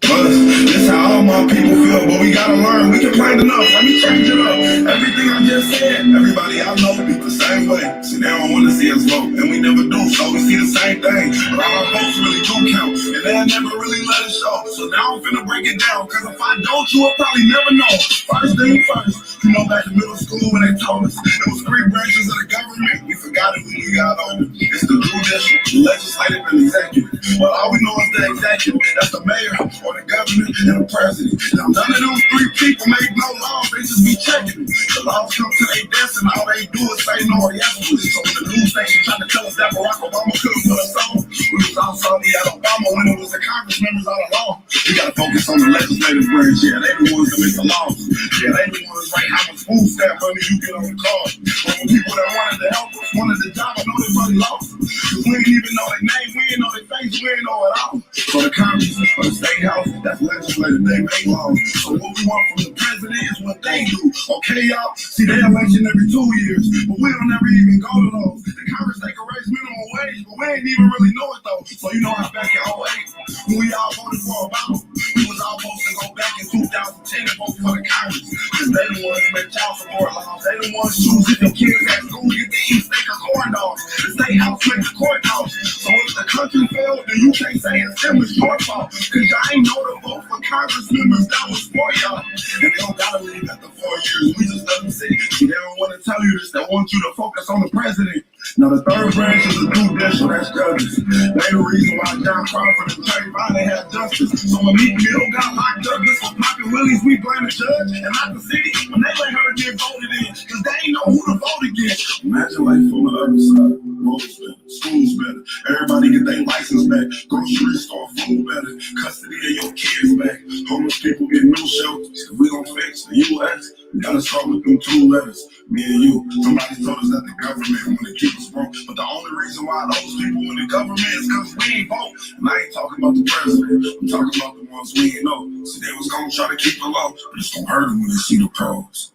But this how all my people feel, but we gotta learn. We complain enough. Let me change it up. Everything I just said, everybody I know be the same way. See, they don't want to see us vote, and we never do, so we see the same thing. But all our votes really do count, and they'll never really let it show. So now I'm finna break it down, cause if I don't, you will probably never know. First thing first, you know back in middle school when they told us it was three branches of the government. We forgot it when we got older. It's the judicial, the legislative, and executive. But all we know is the executive. That's the mayor or the governor and the president. Now none of those three people make no laws. They just be checking it. The laws come to their desk and all they do is say no or yes to it. So when the news station trying to tell us that Barack Obama couldn't put us on, we was also at Obama when it was the Congress members all along. We gotta focus on the legislative branch. Yeah, they the ones that make the laws. Yeah, they the ones like how much food stamp money you get on the card. But when people that wanted to help us, wanted the job, I know they money lost. Cause we didn't even know their name, we didn't know their face, we didn't know it all. So the Congress or the state house, that's legislative, they make laws. So what we want from the president is what they do. Okay, y'all? See, they election every 2 years, but we don't ever even go to those. The Congress they can raise minimum wage, but we ain't even really know it though. So you know how back in '08, when we all voted for Obama, we was all supposed to go back in 2010 and vote for the Congress. Cause they the ones that make child support laws. They the ones choose if your kids at school get to eat steak or corn dogs. The state house makes court laws. So if the country failed, then you can't say it's them, it's your fault. Cause y'all ain't know to vote for Congress members that was for y'all. And they don't gotta leave after 4 years. We just let them sit. See, they don't want to tell you this. They want you to focus on the president. Now the third branch is the judicial, that's judges. They the reason why John Crawford and Terry Biden had justice. So when Meek Mill got locked up just for popping willies, we blame the judge and not the city. When they let her get voted in, cause they ain't know who to vote against. Imagine life on the other side. Roads better, schools better, everybody get their license back, grocery store food better, custody of your kids back, homeless people get new shelters. If we gon' fix the U.S., we gotta start with them two letters, me and you. Somebody told us that the government wanna keep us broke, but the only reason why those people in the government is cause we ain't vote. And I ain't talking about the president, I'm talking about the ones we ain't know. See, they was gonna try to keep it low, but it's gonna hurt them when they see the pros.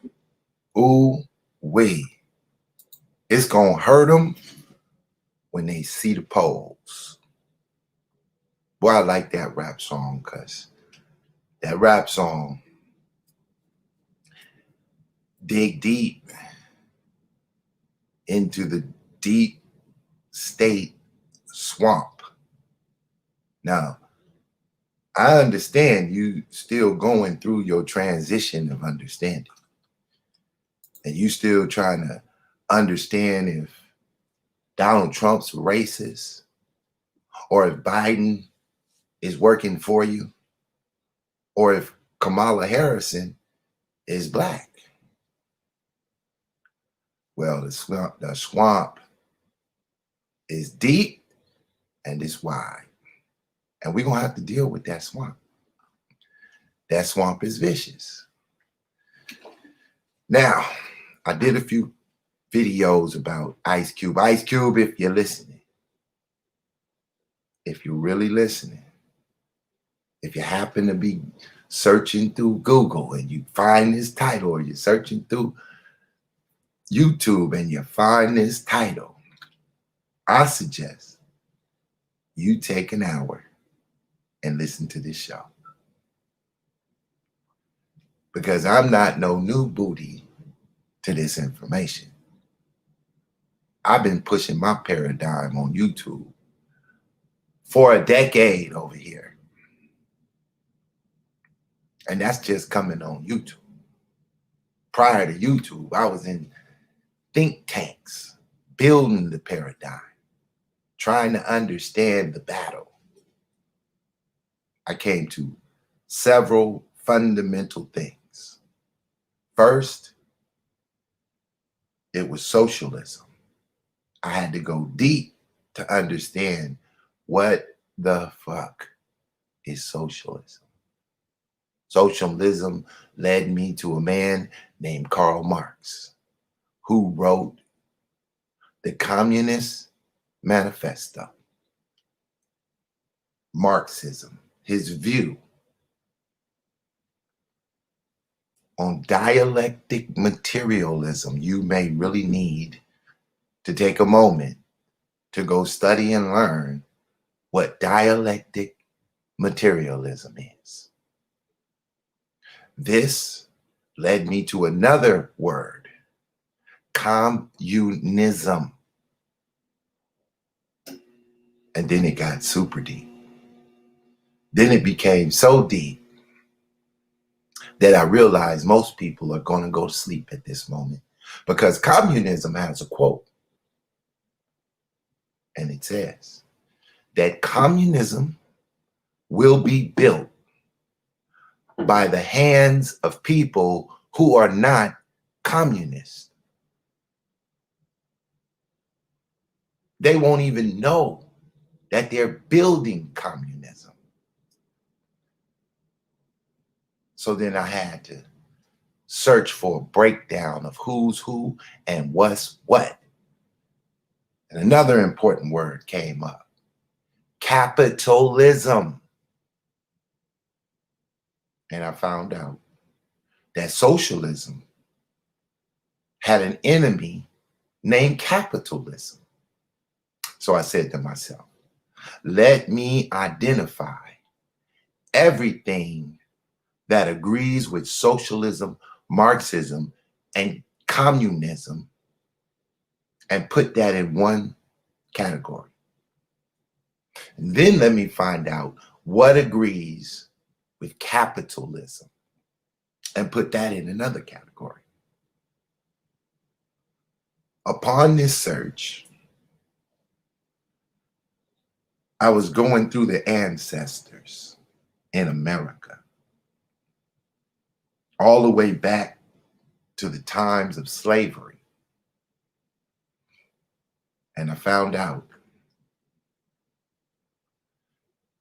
Ooh, wait. It's gonna hurt them when they see the polls. Boy, I like that rap song because that rap song dig deep into the deep state swamp. Now, I understand you still going through your transition of understanding. And you still trying to understand if Donald Trump's racist or if Biden is working for you or if Kamala Harrison is black. Well, the swamp is deep and it's wide. And we're going to have to deal with that swamp. That swamp is vicious. Now, I did a few videos about Ice Cube. Ice Cube, if you're listening, if you're really listening, if you happen to be searching through Google and you find this title, or you're searching through YouTube and you find this title, I suggest you take an hour and listen to this show. Because I'm not no new booty to this information. I've been pushing my paradigm on YouTube for a decade over here. And that's just coming on YouTube. Prior to YouTube, I was in think tanks, building the paradigm, trying to understand the battle. I came to several fundamental things. First, it was socialism. I had to go deep to understand what the fuck is socialism. Socialism led me to a man named Karl Marx, who wrote the Communist Manifesto. Marxism, his view on dialectic materialism. You may really need to take a moment to go study and learn what dialectic materialism is. This led me to another word, communism. And then it got super deep. Then it became so deep that I realized most people are going to go to sleep at this moment, because communism has a quote. And it says that communism will be built by the hands of people who are not communists. They won't even know that they're building communism. So then I had to search for a breakdown of who's who and what's what. And another important word came up: capitalism. And I found out that socialism had an enemy named capitalism. So I said to myself, let me identify everything that agrees with socialism, Marxism, and communism and put that in one category. And then let me find out what agrees with capitalism and put that in another category. Upon this search, I was going through the ancestors in America, all the way back to the times of slavery. And I found out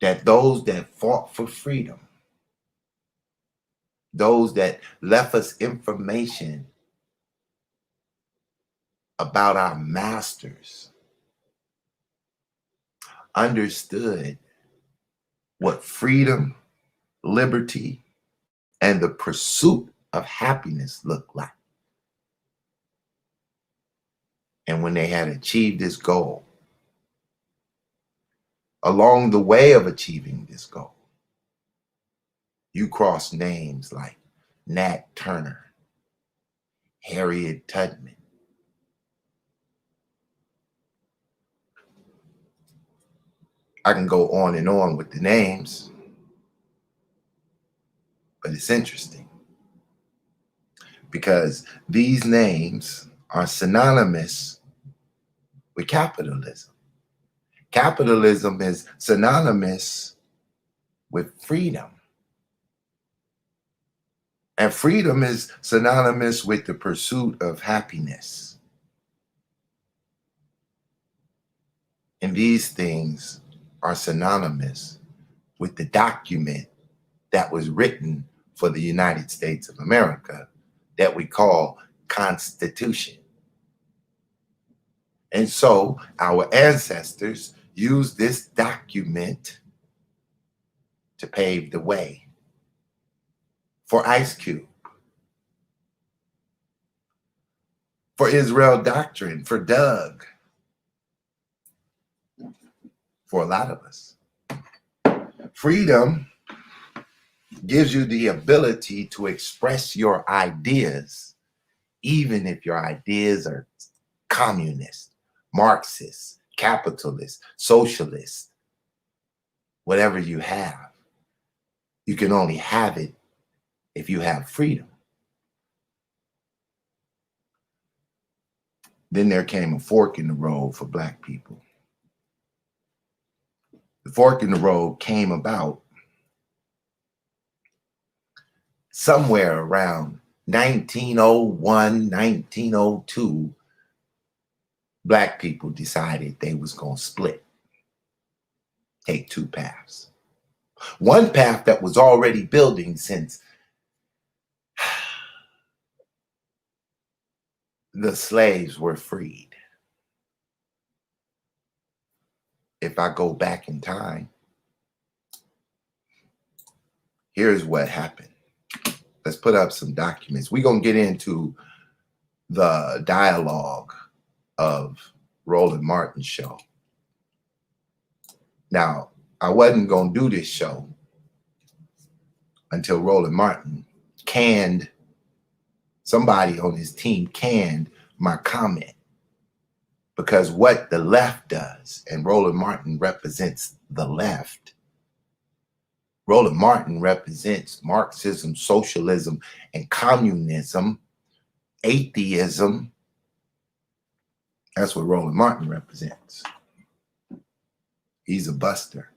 that those that fought for freedom, those that left us information about our masters, understood what freedom, liberty, and the pursuit of happiness looked like. And when they had achieved this goal, along the way of achieving this goal, you cross names like Nat Turner, Harriet Tubman, I can go on and on with the names, but it's interesting because these names are synonymous with capitalism. Capitalism is synonymous with freedom. And freedom is synonymous with the pursuit of happiness. And these things are synonymous with the document that was written for the United States of America that we call Constitution. And so our ancestors used this document to pave the way for Ice Cube, for Israel Doctrine, for Doug, for a lot of us. Freedom gives you the ability to express your ideas, even if your ideas are communist, Marxist, capitalist, socialist, whatever you have. You can only have it if you have freedom. Then there came a fork in the road for Black people. The fork in the road came about somewhere around 1901, 1902. Black people decided they was going to split, take two paths. One path that was already building since the slaves were freed. If I go back in time, here's what happened. Let's put up some documents. We're going to get into the dialogue of Roland Martin's show. Now, I wasn't going to do this show until Roland Martin canned, somebody on his team canned my comment. Because what the left does, and Roland Martin represents the left, Roland Martin represents Marxism, socialism, and communism, atheism. That's what Roland Martin represents. He's a buster.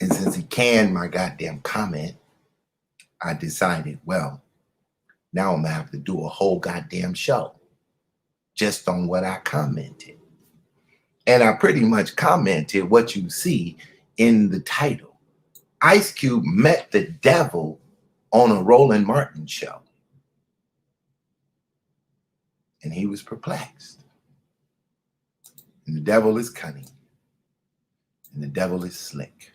And since he canned my goddamn comment, I decided, well, now I'm gonna have to do a whole goddamn show just on what I commented. And I pretty much commented what you see in the title. Ice Cube met the devil on a Roland Martin show. And he was perplexed. And the devil is cunning. And the devil is slick.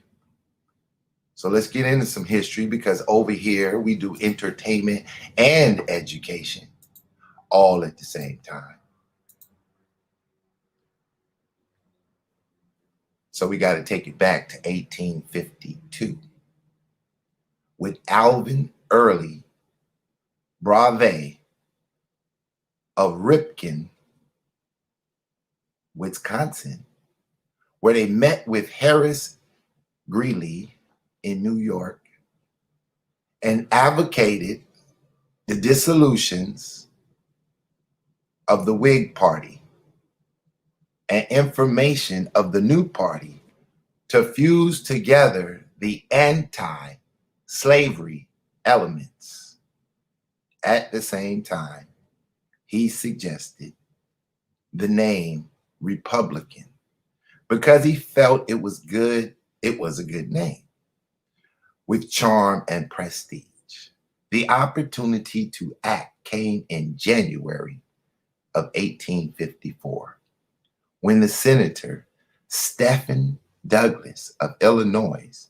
So let's get into some history, because over here we do entertainment and education all at the same time. So we got to take it back to 1852 with Alvin Early Brave of Ripken, Wisconsin, where they met with Harris Greeley in New York and advocated the dissolutions of the Whig Party and information of the new party to fuse together the anti-slavery elements. At the same time, he suggested the name Republican because he felt it was good. It was a good name with charm and prestige. The opportunity to act came in January of 1854 when the Senator Stephen Douglas of Illinois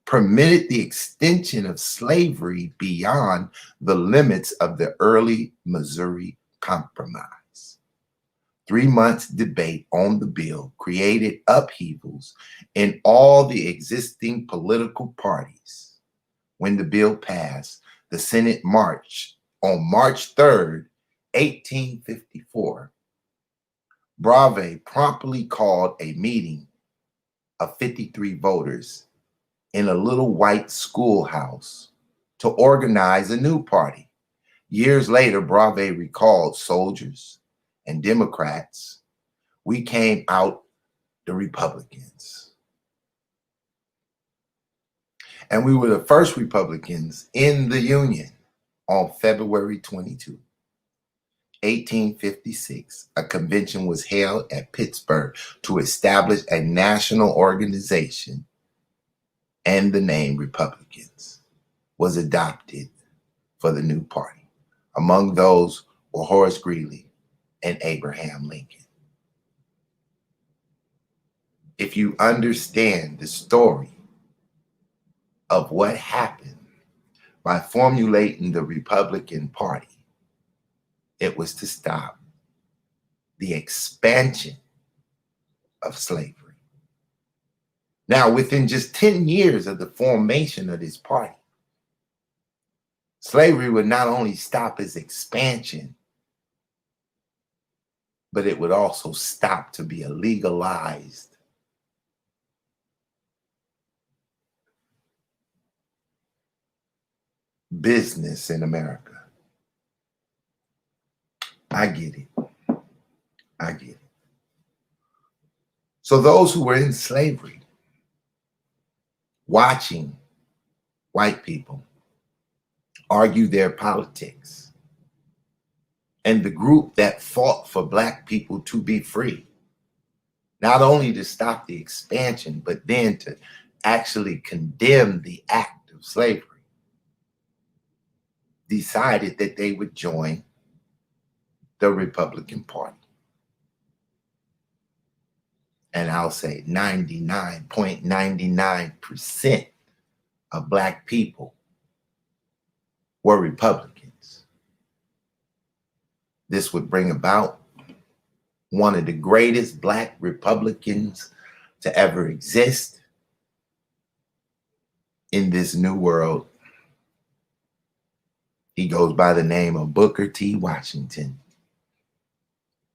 permitted the extension of slavery beyond the limits of the early Missouri Compromise. 3 months debate on the bill created upheavals in all the existing political parties. When the bill passed, the Senate marched on March 3rd, 1854. Brave promptly called a meeting of 53 voters in a little white schoolhouse to organize a new party. Years later, Brave recalled, soldiers and Democrats, we came out the Republicans. And we were the first Republicans in the Union on February 22, 1856. A convention was held at Pittsburgh to establish a national organization, and the name Republicans was adopted for the new party. Among those were Horace Greeley and Abraham Lincoln. If you understand the story of what happened by formulating the Republican Party, it was to stop the expansion of slavery. Now, within just 10 years of the formation of this party, slavery would not only stop its expansion, but it would also stop to be a legalized business in America. I get it. I get it. So those who were in slavery, watching white people argue their politics, and the group that fought for Black people to be free, not only to stop the expansion, but then to actually condemn the act of slavery, decided that they would join the Republican Party. And I'll say 99.99% of Black people were Republicans. This would bring about one of the greatest Black Republicans to ever exist in this new world. He goes by the name of Booker T. Washington,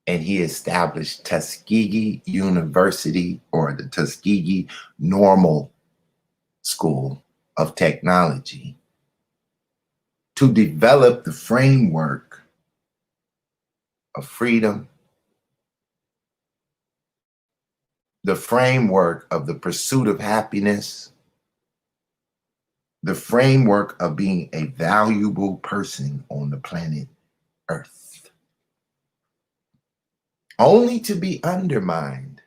and he established Tuskegee University, or the Tuskegee Normal School of Technology, to develop the framework of freedom, the framework of the pursuit of happiness, the framework of being a valuable person on the planet Earth, only to be undermined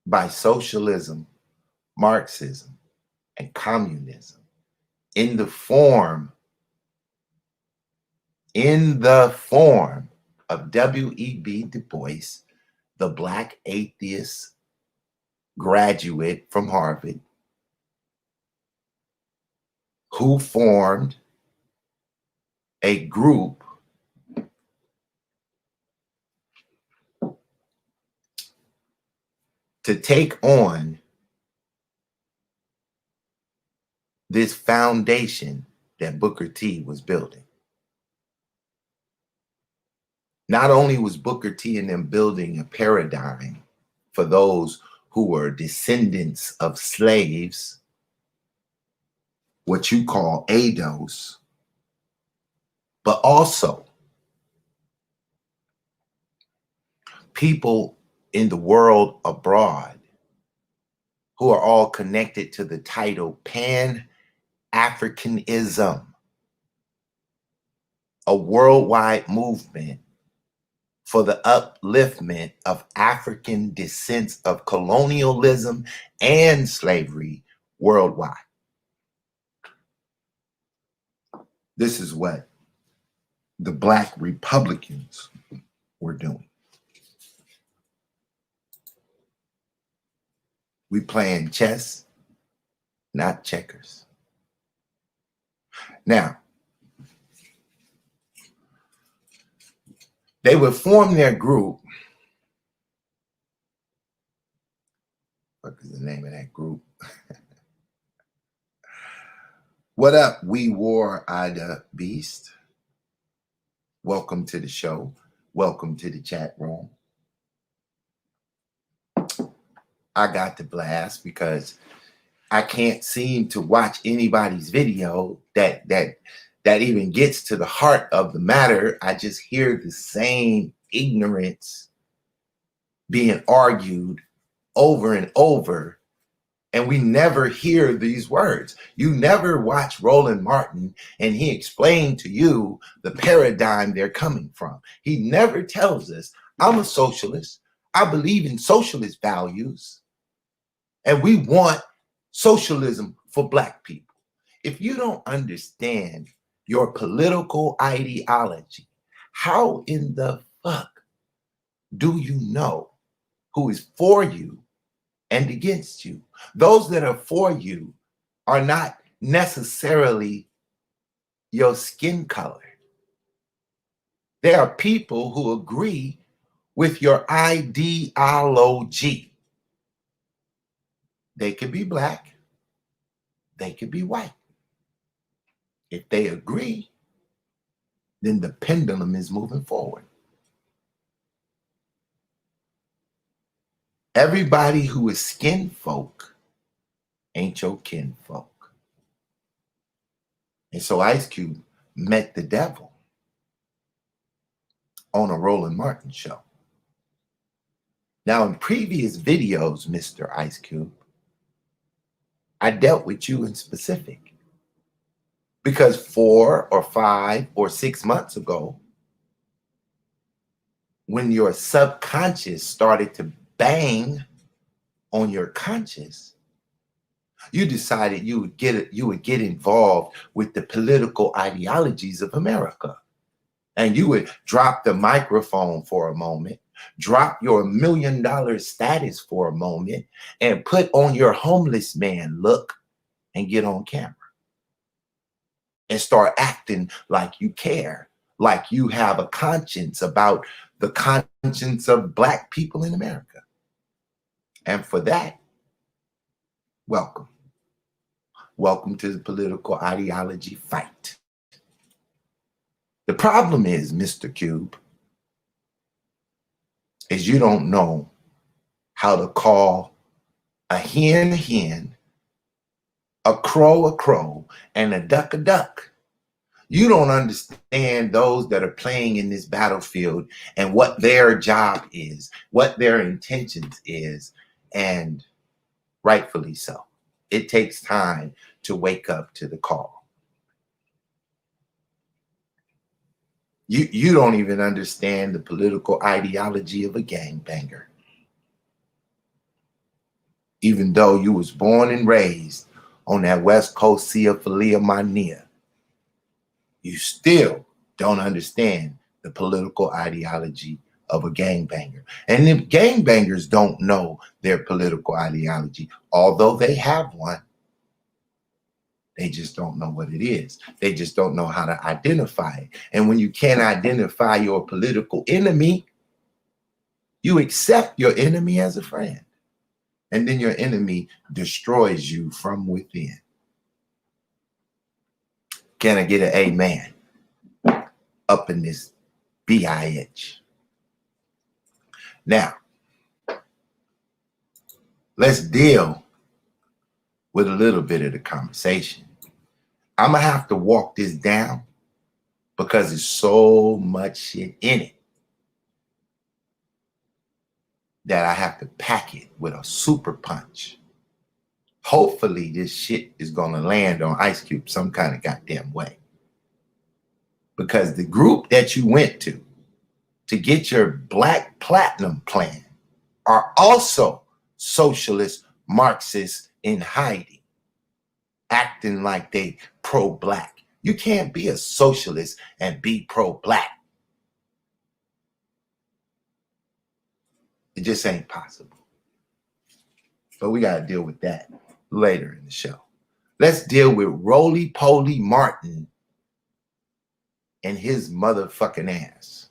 by socialism, Marxism, and communism in the form of W.E.B. Du Bois, the Black atheist graduate from Harvard, who formed a group to take on this foundation that Booker T was building. Not only was Booker T and them building a paradigm for those who were descendants of slaves, what you call ADOS, but also people in the world abroad who are all connected to the title Pan-Africanism, a worldwide movement for the upliftment of African descents of colonialism and slavery worldwide. This is what the Black Republicans were doing. We playing chess, not checkers. Now, they would form their group. What is the name of that group? What up, We War Ida Beast? Welcome to the show. Welcome to the chat room. I got to blast because I can't seem to watch anybody's video that even gets to the heart of the matter. I just hear the same ignorance being argued over and over, and we never hear these words. You never watch Roland Martin and he explained to you the paradigm they're coming from. He never tells us, I'm a socialist. I believe in socialist values, and we want socialism for Black people. If you don't understand your political ideology, how in the fuck do you know who is for you and against you? Those that are for you are not necessarily your skin color. There are people who agree with your ideology. They could be Black, they could be white. If they agree, then the pendulum is moving forward. Everybody who is skin folk ain't your kin folk. And so Ice Cube met the devil on a Roland Martin show. Now, in previous videos, Mr. Ice Cube, I dealt with you in specific. Because 4 or 5 or 6 months ago, when your subconscious started to bang on your conscious, you decided you would get involved with the political ideologies of America. And you would drop the microphone for a moment, drop your $1 million status for a moment, and put on your homeless man look and get on camera. And start acting like you care, like you have a conscience about the conscience of Black people in America. And for that, welcome. Welcome to the political ideology fight. The problem is, Mr. Cube, is you don't know how to call a hen, a crow, and a duck. You don't understand those that are playing in this battlefield and what their job is, what their intentions is, and rightfully so. It takes time to wake up to the call. You don't even understand the political ideology of a gangbanger. Even though you was born and raised on that West Coast Sea of Philia Mania, you still don't understand the political ideology of a gangbanger. And if gangbangers don't know their political ideology, although they have one, they just don't know what it is. They just don't know how to identify it. And when you can't identify your political enemy, you accept your enemy as a friend. And then your enemy destroys you from within. Can I get an amen up in this BIH? Now, let's deal with a little bit of the conversation. I'm going to have to walk this down because there's so much shit in it that I have to pack it with a super punch. Hopefully this shit is going to land on Ice Cube some kind of goddamn way. Because the group that you went to get your Black Platinum plan are also socialist Marxists in hiding, acting like they pro-Black. You can't be a socialist and be pro-Black. It just ain't possible. But we got to deal with that later in the show. Let's deal with Roly Poly Martin and his motherfucking ass.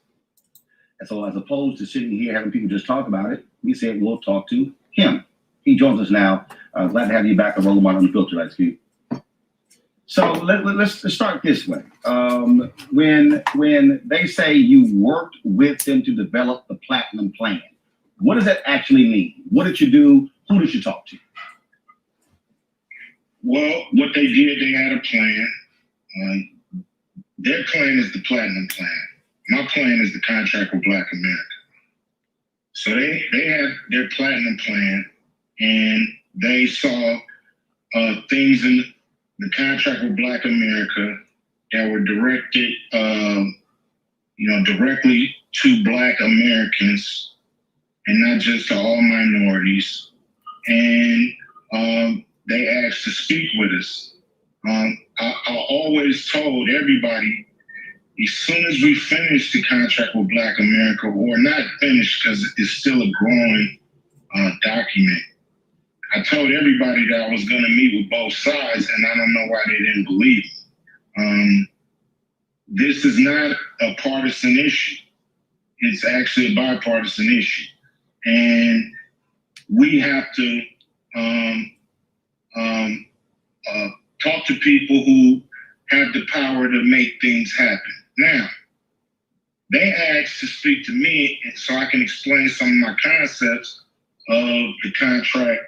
And so as opposed to sitting here having people just talk about it, we said we'll talk to him. He joins us now. Glad to have you back on Roland Unfiltered, Ice Cube. So let's start this way. When they say you worked with them to develop the Platinum Plan, what does that actually mean? What did you do? Who did you talk to? Well, what they did, they had a plan. Their plan is the Platinum Plan. My plan is the Contract with Black America. So they had their Platinum Plan, and they saw things in the Contract with Black America that were directed, directly to Black Americans and not just to all minorities. And they asked to speak with us. I always told everybody, as soon as we finish the Contract with Black America, or not finished because it's still a growing document, I told everybody that I was going to meet with both sides, and I don't know why they didn't believe me. This is not a partisan issue. It's actually a bipartisan issue. And we have to talk to people who have the power to make things happen. Now, they asked to speak to me so I can explain some of my concepts of the contract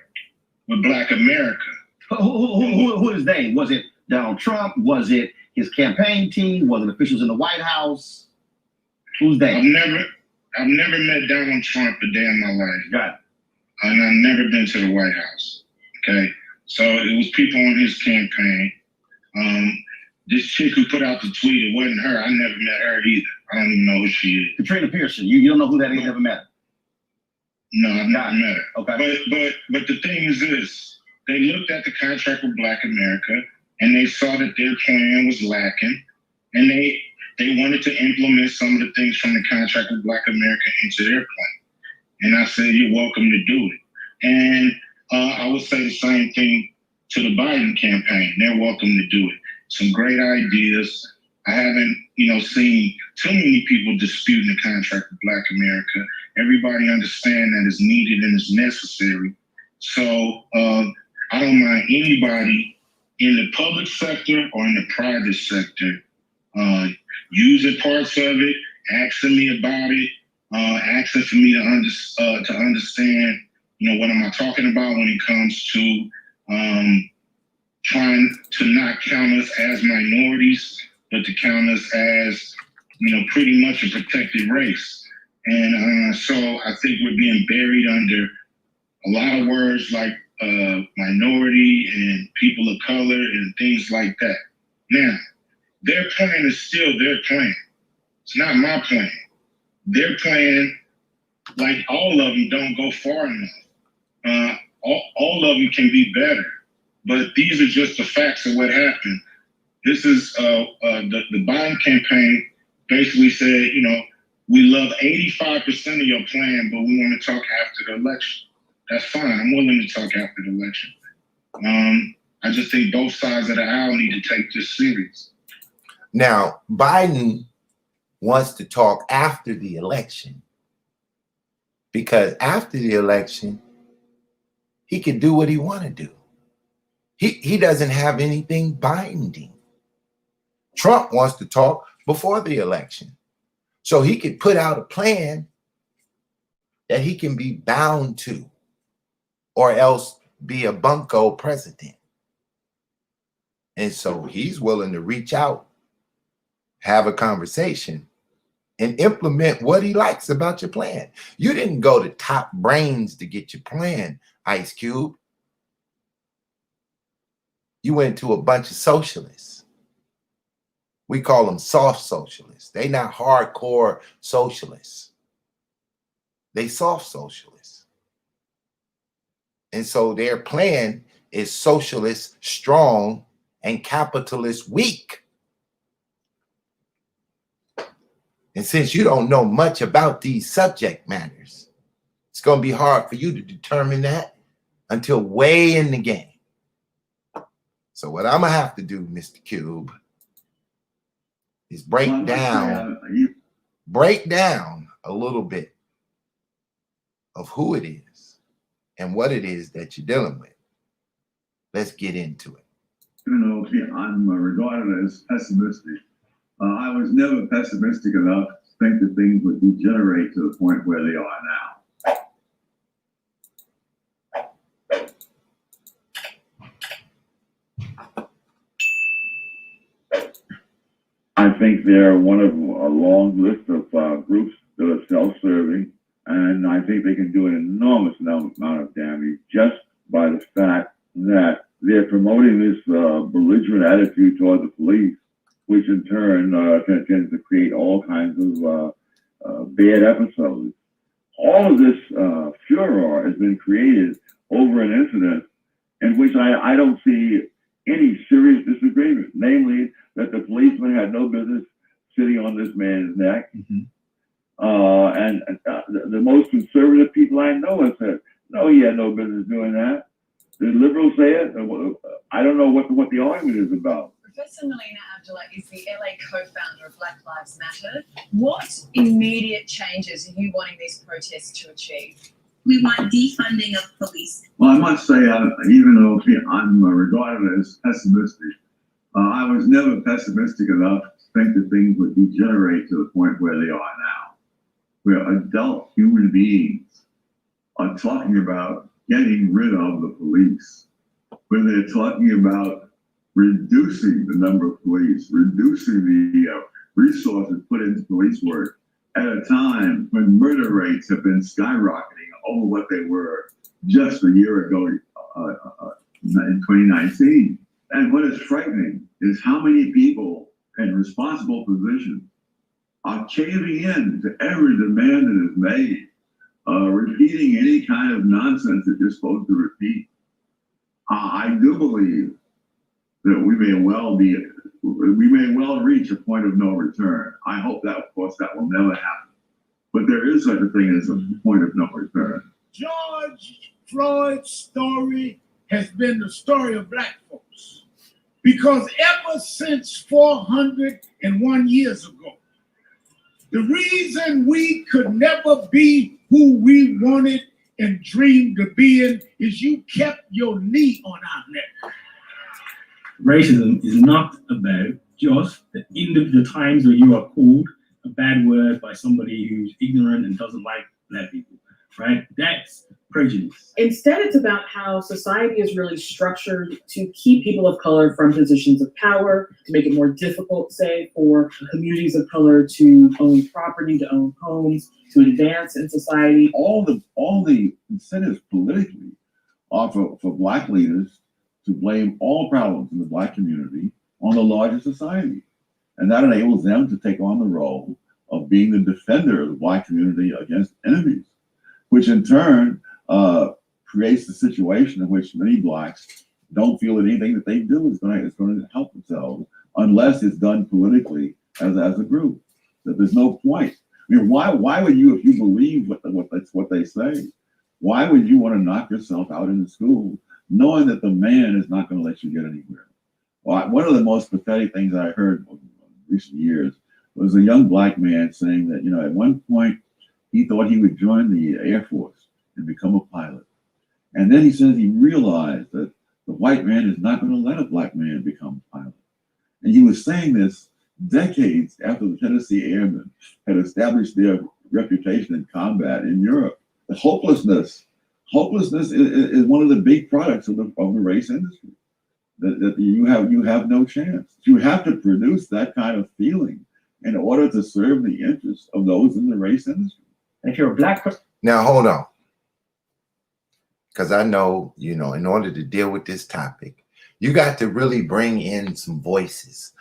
with Black America. Who is they? Was it Donald Trump? Was it his campaign team? Was it officials in the White House? Who's they? I've never met Donald Trump a day in my life. Got it. And I've never been to the White House. Okay, so it was people on his campaign. This chick who put out the tweet, it wasn't her. I never met her either. I don't even know who she is. Katrina Pearson. You don't know who that is? Never met her? No, I've not met her. Okay. But the thing is this: they looked at the Contract with Black America and they saw that their plan was lacking, and they wanted to implement some of the things from the Contract with Black America into their plan. And I said, you're welcome to do it. And I would say the same thing to the Biden campaign. They're welcome to do it. Some great ideas. I haven't, seen too many people disputing the contract with Black America. Everybody understand that it's needed and it's necessary. So I don't mind anybody in the public sector or in the private sector using parts of it, asking me about it, asking for me to understand, what am I talking about when it comes to trying to not count us as minorities, but to count us as, pretty much a protected race. And so I think we're being buried under a lot of words like minority and people of color and things like that. Now, their plan is still their plan. It's not my plan. Their plan, like all of them, don't go far enough. All of them can be better, but these are just the facts of what happened. This is the Biden campaign basically said, we love 85% of your plan, but we want to talk after the election. That's fine. I'm willing to talk after the election. I just think both sides of the aisle need to take this serious. Now, Biden wants to talk after the election because after the election, he can do what he want to do. He doesn't have anything binding. Trump wants to talk before the election so he could put out a plan that he can be bound to or else be a bunco president. And so he's willing to reach out, have a conversation, and implement what he likes about your plan. You didn't go to Top Brains to get your plan, Ice Cube. You went to a bunch of socialists. We call them soft socialists. They not hardcore socialists. They soft socialists. And so their plan is socialist strong and capitalist weak. And since you don't know much about these subject matters, it's going to be hard for you to determine that until way in the game. So what I'm going to have to do, Mr. Cube, is break down a little bit of who it is and what it is that you're dealing with. Let's get into it. I'm regarded as pessimistic. I was never pessimistic enough to think that things would degenerate to the point where they are now. I think they're one of a long list of groups that are self-serving, and I think they can do an enormous amount of damage just by the fact that they're promoting this belligerent attitude toward the police, which in turn tends to create all kinds of bad episodes. All of this furor has been created over an incident in which I don't see any serious disagreement, namely that the policeman had no business sitting on this man's neck. Mm-hmm. And the most conservative people I know have said, no, he had no business doing that. The liberals say it. I don't know what the argument is about. Professor Melina Abdullah is the LA co-founder of Black Lives Matter. What immediate changes are you wanting these protests to achieve? We want defunding of police. Well, I must say, even though I'm regarded as pessimistic, I was never pessimistic enough to think that things would degenerate to the point where they are now, where adult human beings are talking about getting rid of the police, where they're talking about reducing the number of police, reducing the resources put into police work at a time when murder rates have been skyrocketing over what they were just a year ago in 2019. And what is frightening is how many people in responsible positions are caving in to every demand that is made, repeating any kind of nonsense that you're supposed to repeat. I do believe that we may well reach a point of no return. I hope that, of course, that will never happen. But there is such a thing as a point of no return. George Floyd's story has been the story of Black folks. Because ever since 401 years ago, The reason we could never be who we wanted and dreamed of being is you kept your knee on our neck. Racism is not about just the times where you are called a bad word by somebody who's ignorant and doesn't like black people, right? That's prejudice. Instead, it's about how society is really structured to keep people of color from positions of power, to make it more difficult, say, for communities of color to own property, to own homes, to advance in society. All the incentives politically are for black leaders to blame all problems in the black community on the larger society. And that enables them to take on the role of being the defender of the black community against enemies, which in turn creates the situation in which many blacks don't feel that anything that they do is going to help themselves unless it's done politically as a group. That there's no point. I mean, why would you, if you believe what they say, why would you want to knock yourself out in the school knowing that the man is not going to let you get anywhere? Well, one of the most pathetic things I heard in recent years was a young black man saying that, at one point he thought he would join the Air Force and become a pilot. And then he says he realized that the white man is not going to let a black man become a pilot. And he was saying this decades after the Tennessee Airmen had established their reputation in combat in Europe. The hopelessness is one of the big products of the race industry. That you have no chance. You have to produce that kind of feeling in order to serve the interests of those in the race industry. And if you're a black person, Now, hold on. Because I know, in order to deal with this topic, you got to really bring in some voices.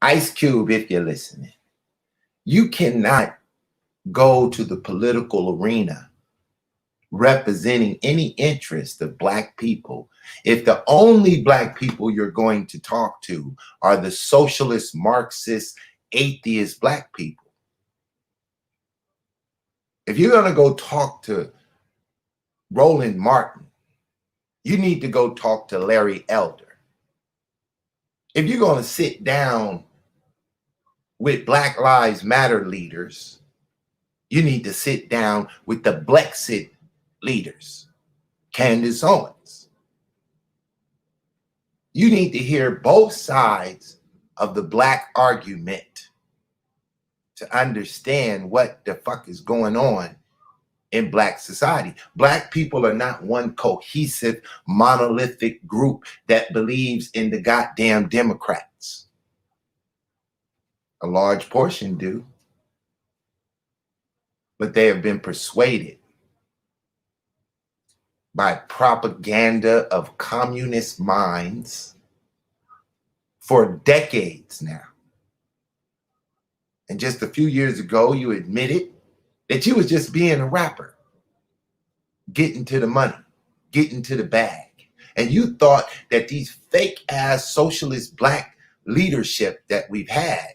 Ice Cube, if you're listening, you cannot go to the political arena representing any interest of black people if the only black people you're going to talk to are the socialist, Marxist, atheist black people. If you're going to go talk to Roland Martin, you need to go talk to Larry Elder. If you're going to sit down with Black Lives Matter leaders, you need to sit down with the Blexit leaders, Candace Owens. You need to hear both sides of the black argument to understand what the fuck is going on in black society. Black people are not one cohesive, monolithic group that believes in the goddamn Democrats. A large portion do, but they have been persuaded by propaganda of communist minds for decades now. And just a few years ago, you admitted that you was just being a rapper, getting to the money, getting to the bag. And you thought that these fake ass socialist black leadership that we've had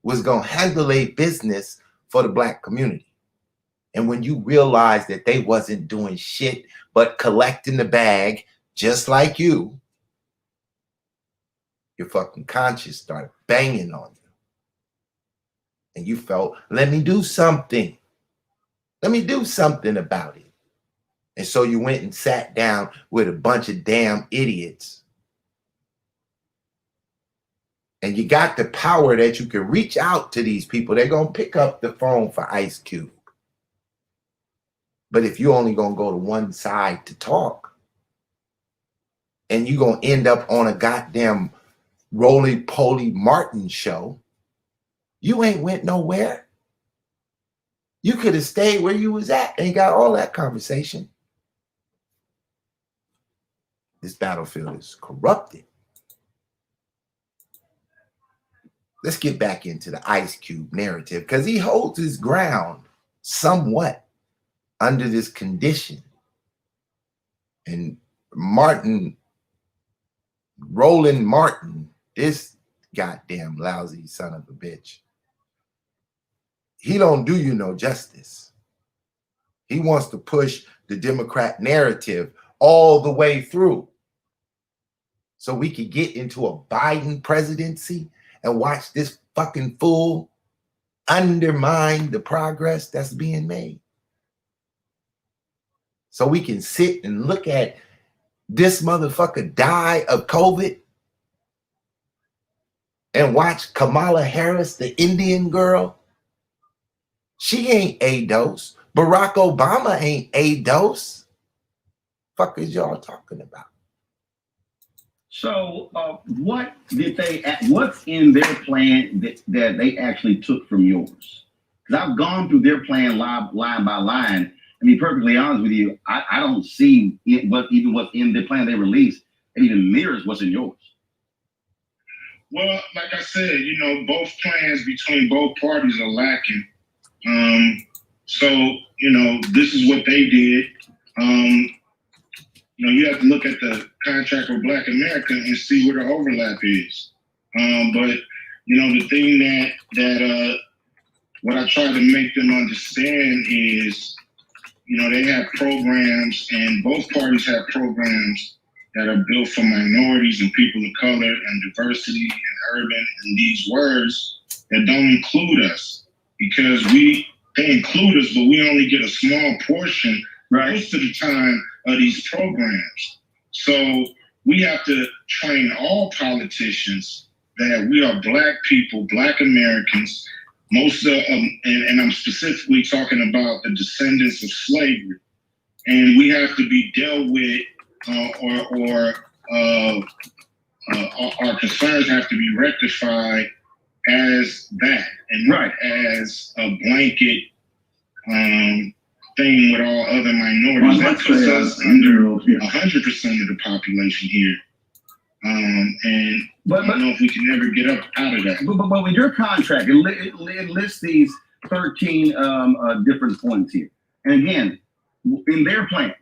was going to handle a business for the black community. And when you realized that they wasn't doing shit but collecting the bag just like you, your fucking conscience started banging on you. And you felt, let me do something. Let me do something about it. And so you went and sat down with a bunch of damn idiots. And you got the power that you can reach out to these people. They're going to pick up the phone for Ice Cube. But if you only going to go to one side to talk, and you're going to end up on a goddamn roly-poly Martin show, you ain't went nowhere. You could have stayed where you was at and got all that conversation. This battlefield is corrupted. Let's get back into the Ice Cube narrative, because he holds his ground somewhat under this condition. And Roland Martin, this goddamn lousy son of a bitch, he don't do you no justice. He wants to push the Democrat narrative all the way through so we could get into a Biden presidency and watch this fucking fool undermine the progress that's being made. So we can sit and look at this motherfucker die of COVID and watch Kamala Harris, the Indian girl. She ain't a dose. Barack Obama ain't a dose. Fuck is y'all talking about? So, what did they? What's in their plan that they actually took from yours? Because I've gone through their plan line by line. I mean, perfectly honest with you, I don't see what's in the plan they released that even mirrors what's in yours. Well, like I said, both plans between both parties are lacking. So, this is what they did. You have to look at the contract with Black America and see where the overlap is. But the thing that what I try to make them understand is, they have programs, and both parties have programs that are built for minorities and people of color and diversity and urban and these words that don't include us, because they include us, but we only get a small portion most of the time of these programs. So we have to train all politicians that we are Black people, Black Americans, most of and I'm specifically talking about the descendants of slavery, and we have to be dealt with, our concerns have to be rectified as that, and not as a blanket thing with all other minorities. That puts us under 100% of the population here. But I don't know if we can ever get up out of that. But with your contract, it lists these 13 different points here. And again, in their plan,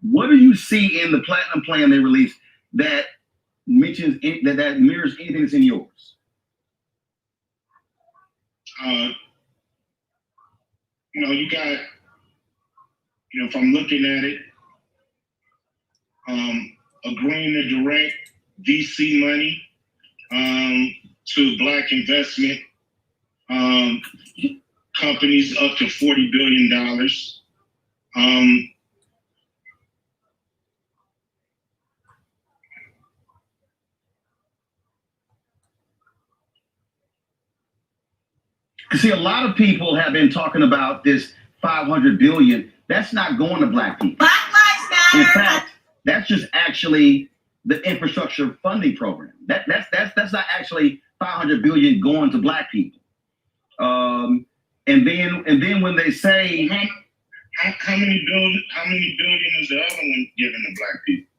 what do you see in the platinum plan they released that mentions that mirrors anything that's in yours? You got, if I'm looking at it, agreeing to direct VC money to Black investment companies up to $40 billion. See, a lot of people have been talking about this $500 billion. That's not going to Black people. Black Lives Matter. In fact, that's just actually the infrastructure funding program. That's not actually $500 billion going to Black people. And then when they say how many billion is the other one given to Black people?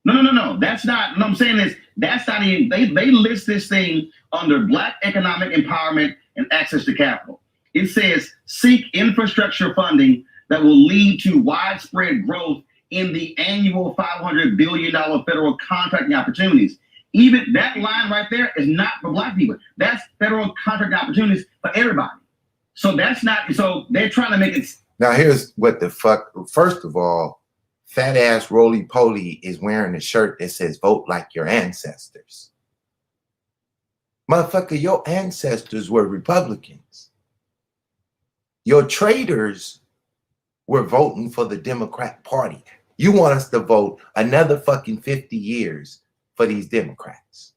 No. That's not. What I'm saying is that's not even. They list this thing under Black economic empowerment and access to capital. It says seek infrastructure funding that will lead to widespread growth in the annual $500 billion federal contracting opportunities. Even that line right there is not for Black people. That's federal contracting opportunities for everybody. So that's not. So they're trying to make it. Now here's what the fuck. First of all, fat ass roly poly is wearing a shirt that says "Vote like your ancestors." Motherfucker, your ancestors were Republicans. Your traitors were voting for the Democrat Party. You want us to vote another fucking 50 years for these Democrats.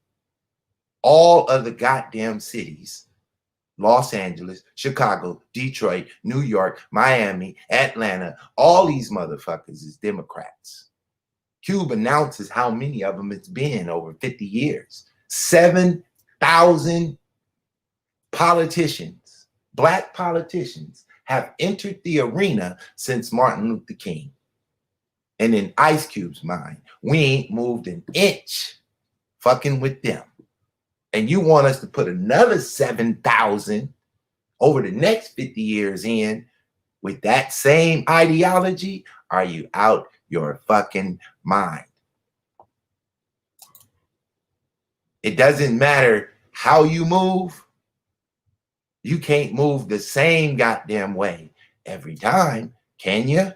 All of the goddamn cities, Los Angeles, Chicago, Detroit, New York, Miami, Atlanta, all these motherfuckers is Democrats. Cube announces how many of them it's been over 50 years. 7,000 politicians, Black politicians, have entered the arena since Martin Luther King. And in Ice Cube's mind, we ain't moved an inch fucking with them. And you want us to put another 7,000 over the next 50 years in with that same ideology? Are you out your fucking mind? It doesn't matter how you move. You can't move the same goddamn way every time, can you?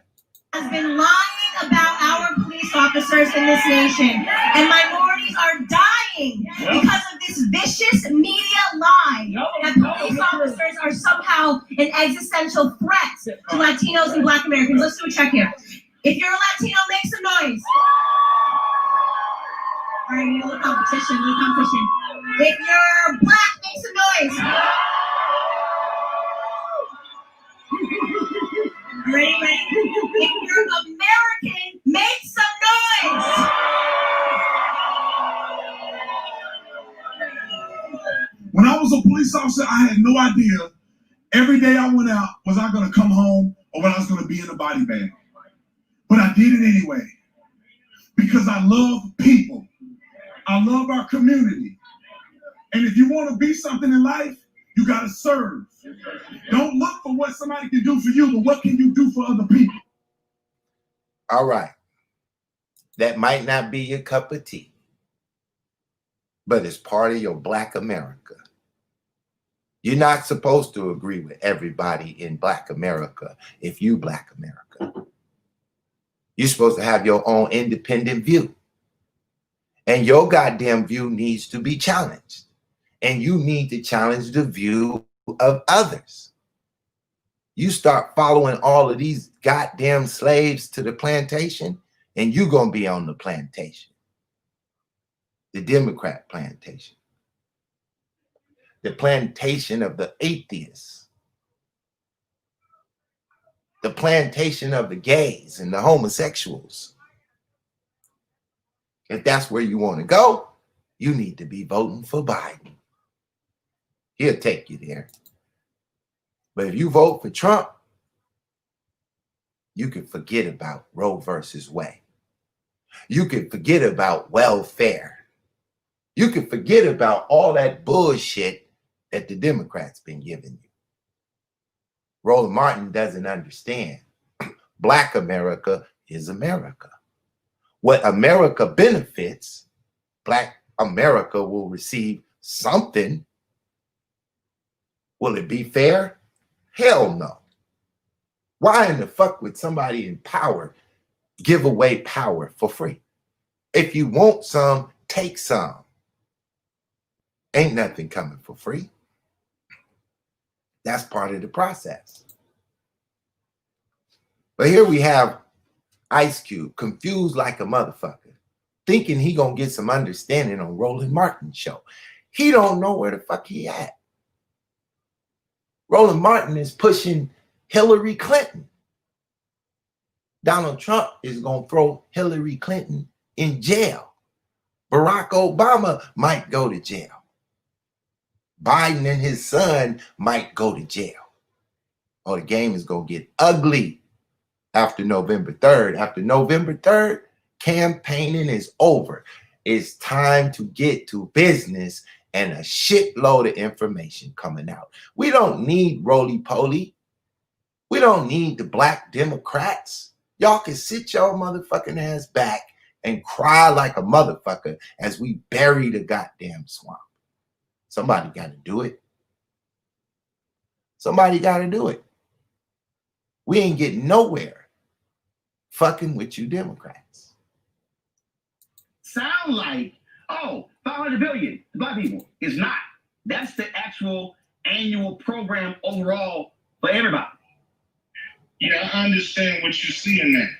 Has been lying about our police officers in this nation, and minorities are dying because of this this vicious media lie that police officers are somehow an existential threat to Latinos and Black Americans. Let's do a check here. If you're a Latino, make some noise. All right, a little competition, If you're Black, make some noise. Ready? If you're American, make some noise. When I was a police officer, I had no idea every day I went out, was I going to come home or when I was going to be in a body bag. But I did it anyway because I love people. I love our community. And if you want to be something in life, you got to serve. Don't look for what somebody can do for you, but what can you do for other people? All right. That might not be your cup of tea, but it's part of your Black America. You're not supposed to agree with everybody in Black America if you Black America. You're supposed to have your own independent view. And your goddamn view needs to be challenged. And you need to challenge the view of others. You start following all of these goddamn slaves to the plantation, and you're going to be on the plantation. The Democrat plantation. The plantation of the atheists. The plantation of the gays and the homosexuals. If that's where you want to go, you need to be voting for Biden. He'll take you there. But if you vote for Trump, you can forget about Roe versus Wade. You can forget about welfare. You can forget about all that bullshit that the Democrats been giving you. Roland Martin doesn't understand. Black America is America. What America benefits, Black America will receive something. Will it be fair? Hell no. Why in the fuck would somebody in power give away power for free? If you want some, take some. Ain't nothing coming for free. That's part of the process. But here we have Ice Cube, confused like a motherfucker, thinking he gonna get some understanding on Roland Martin's show. He don't know where the fuck he at. Roland Martin is pushing Hillary Clinton. Donald Trump is gonna throw Hillary Clinton in jail. Barack Obama might go to jail. Biden and his son might go to jail. Oh, the game is gonna get ugly after November 3rd. After November 3rd, campaigning is over. It's time to get to business and a shitload of information coming out. We don't need roly-poly. We don't need the Black Democrats. Y'all can sit your motherfucking ass back and cry like a motherfucker as we bury the goddamn swamp. Somebody got to do it. Somebody got to do it. We ain't getting nowhere fucking with you Democrats. Sound like, oh, 500 billion to Black people. It's not. That's the actual annual program overall for everybody. Yeah, I understand what you see in that,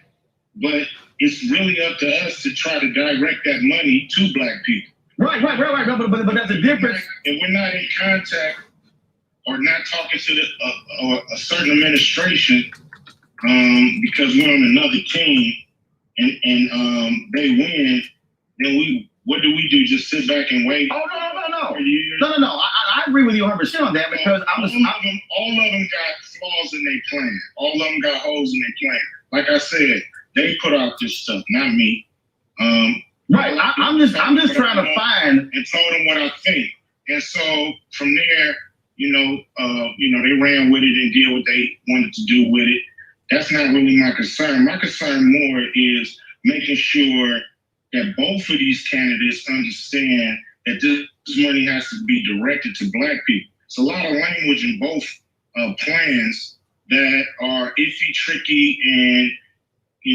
but it's really up to us to try to direct that money to Black people. Right. But that's a difference. If we're not in contact or not talking to a certain administration because we're on another team and they win, then what do? Just sit back and wait? Oh, no. I agree with you 100% on that because all of them got flaws in their plan. All of them got holes in their plan. Like I said, they put out this stuff, not me. Right. I'm just trying to find and told them what I think. And so from there, they ran with it and did what they wanted to do with it. That's not really my concern. My concern more is making sure that both of these candidates understand that this money has to be directed to Black people. It's a lot of language in both plans that are iffy, tricky, and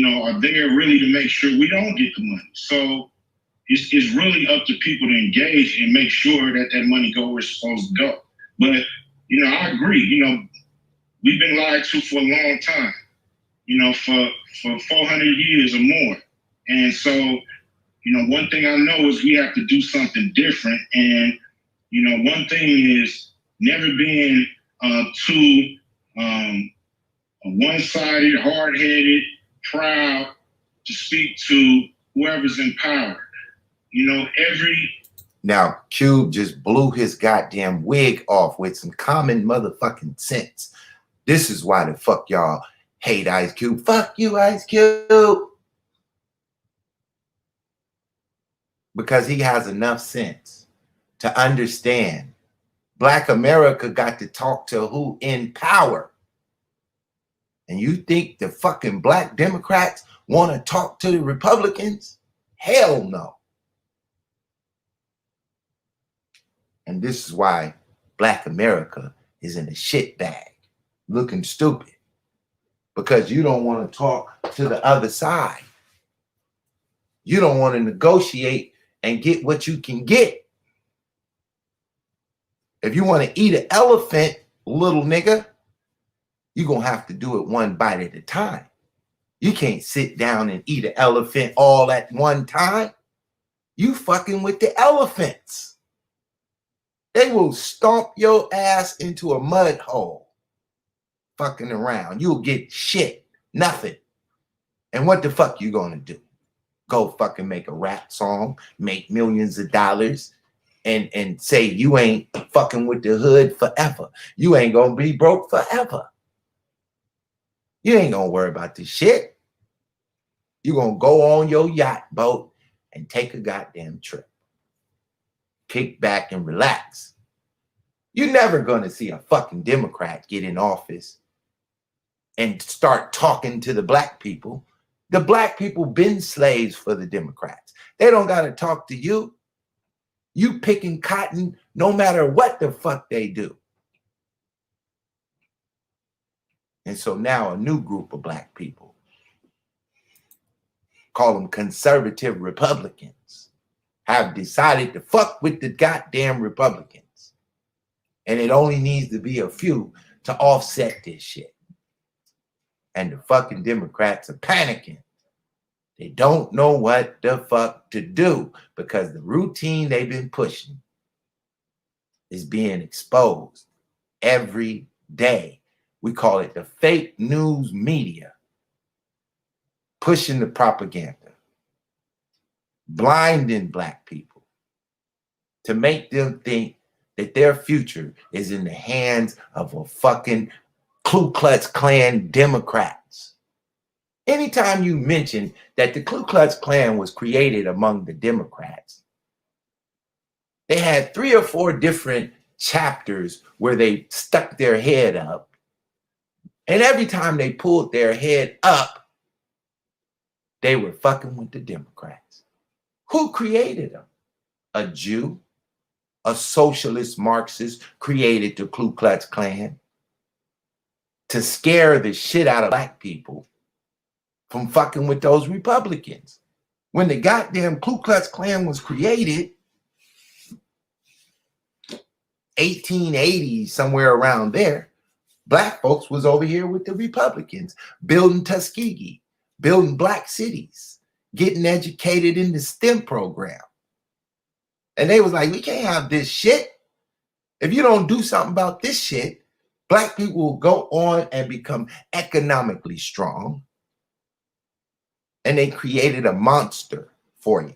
are there really to make sure we don't get the money. So it's really up to people to engage and make sure that that money go where it's supposed to go. But, you know, I agree. You know, we've been lied to for a long time, you know, for 400 years or more. And so, you know, one thing I know is we have to do something different. And, you know, one thing is never being too one-sided, hard-headed, proud to speak to whoever's in power. You know, Now, Cube just blew his goddamn wig off with some common motherfucking sense. This is why the fuck y'all hate Ice Cube. Fuck you, Ice Cube. Because he has enough sense to understand Black America got to talk to who in power. And you think the fucking Black Democrats want to talk to the Republicans? Hell no. And this is why Black America is in a shit bag, looking stupid. Because you don't want to talk to the other side. You don't want to negotiate and get what you can get. If you want to eat an elephant, little nigga, you're going to have to do it one bite at a time. You can't sit down and eat an elephant all at one time. You fucking with the elephants. They will stomp your ass into a mud hole. Fucking around. You'll get shit. Nothing. And what the fuck you gonna do? Go fucking make a rap song, make millions of dollars, and say you ain't fucking with the hood forever. You ain't gonna be broke forever. You ain't gonna worry about this shit. You're gonna go on your yacht boat and take a goddamn trip. Kick back and relax. You're never gonna see a fucking Democrat get in office and start talking to the Black people. The Black people been slaves for the Democrats. They don't gotta talk to you. You picking cotton no matter what the fuck they do. And so now a new group of Black people, call them conservative Republicans, have decided to fuck with the goddamn Republicans. And it only needs to be a few to offset this shit. And the fucking Democrats are panicking. They don't know what the fuck to do because the routine they've been pushing is being exposed every day. We call it the fake news media, pushing the propaganda, blinding Black people to make them think that their future is in the hands of a fucking Ku Klux Klan Democrats. Anytime you mention that the Ku Klux Klan was created among the Democrats, they had 3 or 4 different chapters where they stuck their head up. And every time they pulled their head up, they were fucking with the Democrats. Who created them? A Jew, a socialist Marxist created the Ku Klux Klan to scare the shit out of Black people from fucking with those Republicans. When the goddamn Ku Klux Klan was created, 1880, somewhere around there, Black folks was over here with the Republicans, building Tuskegee, building Black cities, getting educated in the STEM program. And they was like, we can't have this shit. If you don't do something about this shit, Black people will go on and become economically strong. And they created a monster for you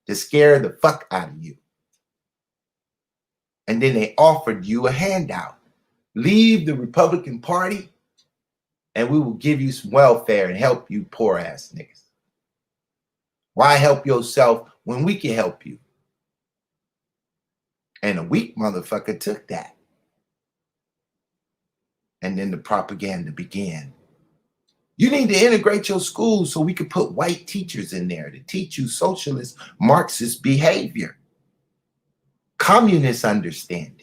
to scare the fuck out of you. And then they offered you a handout. Leave the Republican Party and we will give you some welfare and help you poor ass niggas. Why help yourself when we can help you? And a weak motherfucker took that. And then the propaganda began. You need to integrate your schools so we could put white teachers in there to teach you socialist, Marxist behavior, communist understanding.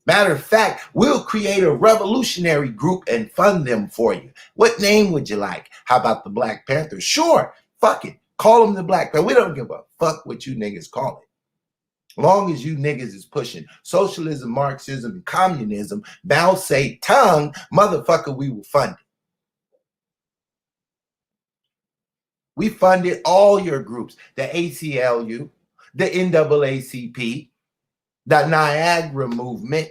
Matter of fact, we'll create a revolutionary group and fund them for you. What name would you like? How about the Black Panthers? Sure, fuck it. Call them the Black Power. We don't give a fuck what you niggas call it. Long as you niggas is pushing socialism, Marxism, and communism, Mao say tongue, motherfucker, we will fund it. We funded all your groups, the ACLU, the NAACP, the Niagara movement.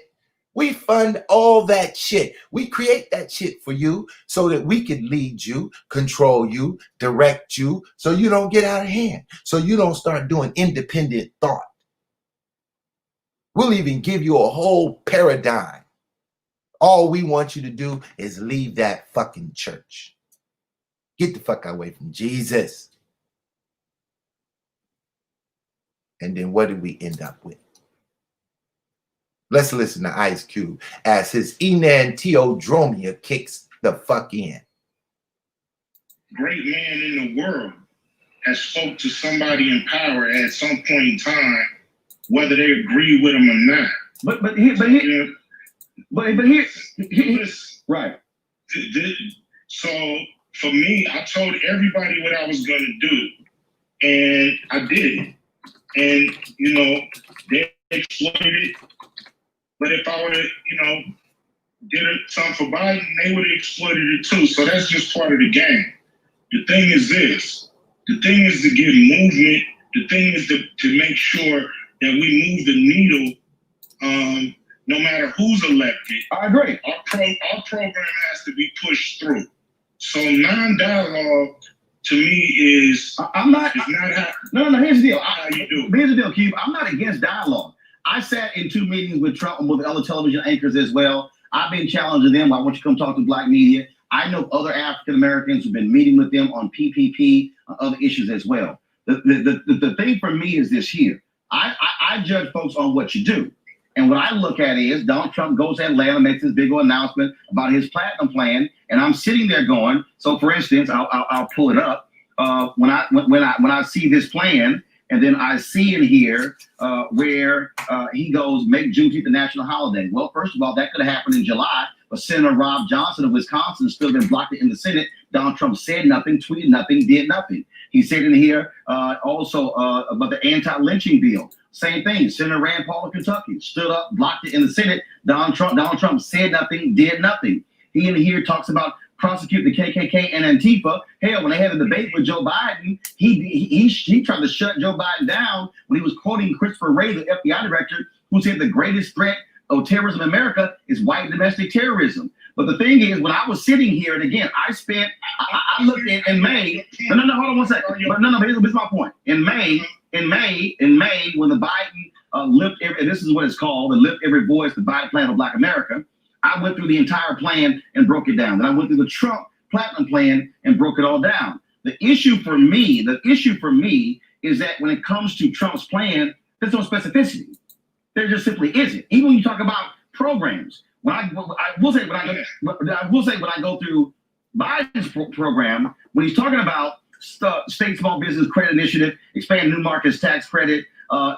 We fund all that shit. We create that shit for you so that we can lead you, control you, direct you, so you don't get out of hand, so you don't start doing independent thought. We'll even give you a whole paradigm. All we want you to do is leave that fucking church. Get the fuck away from Jesus. And then what did we end up with? Let's listen to Ice Cube as his enantiodromia kicks the fuck in. Great man in the world has spoke to somebody in power at some point in time, whether they agree with him or not. But here, right. So for me, I told everybody what I was gonna do, and I did it. And they exploited it. But if I would have, did something for Biden, they would have exploited it too. So that's just part of the game. The thing is this. The thing is to get movement. The thing is to make sure that we move the needle, no matter who's elected. I agree. Our program has to be pushed through. So non-dialogue to me is I'm not. It's not happening. No. Here's the deal. How you do? Here's the deal, Keith. I'm not against dialogue. I sat in 2 meetings with Trump and with other television anchors as well. I've been challenging them. I want you to come talk to Black media. I know other African Americans who've been meeting with them on PPP, on other issues as well. The thing for me is this here. I judge folks on what you do. And what I look at is Donald Trump goes to Atlanta, makes this big old announcement about his platinum plan, and I'm sitting there going. So, for instance, I'll pull it up. When I see this plan, and then I see in here where he goes, make Juneteenth a national holiday. Well, first of all, that could have happened in July, but Senator Rob Johnson of Wisconsin still been blocked it in the Senate. Donald Trump said nothing, tweeted nothing, did nothing. He said in here also about the anti-lynching bill. Same thing. Senator Rand Paul of Kentucky stood up, blocked it in the Senate. Donald Trump said nothing, did nothing. He in here talks about prosecute the KKK and Antifa. Hell, when they had a debate with Joe Biden, he tried to shut Joe Biden down when he was quoting Christopher Wray, the FBI director, who said the greatest threat of terrorism in America is white domestic terrorism. But the thing is, when I was sitting here, and again, I looked in May. No, hold on one second. But no, here's my point. In May, when the Biden lift every, this is what it's called, the Lift Every Voice, the Biden Plan for Black America. I went through the entire plan and broke it down. Then I went through the Trump Platinum Plan and broke it all down. The issue for me is that when it comes to Trump's plan, there's no specificity. There just simply isn't. Even when you talk about programs, I will say when I go through Biden's program, when he's talking about state small business credit initiative, expand new markets tax credit,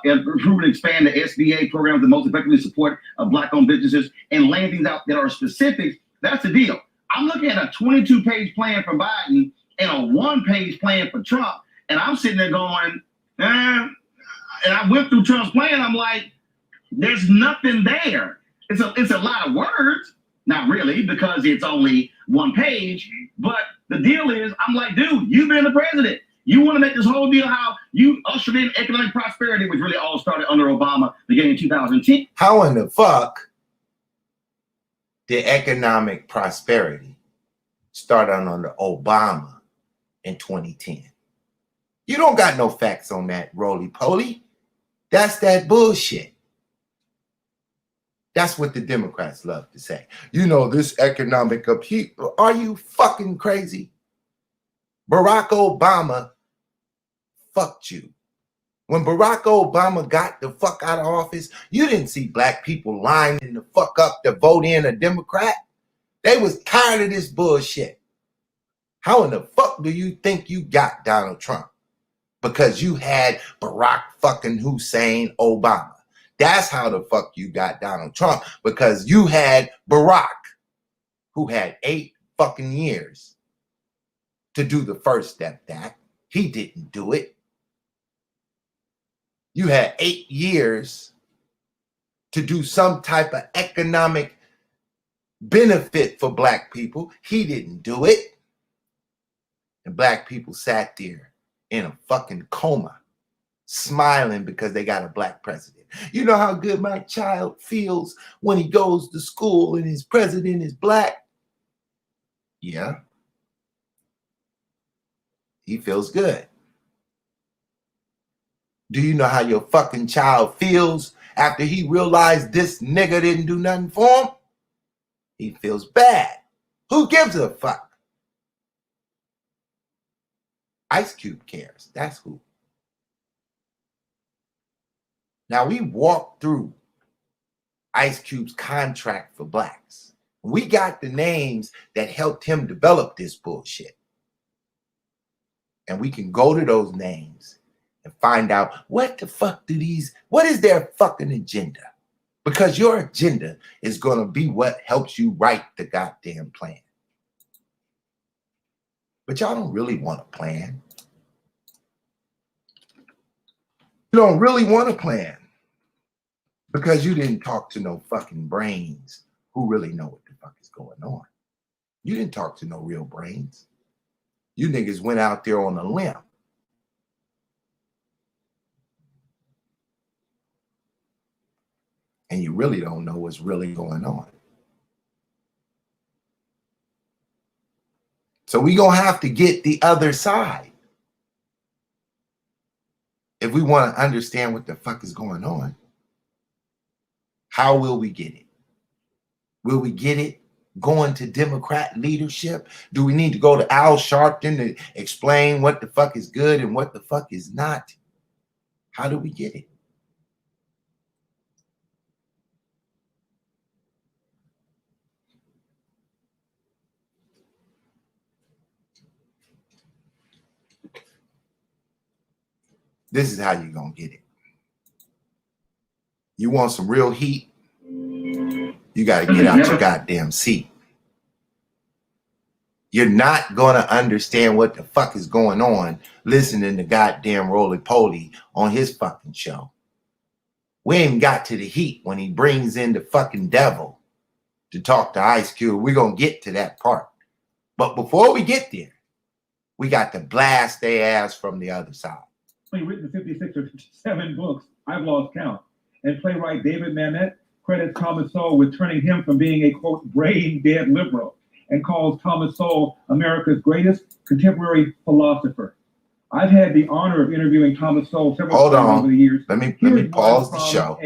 improve and expand the SBA program to most effectively support Black-owned businesses, and laying things out that are specific. That's the deal. I'm looking at a 22-page plan for Biden and a 1-page plan for Trump, and I'm sitting there going, and I went through Trump's plan. I'm like, there's nothing there. It's a lot of words, not really, because it's only 1 page. But the deal is, I'm like, dude, you've been the president. You want to make this whole deal how you ushered in economic prosperity, which really all started under Obama beginning in 2010. How in the fuck did economic prosperity start under Obama in 2010? You don't got no facts on that, roly-poly. That's that bullshit. That's what the Democrats love to say. This economic upheaval. Are you fucking crazy? Barack Obama fucked you. When Barack Obama got the fuck out of office, you didn't see Black people lining the fuck up to vote in a Democrat. They was tired of this bullshit. How in the fuck do you think you got Donald Trump? Because you had Barack fucking Hussein Obama. That's how the fuck you got Donald Trump, because you had Barack, who had 8 fucking years to do the first step, that. He didn't do it. You had 8 years to do some type of economic benefit for black people. He didn't do it. And black people sat there in a fucking coma, smiling because they got a black president. You know how good my child feels when he goes to school and his president is black? Yeah. He feels good. Do you know how your fucking child feels after he realized this nigga didn't do nothing for him? He feels bad. Who gives a fuck? Ice Cube cares. That's who. Now, we walked through Ice Cube's contract for blacks. We got the names that helped him develop this bullshit. And we can go to those names and find out what the fuck what is their fucking agenda? Because your agenda is going to be what helps you write the goddamn plan. But y'all don't really want a plan. You don't really want a plan because you didn't talk to no fucking brains who really know what the fuck is going on. You didn't talk to no real brains. You niggas went out there on a limb. And you really don't know what's really going on. So we're going to have to get the other side if we want to understand what the fuck is going on. How will we get it? Will we get it going to Democrat leadership? Do we need to go to Al Sharpton to explain what the fuck is good and what the fuck is not? How do we get it? This is how you're going to get it. You want some real heat? You got to get out your goddamn seat. You're not going to understand what the fuck is going on listening to goddamn Roland Poly on his fucking show. We ain't got to the heat when he brings in the fucking devil to talk to Ice Cube. We're going to get to that part. But before we get there, we got to blast their ass from the other side. Written 56 or 57 books, I've lost count. And playwright David Mamet credits Thomas Sowell with turning him from being a, quote, brain-dead liberal, and calls Thomas Sowell America's greatest contemporary philosopher. I've had the honor of interviewing Thomas Sowell several times over the years. Let me pause the show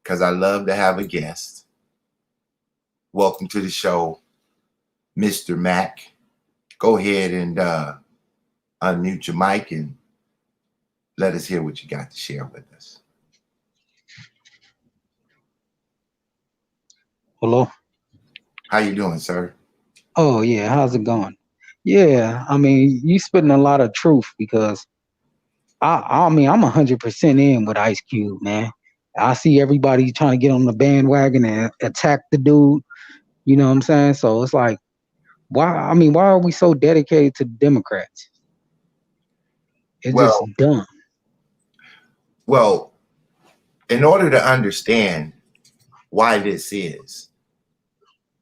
because I love to have a guest. Welcome to the show, Mr. Mac. Go ahead and unmute your mic and let us hear what you got to share with us. Hello. How you doing, sir? Oh yeah, how's it going? Yeah, I mean, you spitting a lot of truth because I mean, I'm 100% in with Ice Cube, man. I see everybody trying to get on the bandwagon and attack the dude. You know what I'm saying? So it's like, why are we so dedicated to Democrats? It's just dumb. Well, in order to understand why this is,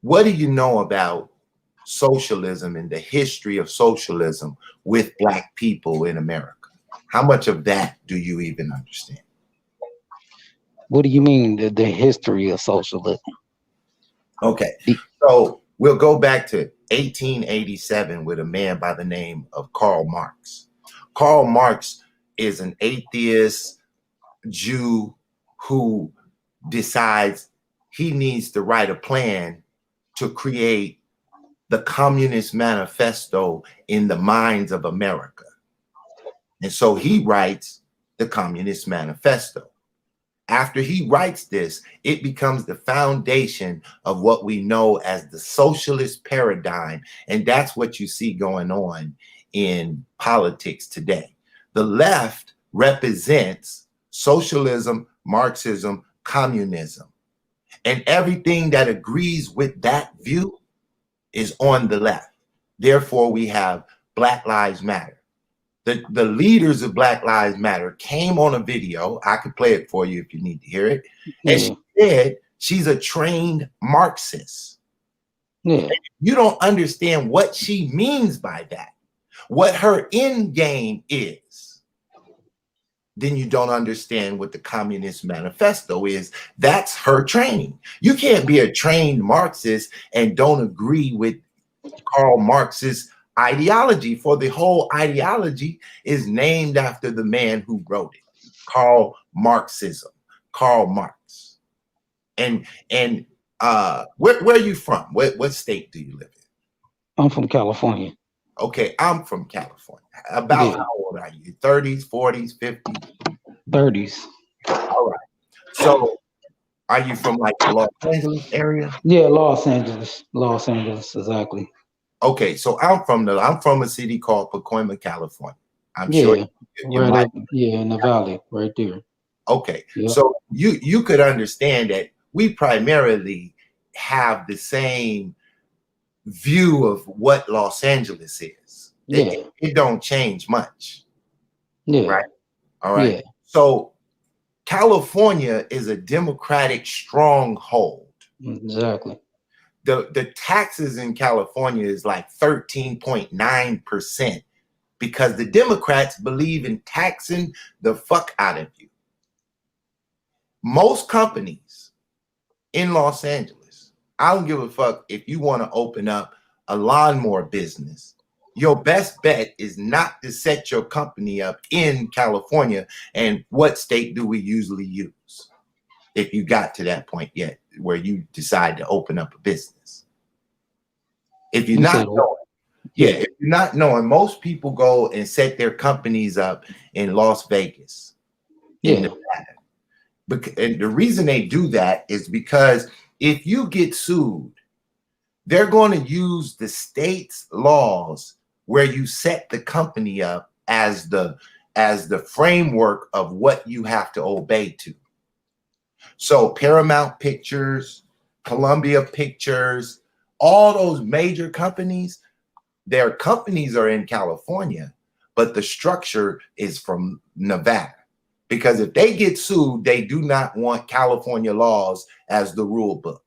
what do you know about socialism and the history of socialism with black people in America? How much of that do you even understand? What do you mean the history of socialism? Okay, so we'll go back to 1887 with a man by the name of Karl Marx. Karl Marx is an atheist Jew who decides he needs to write a plan to create the Communist Manifesto in the minds of America. And so he writes the Communist Manifesto. After he writes this, it becomes the foundation of what we know as the socialist paradigm. And that's what you see going on in politics today. The left represents socialism, Marxism, communism. And everything that agrees with that view is on the left. Therefore, we have Black Lives Matter. The leaders of Black Lives Matter came on a video. I could play it for you if you need to hear it. And she said she's a trained Marxist. Yeah. You don't understand what she means by that, what her end game is. Then you don't understand what the Communist Manifesto is. That's her training. You can't be a trained Marxist and don't agree with Karl Marx's ideology, for the whole ideology is named after the man who wrote it, Karl Marxism, Karl Marx. And where are you from? What state do you live in? I'm from California. Okay, I'm from California. About how old are you? 30s, 40s, 50s? 30s. All right. So are you from like the Los Angeles area? Yeah, Los Angeles. Los Angeles, exactly. Okay, so I'm from a city called Pacoima, California. I'm sure you right up, in the valley, right there. Okay, so you could understand that we primarily have the same view of what Los Angeles is. It don't change much. Right. All right. So California is a Democratic stronghold. Exactly. The taxes in California is like 13.9% because the Democrats believe in taxing the fuck out of you. Most companies in Los Angeles, I don't give a fuck if you want to open up a lawnmower business. Your best bet is not to set your company up in California. And what state do we usually use if you got to that point yet where you decide to open up a business? If you're not knowing, if you're not knowing, most people go and set their companies up in Las Vegas, in Nevada. And the reason they do that is because if you get sued, they're going to use the state's laws where you set the company up as the framework of what you have to obey to. So Paramount Pictures, Columbia Pictures, all those major companies, their companies are in California, but the structure is from Nevada. Because if they get sued, they do not want California laws as the rule book.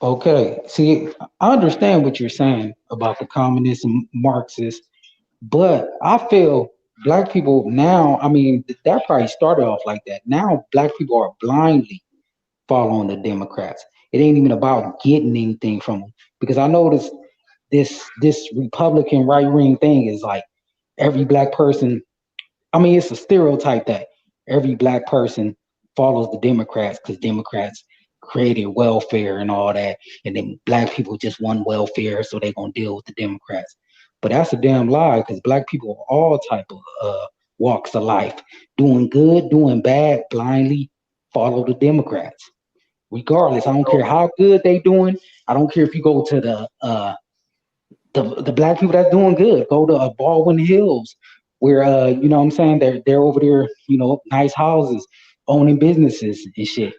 Okay. See, I understand what you're saying about the communist and Marxist, but I feel Black people now, I mean, that probably started off like that. Now Black people are blindly following the Democrats. It ain't even about getting anything from them. Because I noticed this Republican right-wing thing is like every Black person, I mean, it's a stereotype that every Black person follows the Democrats because Democrats created welfare and all that, and then Black people just want welfare, so they're gonna deal with the Democrats. But that's a damn lie, because Black people are all type of walks of life, doing good, doing bad, blindly follow the Democrats. Regardless, I don't care how good they doing. I don't care if you go to the Black people that's doing good, go to Baldwin Hills, where you know what I'm saying, they're over there, you know, nice houses, owning businesses and shit.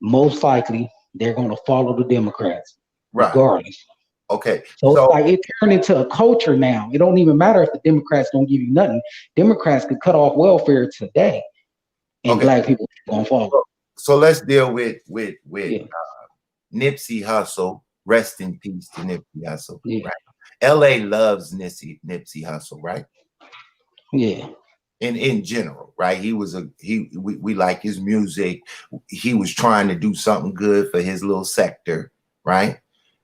Most likely they're gonna follow the Democrats, regardless. Okay. So it's like it turned into a culture now. It don't even matter if the Democrats don't give you nothing. Democrats could cut off welfare today, and Black people gonna follow. So let's deal with Nipsey Hussle. Rest in peace to Nipsey Hussle. Right? LA loves Nipsey Hussle, right? Yeah. In general, right? We like his music. He was trying to do something good for his little sector, right?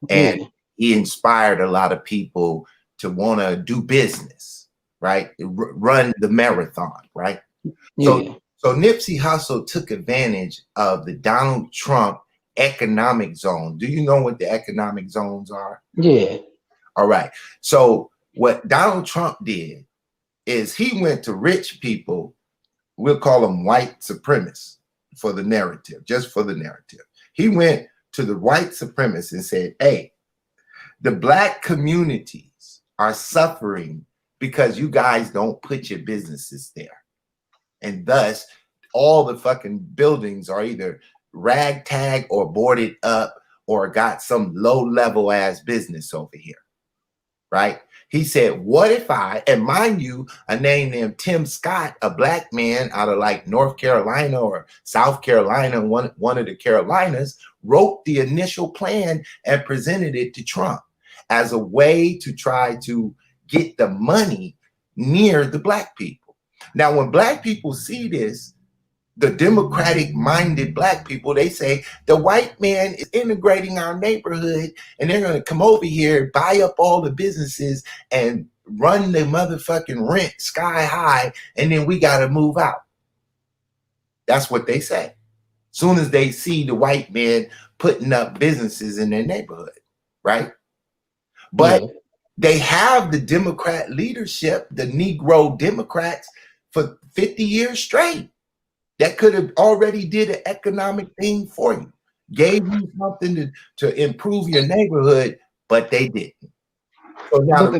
And he inspired a lot of people to want to do business, right? Run the marathon, right? So Nipsey Hussle took advantage of the Donald Trump economic zone. Do you know what the economic zones are? Yeah. All right. So what Donald Trump did is he went to rich people, we'll call them white supremacists for the narrative, just for the narrative. He went to the white supremacists and said, hey, the Black communities are suffering because you guys don't put your businesses there. And thus, all the fucking buildings are either ragtag or boarded up or got some low-level ass business over here, right? He said, what if and mind you, a name named Tim Scott, a black man out of like North Carolina or South Carolina, one of the Carolinas, wrote the initial plan and presented it to Trump as a way to try to get the money near the black people. Now, when black people see this, the democratic-minded black people, they say the white man is integrating our neighborhood and they're going to come over here, buy up all the businesses and run the motherfucking rent sky high, and then we got to move out. That's what they say. Soon as they see the white man putting up businesses in their neighborhood, right? But they have the Democrat leadership, the Negro Democrats, for 50 years straight. That could have already did an economic thing for you, gave you something to improve your neighborhood, but they didn't. So now,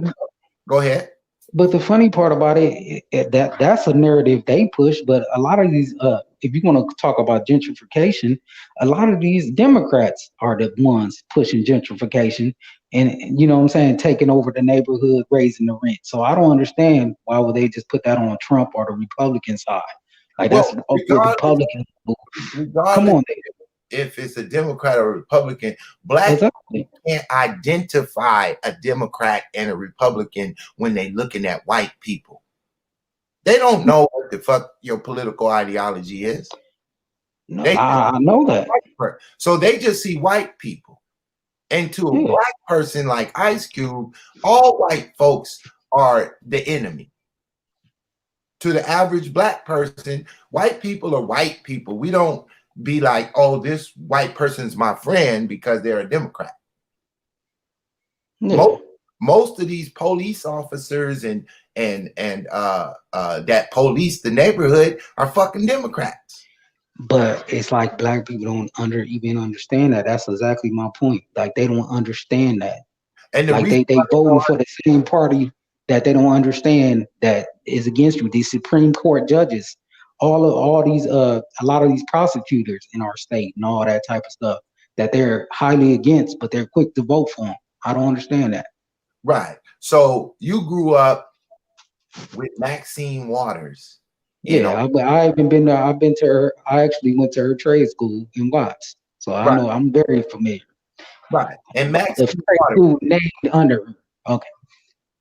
go ahead. But the funny part about that's a narrative they push. But a lot of these, if you want to talk about gentrification, a lot of these Democrats are the ones pushing gentrification, and you know what I'm saying, taking over the neighborhood, raising the rent. So I don't understand why would they just put that on Trump or the Republican side. Like that's the Republican. Come on, if it's a Democrat or Republican, black people can't identify a Democrat and a Republican when they looking at white people. They don't know what the fuck your political ideology is. No, I know that. So they just see white people. And to a black person like Ice Cube, all white folks are the enemy. To the average black person, white people are white people. We don't be like, oh, this white person's my friend because they're a Democrat. Yeah. Most of these police officers and that police the neighborhood are fucking Democrats. But it's like black people don't even understand that. That's exactly my point. Like they don't understand that. And like they voting for the same party that they don't understand that is against you. These Supreme Court judges, a lot of these prosecutors in our state and all that type of stuff that they're highly against, but they're quick to vote for them. I don't understand that. Right. So you grew up with Maxine Waters. Yeah, I haven't been there. I've been to her. I actually went to her trade school in Watts, so I know I'm very familiar. Right. And Maxine Waters named under her. Okay.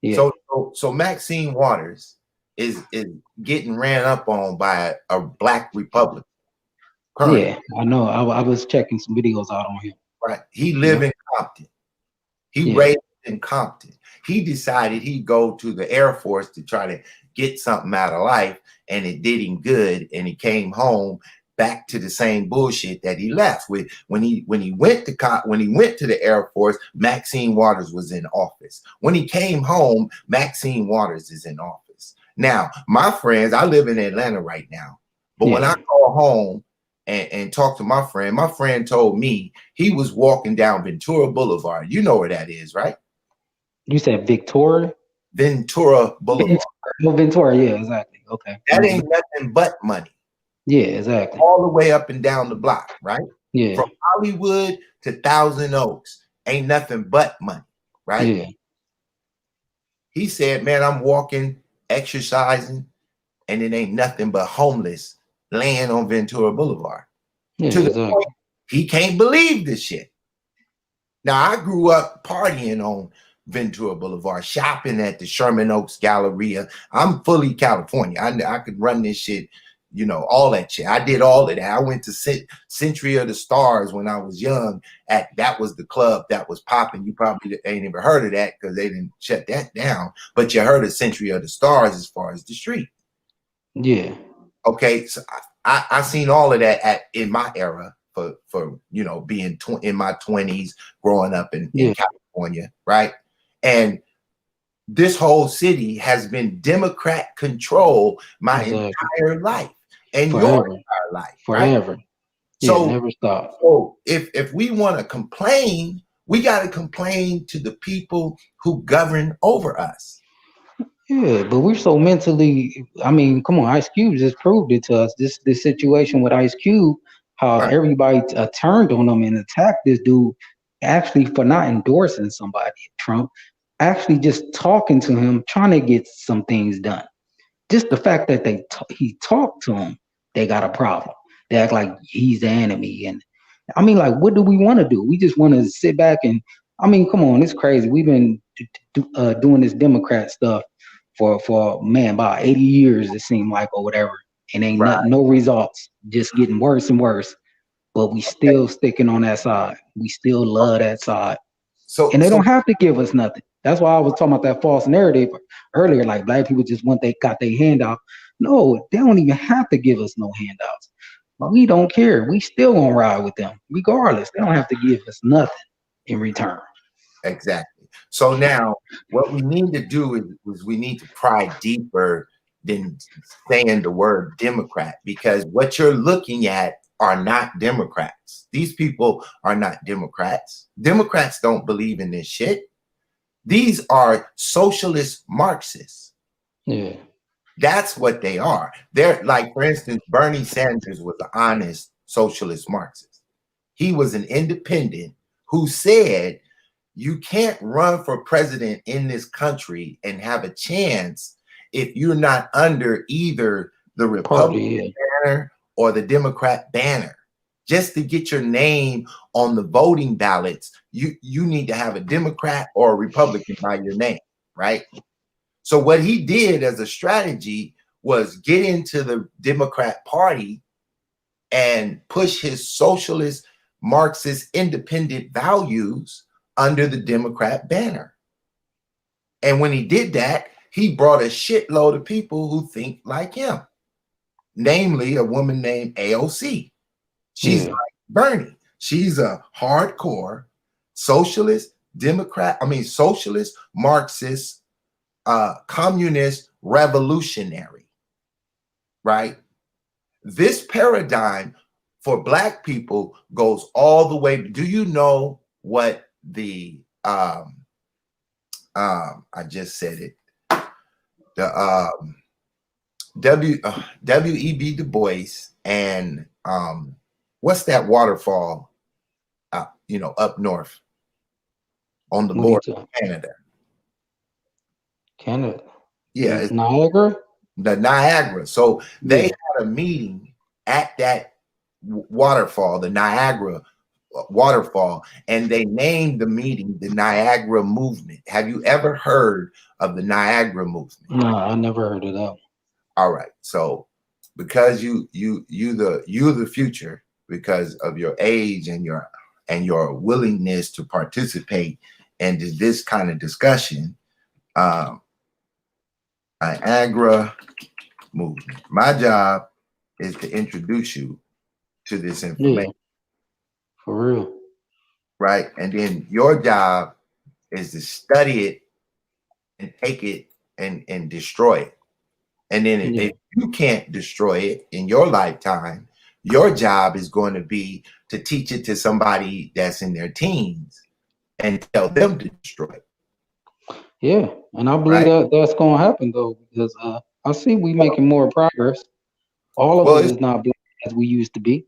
Yeah. So Maxine Waters is getting ran up on by a black Republican. Currently. Yeah, I know. I was checking some videos out on him. Right. He lived in Compton. He raised in Compton. He decided he'd go to the Air Force to try to get something out of life, and it did him good. And he came home back to the same bullshit that he left with. When he went to the Air Force, Maxine Waters was in office. When he came home, Maxine Waters is in office. Now, my friends, I live in Atlanta right now, but when I call home and talk to my friend told me he was walking down Ventura Boulevard. You know where that is, right? You said Victoria? Ventura Boulevard. Ventura, yeah, exactly. Okay. That ain't nothing but money. Yeah, exactly. All the way up and down the block, right? Yeah. From Hollywood to Thousand Oaks, ain't nothing but money, right? Yeah. He said, man, I'm walking, exercising, and it ain't nothing but homeless laying on Ventura Boulevard. Yeah, to the point he can't believe this shit. Now, I grew up partying on Ventura Boulevard, shopping at the Sherman Oaks Galleria. I'm fully California. I could run this shit, you know, all that shit. I did all of that. I went to Century of the Stars when I was young. That was the club that was popping. You probably ain't even heard of that because they didn't shut that down. But you heard of Century of the Stars as far as the street. Yeah. Okay, so I seen all of that in my era for you know, being in my 20s, growing up in California, right? And this whole city has been Democrat control my entire life and your entire life, forever. Right? Yeah, So never stop. So if we want to complain, we got to complain to the people who govern over us. Yeah, but we're so mentally, I mean, come on, Ice Cube just proved it to us. This situation with Ice Cube, how everybody turned on him and attacked this dude actually for not endorsing somebody, Trump. actually just talking to him, trying to get some things done. Just the fact that he talked to him, they got a problem. They act like he's the enemy. And I mean, like, what do we want to do? We just want to sit back and, I mean, come on, it's crazy. We've been doing this Democrat stuff for man, about 80 years, it seemed like, or whatever. And ain't no results, just getting worse and worse. But we still sticking on that side. We still love that side. And they don't have to give us nothing. That's why I was talking about that false narrative earlier. Like, black people just got their handout. No, they don't even have to give us no handouts. We don't care. We still gonna ride with them, regardless. They don't have to give us nothing in return. Exactly. So now what we need to do is we need to pry deeper than saying the word Democrat, because what you're looking at are not Democrats. These people are not Democrats. Democrats don't believe in this shit. These are socialist Marxists. Yeah. That's what they are. They're like, for instance, Bernie Sanders was an honest socialist Marxist. He was an independent who said, you can't run for president in this country and have a chance if you're not under either the Republican banner or the Democrat banner. Just to get your name on the voting ballots, you need to have a Democrat or a Republican by your name, right? So what he did as a strategy was get into the Democrat Party and push his socialist, Marxist, independent values under the Democrat banner. And when he did that, he brought a shitload of people who think like him, namely a woman named AOC. She's like Bernie. She's a hardcore socialist, socialist, Marxist, communist revolutionary, right? This paradigm for black people goes all the way. Do you know what the I just said it, the W.E.B. Du Bois and what's that waterfall up north on the border of Canada? Yeah, it's Niagara. The Niagara. So they had a meeting at that waterfall, the Niagara waterfall, and they named the meeting the Niagara Movement. Have you ever heard of the Niagara Movement? No, I never heard of that. All right. So because you the future, because of your age and your willingness to participate in this kind of discussion, Niagara Movement. My job is to introduce you to this information. For real. Right? And then your job is to study it and take it and destroy it. And then if you can't destroy it in your lifetime, your job is going to be to teach it to somebody that's in their teens and tell them to destroy it. Yeah, and I believe that's going to happen though, because I see we making more progress. All of us is not black as we used to be.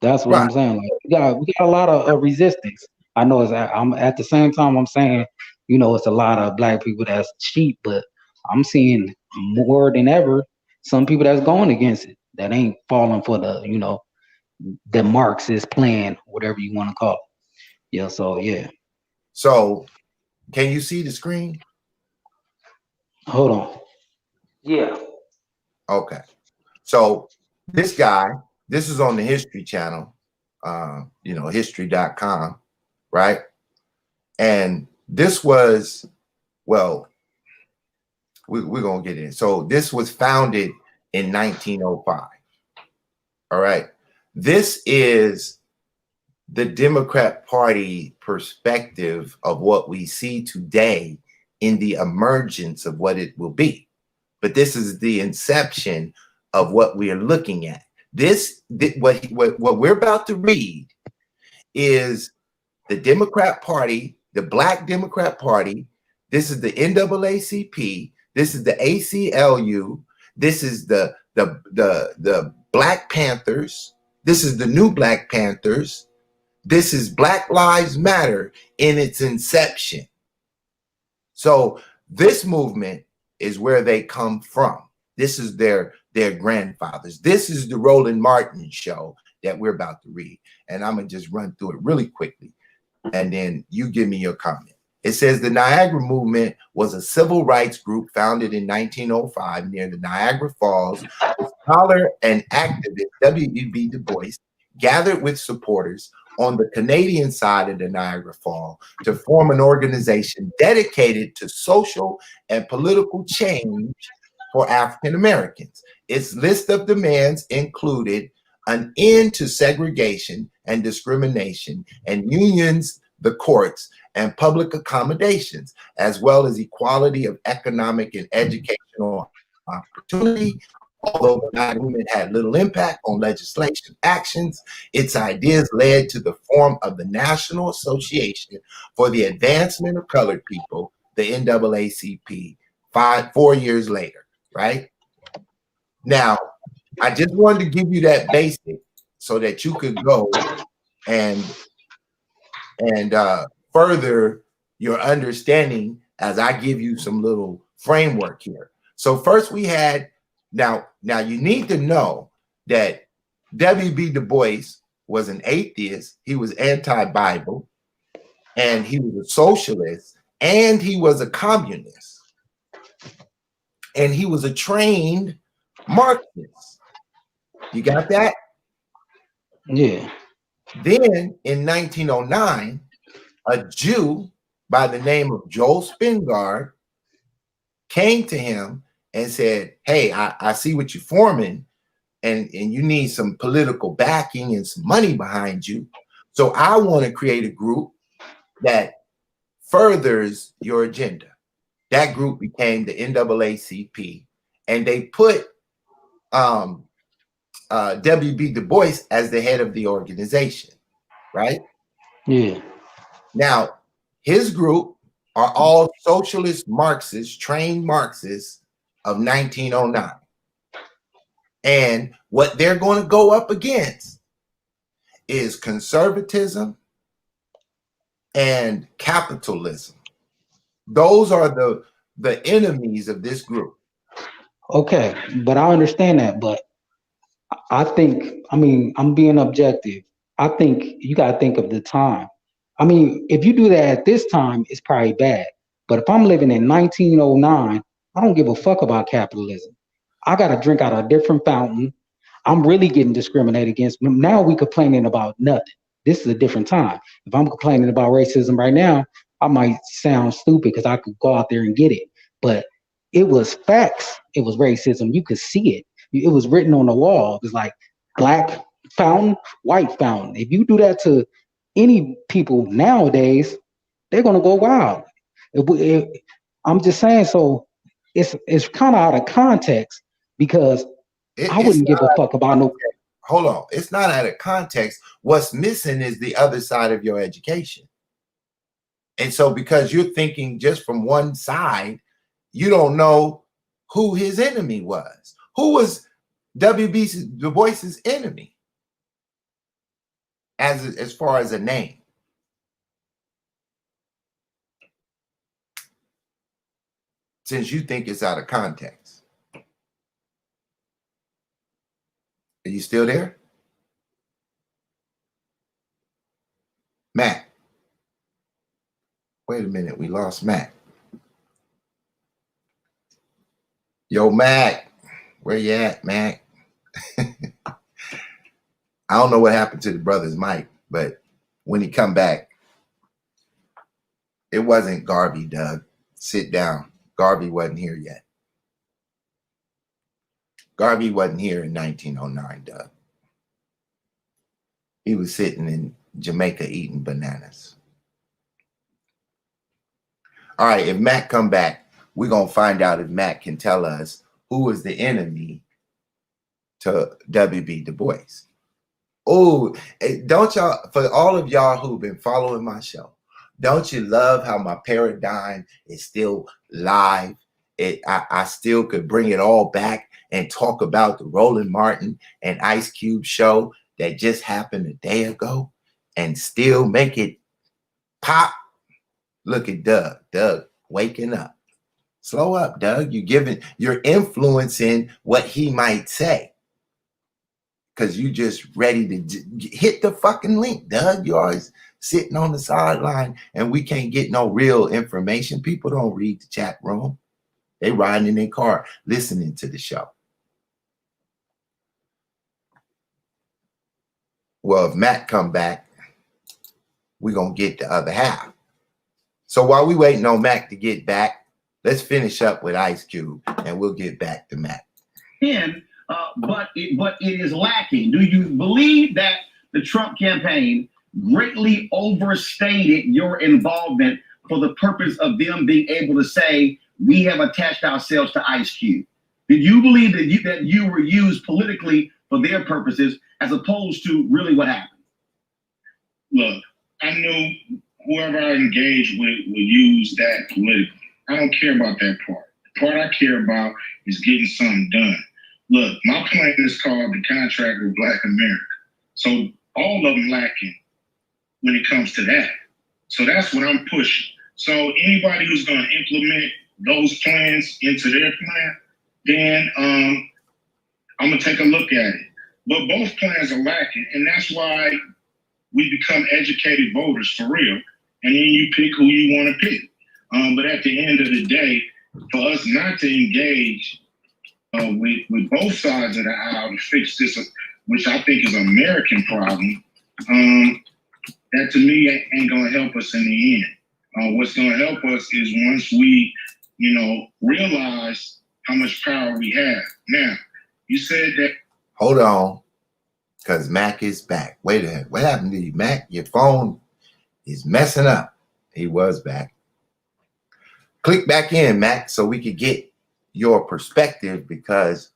That's what I'm saying. Like we got a lot of resistance. I know I'm at the same time I'm saying, it's a lot of black people that's cheap, but I'm seeing more than ever some people that's going against it, that ain't falling for the Marxist plan, whatever you want to call it. Yeah, so yeah. So can you see the screen? Hold on. Yeah. Okay. So this guy, this is on the History Channel, history.com, right? And this was, we're going to get in. So this was founded in 1905. All right. This is the Democrat Party perspective of what we see today in the emergence of what it will be. But this is the inception of what we are looking at. What we're about to read is the Democrat Party, the Black Democrat Party. This is the NAACP. This is the ACLU. This is the Black Panthers. This is the New Black Panthers. This is Black Lives Matter in its inception. So this movement is where they come from. This is their grandfathers. This is the Roland Martin show that we're about to read. And I'm going to just run through it really quickly. And then you give me your comment. It says the Niagara Movement was a civil rights group founded in 1905 near the Niagara Falls. Scholar and activist W.E.B. Du Bois gathered with supporters on the Canadian side of the Niagara Falls to form an organization dedicated to social and political change for African Americans. Its list of demands included an end to segregation and discrimination and unions, the courts, and public accommodations, as well as equality of economic and educational opportunity. Although the Niagara movement had little impact on legislation actions, its ideas led to the form of the National Association for the Advancement of Colored People, the NAACP, 4 years later, right? Now, I just wanted to give you that basic so that you could go and further your understanding as I give you some little framework here. So first we had, now you need to know that W.B. Du Bois was an atheist. He was anti-Bible, and he was a socialist, and he was a communist, and he was a trained Marxist. You got that? Yeah. Then in 1909, a Jew by the name of Joel Spingard came to him and said, hey, I see what you're forming, and you need some political backing and some money behind you. So I want to create a group that furthers your agenda. That group became the NAACP, and they put W.B. Du Bois as the head of the organization, right? Yeah. Now, his group are all socialist Marxists, trained Marxists of 1909. And what they're going to go up against is conservatism and capitalism. Those are the enemies of this group. Okay, but I understand that. But I think, I mean, I'm being objective. I think you got to think of the time. I mean, if you do that at this time, it's probably bad. But if I'm living in 1909, I don't give a fuck about capitalism. I got to drink out of a different fountain. I'm really getting discriminated against. Now we complaining about nothing. This is a different time. If I'm complaining about racism right now, I might sound stupid because I could go out there and get it. But it was facts. It was racism. You could see it. It was written on the wall. It was like black fountain, white fountain. If you do that to any people nowadays, they're gonna go wild. I'm just saying. So it's kind of out of context because I wouldn't give a fuck about no. Hold on. It's not out of context. What's missing is the other side of your education. And so because you're thinking just from one side, you don't know who his enemy was. Who was W.B. Du Bois's enemy as far as a name? Since you think it's out of context. Are you still there? Matt. Wait a minute, we lost Matt. Yo, Matt, where you at, Matt? I don't know what happened to the brother's mic, but when he come back, it wasn't Garvey, Doug. Sit down. Garvey wasn't here yet. Garvey wasn't here in 1909, Doug. He was sitting in Jamaica eating bananas. All right, if Matt come back, we're going to find out if Matt can tell us who was the enemy to W.B. Du Bois. Oh, don't y'all, for all of y'all who've been following my show, don't you love how my paradigm is still live? I still could bring it all back and talk about the Roland Martin and Ice Cube show that just happened a day ago and still make it pop. Look at Doug. Doug, waking up. Slow up, Doug. You're influencing what he might say. Because you just ready to hit the fucking link, Doug. You're always sitting on the sideline and we can't get no real information. People don't read the chat room. They riding in their car listening to the show. Well, if Matt come back, we're going to get the other half. So while we waiting on Mac to get back, let's finish up with Ice Cube and we'll get back to Mac. But it is lacking. Do you believe that the Trump campaign greatly overstated your involvement for the purpose of them being able to say, we have attached ourselves to Ice Cube? Did you believe that you were used politically for their purposes as opposed to really what happened? Look, I knew whoever I engaged with would use that politically. I don't care about that part. The part I care about is getting something done. Look, my plan is called the Contract with Black America. So all of them lacking when it comes to that. So that's what I'm pushing. So anybody who's going to implement those plans into their plan, then I'm going to take a look at it. But both plans are lacking, and that's why we become educated voters for real. And then you pick who you want to pick. But at the end of the day, for us not to engage with both sides of the aisle to fix this, which I think is an American problem, that to me ain't going to help us in the end. What's going to help us is once we, realize how much power we have. Now, you said that. Hold on, because Mac is back. Wait a minute. What happened to you, Mac? Your phone is messing up. He was back. Click back in, Mac, so we could get your perspective, because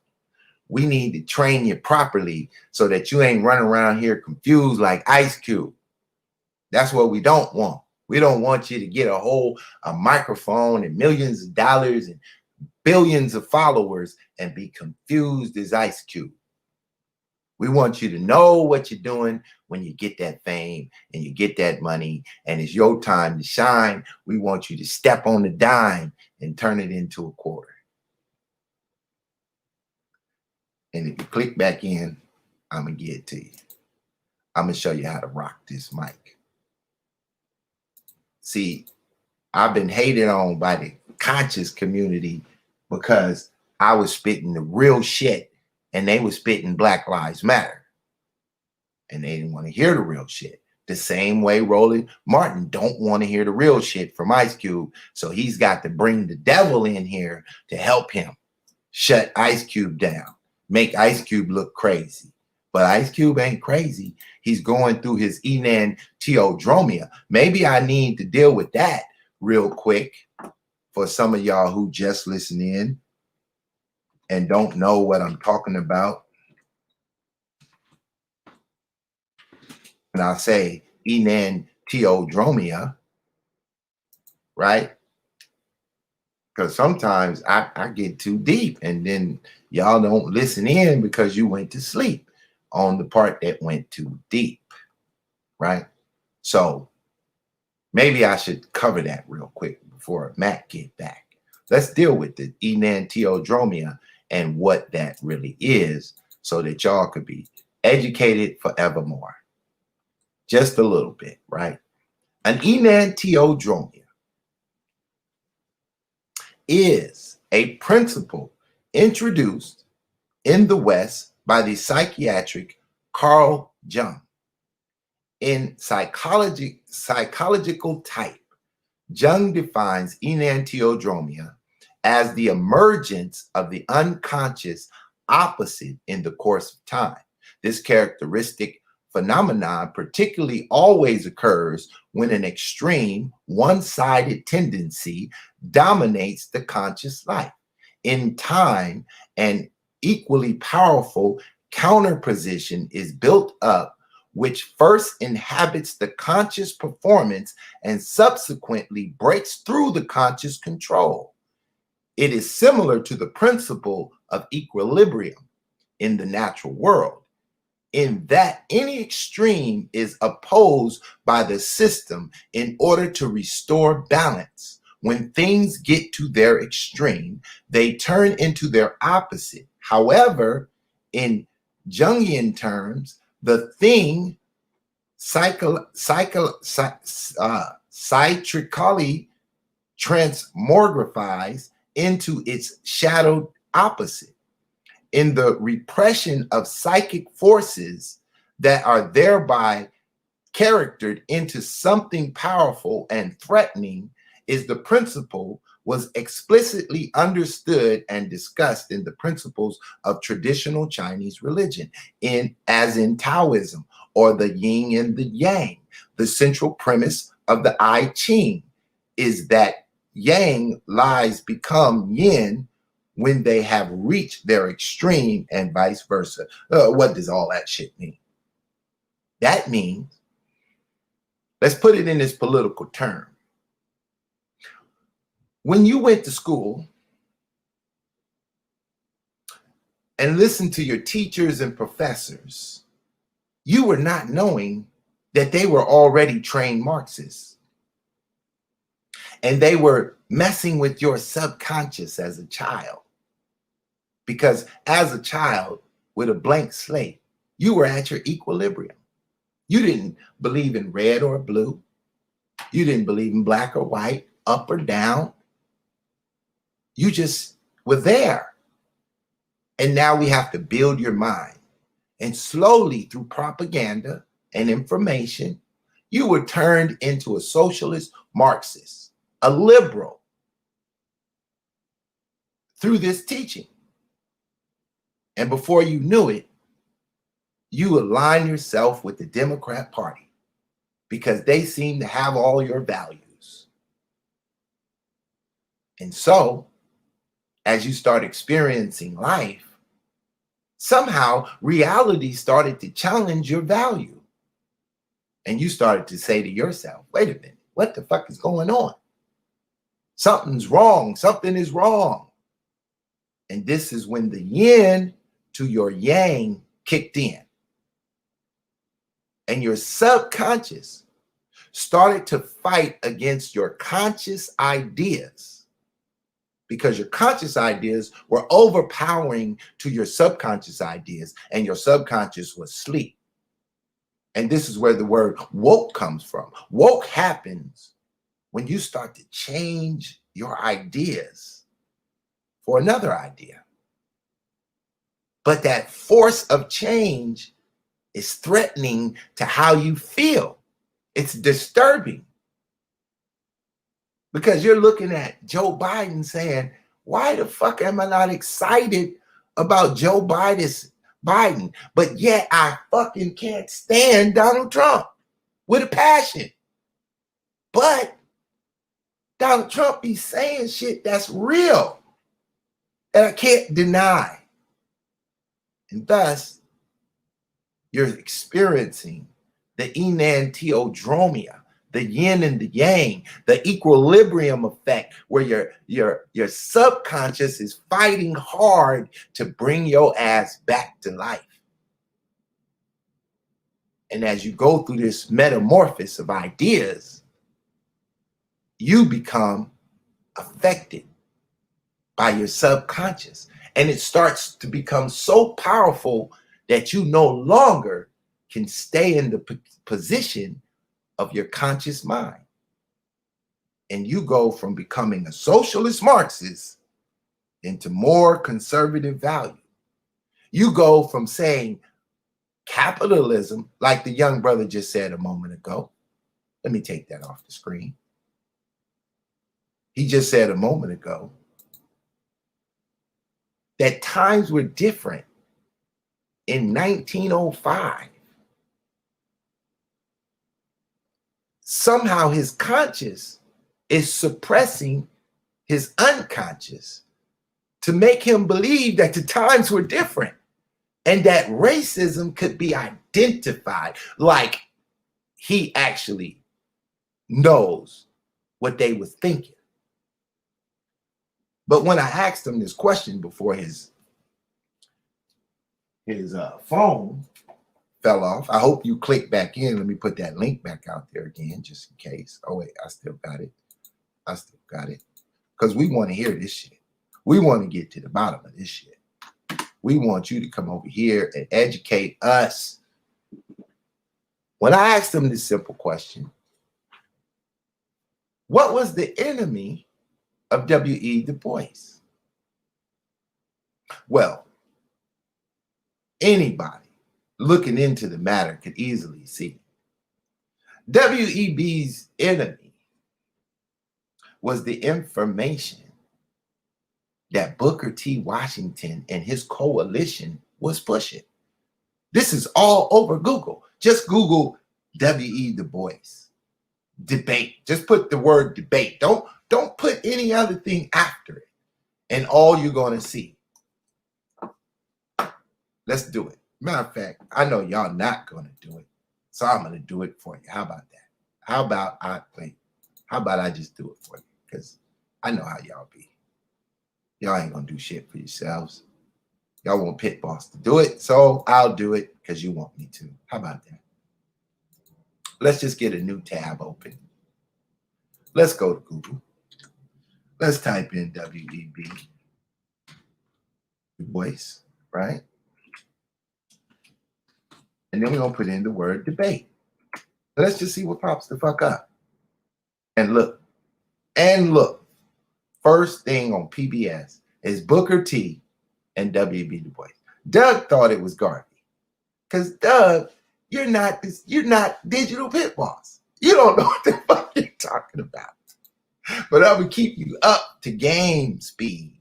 we need to train you properly so that you ain't running around here confused like Ice Cube. That's what we don't want. We don't want you to get a microphone and millions of dollars and billions of followers and be confused as Ice Cube. We want you to know what you're doing when you get that fame and you get that money and it's your time to shine. We want you to step on the dime and turn it into a quarter. And if you click back in, I'm going to get it to you. I'm going to show you how to rock this mic. See, I've been hated on by the conscious community because I was spitting the real shit and they were spitting Black Lives Matter. And they didn't want to hear the real shit. The same way Roland Martin don't want to hear the real shit from Ice Cube. So he's got to bring the devil in here to help him shut Ice Cube down, make Ice Cube look crazy. But Ice Cube ain't crazy. He's going through his enantiodromia. Maybe I need to deal with that real quick for some of y'all who just listen in and don't know what I'm talking about. And I say enantiodromia, right? Because sometimes I get too deep and then y'all don't listen in because you went to sleep on the part that went too deep, right? So maybe I should cover that real quick before Matt get back. Let's deal with the enantiodromia and what that really is so that y'all could be educated forevermore. Just a little bit, right? An enantiodromia is a principle introduced in the West by the psychiatric Carl Jung. In psychological type, Jung defines enantiodromia as the emergence of the unconscious opposite in the course of time. This characteristic phenomenon particularly always occurs when an extreme one-sided tendency dominates the conscious life. In time, an equally powerful counterposition is built up, which first inhabits the conscious performance and subsequently breaks through the conscious control. It is similar to the principle of equilibrium in the natural world, in that any extreme is opposed by the system in order to restore balance. when things get to their extreme, they turn into their opposite. However, in Jungian terms, the thing cyclically transmogrifies into its shadowed opposite. In the repression of psychic forces that are thereby charactered into something powerful and threatening is the principle was explicitly understood and discussed in the principles of traditional Chinese religion, as in Taoism or the yin and the yang. The central premise of the I Ching is that yang lies become yin when they have reached their extreme and vice versa. What does all that shit mean? That means, let's put it in this political term. When you went to school and listened to your teachers and professors, you were not knowing that they were already trained Marxists. And they were messing with your subconscious as a child. Because as a child with a blank slate, you were at your equilibrium. You didn't believe in red or blue. You didn't believe in black or white, up or down. You just were there. And now we have to build your mind. And slowly through propaganda and information, you were turned into a socialist Marxist, a liberal, through this teaching. And before you knew it, you align yourself with the Democrat Party because they seem to have all your values. And so, as you start experiencing life, somehow reality started to challenge your value. And you started to say to yourself, wait a minute, what the fuck is going on? Something's wrong. Something is wrong. And this is when the yin to your yang kicked in. And your subconscious started to fight against your conscious ideas because your conscious ideas were overpowering to your subconscious ideas, and your subconscious was asleep. And this is where the word woke comes from. Woke happens when you start to change your ideas for another idea. But that force of change is threatening to how you feel. It's disturbing. Because you're looking at Joe Biden saying, why the fuck am I not excited about Joe Biden? But yet I fucking can't stand Donald Trump with a passion. But Donald Trump be saying shit that's real that I can't deny. And thus, you're experiencing the enantiodromia, the yin and the yang, the equilibrium effect, where your subconscious is fighting hard to bring your ass back to life. And as you go through this metamorphosis of ideas, you become affected by your subconscious. And it starts to become so powerful that you no longer can stay in the position of your conscious mind. And you go from becoming a socialist Marxist into more conservative value. You go from saying capitalism, like the young brother just said a moment ago. Let me take that off the screen. He just said a moment ago that times were different in 1905. Somehow his conscious is suppressing his unconscious to make him believe that the times were different and that racism could be identified, like he actually knows what they were thinking. But when I asked him this question before his phone fell off, I hope you click back in. Let me put that link back out there again, just in case. Oh wait, I still got it. I still got it. Because we want to hear this shit. We want to get to the bottom of this shit. We want you to come over here and educate us. When I asked them this simple question, what was the enemy of W.E. Du Bois? Well, anybody looking into the matter could easily see. W.E.B.'s enemy was the information that Booker T. Washington and his coalition was pushing. This is all over Google. Just Google W.E. Du Bois debate. Just put the word debate. Don't put any other thing after it. And all you're going to see. Let's do it. Matter of fact, I know y'all not going to do it. So I'm going to do it for you. How about that? How about I just do it for you? Because I know how y'all be. Y'all ain't going to do shit for yourselves. Y'all want Pit Boss to do it, so I'll do it because you want me to. How about that? Let's just get a new tab open. Let's go to Google. Let's type in W.E.B. Du Bois, right? And then we're going to put in the word debate. Let's just see what pops the fuck up. And look. First thing on PBS is Booker T and W.E.B. Du Bois. Doug thought it was Garvey. Because Doug, you're not digital Pit Boss. You don't know what the fuck you're talking about. But I would keep you up to game speed.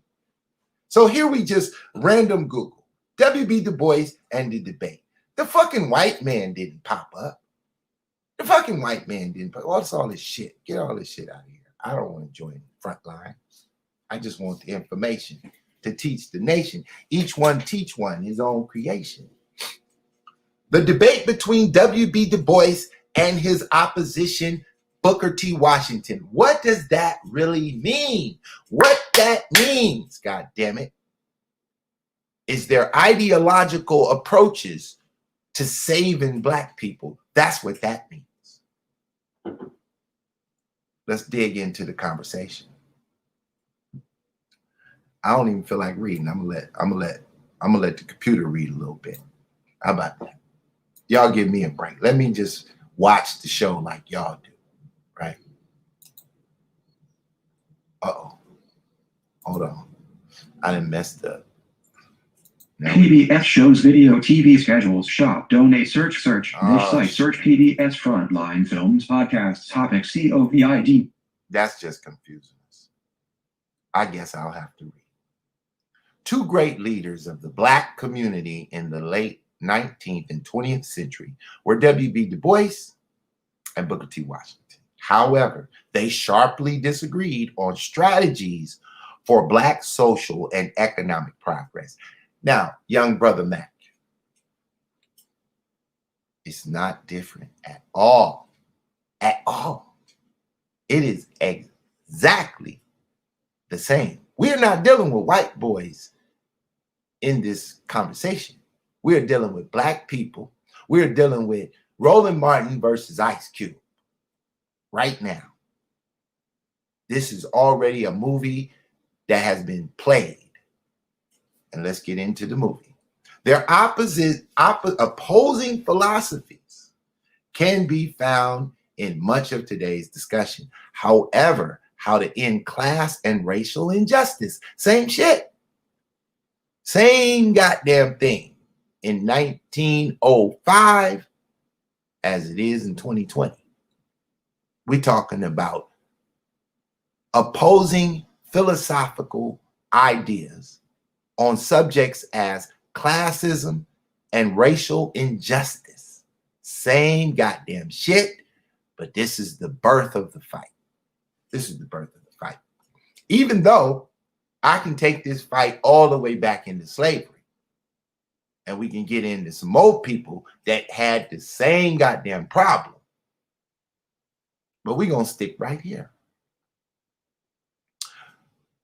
So here we just random Google. W.E.B. Du Bois and the debate. The fucking white man didn't pop up. The fucking white man didn't pop up. What's all this shit? Get all this shit out of here. I don't want to join the front line. I just want the information to teach the nation. Each one teach one his own creation. The debate between W.B. Du Bois and his opposition, Booker T. Washington. What does that really mean? What that means, God damn it, is their ideological approaches to saving Black people. That's what that means. Let's dig into the conversation. I don't even feel like reading. I'm gonna let the computer read a little bit. How about that? Y'all give me a break. Let me just watch the show like y'all do, right? Uh-oh. Hold on. I done messed up. PBS shows video, TV schedules, shop, donate, search. This site, search PBS Frontline Films, podcasts, topics, COVID. That's just confusing us. I guess I'll have to read. Two great leaders of the Black community in the late 19th and 20th century were W.B. Du Bois and Booker T. Washington. However, they sharply disagreed on strategies for Black social and economic progress. Now, young brother Mac, it's not different at all. At all. It is exactly the same. We're not dealing with white boys in this conversation. We're dealing with Black people. We're dealing with Roland Martin versus Ice Cube right now. This is already a movie that has been played. And let's get into the movie. Their opposing philosophies can be found in much of today's discussion. However, how to end class and racial injustice. Same shit. Same goddamn thing in 1905 as it is in 2020. We're talking about opposing philosophical ideas on subjects as classism and racial injustice. Same goddamn shit, but this is the birth of the fight. This is the birth of the fight. Even though I can take this fight all the way back into slavery, and we can get into some more people that had the same goddamn problem, but we're going to stick right here.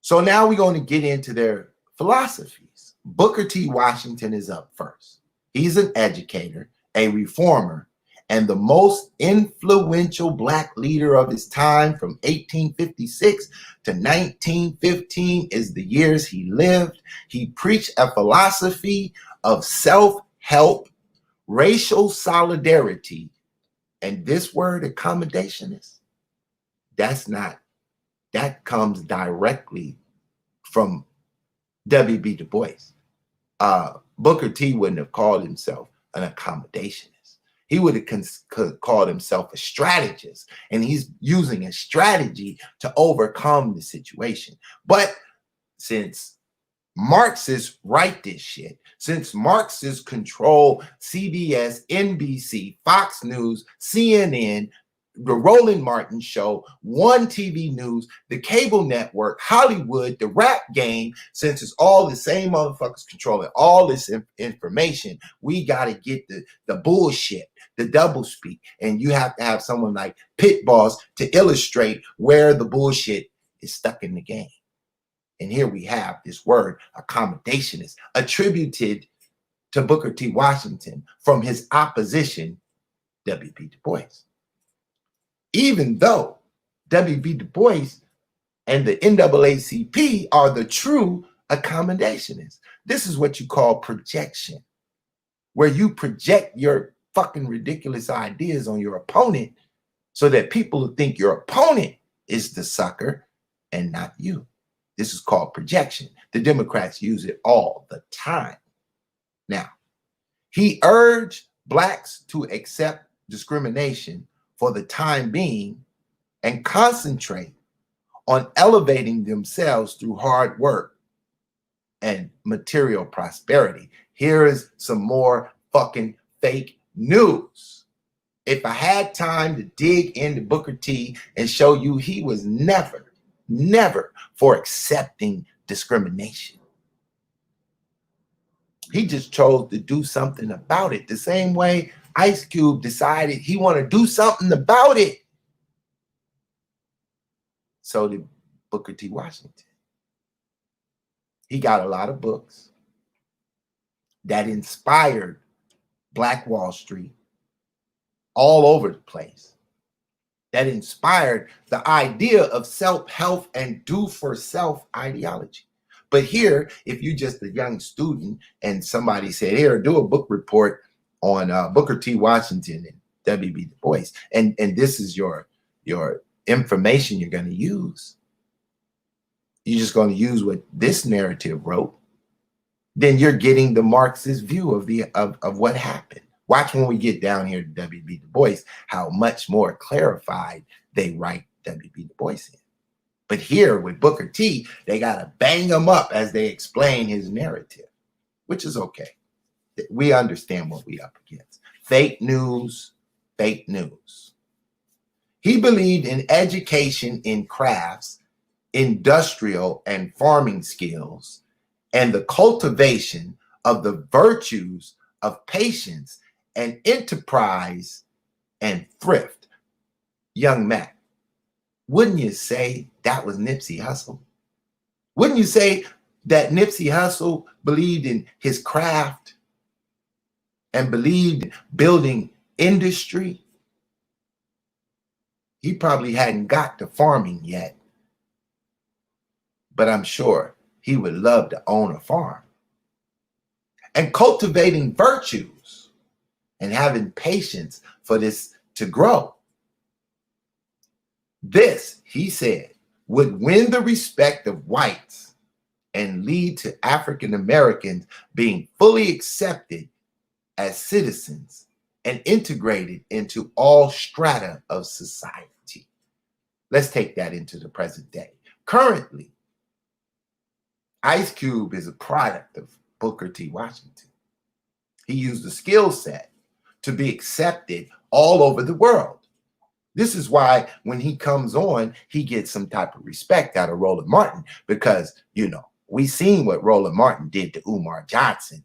So now we're going to get into their philosophies. Booker T. Washington is up first. He's an educator, a reformer, and the most influential Black leader of his time from 1856 to 1915 is the years he lived. He preached a philosophy of self-help, racial solidarity, and this word accommodationist, that comes directly from W.B. Du Bois. Booker T wouldn't have called himself an accommodationist. He would have called himself a strategist, and he's using a strategy to overcome the situation. But since Marxists write this shit, since Marxists control CBS, NBC, Fox News, CNN, the Roland Martin Show, One TV News, the cable network, Hollywood, the rap game, since it's all the same motherfuckers controlling all this information, we got to get the bullshit, the doublespeak. And you have to have someone like Pit Boss to illustrate where the bullshit is stuck in the game. And here we have this word, accommodationist, attributed to Booker T. Washington from his opposition, W.B. Du Bois. Even though W.B. Du Bois and the NAACP are the true accommodationists. This is what you call projection, where you project your fucking ridiculous ideas on your opponent so that people think your opponent is the sucker and not you. This is called projection. The Democrats use it all the time. Now, he urged Blacks to accept discrimination for the time being and concentrate on elevating themselves through hard work and material prosperity. Here is some more fucking fake news. If I had time to dig into Booker T and show you he was never for accepting discrimination. He just chose to do something about it. The same way Ice Cube decided he wanted to do something about it. So did Booker T. Washington. He got a lot of books that inspired Black Wall Street all over the place, that inspired the idea of self-help and do-for-self ideology. But here, if you're just a young student and somebody said, here, do a book report on Booker T. Washington and W.B. Du Bois, and this is your information you're going to use, you're just going to use what this narrative wrote, then you're getting the Marxist view of what happened. Watch when we get down here to W.B. Du Bois, how much more clarified they write W.B. Du Bois in. But here with Booker T, they got to bang him up as they explain his narrative, which is okay. We understand what we up against. Fake news, fake news. He believed in education in crafts, industrial and farming skills, and the cultivation of the virtues of patience and enterprise and thrift. Young Mac, wouldn't you say that was Nipsey Hussle? Wouldn't you say that Nipsey Hussle believed in his craft and believed building industry? He probably hadn't got to farming yet, but I'm sure he would love to own a farm. And cultivating virtues and having patience for this to grow. This, he said, would win the respect of whites and lead to African Americans being fully accepted as citizens and integrated into all strata of society. Let's take that into the present day. Currently, Ice Cube is a product of Booker T. Washington. He used the skill set to be accepted all over the world. This is why when he comes on, he gets some type of respect out of Roland Martin because, you know, we seen what Roland Martin did to Umar Johnson,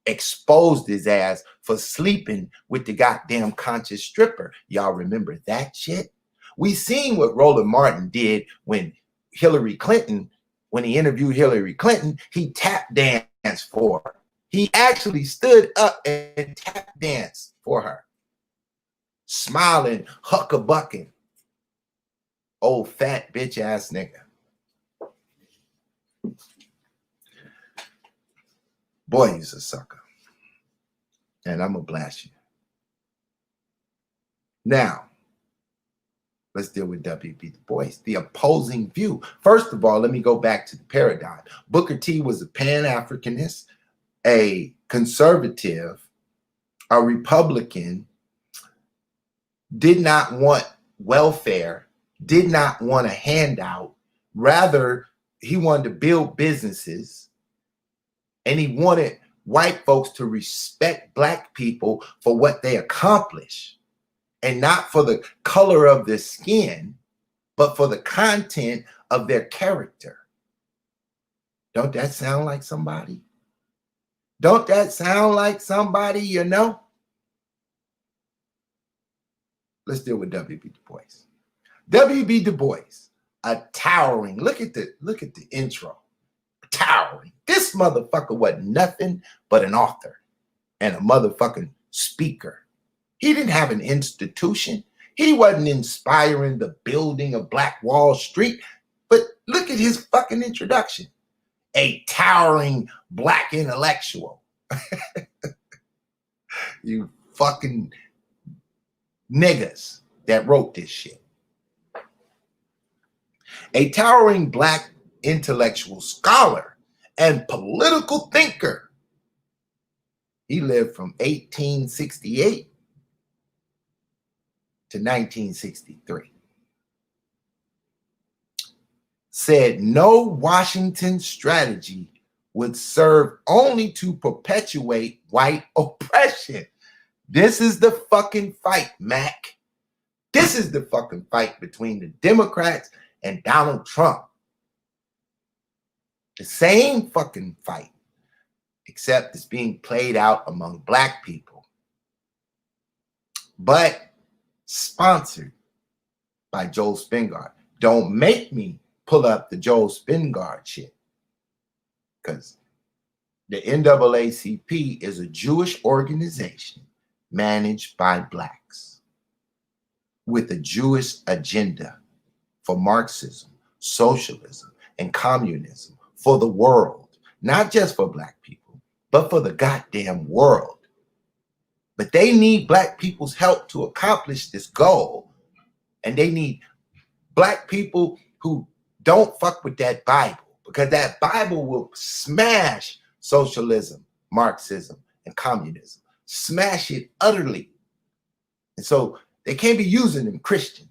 exposed his ass for sleeping with the goddamn conscious stripper. Y'all remember that shit? We seen what Roland Martin did when Hillary Clinton, when he interviewed Hillary Clinton, he tap danced for her. He actually stood up and tap danced for her. smiling, huckabucking. Old fat bitch ass nigga. Boy, he's a sucker. And I'm gonna blast you. Now, let's deal with W.B. Du Bois, the opposing view. First of all, let me go back to the paradigm. Booker T was a Pan-Africanist, a conservative, a Republican, did not want welfare, did not want a handout. Rather, he wanted to build businesses, and he wanted white folks to respect black people for what they accomplish, and not for the color of their skin, but for the content of their character. Don't that sound like somebody? Don't that sound like somebody you know? Let's deal with W.B. Du Bois. W.B. Du Bois, a towering, look at the intro. Towering. This motherfucker wasn't nothing but an author and a motherfucking speaker. He didn't have an institution. He wasn't inspiring the building of Black Wall Street. But look at his fucking introduction. A towering black intellectual. You fucking niggas that wrote this shit. A towering black intellectual scholar and political thinker. He lived from 1868 to 1963. Said no Washington strategy would serve only to perpetuate white oppression. This is the fucking fight, Mac. This is the fucking fight between the Democrats and Donald Trump. The same fucking fight, except it's being played out among black people, but sponsored by Joel Spingard. Don't make me pull up the Joel Spingard shit, because the NAACP is a Jewish organization managed by blacks with a Jewish agenda for Marxism, socialism, and communism for the world, not just for black people, but for the goddamn world. But they need black people's help to accomplish this goal, and they need black people who don't fuck with that Bible, because that Bible will smash socialism, Marxism, and communism. Smash it utterly. And so they can't be using them Christians.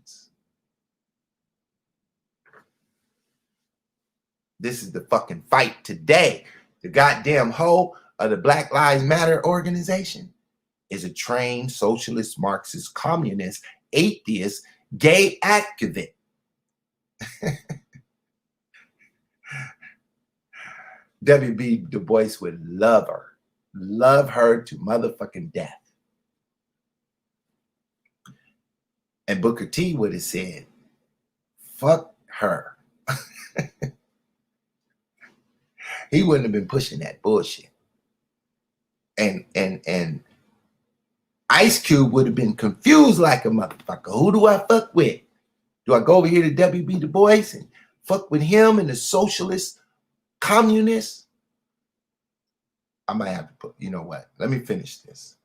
This is the fucking fight today. The goddamn hoe of the Black Lives Matter organization is a trained socialist, Marxist, communist, atheist, gay activist. W.B. Du Bois would love her to motherfucking death. And Booker T would have said, fuck her. He wouldn't have been pushing that bullshit. And Ice Cube would have been confused like a motherfucker. Who do I fuck with? Do I go over here to W.B. Du Bois and fuck with him and the socialist communists? I might have to put, you know what? Let me finish this.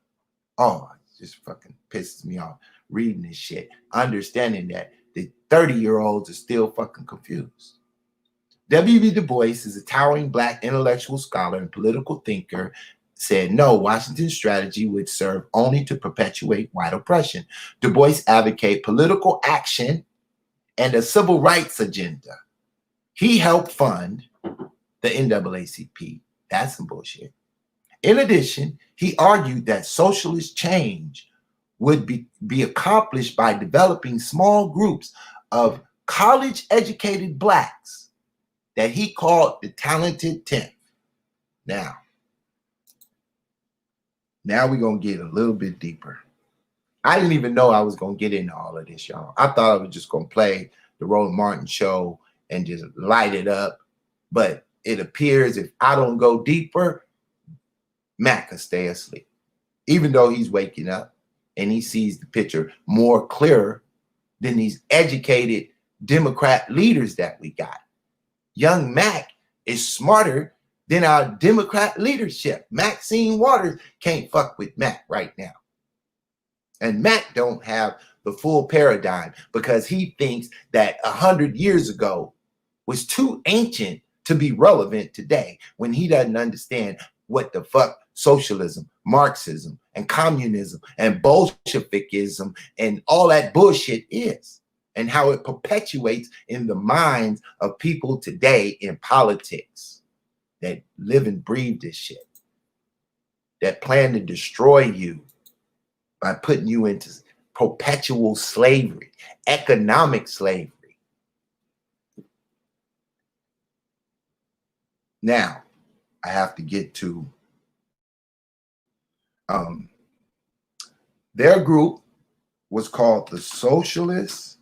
Oh, it just fucking pisses me off reading this shit, understanding that the 30-year-olds are still fucking confused. W.B. Du Bois is a towering black intellectual scholar and political thinker. Said no, Washington's strategy would serve only to perpetuate white oppression. Du Bois advocated political action and a civil rights agenda. He helped fund the NAACP. That's some bullshit. In addition, he argued that socialist change would be accomplished by developing small groups of college-educated blacks that he called the talented 10th. Now we're going to get a little bit deeper. I didn't even know I was going to get into all of this, y'all. I thought I was just going to play the Roland Martin show and just light it up. But it appears if I don't go deeper, Mac will stay asleep. Even though he's waking up, and he sees the picture more clearer than these educated Democrat leaders that we got. Young Mac is smarter than our Democrat leadership. Maxine Waters can't fuck with Mac right now. And Mac don't have the full paradigm because he thinks that 100 years ago was too ancient to be relevant today, when he doesn't understand what the fuck socialism, Marxism, and communism, and Bolshevikism, and all that bullshit is, and how it perpetuates in the minds of people today in politics that live and breathe this shit, that plan to destroy you by putting you into perpetual slavery, economic slavery. Now, I have to get to their group was called the Socialist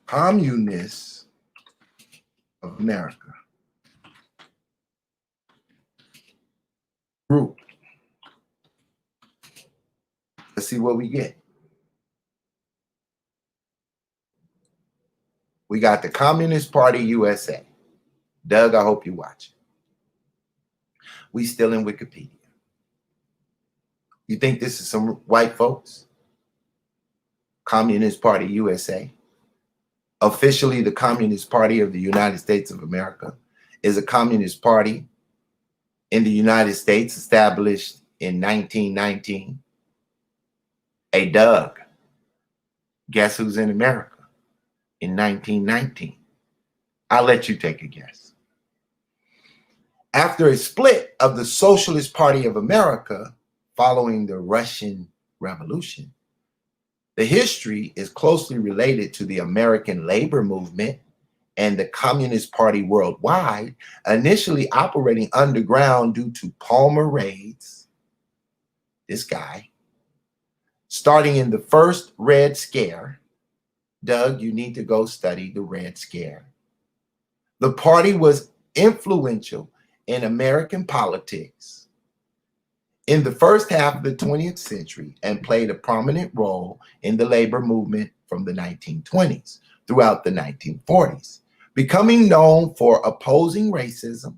Communists of America group. Let's see what we get. We got the Communist Party USA. Doug, I hope you watch it. We still in Wikipedia. You think this is some white folks? Communist Party USA. Officially, the Communist Party of the United States of America is a communist party in the United States established in 1919. Hey, Doug, guess who's in America in 1919? I'll let you take a guess. After a split of the Socialist Party of America following the Russian Revolution, the history is closely related to the American labor movement and the Communist Party worldwide, initially operating underground due to Palmer raids. This guy, starting in the first Red Scare. Doug, you need to go study the Red Scare. The party was influential in American politics in the first half of the 20th century and played a prominent role in the labor movement from the 1920s throughout the 1940s, becoming known for opposing racism,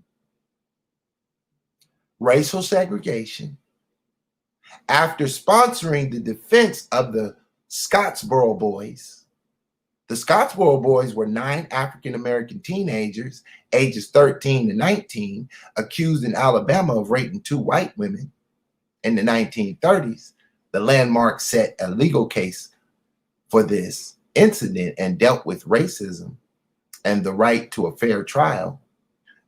racial segregation, after sponsoring the defense of the Scottsboro Boys. The Scottsboro Boys were 9 African-American teenagers, ages 13 to 19, accused in Alabama of raping 2 white women in the 1930s. The landmark set a legal case for this incident and dealt with racism and the right to a fair trial.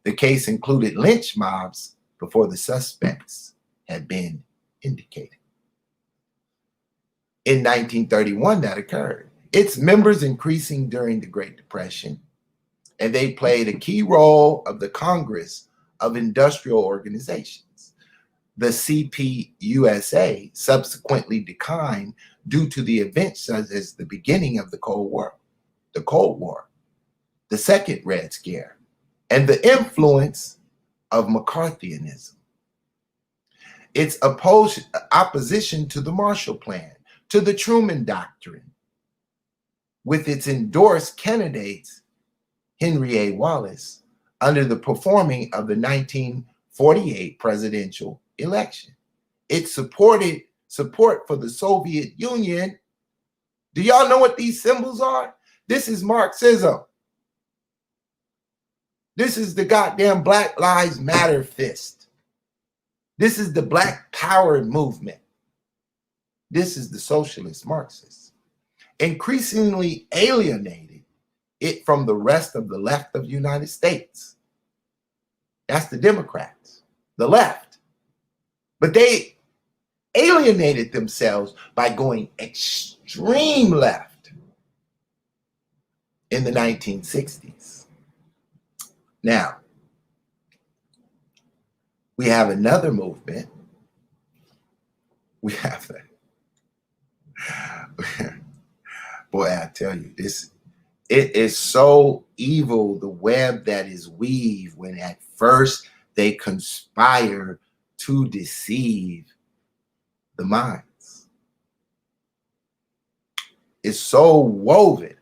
The case included lynch mobs before the suspects had been indicated. In 1931, that occurred. Its members increasing during the Great Depression, and they played a key role of the Congress of Industrial Organizations. The CPUSA subsequently declined due to the events such as the beginning of the Cold War, the Second Red Scare, and the influence of McCarthyism. Its opposition to the Marshall Plan, to the Truman Doctrine, with its endorsed candidates, Henry A. Wallace, under the performing of the 1948 presidential election. It supported support for the Soviet Union. Do y'all know what these symbols are? This is Marxism. This is the goddamn Black Lives Matter fist. This is the Black Power movement. This is the socialist Marxists. Increasingly alienated it from the rest of the left of the United States. That's the Democrats, the left. But they alienated themselves by going extreme left in the 1960s. Now, we have another movement. We have that. Boy, I tell you, it is so evil, the web that is weaved when at first they conspire to deceive the minds. It's so woven.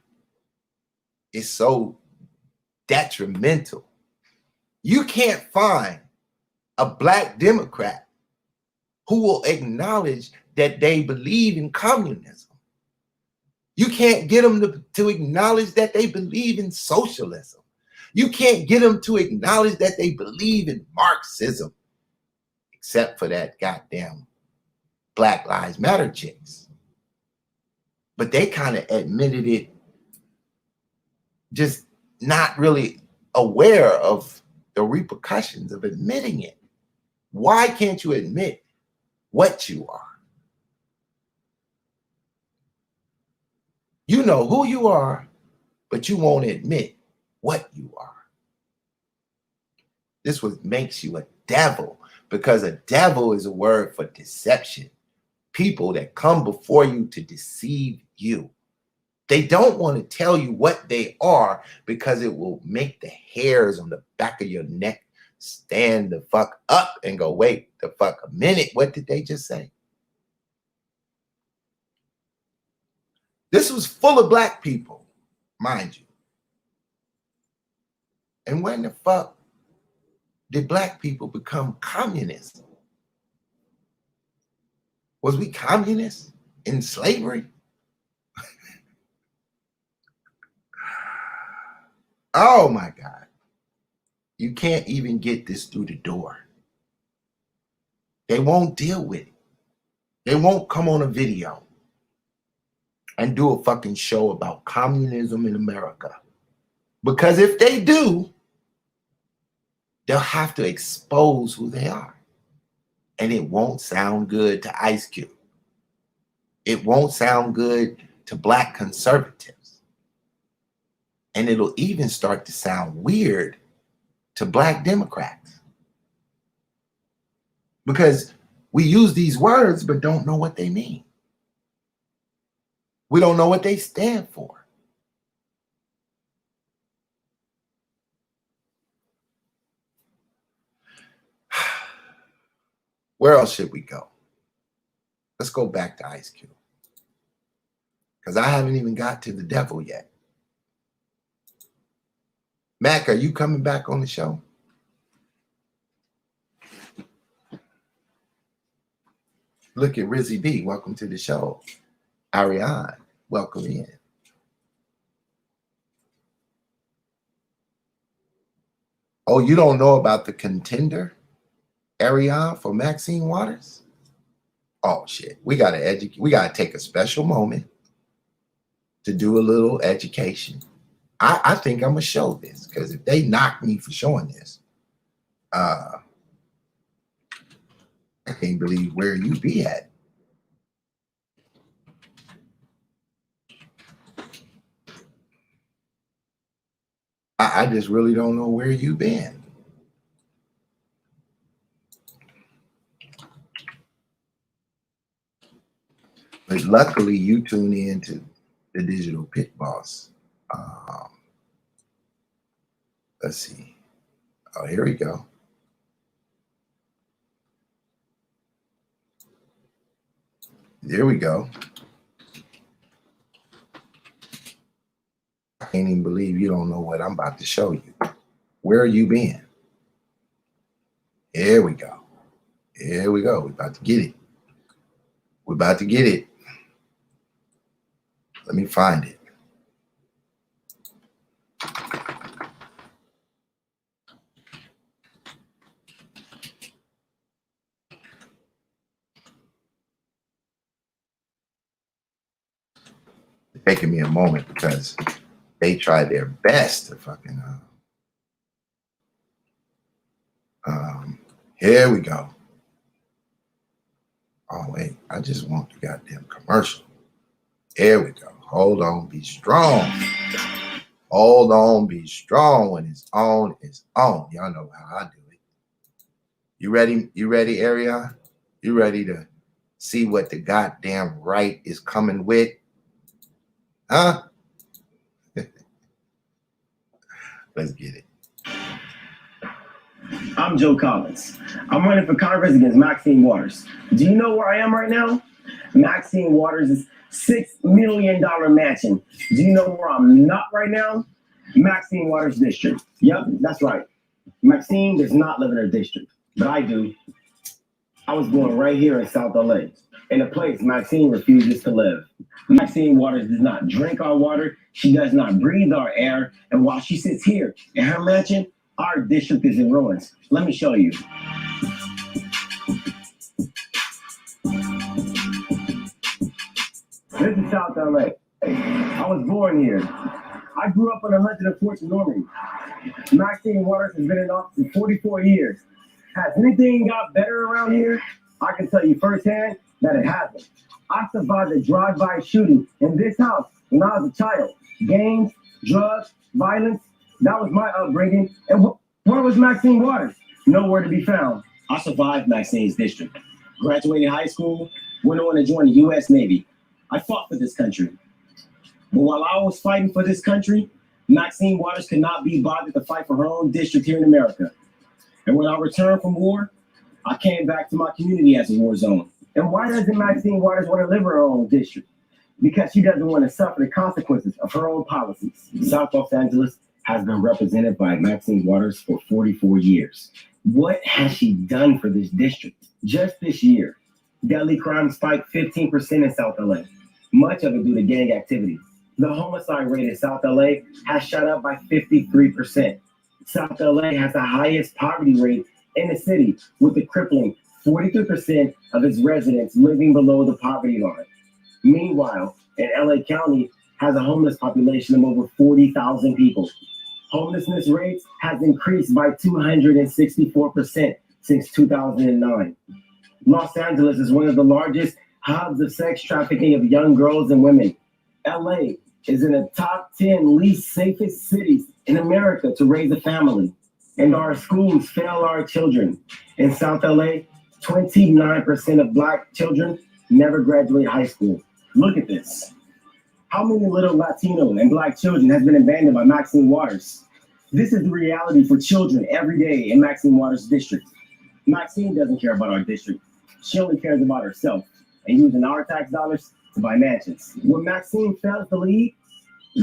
It's so detrimental. You can't find a black Democrat who will acknowledge that they believe in communism. You can't get them to acknowledge that they believe in socialism. You can't get them to acknowledge that they believe in Marxism, except for that goddamn Black Lives Matter chicks. But they kind of admitted it, just not really aware of the repercussions of admitting it. Why can't you admit what you are? You know who you are, but you won't admit what you are. This what makes you a devil, because a devil is a word for deception. People that come before you to deceive you. They don't want to tell you what they are because it will make the hairs on the back of your neck stand the fuck up and go, wait the fuck a minute. What did they just say? This was full of black people, mind you. And when the fuck did black people become communists? Was we communists in slavery? Oh my God. You can't even get this through the door. They won't deal with it. They won't come on a video and do a fucking show about communism in America. Because if they do, they'll have to expose who they are. And it won't sound good to Ice Cube. It won't sound good to black conservatives. And it'll even start to sound weird to black Democrats. Because we use these words but don't know what they mean. We don't know what they stand for. Where else should we go? Let's go back to Ice Cube. Because I haven't even got to the devil yet. Mac, are you coming back on the show? Look at Rizzy B. Welcome to the show. Ariane, welcome in. Oh, you don't know about the contender, Ariane, for Maxine Waters? Oh shit. We gotta take a special moment to do a little education. I think I'm gonna show this, because if they knock me for showing this, I can't believe where you be at. I just really don't know where you been. But luckily you tune in to the Digital Pit Boss. Let's see. Oh, here we go. There we go. I can't even believe you don't know what I'm about to show you. Where you been? Here we go. Here we go. We're about to get it. We're about to get it. Let me find it. It's taking me a moment because they tried their best to fucking here we go. Oh wait, I just want the goddamn commercial. Here we go. Hold on, be strong. Hold on, be strong. When it's on, it's on. Y'all know how I do it. You ready? You ready, Ariane? You ready to see what the goddamn right is coming with? Huh? Let's get it. I'm Joe Collins. I'm running for Congress against Maxine Waters. Do you know where I am right now? Maxine Waters' $6 million mansion. Do you know where I'm not right now? Maxine Waters district. Yep, that's right. Maxine does not live in her district, but I do. I was born right here in South LA, in a place Maxine refuses to live. Maxine Waters does not drink our water. She does not breathe our air. And while she sits here in her mansion, our district is in ruins. Let me show you. This is South LA. I was born here. I grew up on 104th and Normandy. Maxine Waters has been in office for 44 years. Has anything got better around here? I can tell you firsthand that it hasn't. I survived a drive-by shooting in this house when I was a child. Gangs, drugs, violence, that was my upbringing. And where was Maxine Waters? Nowhere to be found. I survived Maxine's district. Graduated high school, went on to join the U.S. Navy. I fought for this country. But while I was fighting for this country, Maxine Waters could not be bothered to fight for her own district here in America. And when I returned from war, I came back to my community as a war zone. And why doesn't Maxine Waters want to live in her own district? Because she doesn't want to suffer the consequences of her own policies. South Los Angeles has been represented by Maxine Waters for 44 years. What has she done for this district? Just this year, deadly crime spiked 15% in South LA, much of it due to gang activity. The homicide rate in South LA has shot up by 53%. South LA has the highest poverty rate in the city, with a crippling 43% of its residents living below the poverty line. Meanwhile, in LA County has a homeless population of over 40,000 people. Homelessness rates has increased by 264% since 2009. Los Angeles is one of the largest hubs of sex trafficking of young girls and women. LA is in the top 10 least safest cities in America to raise a family. And our schools fail our children. In South LA, 29% of Black children never graduate high school. Look at this. How many little Latino and Black children has been abandoned by Maxine Waters? This is the reality for children every day in Maxine Waters' district. Maxine doesn't care about our district. She only cares about herself and using our tax dollars to buy mansions. When Maxine fails to lead,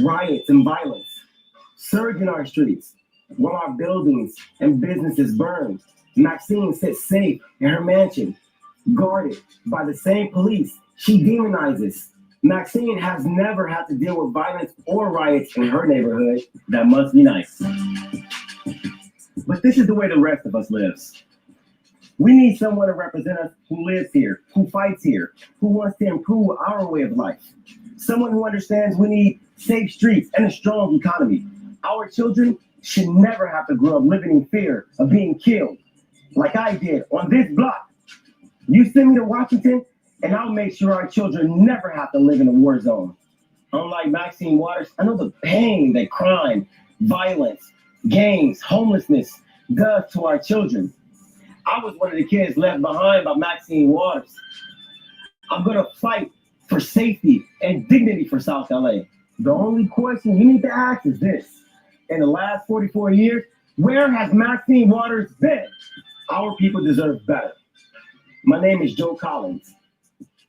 riots and violence surge in our streets. While our buildings and businesses burn, Maxine sits safe in her mansion, guarded by the same police she demonizes. Maxine has never had to deal with violence or riots in her neighborhood. That must be nice. But this is the way the rest of us lives. We need someone to represent us who lives here, who fights here, who wants to improve our way of life. Someone who understands we need safe streets and a strong economy. Our children should never have to grow up living in fear of being killed, like I did on this block. You send me to Washington, and I'll make sure our children never have to live in a war zone. Unlike Maxine Waters, I know the pain that crime, violence, gangs, homelessness does to our children. I was one of the kids left behind by Maxine Waters. I'm gonna fight for safety and dignity for South LA. The only question you need to ask is this. In the last 44 years, where has Maxine Waters been? Our people deserve better. My name is Joe Collins.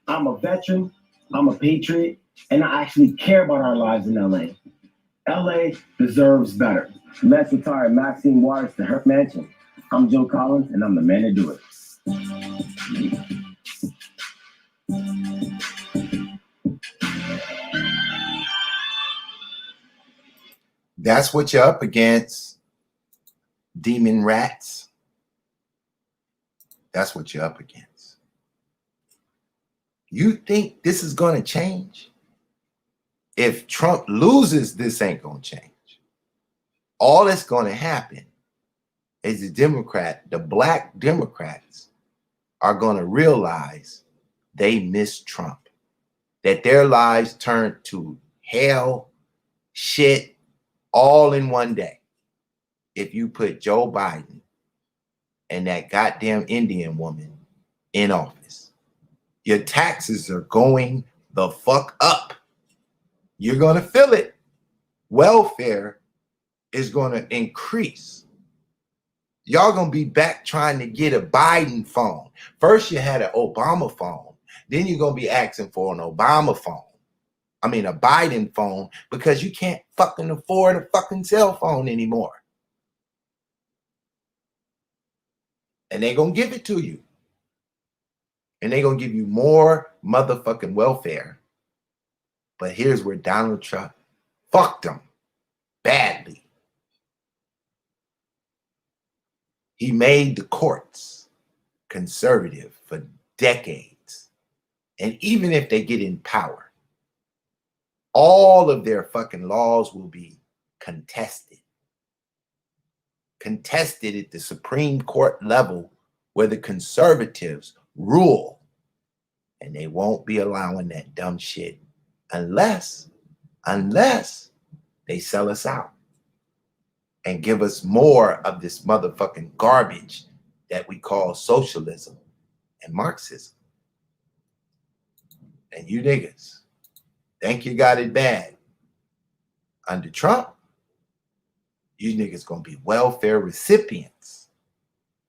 I'm a veteran, I'm a patriot, and I actually care about our lives in LA. LA deserves better. Let's retire Maxine Waters to her mansion. I'm Joe Collins, and I'm the man to do it. That's what you're up against, demon rats. That's what you're up against. You think this is going to change? If Trump loses, this ain't going to change. All that's going to happen is the Black Democrats are going to realize they missed Trump, that their lives turned to hell, shit, all in one day. If you put Joe Biden and that goddamn Indian woman in office, your taxes are going the fuck up. You're going to feel it. Welfare is going to increase. Y'all gonna be back trying to get a Biden phone. First you had an Obama phone. Then you're gonna be asking for an Obama phone. I mean a Biden phone, because you can't fucking afford a fucking cell phone anymore. And they're gonna give it to you. And they're gonna give you more motherfucking welfare. But here's where Donald Trump fucked them badly. He made the courts conservative for decades. And even if they get in power, all of their fucking laws will be contested. Contested at the Supreme Court level where the conservatives rule. And they won't be allowing that dumb shit unless they sell us out and give us more of this motherfucking garbage that we call socialism and Marxism. And you niggas think you got it bad. Under Trump, you niggas gonna be welfare recipients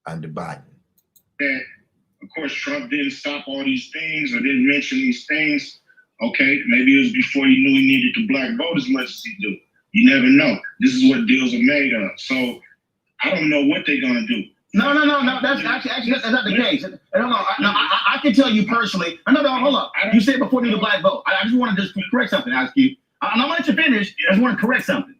under Biden. That, of course, Trump didn't stop all these things or didn't mention these things. Okay, maybe it was before he knew he needed the black vote as much as he do. You never know. This is what deals are made of. So I don't know what they're gonna do. No. That's actually that's not the case. I can tell you personally. Hold up. You said before you need a black vote. I just want to just correct something, Ice Cube. I'm gonna let you finish. I just want to correct something.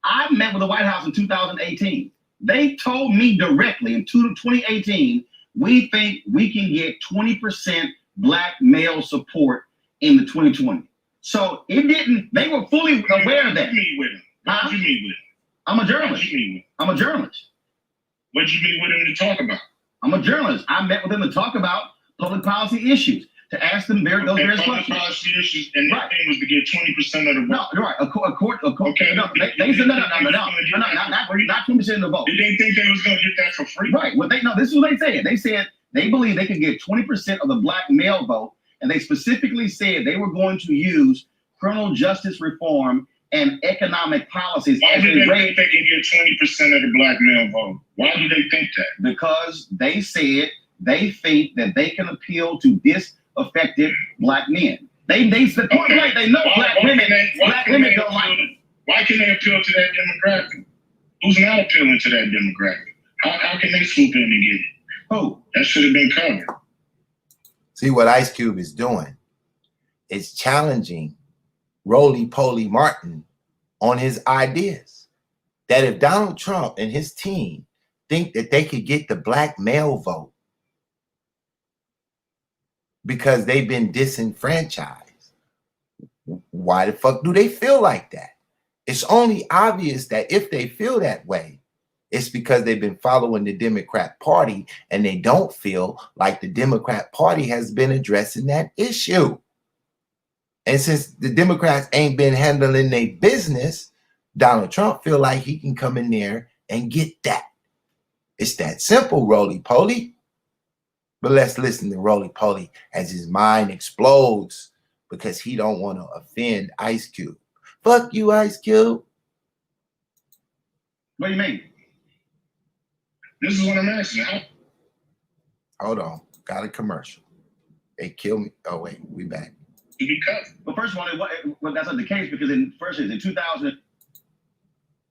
I met with the White House in 2018. They told me directly in 2018, we think we can get 20% black male support in the 2020. So it didn't. They were fully aware of that. What did you meet with him? What did you meet with him? I'm a journalist. What did you meet with him? I'm a journalist. What did you meet with him to talk about? I'm a journalist. I met with them to talk about public policy issues, to ask them those various public questions. Policy issues, and their thing was to get 20% of the vote. No, right. Okay, no. They said not 20% of the vote. Did they think they was going to get that for free? Right. Well, this is what they said. They said they believe they could get 20% of the black male vote, and they specifically said they were going to use criminal justice reform and economic policies. Why do they think they can get 20% of the black male vote? Why do they think that? Because they said they think that they can appeal to disaffected black men. They said point blank, they know black women don't like it. Why can they appeal to that demographic? Who's not appealing to that demographic? How can they swoop in and get it? Oh, that should have been covered. See what Ice Cube is doing is challenging Roly-Poly Martin on his ideas. That if Donald Trump and his team think that they could get the black male vote because they've been disenfranchised, why the fuck do they feel like that? It's only obvious that if they feel that way, it's because they've been following the Democrat Party and they don't feel like the Democrat Party has been addressing that issue. And since the Democrats ain't been handling their business, Donald Trump feel like he can come in there and get that. It's that simple, Roly-Poly. But let's listen to Roly-Poly as his mind explodes because he don't want to offend Ice Cube. Fuck you, Ice Cube. What do you mean? This is what I'm asking. Hold on. Got a commercial. They killed me. Oh, wait. We back. But first of all, that's not the case because in 2000.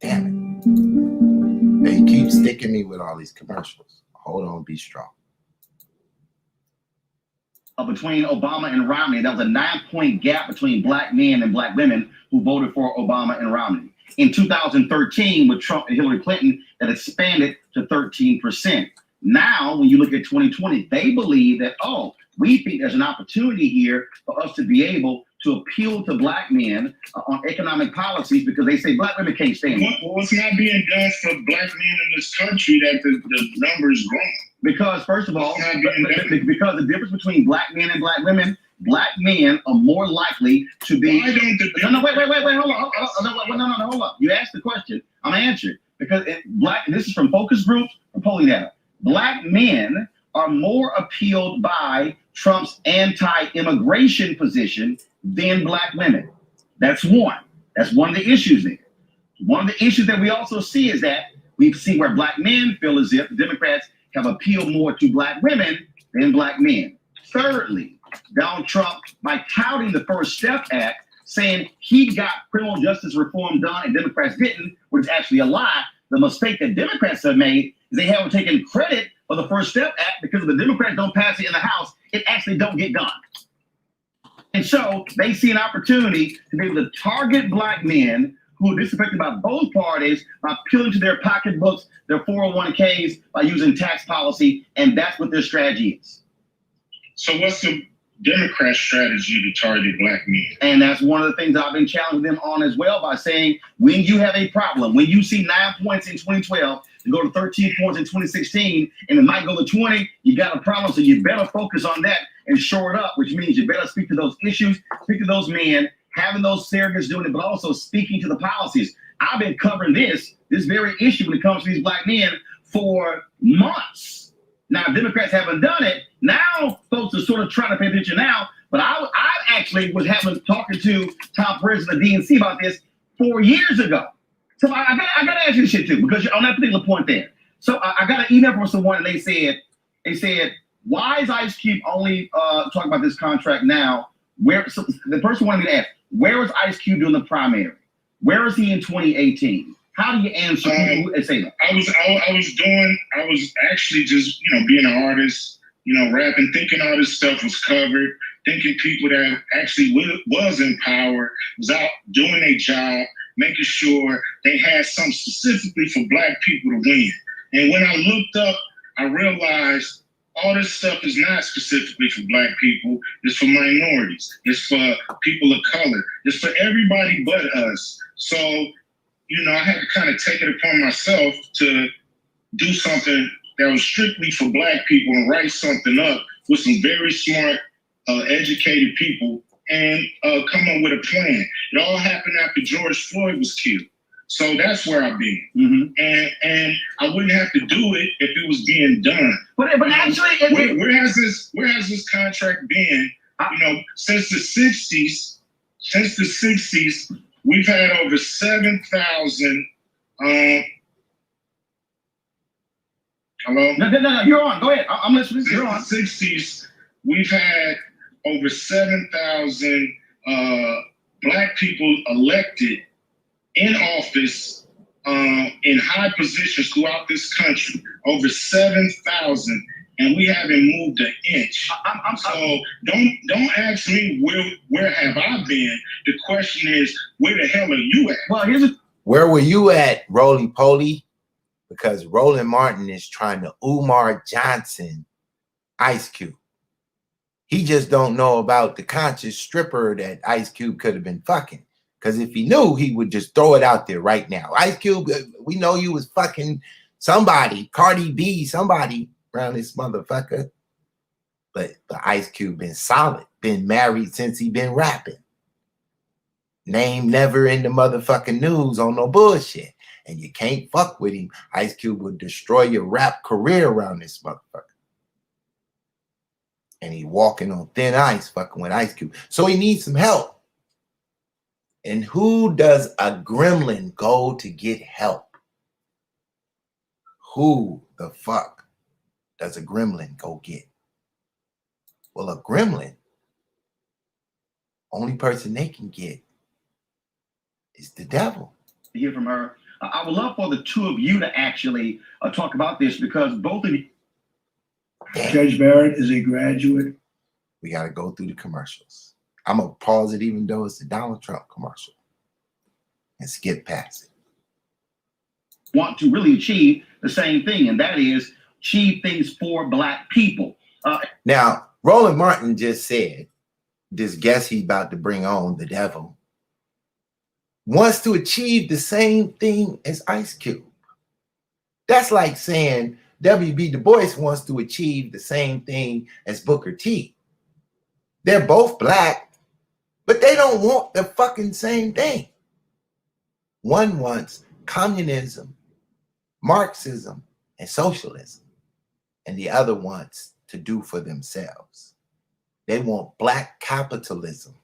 Damn it. They keep sticking me with all these commercials. Hold on, be strong. Between Obama and Romney, that was a 9-point gap between black men and black women who voted for Obama and Romney. In 2013, with Trump and Hillary Clinton, that expanded to 13%. Now, when you look at 2020, they believe that, we think there's an opportunity here for us to be able to appeal to black men on economic policies because they say black women can't stand it. What's not being done for black men in this country that the numbers growing? Because first of all, because the difference between black men and black women, black men are more likely to be. Why don't the wait, hold on. You asked the question, I'm answering. Because this is from focus groups, from polling data. Black men are more appealed by Trump's anti-immigration position than black women. That's one. That's one of the issues there. One of the issues that we also see is that we see where black men feel as if the Democrats have appealed more to black women than black men. Thirdly, Donald Trump, by touting the First Step Act, saying he got criminal justice reform done and Democrats didn't, which is actually a lie. The mistake that Democrats have made is they haven't taken credit for the First Step Act because if the Democrats don't pass it in the House, it actually don't get done. And so they see an opportunity to be able to target black men who are disaffected by both parties by appealing to their pocketbooks, their 401ks, by using tax policy, and that's what their strategy is. So what's the Democrat strategy to target black men? And that's one of the things I've been challenging them on as well by saying, when you have a problem, when you see 9 points in 2012 to go to 13 points in 2016, and it might go to 20, you got a problem. So you better focus on that and shore it up, which means you better speak to those issues, speak to those men, having those surrogates doing it, but also speaking to the policies. I've been covering this very issue when it comes to these black men for months. Now, Democrats haven't done it. Now, folks are sort of trying to pay attention now, but I actually was talking to Tom Perez of the DNC about this 4 years ago. So I got to ask you this shit too, because you're on that particular point there. So I got an email from someone, and they said, why is Ice Cube only talking about this contract now? So the person wanted me to ask, where was Ice Cube during the primary? Where is he in 2018? How do you answer people who say that? I was actually just, being an artist, rapping, thinking all this stuff was covered, thinking people that actually was in power, was out doing their job, making sure they had something specifically for black people to win. And when I looked up, I realized all this stuff is not specifically for black people. It's for minorities. It's for people of color. It's for everybody but us. So, I had to kind of take it upon myself to do something that was strictly for black people and write something up with some very smart, educated people and come up with a plan. It all happened after George Floyd was killed. So that's where I've been. Mm-hmm. And I wouldn't have to do it if it was being done. But actually, where has this contract been? Since the 60s. Since the 60s, we've had over 7,000. Hello? No, you're on. Go ahead. I'm listening. You're on. Since the 60s, we've had over 7,000 black people elected in office, in high positions throughout this country. Over 7,000, and we haven't moved an inch. So don't ask me where have I been. The question is, where the hell are you at? Well, where were you at, Roly Poly? Because Roland Martin is trying to Umar Johnson Ice Cube. He just don't know about the conscious stripper that Ice Cube could have been fucking. Because if he knew, he would just throw it out there right now. Ice Cube, we know you was fucking somebody, Cardi B, somebody around this motherfucker. But Ice Cube been solid, been married since he been rapping. Name never in the motherfucking news on no bullshit. And you can't fuck with him. Ice Cube would destroy your rap career around this motherfucker. And he walking on thin ice fucking with Ice Cube. So he needs some help. And who does a gremlin go to get help? Who the fuck does a gremlin go get? Well, a gremlin, only person they can get is the devil. To hear from her. I would love for the two of you to actually talk about this, because both of you. Damn. Judge Barrett is a graduate. We got to go through the commercials. I'm going to pause it even though it's a Donald Trump commercial and skip past it. Want to really achieve the same thing, and that is achieve things for black people. Now, Roland Martin just said, this guest he about to bring on, the devil, wants to achieve the same thing as Ice Cube. That's like saying W.B. Du Bois wants to achieve the same thing as Booker T. They're both black, but they don't want the fucking same thing. One wants communism, Marxism, and socialism, and the other wants to do for themselves. They want black capitalism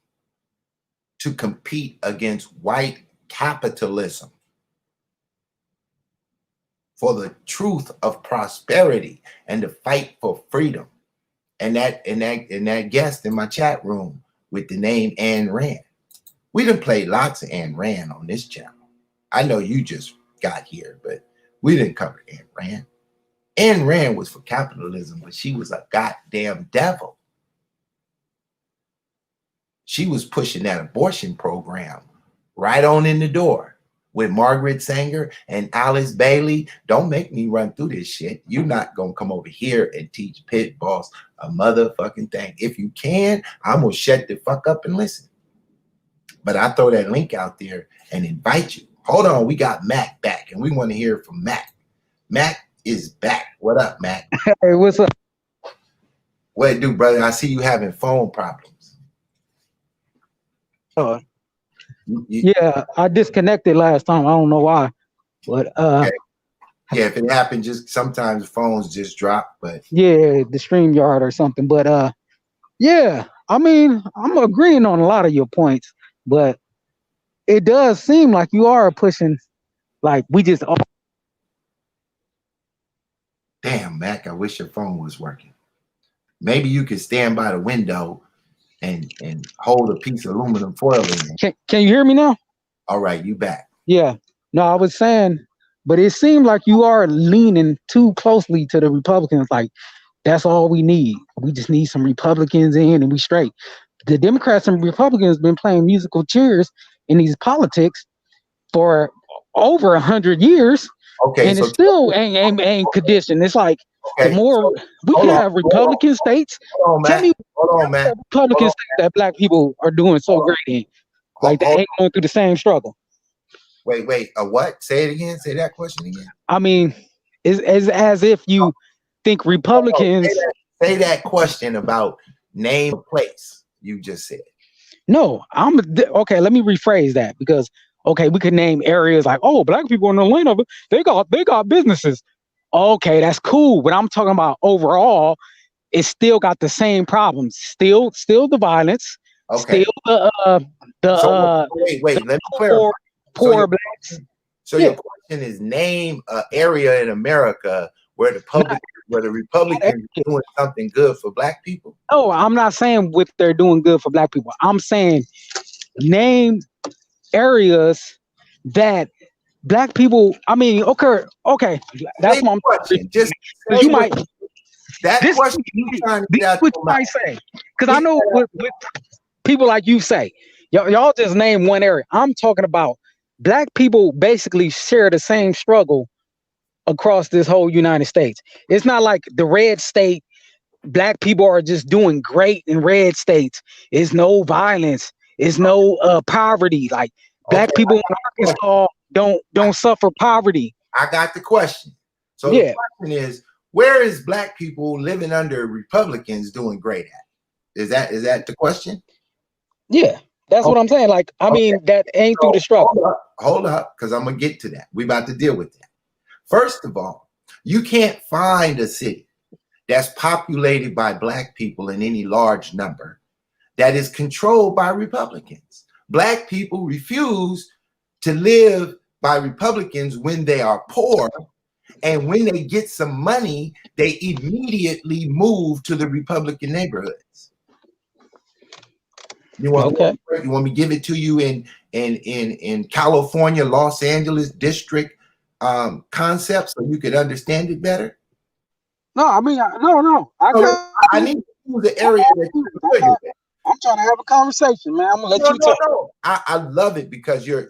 to compete against white capitalism. for the truth of prosperity and the fight for freedom. And that guest in my chat room with the name Ayn Rand. We done played lots of Ayn Rand on this channel. I know you just got here, but we didn't cover Ayn Rand. Ayn Rand was for capitalism, but she was a goddamn devil. She was pushing that abortion program right on in the door with Margaret Sanger and Alice Bailey. Don't make me run through this shit. You're not going to come over here and teach Pit Boss a motherfucking thing. If you can, I'm going to shut the fuck up and listen. But I throw that link out there and invite you. Hold on, we got Mac back, and we want to hear from Mac. Mac is back. What up, Mac? Hey, what's up? What it do, brother? I see you having phone problems. Yeah, I disconnected last time. I don't know why, but okay. Yeah, if it happened, just sometimes phones just drop. But yeah, the StreamYard or something. But yeah, I mean, I'm agreeing on a lot of your points, but it does seem like you are pushing, like we just. Damn, Mac, I wish your phone was working. Maybe you could stand by the window and hold a piece of aluminum foil in it. Can you hear me now? All right, you back. Yeah. No, I was saying, but it seemed like you are leaning too closely to the Republicans. Like, that's all we need. We just need some Republicans in and we straight. The Democrats and Republicans been playing musical chairs in these politics for over 100 years. Okay, and so it still ain't conditioned. It's like the more we can have Republican states. Tell me, hold on, man. Republican states that black people are doing so great in, like they ain't going through the same struggle. Wait, what? Say it again. Say that question again. I mean, it's as if you think Republicans. Say that question about name a place you just said. No, okay. Let me rephrase that because. Okay, we could name areas like, oh, black people in Atlanta, they got businesses. Okay, that's cool. But I'm talking about overall, it's still got the same problems. Still the violence. Okay. Still wait. Let me clarify. Poor blacks. So your question is name an area in America where the Republicans are doing something good for black people. No, I'm not saying what they're doing good for black people. I'm saying name areas that black people. I mean, okay. That's my question. Just you might. That question you trying to get out what you might say, because I know what people like you say. Y'all just name one area. I'm talking about black people basically share the same struggle across this whole United States. It's not like the red state. Black people are just doing great in red states. It's no violence. It's no poverty. Like black people in Arkansas don't suffer poverty. I got the question. So the question is, where is black people living under Republicans doing great at? Is that the question? Yeah, that's what I'm saying. Like, I mean, that ain't through the struggle. Hold up, because I'm gonna get to that. We about to deal with that. First of all, you can't find a city that's populated by black people in any large number that is controlled by Republicans. Black people refuse to live by Republicans when they are poor, and when they get some money, they immediately move to the Republican neighborhoods. You want me to give it to you in California, Los Angeles district concept so you could understand it better? No, I mean, no. I need to use the area that you're familiar with. I'm trying to have a conversation, man. I'm gonna let you talk. No. I love it because you're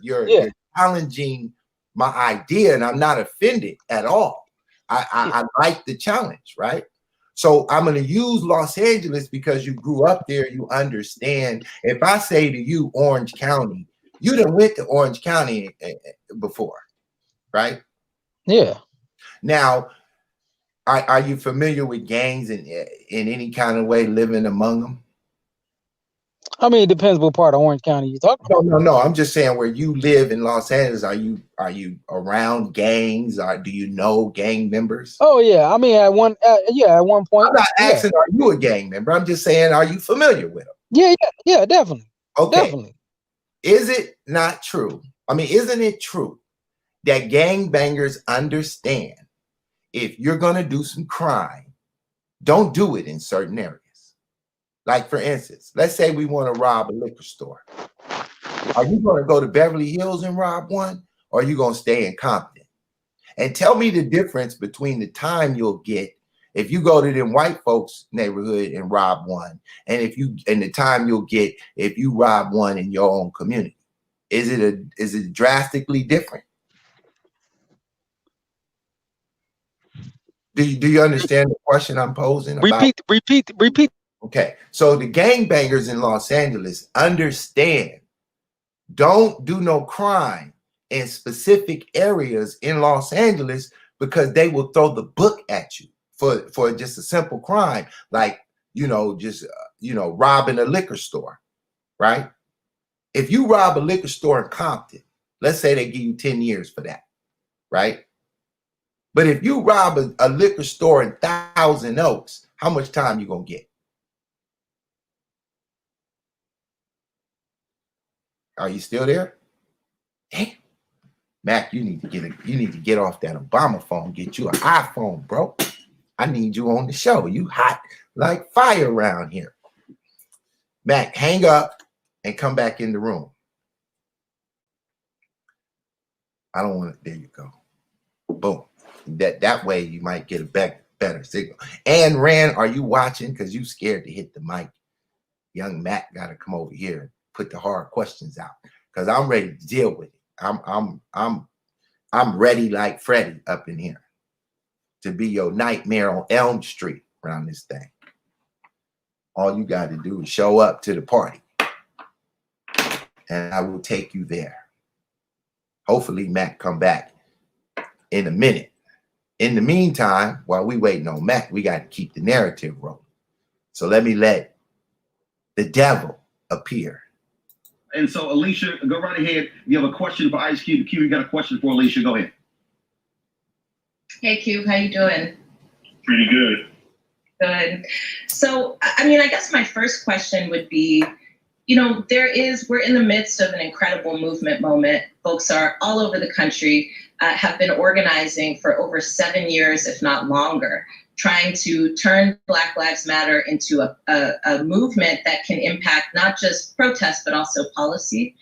challenging my idea, and I'm not offended at all. I like the challenge, right? So I'm going to use Los Angeles because you grew up there. You understand. If I say to you Orange County, you done went to Orange County before, right? Yeah. Now, are you familiar with gangs in any kind of way, living among them? I mean, it depends what part of Orange County you're talking about. No. I'm just saying where you live in Los Angeles. Are you around gangs? Or do you know gang members? Oh yeah, I mean at one point. I'm not asking are you a gang member. I'm just saying are you familiar with them? Yeah, definitely. Okay. Definitely. Is it not true? I mean, isn't it true that gangbangers understand if you're going to do some crime, don't do it in certain areas. Like, for instance, let's say we want to rob a liquor store. Are you going to go to Beverly Hills and rob one, or are you going to stay in Compton? And tell me the difference between the time you'll get if you go to them white folks' neighborhood and rob one, and the time you'll get if you rob one in your own community. Is it drastically different? Do you understand the question I'm posing? Repeat. Okay, so the gangbangers in Los Angeles understand, don't do no crime in specific areas in Los Angeles because they will throw the book at you for just a simple crime, like, robbing a liquor store, right? If you rob a liquor store in Compton, let's say they give you 10 years for that, right? But if you rob a liquor store in Thousand Oaks, how much time you gonna get? Are you still there? Damn. Mac, you need to get off that Obama phone, get you an iPhone, bro. I need you on the show. You hot like fire around here. Mac, hang up and come back in the room. I don't want it. There you go. Boom. That way you might get a better signal. And Rand, are you watching? Because you scared to hit the mic. Young Mac got to come over here and put the hard questions out. Because I'm ready to deal with it. I'm ready like Freddy up in here to be your nightmare on Elm Street around this thing. All you got to do is show up to the party, and I will take you there. Hopefully, Mac come back in a minute. In the meantime, while we waiting on Mac, we got to keep the narrative rolling. So let me let the devil appear. And so, Alicia, go right ahead. You have a question for Ice Cube. Cube, you got a question for Alicia. Go ahead. Hey, Cube, how you doing? Pretty good. Good. So, I guess my first question would be, we're in the midst of an incredible movement moment. Folks are all over the country, have been organizing for over 7 years, if not longer, trying to turn Black Lives Matter into a movement that can impact not just protests, but also policy.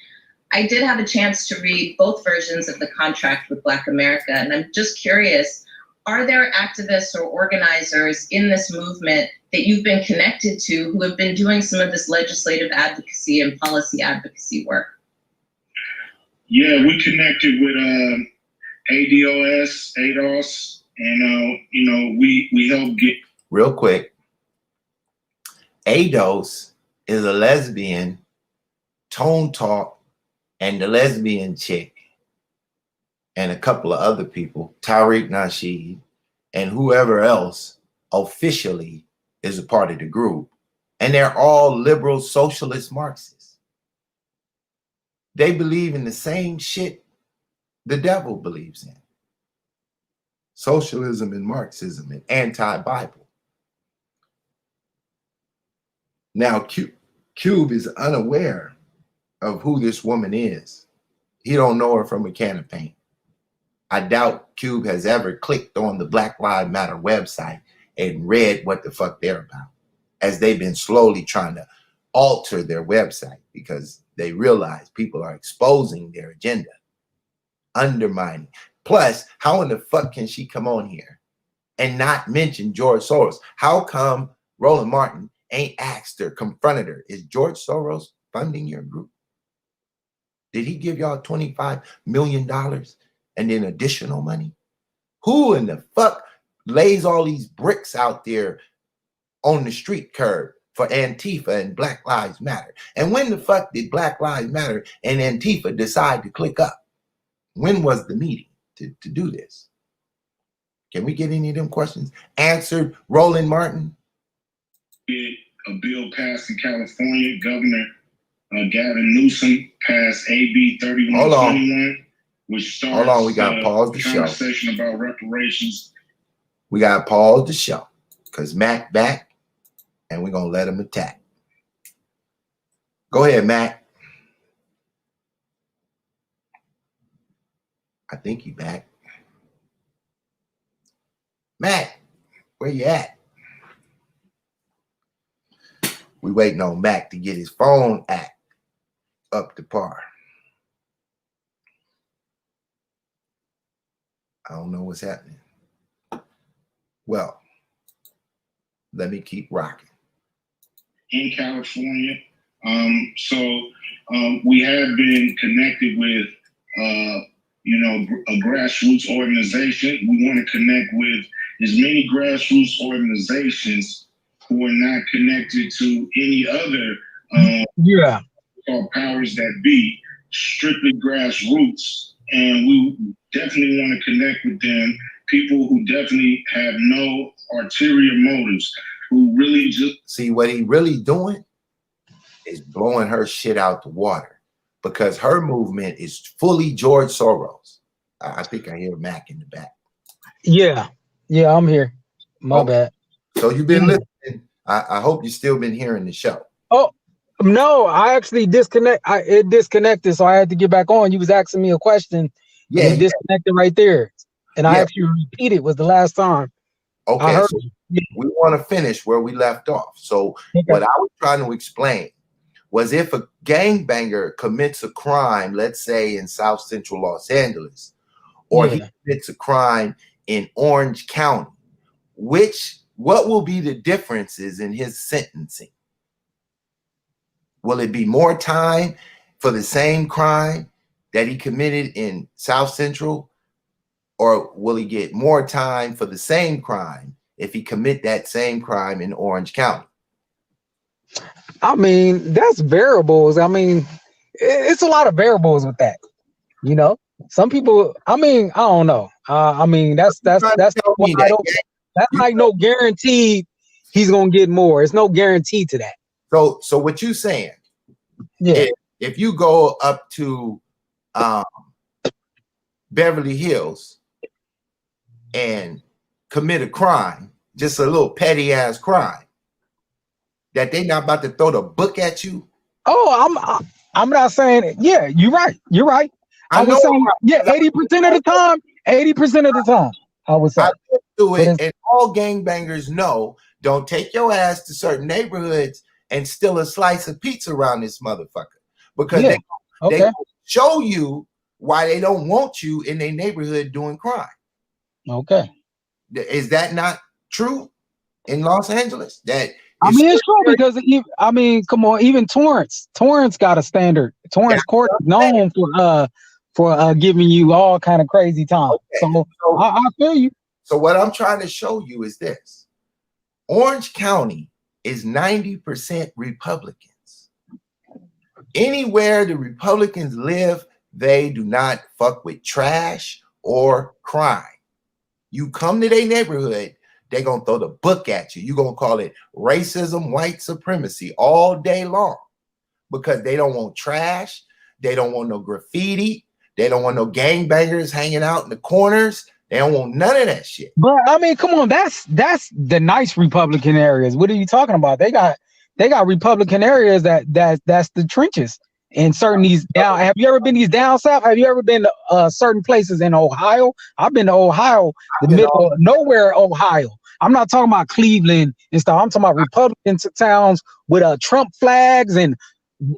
I did have a chance to read both versions of the contract with Black America, and I'm just curious, are there activists or organizers in this movement that you've been connected to who have been doing some of this legislative advocacy and policy advocacy work? Yeah, we connected with ADOS, and we helped get. Real quick, ADOS is a lesbian, Tone Talk, and the lesbian chick, and a couple of other people, Tariq Nasheed, and whoever else officially is a part of the group. And they're all liberal, socialist Marxists. They believe in the same shit the devil believes in. Socialism and Marxism and anti-Bible. Now, Cube is unaware of who this woman is. He don't know her from a can of paint. I doubt Cube has ever clicked on the Black Lives Matter website and read what the fuck they're about, as they've been slowly trying to alter their website because they realize people are exposing their agenda, undermining. Plus, how in the fuck can she come on here and not mention George Soros? How come Roland Martin ain't asked her, confronted her? Is George Soros funding your group? Did he give y'all $25 million and then additional money? Who in the fuck lays all these bricks out there on the street curb for Antifa and Black Lives Matter? And when the fuck did Black Lives Matter and Antifa decide to click up? When was the meeting to do this? Can we get any of them questions answered, Roland Martin? A bill passed in California. Governor Gavin Newsom passed AB 3121, which starts Hold on, we got to pause the show. Conversation about reparations. We got to pause the show because Mac back and we're going to let him attack. Go ahead, Mac. I think he back. Mac, where you at? We waiting on Mac to get his phone act up to par. I don't know what's happening. Well, let me keep rocking. In California. We have been connected with, a grassroots organization. We want to connect with as many grassroots organizations who are not connected to any other powers that be, strictly grassroots. And we definitely want to connect with them, people who definitely have no ulterior motives, who really just see what he really doing is blowing her shit out the water, because her movement is fully George Soros. I think I hear Mac in the back. Yeah, I'm here. My bad. So you've been listening. I hope you still been hearing the show. Oh no, I actually it disconnected, so I had to get back on. You was asking me a question, and it disconnected right there. And I actually repeated was the last time. Okay, so we want to finish where we left off. So what I was trying to explain was, if a gangbanger commits a crime, let's say in South Central Los Angeles, or he commits a crime in Orange County, what will be the differences in his sentencing? Will it be more time for the same crime that he committed in South Central, or will he get more time for the same crime if he commit that same crime in Orange County? I mean, that's variables. I mean, it's a lot of variables with that. You know, some people. I mean, I don't know. I mean, that's like no guarantee he's gonna get more. It's no guarantee to that. So what you saying? Yeah. If you go up to Beverly Hills and commit a crime, just a little petty ass crime, that they not about to throw the book at you? Oh, I'm not saying it. Yeah, you're right. You're right. I was saying 80% of the time. 80% of the time, I would say. I do it, and all gangbangers know. Don't take your ass to certain neighborhoods and steal a slice of pizza around this motherfucker, because they show you why they don't want you in their neighborhood doing crime. Okay. Is that not true in Los Angeles? I mean, it's true, because I mean, come on, even Torrance got a standard. Torrance Court is known for giving you all kind of crazy time. Okay. So I feel you. So what I'm trying to show you is this: Orange County is 90% Republicans. Anywhere the Republicans live, they do not fuck with trash or crime. You come to their neighborhood, they're going to throw the book at you. You're going to call it racism, white supremacy all day long, because they don't want trash. They don't want no graffiti. They don't want no gangbangers hanging out in the corners. They don't want none of that shit. But I mean, come on, that's the nice Republican areas. What are you talking about? They got Republican areas that's the trenches in certain these down. Have you ever been these down south? Have you ever been to certain places in Ohio? I've been to Ohio, the middle of nowhere, Ohio. I'm not talking about Cleveland and stuff. I'm talking about Republican towns with Trump flags and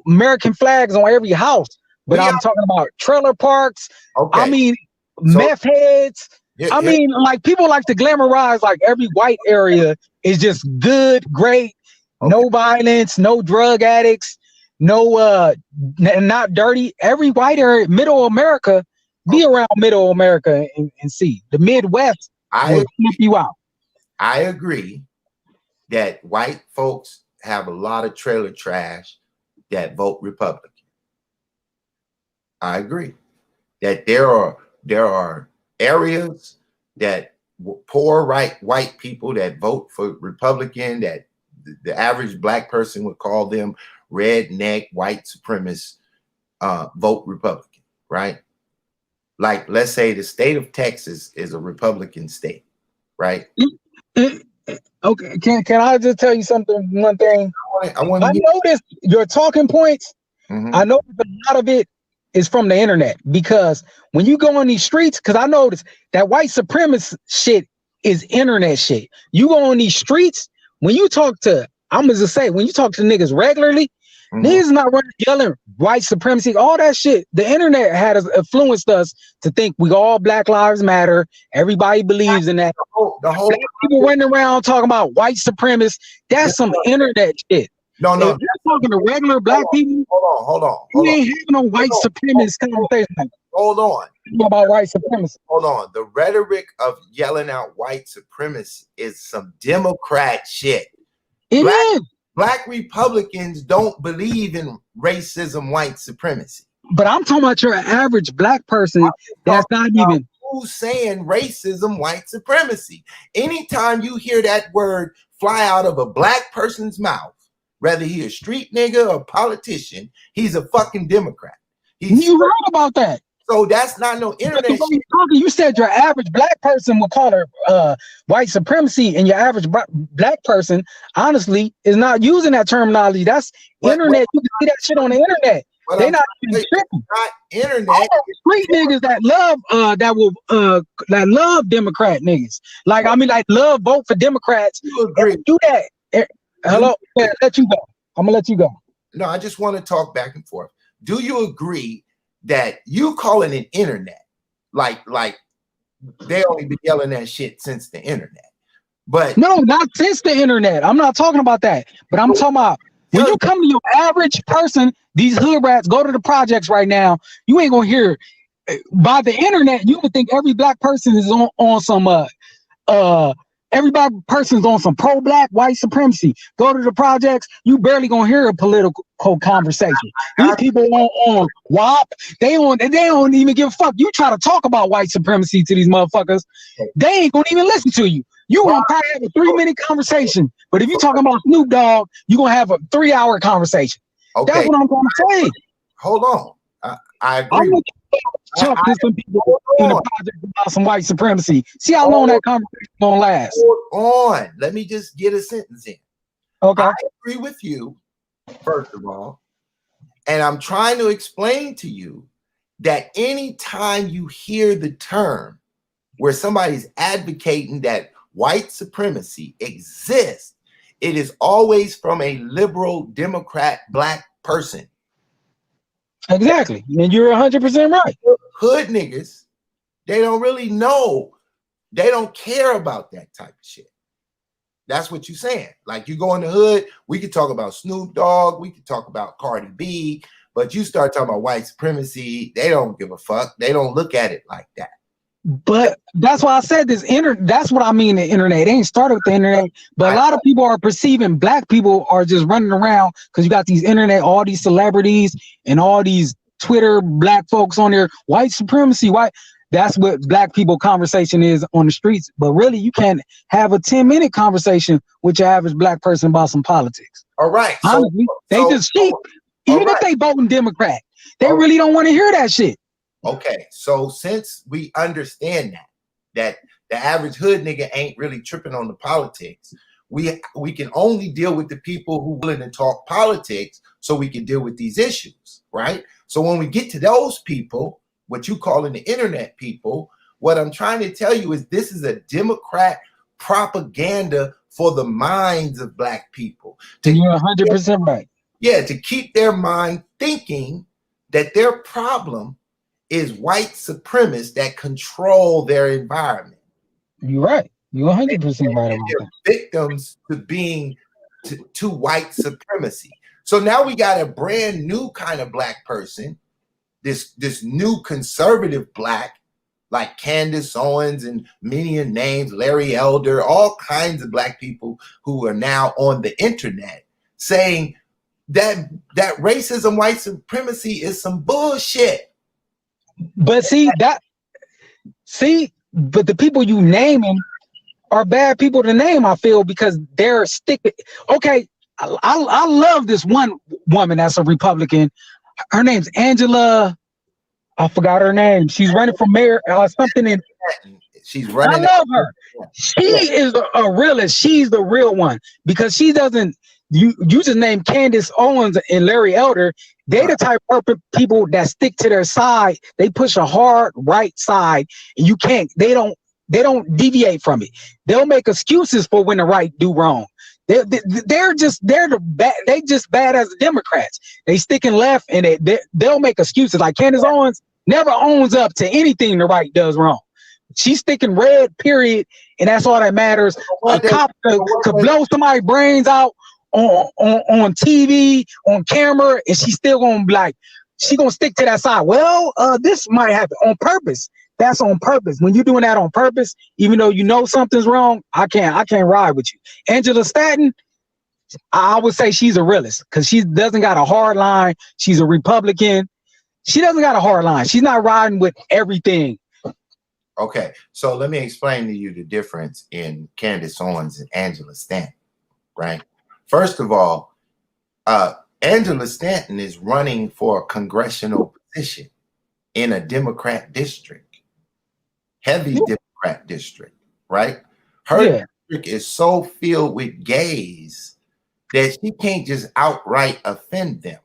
American flags on every house. But I'm talking about trailer parks. Okay. I mean, meth heads. I mean, like, people like to glamorize like every white area is just good, great, no violence, no drug addicts, no not dirty. Every white area, middle America, be around middle America and see. The Midwest will flip you out. I agree that white folks have a lot of trailer trash that vote Republican. I agree that there are areas that poor white people that vote for Republican, that the average black person would call them redneck white supremacists, vote Republican, right? Like, let's say the state of Texas is a Republican state, right? Okay, can I just tell you something? One thing I noticed your talking points. I know a lot of it is from the internet, because when you go on these streets, because I noticed that white supremacist shit is internet shit. You go on these streets, when you talk to, I'm gonna just say, when you talk to niggas regularly, niggas not running yelling white supremacy, all that shit. The internet had influenced us to think we all Black Lives Matter. Everybody believes in that. The whole Black people running around talking about white supremacists. That's some internet shit. No. If you're talking to regular black people, hold on. You ain't having no white supremacist conversation. Hold on. About white supremacy. Hold on. The rhetoric of yelling out white supremacy is some Democrat shit. It is. Black Republicans don't believe in racism, white supremacy. But I'm talking about your average black person that's not even. Who's saying racism, white supremacy? Anytime you hear that word fly out of a black person's mouth, whether he a street nigga or politician, he's a fucking Democrat. You heard about that? So that's not no internet shit. You said your average black person would call her white supremacy, and your average black person, honestly, is not using that terminology. That's internet. You can see that shit on the internet. They not even tripping. Not internet. Street niggas that love that love Democrat niggas. Like, I mean, like, love vote for Democrats. And do that. Hello, let you go. I'm gonna let you go. No, I just want to talk back and forth. Do you agree that you calling it internet, like they only been yelling that shit since the internet? But no, not since the internet. I'm not talking about that. But I'm talking about when you come to your average person, these hood rats go to the projects right now, you ain't gonna hear by the internet. You would think every black person is on some everybody person's on some pro-black white supremacy. Go to the projects, you barely gonna hear a political conversation. These people on WAP, they don't even give a fuck. You try to talk about white supremacy to these motherfuckers, they ain't gonna even listen to you. You gonna probably have a 3-minute conversation, but if you talking about Snoop Dogg, you gonna have a 3-hour conversation. Okay. That's what I'm gonna say. Hold on, I agree. I'm gonna talk to some people in the project about some white supremacy. See how long that conversation gonna last. Hold on, let me just get a sentence in. Okay. I agree with you, first of all, and I'm trying to explain to you that anytime you hear the term where somebody's advocating that white supremacy exists, it is always from a liberal Democrat black person. Exactly. And you're 100% right. Hood niggas, they don't really know. They don't care about that type of shit. That's what you're saying. Like, you go in the hood, we could talk about Snoop Dogg, we could talk about Cardi B, but you start talking about white supremacy, they don't give a fuck. They don't look at it like that. But that's why I said this. That's what I mean. The internet, it ain't started with the internet, but a lot of people are perceiving black people are just running around because you got these internet, all these celebrities and all these Twitter black folks on there. White supremacy, white. That's what black people conversation is on the streets. But really, you can't have a 10-minute conversation with your average black person about some politics. All right. Honestly, they just cheap. Even if they voting Democrat, they really don't want to hear that shit. Okay, so since we understand that the average hood nigga ain't really tripping on the politics, we can only deal with the people who willing to talk politics so we can deal with these issues, right? So when we get to those people, what you calling the internet people, what I'm trying to tell you is this is a Democrat propaganda for the minds of black people. You're 100% right. Yeah, to keep their mind thinking that their problem is white supremacists that control their environment. You're right. You're 100% right about that. Victims to being to white supremacy. So now we got a brand new kind of black person, this new conservative black, like Candace Owens and many names, Larry Elder, all kinds of black people who are now on the internet saying that racism, white supremacy is some bullshit. But but the people you naming are bad people to name, I feel, because they're sticking. Okay, I love this one woman that's a Republican. Her name's Angela. I forgot her name. She's running for mayor something in. She's running. I love her. She is a realist. She's the real one because she doesn't You just named Candace Owens and Larry Elder. They the type of people that stick to their side. They push a hard right side, and you can't. They don't deviate from it. They'll make excuses for when the right do wrong. They're just bad as the Democrats. They sticking left, and they'll make excuses. Like Candace Owens never owns up to anything the right does wrong. She's sticking red, period, and that's all that matters. A cop could blow somebody's brains out on TV, on camera, and she's still gonna be like, she gonna stick to that side. Well, this might happen on purpose. That's on purpose. When you're doing that on purpose, even though you know something's wrong, I can't ride with you. Angela Stanton, I would say she's a realist because she doesn't got a hard line. She's a Republican. She doesn't got a hard line. She's not riding with everything. Okay, so let me explain to you the difference in Candace Owens and Angela Stanton, right? First of all, Angela Stanton is running for a congressional position in a Democrat district, heavy Democrat district, right? Her district is so filled with gays that she can't just outright offend them.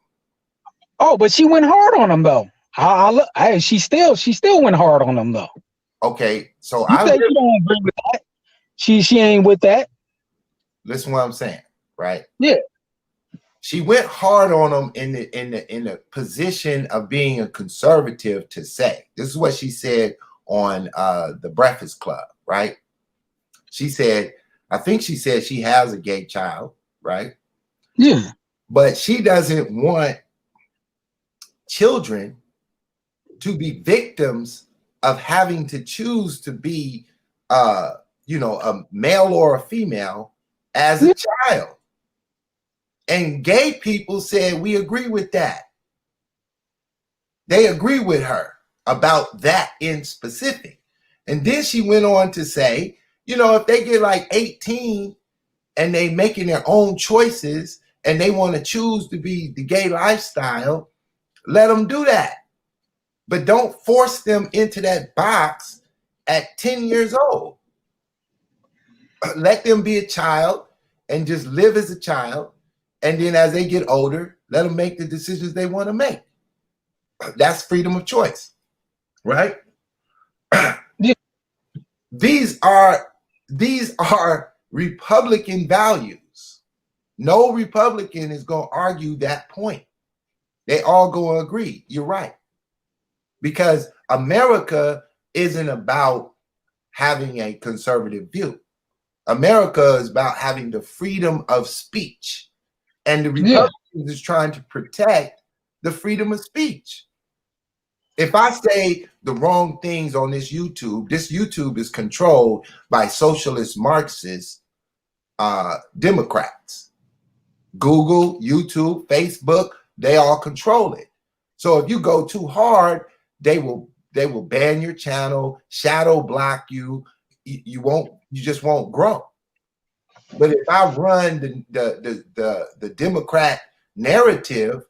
Oh, but she went hard on them though. She still went hard on them though. Okay, so you say you don't agree with that. She ain't with that. Listen what I'm saying, right? Yeah. She went hard on them in the position of being a conservative to say. This is what she said on the Breakfast Club, right? She said, I think she said she has a gay child, right? Yeah. But she doesn't want children to be victims of having to choose to be, a male or a female as a child. And gay people said, we agree with that. They agree with her about that in specific. And then she went on to say, if they get like 18 and they making their own choices and they want to choose to be the gay lifestyle, let them do that. But don't force them into that box at 10 years old. Let them be a child and just live as a child. And then as they get older, let them make the decisions they want to make. That's freedom of choice, right? Yeah. These are Republican values. No Republican is going to argue that point. They all going to agree. You're right. Because America isn't about having a conservative view. America is about having the freedom of speech. And the Republicans is trying to protect the freedom of speech. If I say the wrong things on this YouTube is controlled by socialist Marxist Democrats. Google, YouTube, Facebook, they all control it. So if you go too hard, they will ban your channel, shadow block you. You just won't grow. But if I run the Democrat narrative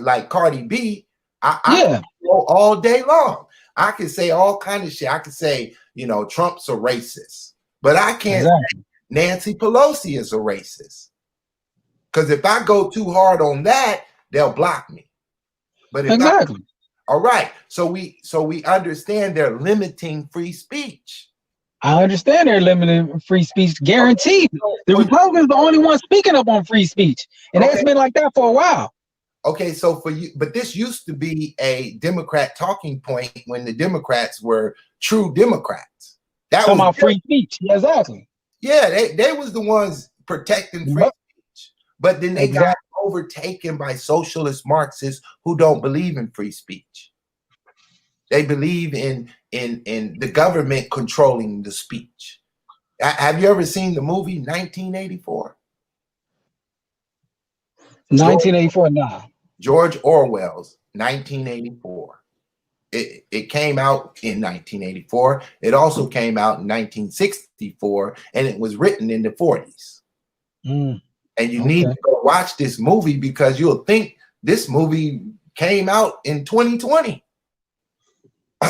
like Cardi B, I can go all day long. I can say all kind of shit. I can say, Trump's a racist, but I can't say Nancy Pelosi is a racist. Because if I go too hard on that, they'll block me. But if all right. So we understand they're limiting free speech. I understand they're limiting free speech, guaranteed. The Republicans are the only ones speaking up on free speech. And it's been like that for a while. Okay, so for you, but this used to be a Democrat talking point when the Democrats were true Democrats. That was about free speech. Yeah, exactly. Yeah, they was the ones protecting free speech. But then they got overtaken by socialist Marxists who don't believe in free speech. They believe in the government controlling the speech. Have you ever seen the movie 1984? 1984, nah. George Orwell's 1984. It came out in 1984. It also came out in 1964, and it was written in the 40s. And you need to go watch this movie because you'll think this movie came out in 2020.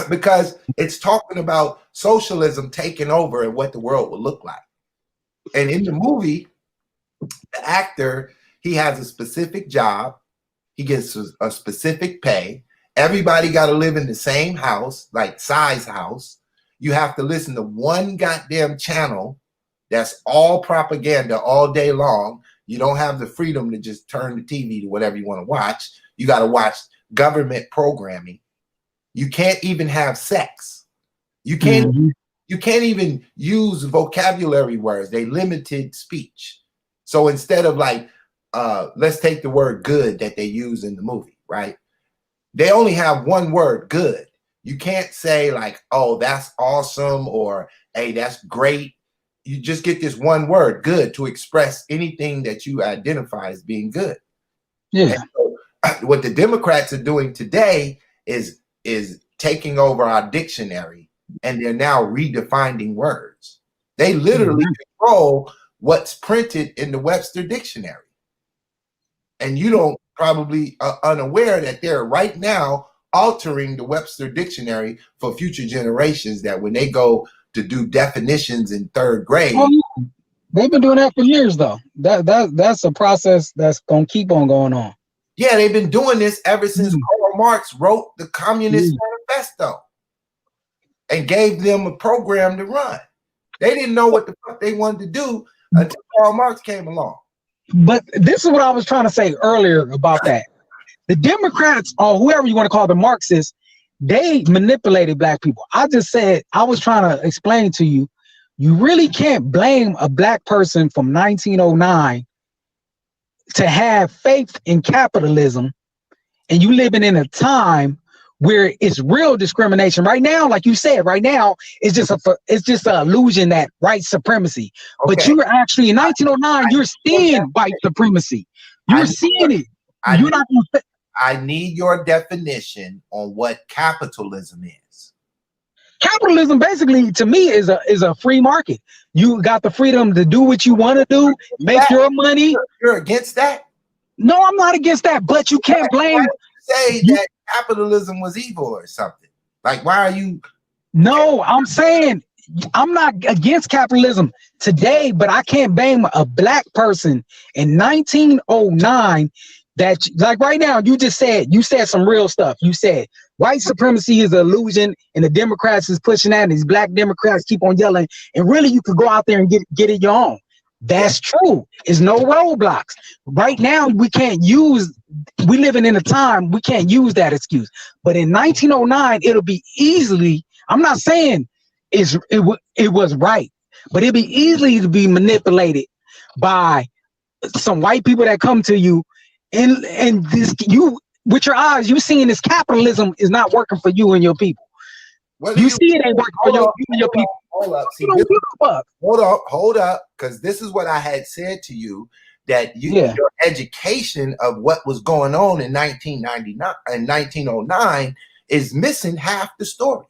Because it's talking about socialism taking over and what the world will look like. And in the movie, the actor He has a specific job. He gets a specific pay. Everybody got to live in the same house, like size house. You have to listen to one goddamn channel that's all propaganda all day long. You don't have the freedom to just turn the TV to whatever you want to watch. You got to watch government programming. You can't even have sex. You can't even use vocabulary words. They limited speech. So instead of like, let's take the word good that they use in the movie, right? They only have one word, good. You can't say like, oh, that's awesome, or hey, that's great. You just get this one word, good, to express anything that you identify as being good. Yeah. So, what the Democrats are doing today is taking over our dictionary, and they're now redefining words. They literally control what's printed in the Webster Dictionary. And you don't probably are unaware that they're right now altering the Webster Dictionary for future generations, that when they go to do definitions in third grade. Oh, yeah. They've been doing that for years, though. That's a process that's going to keep on going on. Yeah, they've been doing this ever since Karl Marx wrote the Communist Manifesto and gave them a program to run. They didn't know what the fuck they wanted to do until Karl Marx came along. But this is what I was trying to say earlier about that. The Democrats, or whoever you want to call the Marxists, they manipulated black people. I just said, I was trying to explain to you, you really can't blame a black person from 1909 to have faith in capitalism, and you living in a time where it's real discrimination. Right now, like you said, right now, it's just an illusion that white supremacy. Okay. But you're actually, in 1909, you're seeing white supremacy. You're seeing it. You're not going to. I need your definition on what capitalism is. Capitalism, basically, to me, is a free market. You got the freedom to do what you want to do, make your money. You're against that? No, I'm not against that, but you can't blame. Say that capitalism was evil or something. Like, why are you? No, I'm saying I'm not against capitalism today, but I can't blame a black person in 1909 that, like right now, you said some real stuff. You said white supremacy is an illusion and the Democrats is pushing that and these black Democrats keep on yelling, and really you could go out there and get it your own. That's true. There's no roadblocks. Right now, we living in a time we can't use that excuse. But in 1909, it'll be easily, I'm not saying it was right, but it'll be easily to be manipulated by some white people that come to you and this, you with your eyes, you seeing this capitalism is not working for you and your people. You see it ain't working for you and your people. Hold up. See, hold up, because this is what I had said to you, that your education of what was going on in 1999 and 1909 is missing half the story.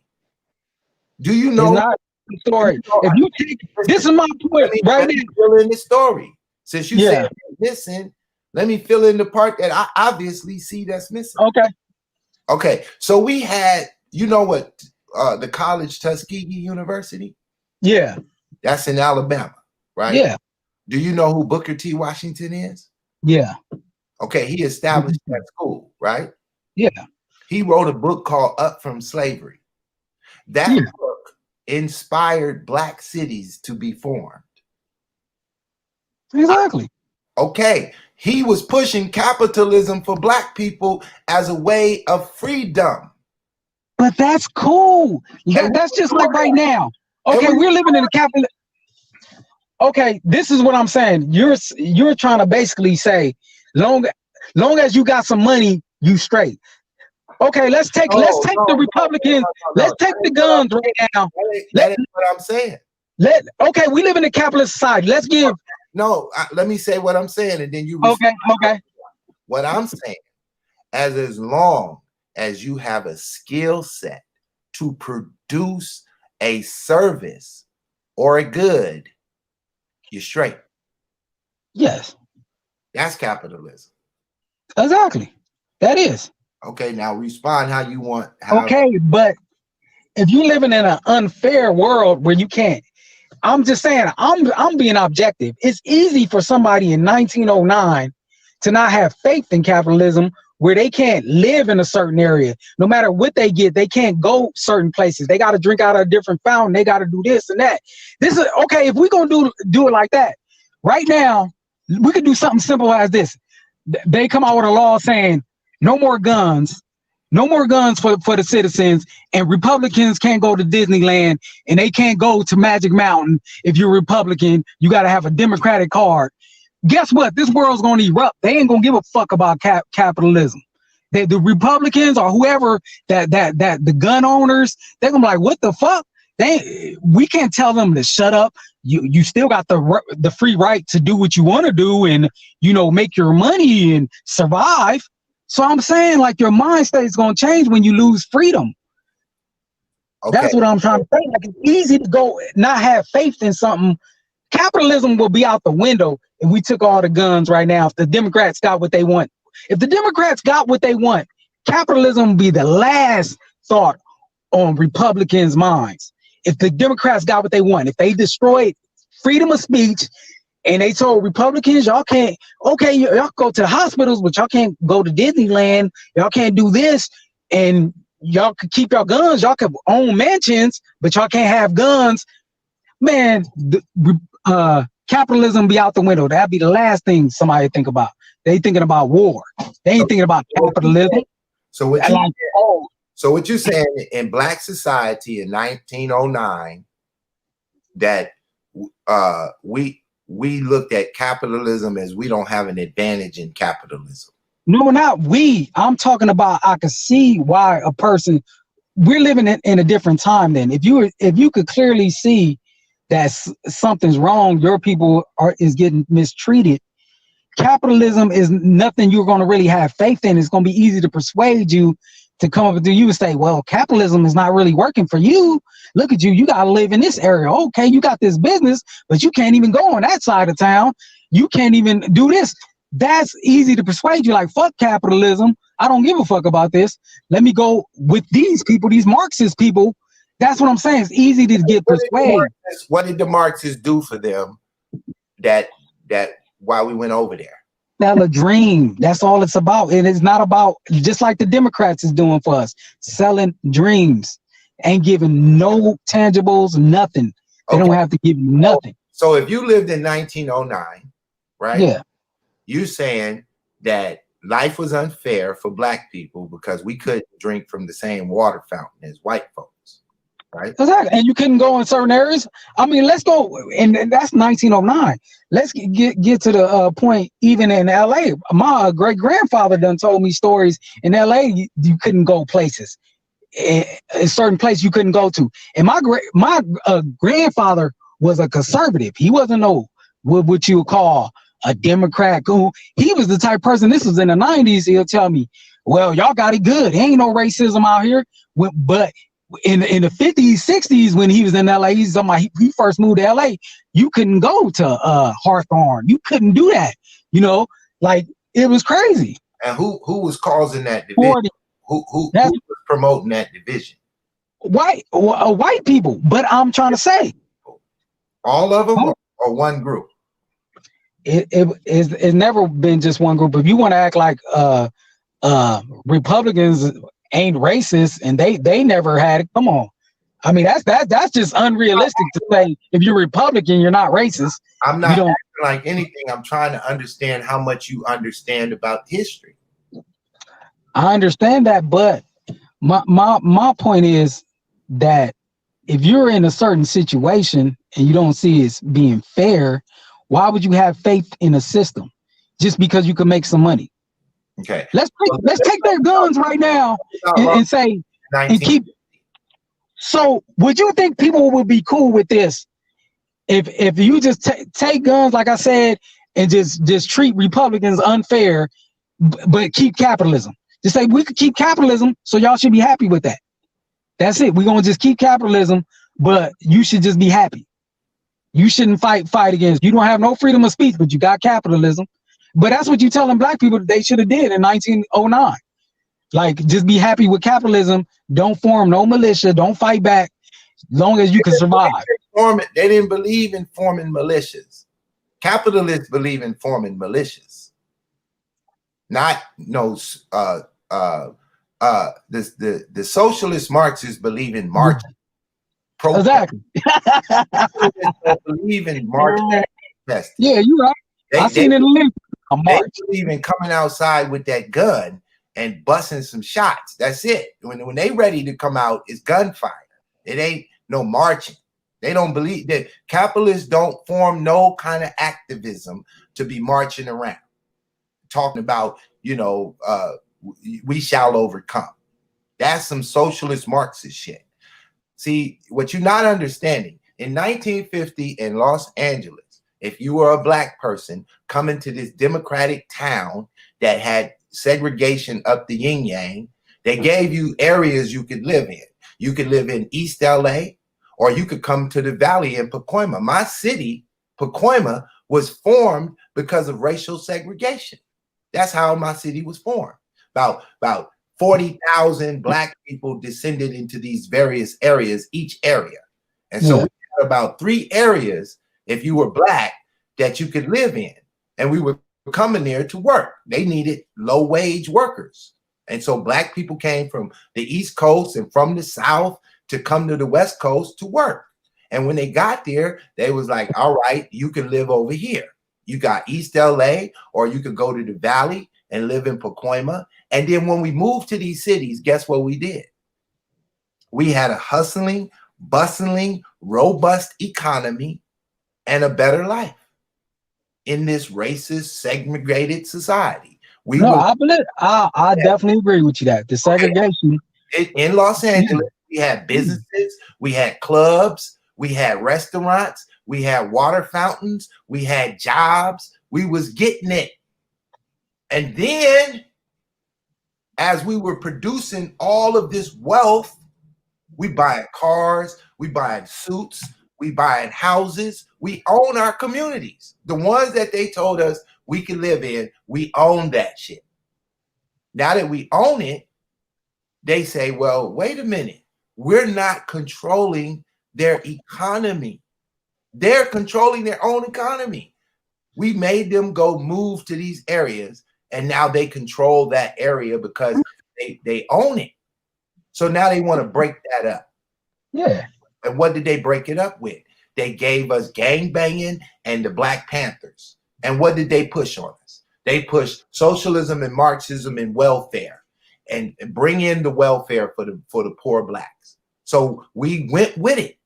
Do you know? It's not the story. If you take, this is my point right now. Fill in the story. Since you said it's missing, let me fill in the part that I obviously see that's missing. Okay. So we had, you know what? The college Tuskegee University. Yeah. That's in Alabama, right? Yeah. Do you know who Booker T. Washington is? Yeah. Okay, he established that school, right? Yeah. He wrote a book called Up From Slavery. That book inspired black cities to be formed. Exactly. Okay. He was pushing capitalism for black people as a way of freedom. But that's cool. That's just like right now. Okay, we're living in a capital. Okay, this is what I'm saying. You're trying to basically say, long as you got some money, you straight. Okay, let's take the Republicans. Let's take the guns right now. That is what I'm saying. Okay, we live in a capitalist society. Let's give. No, let me say what I'm saying, and then you. Okay. What I'm saying, as long as you have a skill set to produce a service or a good, you're straight. Yes. That's capitalism. Exactly. That is. Okay, now respond how you want. Okay, but if you're living in an unfair world where you can't, I'm just saying, I'm being objective. It's easy for somebody in 1909 to not have faith in capitalism, where they can't live in a certain area. No matter what they get, they can't go certain places. They got to drink out of a different fountain. They got to do this and that. This is okay. If we're going to do it like that right now, we could do something simple as this. They come out with a law saying no more guns for the citizens, and Republicans can't go to Disneyland and they can't go to Magic Mountain. If you're Republican, you got to have a Democratic card. Guess what? This world's going to erupt. They ain't going to give a fuck about capitalism. The Republicans or whoever that the gun owners, they're going to be like, what the fuck? We can't tell them to shut up. You still got the free right to do what you want to do and, make your money and survive. So I'm saying, like, your mind state is going to change when you lose freedom. Okay. That's what I'm trying to say. Like, it's easy to go not have faith in something. Capitalism will be out the window if we took all the guns right now. If the Democrats got what they want. If the Democrats got what they want, capitalism will be the last thought on Republicans' minds. If the Democrats got what they want, if they destroyed freedom of speech and they told Republicans, y'all can't, okay, y'all go to the hospitals, but y'all can't go to Disneyland, y'all can't do this, and y'all could keep your guns, y'all could own mansions, but y'all can't have guns, man, capitalism be out the window. That'd be the last thing somebody think about. They thinking about war. They ain't thinking about capitalism. So what you're saying in Black society in 1909, that we looked at capitalism as we don't have an advantage in capitalism. No, not we. I'm talking about, I could see why a person, we're living in a different time then. If you could clearly see that something's wrong, your people is getting mistreated. Capitalism is nothing you're going to really have faith in. It's going to be easy to persuade you to come up to you and say, well, capitalism is not really working for you. Look at you. You got to live in this area. Okay, you got this business, but you can't even go on that side of town. You can't even do this. That's easy to persuade you. Like, fuck capitalism. I don't give a fuck about this. Let me go with these people, these Marxist people. That's what I'm saying. It's easy to get persuaded. What did the Marxists do for them that while we went over there? Sell a dream. That's all it's about. And it's not about, just like the Democrats is doing for us, selling dreams. Ain't giving no tangibles, nothing. They don't have to give you nothing. So if you lived in 1909, right? Yeah. You saying that life was unfair for Black people because we couldn't drink from the same water fountain as white folks, right? Exactly. And you couldn't go in certain areas. I mean, let's go, and that's 1909. Let's get to the point, even in LA. My great grandfather done told me stories in LA. You couldn't go places. A certain place you couldn't go to. And my grandfather was a conservative. He wasn't what you would call a Democrat. He was the type of person, this was in the 90s, he'll tell me, well, y'all got it good. Ain't no racism out here. But in the 50s, 60s, when he was in LA, he first moved to LA, you couldn't go to Hawthorne. You couldn't do that. Like, it was crazy. And who was causing that division? Who was promoting that division? White people. But I'm trying to say, all of them or one group? It's never been just one group. If you want to act like Republicans ain't racist and they never had it, come on. I mean, that's just unrealistic to say if you're Republican, you're not racist. I'm not acting like anything. I'm trying to understand how much you understand about history. I understand that, but my point is that if you're in a certain situation and you don't see it being fair, why would you have faith in a system just because you can make some money? Okay. Let's take their guns right now and say and keep. So would you think people would be cool with this if you just take guns, like I said, and just treat Republicans unfair, but keep capitalism? Just say we could keep capitalism, so y'all should be happy with that. That's it. We're gonna just keep capitalism, but you should just be happy. You shouldn't fight against. You don't have no freedom of speech, but you got capitalism. But that's what you telling Black people they should have did in 1909. Like, just be happy with capitalism. Don't form no militia. Don't fight back. As long as you can survive. They didn't believe in forming militias. Capitalists believe in forming militias. not no the socialist Marxists believe in marching. Exactly. Don't believe in marching. Yeah, you're right. I seen it in Olympics. A march. They believe in coming outside with that gun and busting some shots. That's it. When they ready to come out, it's gunfire. It ain't no marching. They don't believe that capitalists don't form no kind of activism to be marching around talking about, we shall overcome. That's some socialist Marxist shit. See, what you're not understanding, in 1950 in Los Angeles, if you were a black person coming to this democratic town that had segregation up the yin yang, they gave you areas you could live in. You could live in East LA, or you could come to the valley in Pacoima. My city, Pacoima, was formed because of racial segregation. That's how my city was formed. About 40,000 black people descended into these various areas, each area. And so we had about 3 areas, if you were black, that you could live in. And we were coming there to work. They needed low-wage workers. And so black people came from the East Coast and from the South to come to the West Coast to work. And when they got there, they was like, all right, you can live over here. You got East LA, or you could go to the Valley and live in Pacoima. And then when we moved to these cities, guess what we did? We had a hustling, bustling, robust economy and a better life in this racist, segregated society. I definitely agree with you that the segregation in Los Angeles, we had businesses, we had clubs, we had restaurants, we had water fountains, we had jobs, we was getting it. And then as we were producing all of this wealth, we buying cars, we buying suits, we buying houses, we own our communities. The ones that they told us we could live in, we own that shit. Now that we own it, they say, well, wait a minute. We're not controlling their economy. They're controlling their own economy. We made them go move to these areas, and now they control that area because they own it. So now they want to break that up. Yeah. And what did they break it up with? They gave us gangbanging and the Black Panthers. And what did they push on us? They pushed socialism and Marxism and welfare, and bring in the welfare for the poor blacks. So we went with it.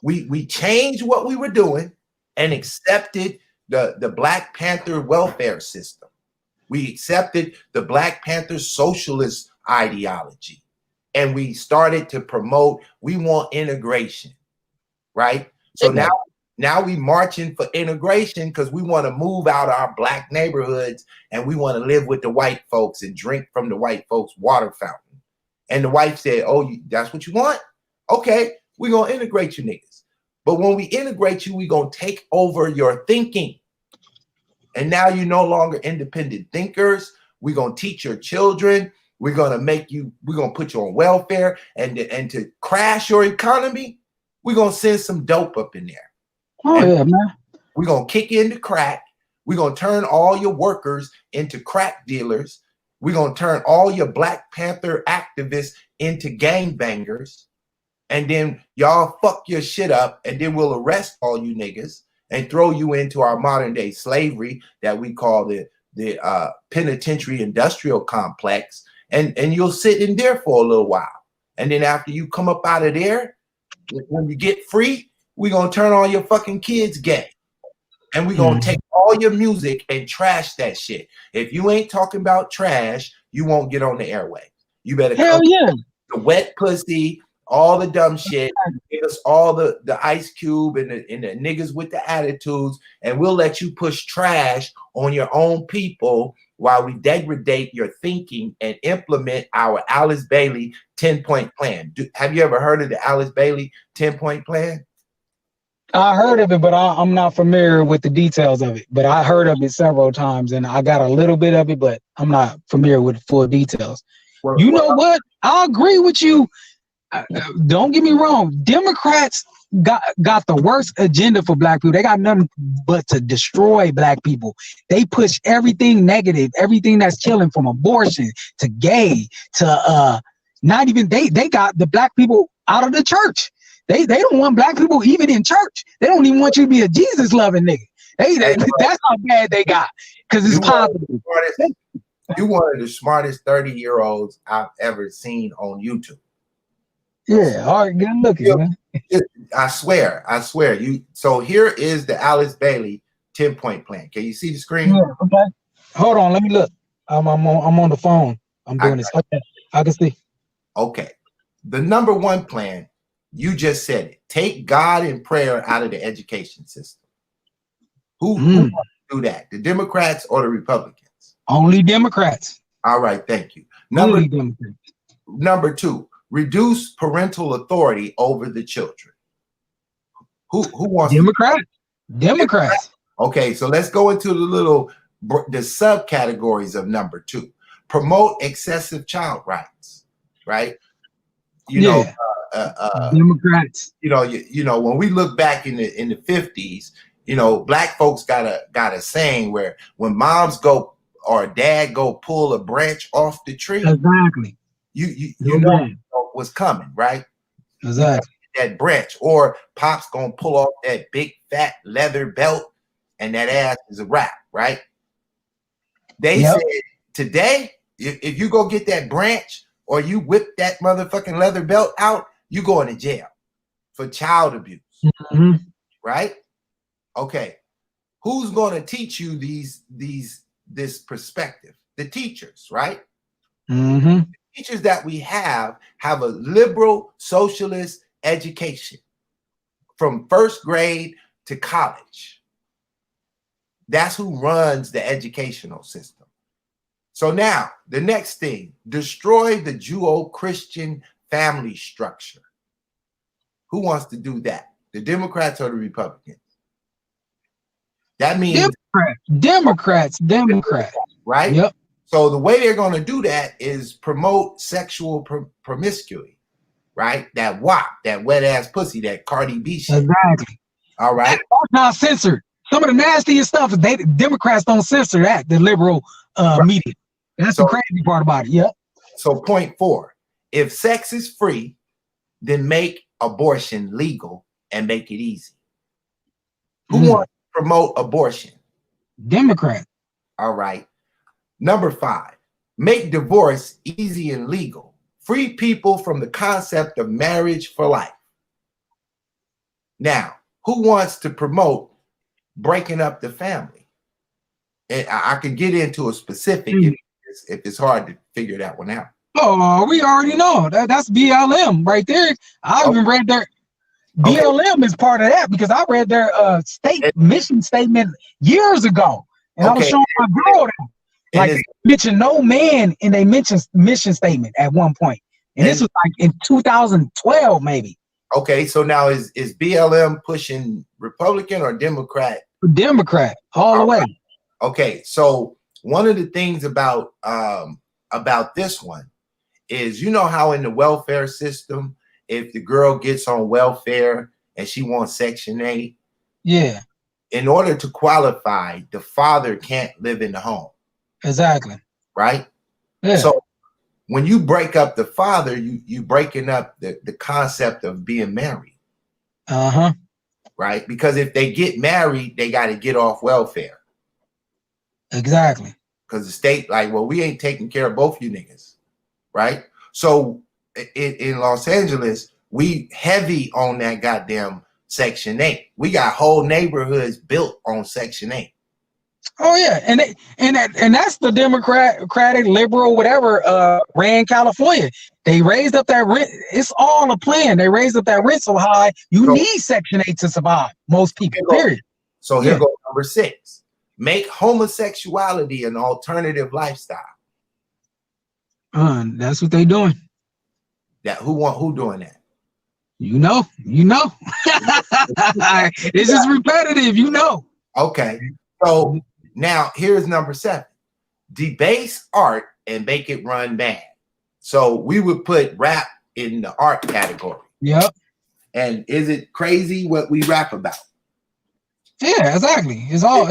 We changed what we were doing and accepted the Black Panther welfare system. We accepted the Black Panther socialist ideology. And we started to promote, we want integration, right? So now we marching for integration because we want to move out of our black neighborhoods and we want to live with the white folks and drink from the white folks' water fountain. And the white said, oh, that's what you want? Okay, we're going to integrate you niggas. But when we integrate you, we're going to take over your thinking. And now you're no longer independent thinkers. We're going to teach your children. We're going to put you on welfare, and to crash your economy, we're going to send some dope up in there. Oh, yeah, man. We're going to kick into crack. We're going to turn all your workers into crack dealers. We're going to turn all your Black Panther activists into gangbangers. And then y'all fuck your shit up, and then we'll arrest all you niggas and throw you into our modern day slavery that we call the penitentiary industrial complex. And you'll sit in there for a little while. And then after you come up out of there, when you get free, we're going to turn all your fucking kids gay. And we're going to take all your music and trash that shit. If you ain't talking about trash, you won't get on the airway. You better come the wet pussy, all the dumb shit, give us all the Ice Cube and the niggas with the attitudes, and we'll let you push trash on your own people while we degrade your thinking and implement our Alice Bailey 10-point plan. Have you ever heard of the Alice Bailey 10-point plan? I heard of it, but I'm not familiar with the details of it. But I heard of it several times, and I got a little bit of it, but I'm not familiar with full details. You know what? I agree with you. Don't get me wrong. Democrats got the worst agenda for black people. They got nothing but to destroy black people. They push everything negative, everything that's killing, from abortion to gay to not even they got the black people out of the church. They don't want black people even in church. They don't even want you to be a Jesus loving nigga. That's how bad they got, because it's positive. You one of the smartest 30-year-olds I've ever seen on YouTube. Yeah, all right, good looking, man. I swear. So here is the Alice Bailey 10-point plan. Can you see the screen? Yeah, okay. Hold on, let me look. I'm on the phone. I'm doing this. Okay, I can see. Okay. The number one plan, you just said it. Take God and prayer out of the education system. Who wants to do that? The Democrats or the Republicans? Only Democrats. All right, thank you. Number two, reduce parental authority over the children. Who wants Democrats. Okay, so let's go into the subcategories of number two. Promote excessive child rights, right? Democrats. You know, when we look back in the 50s, black folks got a saying where when moms go or dad go pull a branch off the tree, exactly, you know what's coming, right? Exactly. That branch, or pop's gonna pull off that big fat leather belt, and that ass is a wrap, right? They said today, if you go get that branch or you whip that motherfucking leather belt out, you going to jail for child abuse, right? Okay, who's going to teach you this perspective? The teachers, right? The teachers that we have a liberal socialist education from first grade to college. That's who runs the educational system. So now the next thing, destroy the Judeo-Christian family structure. Who wants to do that? The Democrats or the Republicans? That means Democrats, right? Yep. So the way they're going to do that is promote sexual promiscuity, right? That WAP, that wet ass pussy, that Cardi B shit. Exactly. All right. That's not censored. Some of the nastiest stuff, Democrats don't censor that. The liberal media. That's the crazy part about it. Yep. So point 4, if sex is free, then make abortion legal and make it easy. Who wants to promote abortion? Democrat. All right. Number 5, make divorce easy and legal. Free people from the concept of marriage for life. Now, who wants to promote breaking up the family? And I could get into a specific if it's hard to figure that one out. Oh, we already know that's BLM right there. I even read their BLM is part of that, because I read their mission statement years ago, and I was showing my girl that. Like, they mentioned no man in their mission statement at one point. And this was like in 2012, maybe. Okay, so now is BLM pushing Republican or Democrat? Democrat, all the way. Okay, so one of the things about this one is, you know how in the welfare system, if the girl gets on welfare and she wants Section 8, in order to qualify, the father can't live in the home. Exactly. Right? Yeah. So when you break up the father, you breaking up the concept of being married. Right? Because if they get married, they got to get off welfare. Exactly. Because the state, like, well, we ain't taking care of both you niggas. Right? So in Los Angeles, we heavy on that goddamn Section 8. We got whole neighborhoods built on Section 8. Oh yeah, and that's the Democratic, liberal, whatever ran California. They raised up that rent. It's all a plan. They raised up that rent so high. You need Section 8 to survive. Most people. Period. So here goes number 6. Make homosexuality an alternative lifestyle. That's what they doing. That who doing that? You know. It's just repetitive. You know. Okay. So now here's number 7. Debase art and make it run bad. So we would put rap in the art category. Yep. And is it crazy what we rap about? Yeah, exactly. It's all.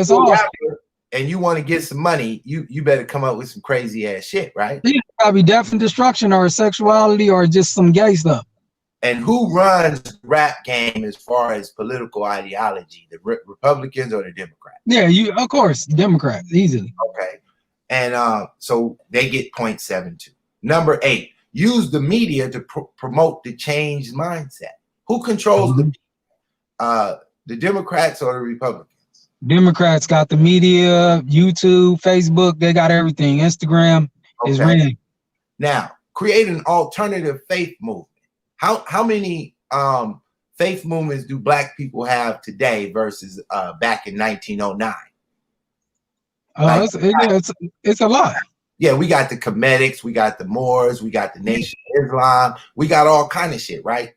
And you want to get some money, you better come up with some crazy ass shit, right? Yeah, probably death and destruction, or sexuality, or just some gay stuff. And who runs the rap game as far as political ideology? The Republicans or the Democrats? Yeah, of course, Democrats, easily. Okay. And so they get 0.72. Number 8, use the media to promote the changed mindset. Who controls the Democrats or the Republicans? Democrats got the media, YouTube, Facebook, they got everything. Instagram is ran. Now, create an alternative faith movement. How many faith movements do Black people have today versus back in 1909? It's a lot. Yeah, we got the Comedics, we got the Moors, we got the Nation of Islam, we got all kind of shit, right?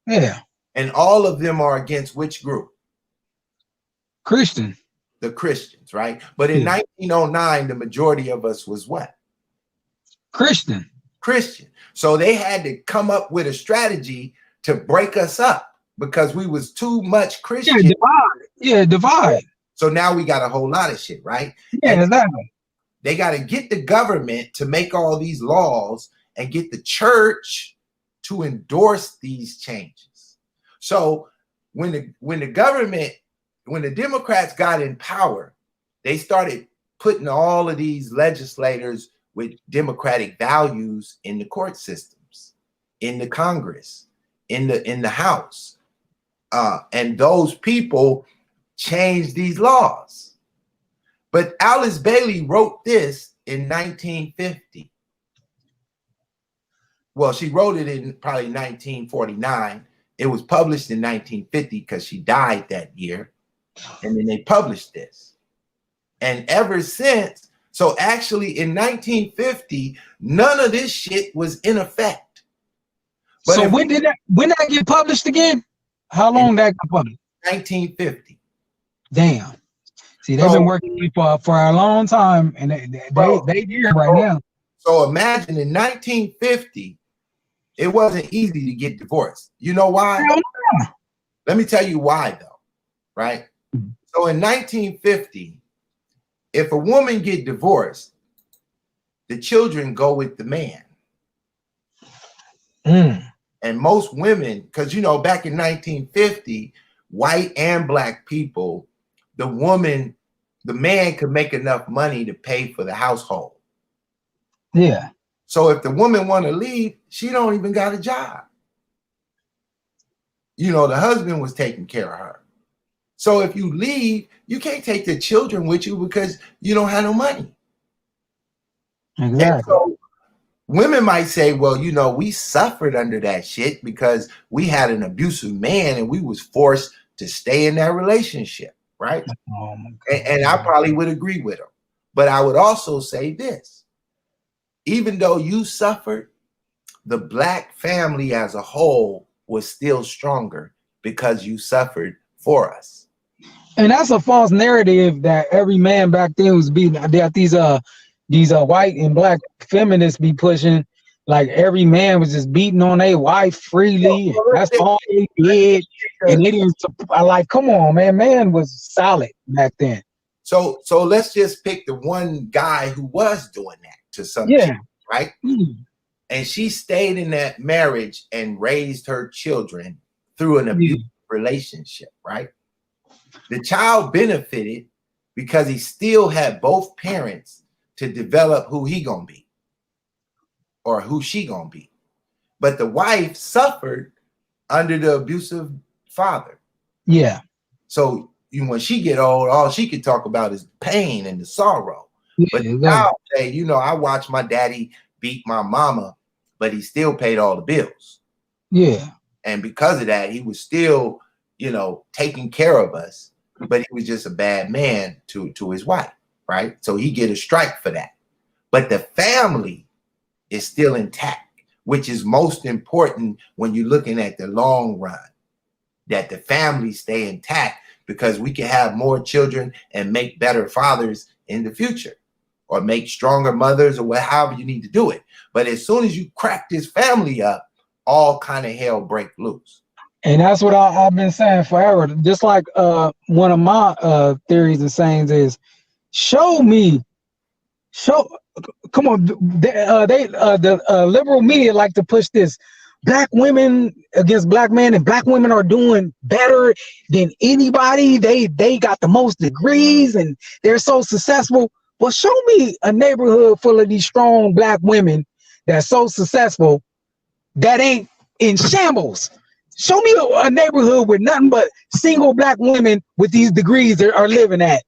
Yeah. And all of them are against which group? Christian. The Christians, right? But in 1909, the majority of us was what? Christian. So they had to come up with a strategy to break us up because we was too much Christian. Divide. So now we got a whole lot of shit, right? Yeah, exactly. They got to get the government to make all these laws and get the church to endorse these changes. So when the Democrats got in power, they started putting all of these legislators with democratic values in the court systems, in the Congress, in the House. And those people changed these laws. But Alice Bailey wrote this in 1950. Well, she wrote it in probably 1949. It was published in 1950 because she died that year. And then they published this. And ever since, so actually in 1950, none of this shit was in effect. But so when did that get published again? How long that got published? 1950. Damn. See, they've been working for a long time, and they here right now. So imagine in 1950, it wasn't easy to get divorced. You know why? Let me tell you why, though, right? So in 1950, if a woman get divorced, the children go with the man. And most women, because back in 1950, white and Black people, the man could make enough money to pay for the household. Yeah. So if the woman want to leave, she don't even got a job. The husband was taking care of her. So if you leave, you can't take the children with you because you don't have no money. Exactly. And so women might say, well, we suffered under that shit because we had an abusive man and we was forced to stay in that relationship, right? Oh my God. And I probably would agree with them. But I would also say this. Even though you suffered, the Black family as a whole was still stronger because you suffered for us. And that's a false narrative that every man back then was beating. That these white and Black feminists be pushing, like every man was just beating on their wife freely. That's all they did, and they didn't. Like, come on, man was solid back then. So let's just pick the one guy who was doing that to some chick, right? And she stayed in that marriage and raised her children through an abusive relationship, right? The child benefited because he still had both parents to develop who he gonna be or who she gonna be. But the wife suffered under the abusive father. Yeah. So when she get old, all she could talk about is the pain and the sorrow. But the child say, I watched my daddy beat my mama, but he still paid all the bills. Yeah. And because of that, he was still, taking care of us, but he was just a bad man to his wife, right? So he get a strike for that. But the family is still intact, which is most important when you're looking at the long run, that the family stay intact because we can have more children and make better fathers in the future or make stronger mothers or however you need to do it. But as soon as you crack this family up, all kind of hell break loose. And that's what I've been saying forever. Just like one of my theories and sayings is, show. Come on, the liberal media like to push this. Black women against black men, and black women are doing better than anybody. They got the most degrees and they're so successful. Well, show me a neighborhood full of these strong black women that's so successful that ain't in shambles. Show me a neighborhood with nothing but single black women with these degrees that are living at.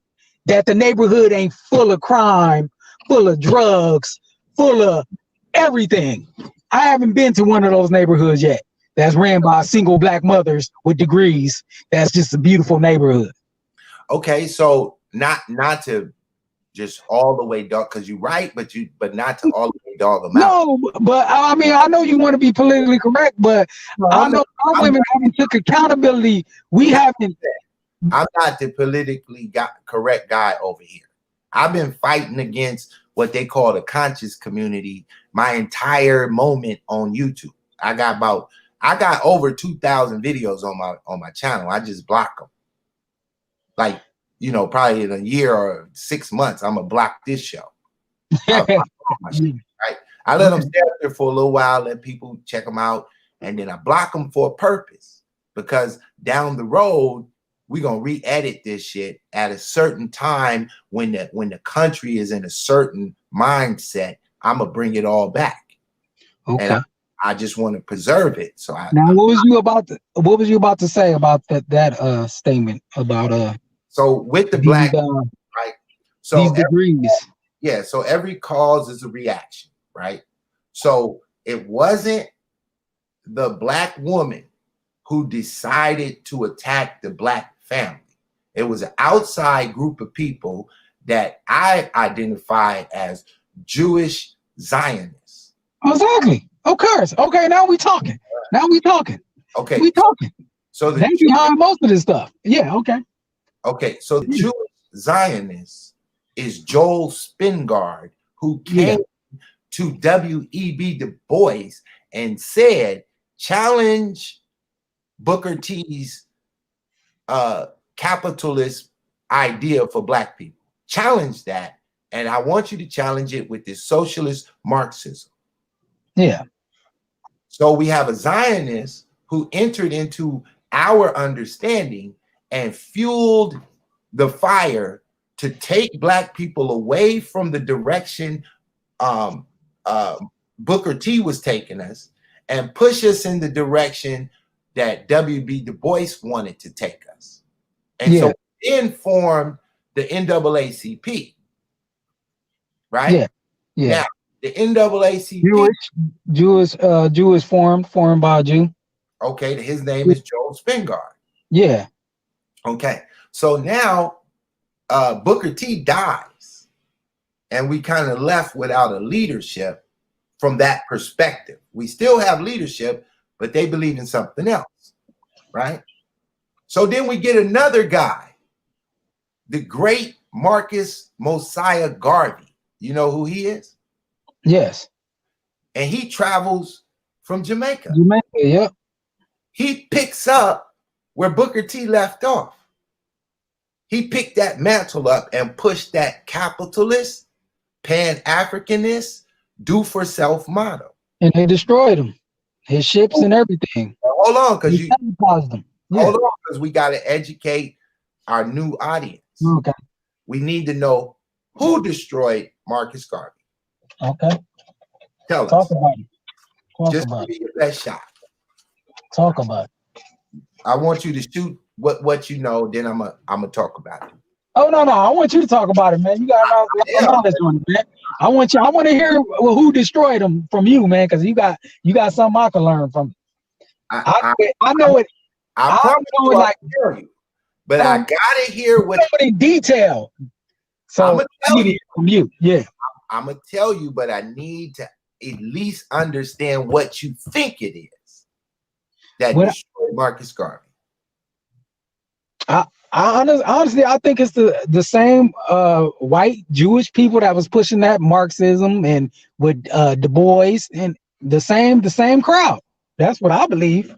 That the neighborhood ain't full of crime, full of drugs, full of everything. I haven't been to one of those neighborhoods yet that's ran by single black mothers with degrees. That's just a beautiful neighborhood. Okay, so not to just all the way dog, because you're right, but not to all the way dog them out. No, but I mean, I know you want to be politically correct, but I know our women haven't took accountability. We haven't. I'm not the politically correct guy over here. I've been fighting against what they call the conscious community my entire moment on YouTube. I got over 2,000 videos on my channel. I just block them. Like, you know, probably in a year or 6 months, I'm gonna block this show. Right? I let them stay up there for a little while, let people check them out, and then I block them for a purpose, because down the road we're gonna re-edit this shit at a certain time when the country is in a certain mindset. I'm gonna bring it all back. Okay. And I just want to preserve it. So now, what was you about to say about that statement about so with the black, right? So these degrees. Yeah, so every cause is a reaction, right? So it wasn't the black woman who decided to attack the black family. It was an outside group of people that I identify as Jewish Zionists. Exactly. Of course. Okay, now we talking. Okay. We talking. So they behind most of this stuff. Yeah, okay. Okay, so the Jewish Zionist is Joel Spingard, who came to W.E.B. Du Bois and said, challenge Booker T's capitalist idea for black people. Challenge that, and I want you to challenge it with this socialist Marxism. Yeah. So we have a Zionist who entered into our understanding and fueled the fire to take black people away from the direction Booker T was taking us and push us in the direction that W.B. Du Bois wanted to take us. And so then formed the NAACP, right? Yeah. Yeah. Now, the NAACP. Jewish formed by a Jew. Okay, his name is Joel Spingard. Yeah. Okay, so now Booker T dies, and we kind of left without a leadership from that perspective. We still have leadership, but they believe in something else, right? So then we get another guy, the great Marcus Mosiah Garvey. You know who he is? Yes. And he travels from Jamaica. Yep. He picks up where Booker T left off. He picked that mantle up and pushed that capitalist, Pan-Africanist, do-for-self motto. And they destroyed him. His ships and everything. Hold on, because them. Hold on, because we got to educate our new audience. Okay. We need to know who destroyed Marcus Garvey. Okay. Tell Talk us. About it. Just give me your best shot. Talk about it. I want you to shoot what you know, then I'm gonna talk about it. Oh no, I want you to talk about it, man. You got knowledge on it, man. I want to hear who destroyed him from you, man, because you got something I can learn from. I know it. I promise you, like tell you, but I gotta hear what in detail. So I'm gonna tell you from you, yeah. I'm gonna tell you, but I need to at least understand what you think it is that destroyed Marcus Garvey. Honestly, I think it's the same white Jewish people that was pushing that Marxism and with Du Bois and the same crowd. That's what I believe.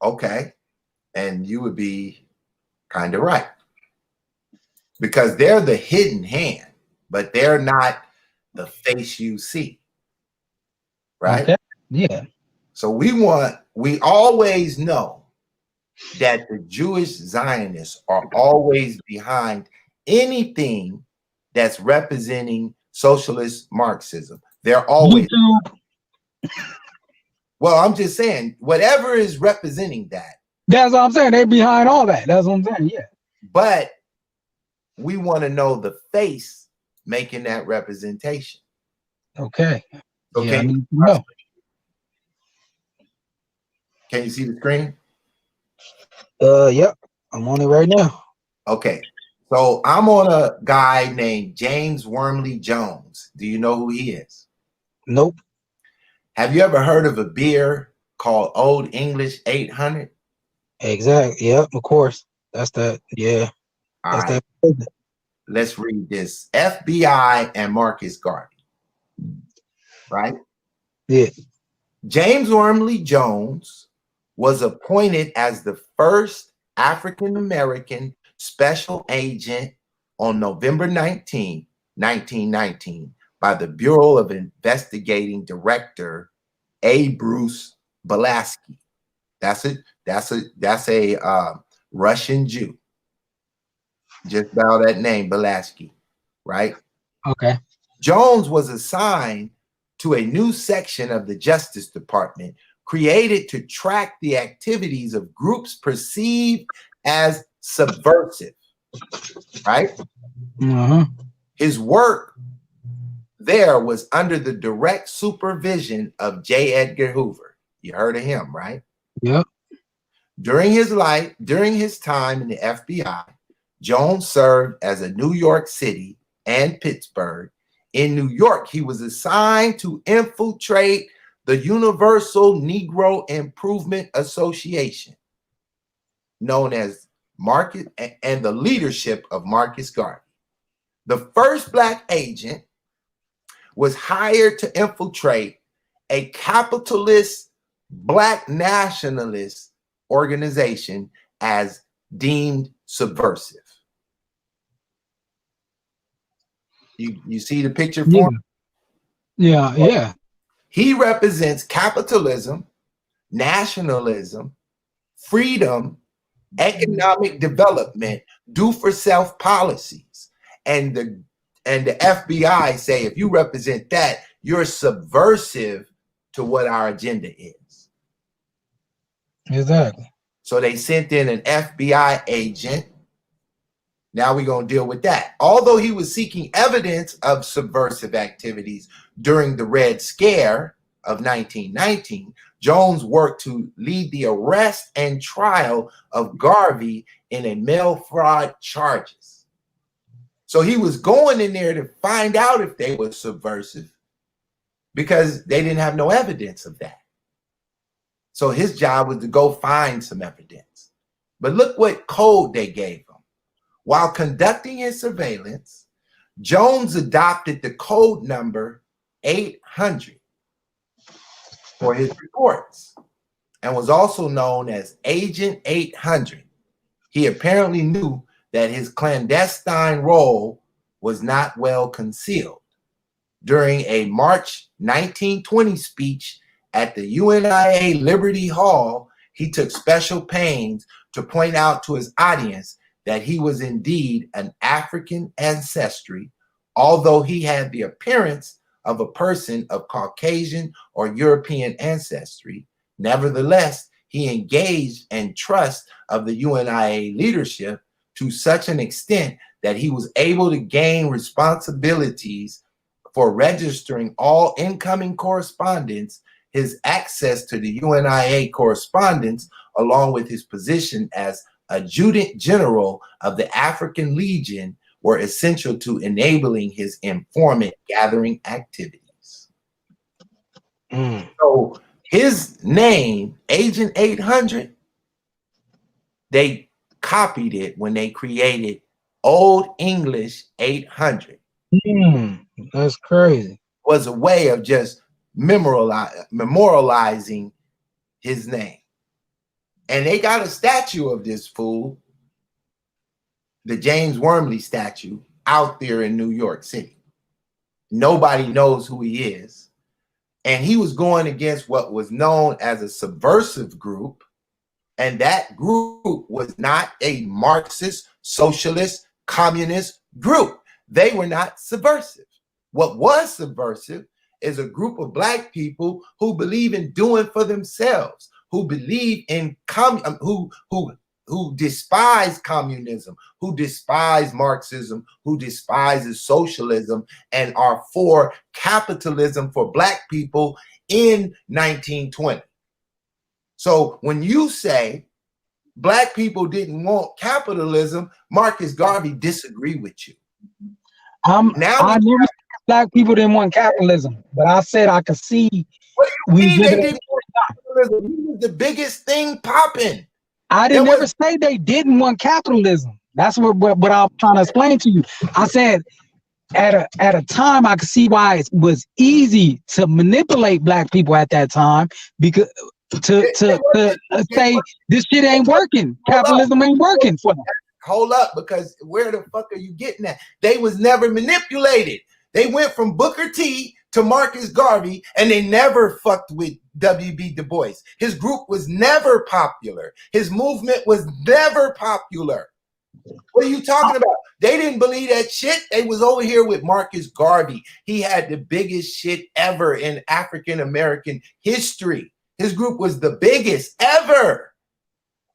Okay. And you would be kind of right. Because they're the hidden hand, but they're not the face you see. Right? Okay. Yeah. So we always know that the Jewish Zionists are always behind anything that's representing socialist Marxism. They're always. YouTube. Well, I'm just saying, whatever is representing that. That's what I'm saying. They're behind all that. That's what I'm saying. Yeah. But we want to know the face making that representation. Okay. Okay. Yeah, I need to know. Can you see the screen? Yep. I'm on it right now. Okay. So I'm on a guy named James Wormley Jones. Do you know who he is? Nope. Have you ever heard of a beer called Old English 800? Exactly. Yep. Of course. That's that. Yeah. All That's right. that. Let's read this. FBI and Marcus Garvey. Right? Yeah. James Wormley Jones was appointed as the first African-American special agent on November 19, 1919 by the Bureau of Investigating Director A. Bruce Belaski. That's a Russian Jew. Just by that name, Belaski, right? Okay. Jones was assigned to a new section of the Justice Department created to track the activities of groups perceived as subversive, right? Uh-huh. His work there was under the direct supervision of J. Edgar Hoover. You heard of him, right? Yep. During his time in the FBI, Jones served as a New York City and Pittsburgh. In New York, he was assigned to infiltrate the Universal Negro Improvement Association, known as Marcus, and the leadership of Marcus Garvey. The first Black agent was hired to infiltrate a capitalist Black nationalist organization as deemed subversive. You see the picture for him? Yeah, yeah. He represents capitalism, nationalism, freedom, economic development, do for self policies. And the FBI say, if you represent that, you're subversive to what our agenda is. Exactly. So they sent in an FBI agent. Now we're going to deal with that. Although he was seeking evidence of subversive activities during the Red Scare of 1919, Jones worked to lead the arrest and trial of Garvey in a mail fraud charges. So he was going in there to find out if they were subversive because they didn't have no evidence of that. So his job was to go find some evidence. But look what code they gave him. While conducting his surveillance, Jones adopted the code number 800 for his reports and was also known as Agent 800. He apparently knew that his clandestine role was not well concealed. During a March 1920 speech at the UNIA Liberty Hall, he took special pains to point out to his audience that he was indeed an African ancestry, although he had the appearance of a person of Caucasian or European ancestry. Nevertheless, he engaged in trust of the UNIA leadership to such an extent that he was able to gain responsibilities for registering all incoming correspondence. His access to the UNIA correspondence, along with his position as Adjutant General of the African Legion, were essential to enabling his informant gathering activities. So his name, Agent 800, they copied it when they created Old English 800. That's crazy. Was a way of just memorializing his name. And they got a statue of this fool, the James Wormley statue, out there in New York City. Nobody knows who he is. And he was going against what was known as a subversive group. And that group was not a Marxist, socialist, communist group. They were not subversive. What was subversive is a group of Black people who believe in doing for themselves, who believe in who despise communism, who despise Marxism, who despises socialism, and are for capitalism for Black people in 1920. So when you say Black people didn't want capitalism, Marcus Garvey disagree with you. I never said Black people didn't want capitalism, but I said I could see. What do you mean they didn't want capitalism? He was the biggest thing popping. I didn't ever say they didn't want capitalism. That's what I'm trying to explain to you. I said at a time I could see why it was easy to manipulate Black people at that time, because to say this shit ain't working, capitalism ain't working for them. Hold up, because where the fuck are you getting at? They was never manipulated. They went from Booker T to Marcus Garvey, and they never fucked with W.B. Du Bois. His group was never popular. His movement was never popular. What are you talking about? They didn't believe that shit. They was over here with Marcus Garvey. He had the biggest shit ever in African American history. His group was the biggest ever.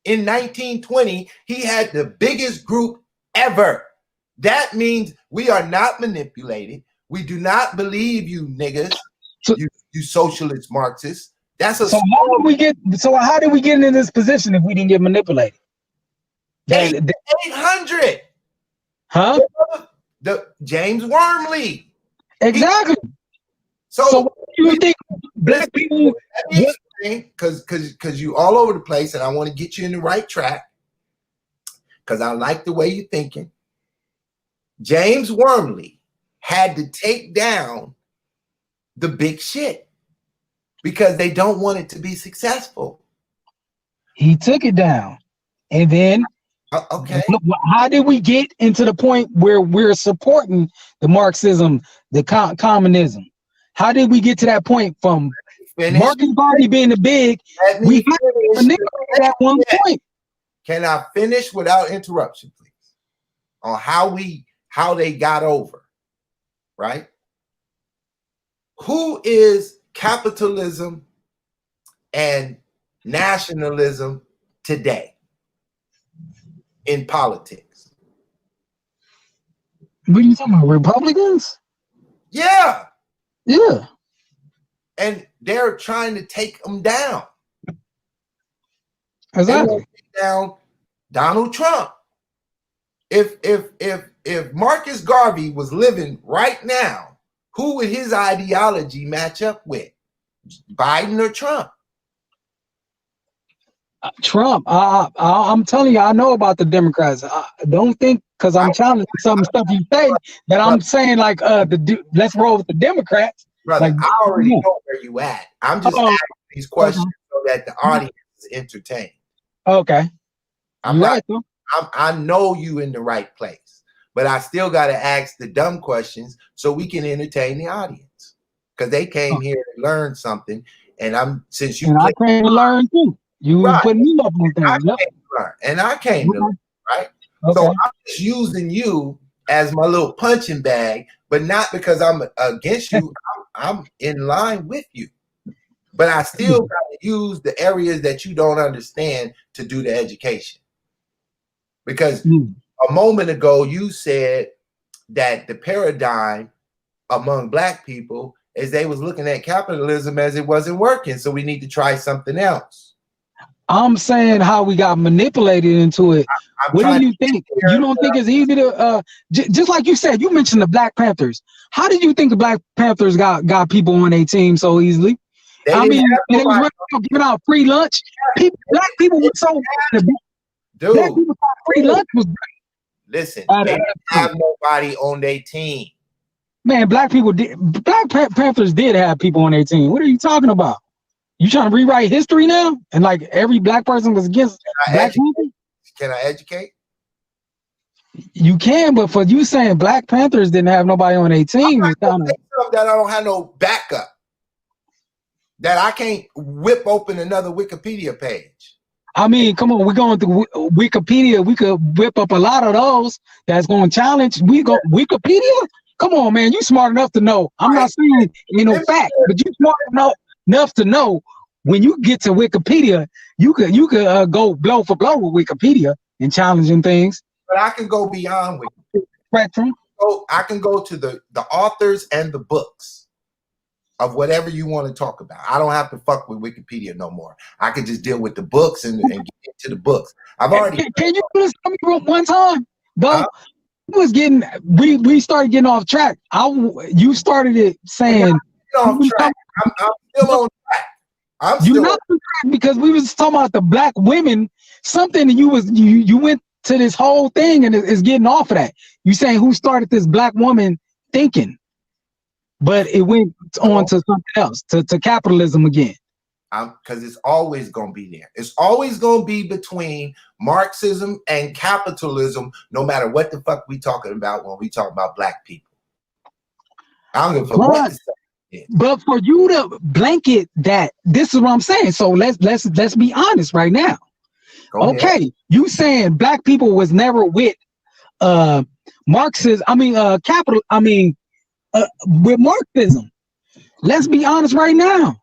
In 1920, he had the biggest group ever. That means we are not manipulated. We do not believe you niggas, you socialist Marxists. That's a so how did we get into this position if we didn't get manipulated? 800. Huh? The James Wormley. Exactly. So what do you think Black people? Because you all over the place, and I want to get you in the right track. Because I like the way you're thinking. James Wormley had to take down the big shit because they don't want it to be successful. He took it down, and then okay. How did we get into the point where we're supporting the Marxism, the communism? How did we get to that point from Marcus Garvey being the big? We had to manipulate at one point. Can I finish without interruption, please? On how they got over, right? Who is capitalism and nationalism today in politics? What are you talking about? Republicans? Yeah. Yeah. And they're trying to take them down. Exactly. Take down Donald Trump. If Marcus Garvey was living right now, who would his ideology match up with? Biden or Trump? Trump. I'm telling you, I know about the Democrats. I don't think, because I'm challenging some stuff you say, that I'm saying like let's roll with the Democrats. Brother, like, I already know where you at. I'm just asking these questions so that the audience is entertained. Okay. I know you in the right place, but I still got to ask the dumb questions so we can entertain the audience, because they came here to learn something, and I came to learn too. You was putting me up on things, and I came to learn, right? Okay. So I'm just using you as my little punching bag, but not because I'm against you. I'm in line with you, but I still got to use the areas that you don't understand to do the education. Because a moment ago you said that the paradigm among Black people is they was looking at capitalism as it wasn't working, so we need to try something else. I'm saying how we got manipulated into it. What do you think? You don't think it's easy to just like you said, you mentioned the Black Panthers. How did you think the Black Panthers got people on their team so easily? I mean, they was giving out free lunch. Black people were so dude. Black people thought free lunch was great. Listen, they didn't have nobody on their team. Man, Black Panthers did have people on their team. What are you talking about? You trying to rewrite history now? And like every black person was against black people? Can I educate? You can, but for you saying Black Panthers didn't have nobody on their team, it's kind of that I don't have no backup. That I can't whip open another Wikipedia page. I mean, come on, we're going through Wikipedia. We could whip up a lot of those that's going to challenge. We go Wikipedia. Come on, man, you smart enough to know. I'm not saying ain't no fact, but you smart enough to know when you get to Wikipedia, you could go blow for blow with Wikipedia and challenging things. But I can go beyond Wikipedia. Spectrum. So I can go to the authors and the books of whatever you want to talk about. I don't have to fuck with Wikipedia no more. I can just deal with the books and get into the books. I've already. Can you do this one time, though? We started getting off track. You started it saying I'm still on track. You're not on track because we was talking about the black women. Something you went to this whole thing and it's getting off of that. You saying who started this black woman thinking, but it went on to something else, to capitalism again. Because it's always going to be there. It's always going to be between Marxism and capitalism, no matter what the fuck we talking about when we talk about black people. I don't give a fuck what to say. But for you to blanket that, this is what I'm saying. So let's be honest right now. Okay, you saying black people was never with Marxism, with Marxism. Let's be honest right now.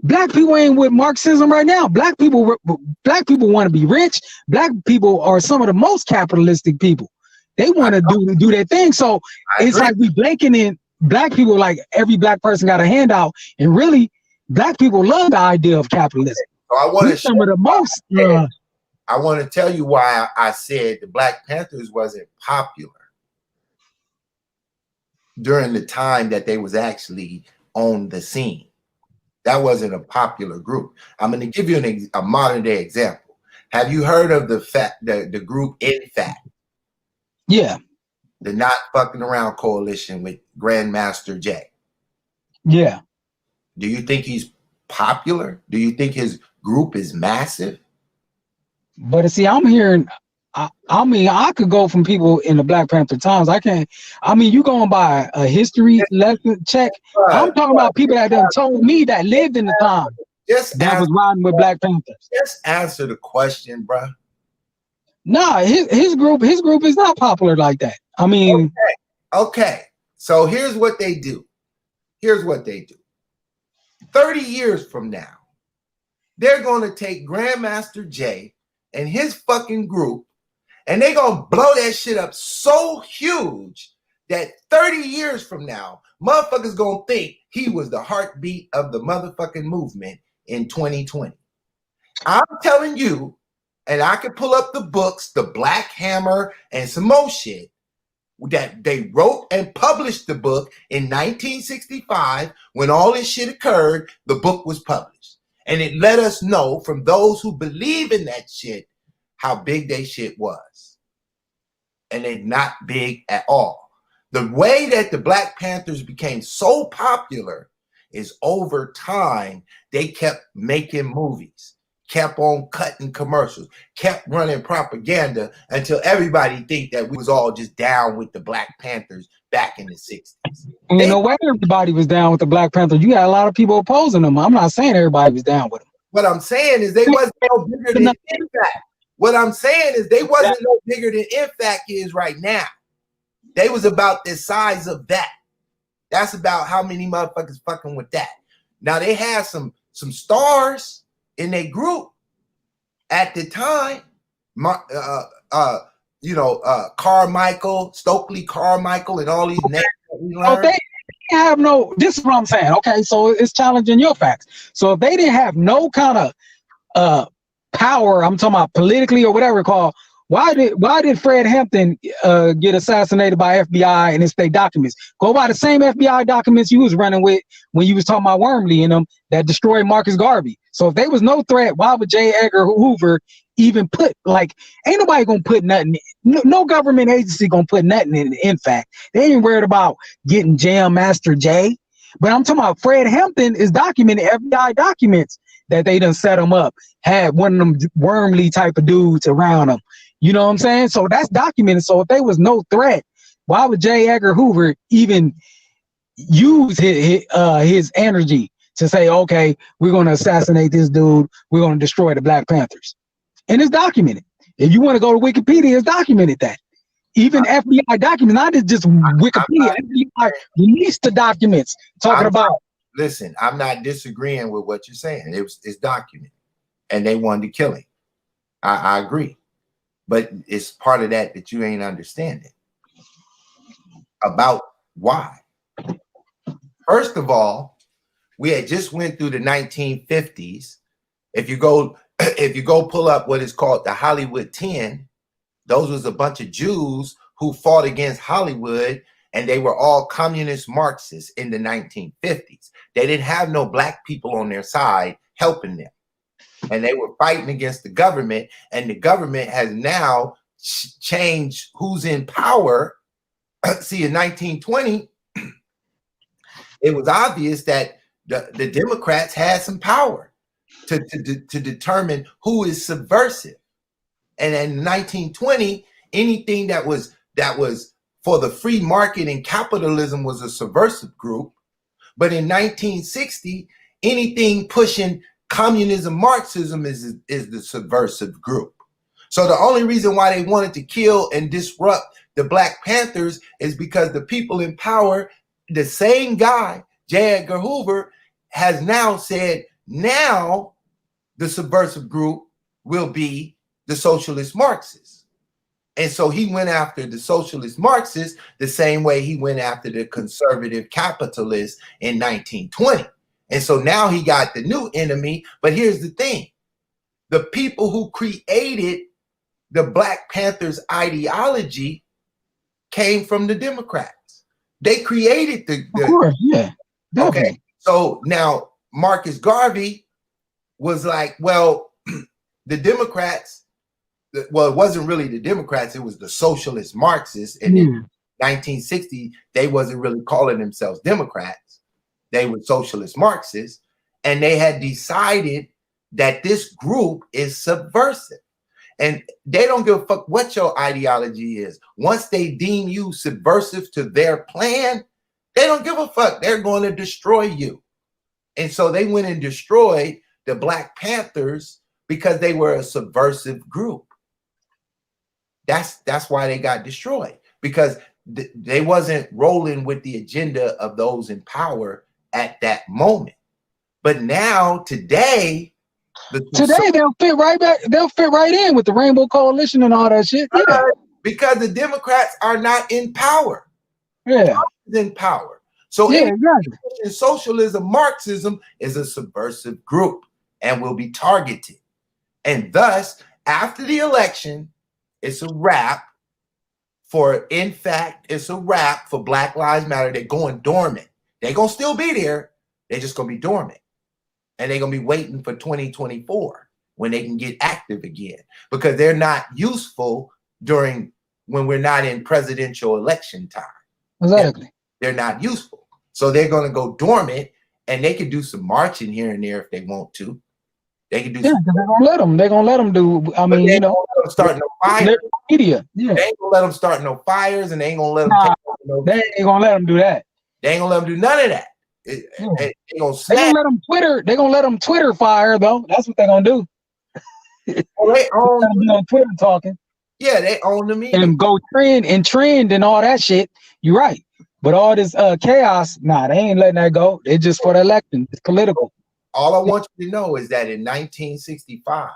Black people ain't with Marxism right now. Black people want to be rich. Black people are some of the most capitalistic people. They want to do their thing. So it's like we blanking in black people like every black person got a handout, and really black people love the idea of capitalism. So I want to some of the most. I want to tell you why I said the Black Panthers wasn't popular during the time that they was actually on the scene. That wasn't a popular group. I'm going to give you a modern day example. Have you heard of the group In Fact? Yeah. The Not Fucking Around Coalition with Grandmaster Jay. Yeah. Do you think he's popular? Do you think his group is massive? But see, I'm hearing, I could go from people in the Black Panther times. You going by a history lesson check. I'm talking about people that done told me that lived in the time that was riding with Black Panthers. Just answer the question, bro. Nah, his group is not popular like that. I mean, okay. So here's what they do. 30 years from now, they're going to take Grandmaster Jay and his fucking group, and they're going to blow that shit up so huge that 30 years from now, motherfuckers going to think he was the heartbeat of the motherfucking movement in 2020. I'm telling you, and I can pull up the books, the Black Hammer, and some more shit, that they wrote and published the book in 1965. When all this shit occurred, the book was published. And it let us know from those who believe in that shit how big they shit was. And they're not big at all. The way that the Black Panthers became so popular is over time, they kept making movies, kept on cutting commercials, kept running propaganda until everybody think that we was all just down with the Black Panthers back in the 60s. You know, when everybody was down with the Black Panthers, you had a lot of people opposing them. I'm not saying everybody was down with them. What I'm saying is they wasn't no bigger than InFact. What I'm saying is they wasn't no bigger than InFact is right now. They was about the size of that. That's about how many motherfuckers fucking with that. Now they had some stars in their group at the time. Carmichael, Stokely Carmichael, and all these names that we learned. They have no. This is what I'm saying. Okay, so it's challenging your facts. So if they didn't have no kind of power, I'm talking about politically or whatever it's called. Why did Fred Hampton get assassinated by FBI and it's state documents? Go by the same FBI documents you was running with when you was talking about Wormley and them that destroyed Marcus Garvey. So if there was no threat, why would J. Edgar Hoover even put, like, ain't nobody gonna put nothing, no government agency gonna put nothing in fact. They ain't worried about getting Jam Master Jay. But I'm talking about Fred Hampton is documented, FBI documents that they done set him up, had one of them Wormley type of dudes around him. You know what I'm saying? So that's documented. So if there was no threat, why would J. Edgar Hoover even use his energy to say, okay, we're going to assassinate this dude, we're going to destroy the Black Panthers? And it's documented. If you want to go to Wikipedia, it's documented that. Even FBI documents, not just Wikipedia, FBI released the documents talking about. Listen, I'm not disagreeing with what you're saying. It's documented, and they wanted to kill him. I agree, but it's part of that you ain't understanding about why. First of all, we had just went through the 1950s. If you go pull up what is called the Hollywood 10, those was a bunch of Jews who fought against Hollywood, and they were all communist Marxists in the 1950s. They didn't have no black people on their side helping them, and they were fighting against the government, and the government has now changed who's in power. See, in 1920, it was obvious that the Democrats had some power to determine who is subversive. And in 1920, anything that was for the free market and capitalism was a subversive group. But in 1960, anything pushing communism, Marxism is the subversive group. So the only reason why they wanted to kill and disrupt the Black Panthers is because the people in power, the same guy, J. Edgar Hoover, has now said, now the subversive group will be the socialist Marxists. And so he went after the socialist Marxists the same way he went after the conservative capitalists in 1920. And so now he got the new enemy. But here's the thing. The people who created the Black Panthers ideology came from the Democrats. They created the of course, yeah. Definitely. Okay. So now Marcus Garvey was like, well, the Democrats, well, it wasn't really the Democrats, it was the socialist Marxists. And in 1960, they wasn't really calling themselves Democrats. They were socialist Marxists. And they had decided that this group is subversive. And they don't give a fuck what your ideology is. Once they deem you subversive to their plan, they don't give a fuck. They're going to destroy you. And so they went and destroyed the Black Panthers because they were a subversive group. That's why they got destroyed, because they wasn't rolling with the agenda of those in power at that moment. But now, today they'll fit right back. They'll fit right in with the Rainbow Coalition and all that shit. Yeah. Because the Democrats are not in power. Yeah. Trump is in power. So yeah, exactly. Socialism, Marxism is a subversive group and will be targeted. And thus, after the election, it's a wrap for, in fact, it's a wrap for Black Lives Matter. They're going dormant. They're going to still be there. They're just going to be dormant. And they're going to be waiting for 2024 when they can get active again, because they're not useful when we're not in presidential election time. Exactly. They're not useful. So they're going to go dormant, and they can do some marching here and there if they want to. They can do. Yeah, because they're gonna let them do. I mean, you know, start no fires. Media. Yeah. They ain't gonna let them start no fires, and they ain't gonna let them. They ain't gonna let them do that. They ain't gonna let them do none of that. They gonna let them Twitter. They gonna let them Twitter fire though. That's what they're gonna do. Well, they own be on Twitter talking. Yeah, they own the media and go trend and all that shit. You're right. But all this chaos, nah, they ain't letting that go. It's just for the election. It's political. All I want you to know is that in 1965,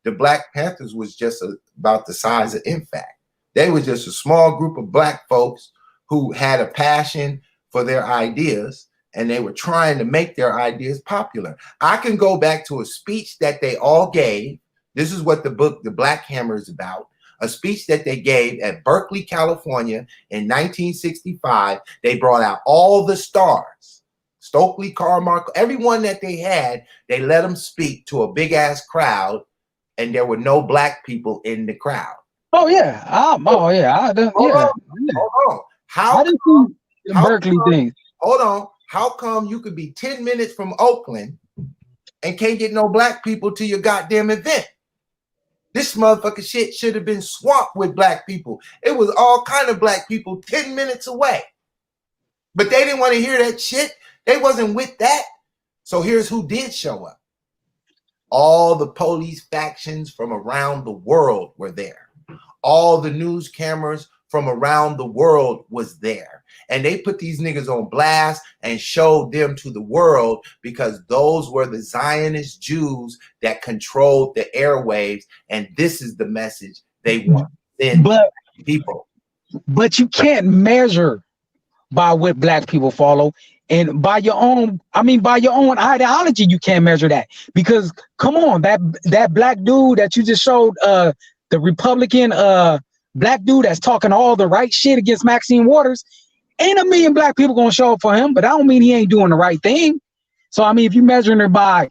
the Black Panthers was just about the size of INFACT. They were just a small group of Black folks who had a passion for their ideas, and they were trying to make their ideas popular. I can go back to a speech that they all gave. This is what the book, The Black Hammer, is about. A speech that they gave at Berkeley, California in 1965. They brought out all the stars. Stokely Carmichael, everyone that they had, they let them speak to a big ass crowd, and there were no Black people in the crowd. Oh yeah, Hold on. How How did you Berkeley thing? Hold on. How come you could be 10 minutes from Oakland and can't get no black people to your goddamn event? This motherfucking shit should have been swamped with black people. It was all kind of black people 10 minutes away. But they didn't want to hear that shit. They wasn't with that. So here's who did show up. All the police factions from around the world were there. All the news cameras from around the world was there. And they put these niggas on blast and showed them to the world because those were the Zionist Jews that controlled the airwaves. And this is the message they want to send people. But you can't measure by what black people follow. And by your own ideology, you can't measure that. Because come on, that black dude that you just showed, the Republican black dude that's talking all the right shit against Maxine Waters, ain't a million black people gonna show up for him, but I don't mean he ain't doing the right thing. So I mean, if you're measuring it by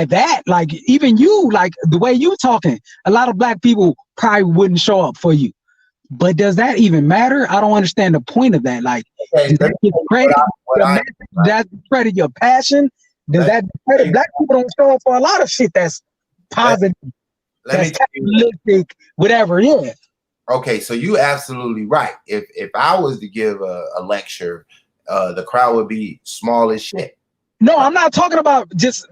that, like even you, like the way you talking, a lot of black people probably wouldn't show up for you. But does that even matter? I don't understand the point of that. Like, does that credit your passion? Does that credit black people don't show up for a lot of shit that's positive, that's capitalistic, whatever? Yeah. Okay, so you absolutely right. If I was to give a lecture, the crowd would be small as shit. No, I'm not talking about just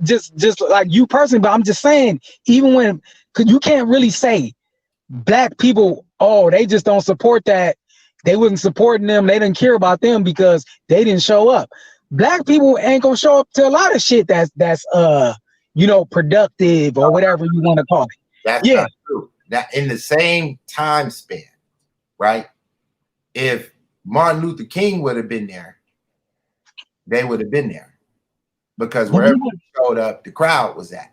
like you personally, but I'm just saying, even when, because you can't really say black people, oh, they just don't support that. They wasn't supporting them. They didn't care about them because they didn't show up. Black people ain't gonna show up to a lot of shit that's productive or whatever you want to call it. That's not true. That in the same time span, right? If Martin Luther King would have been there, they would have been there. Because wherever he showed up, the crowd was at.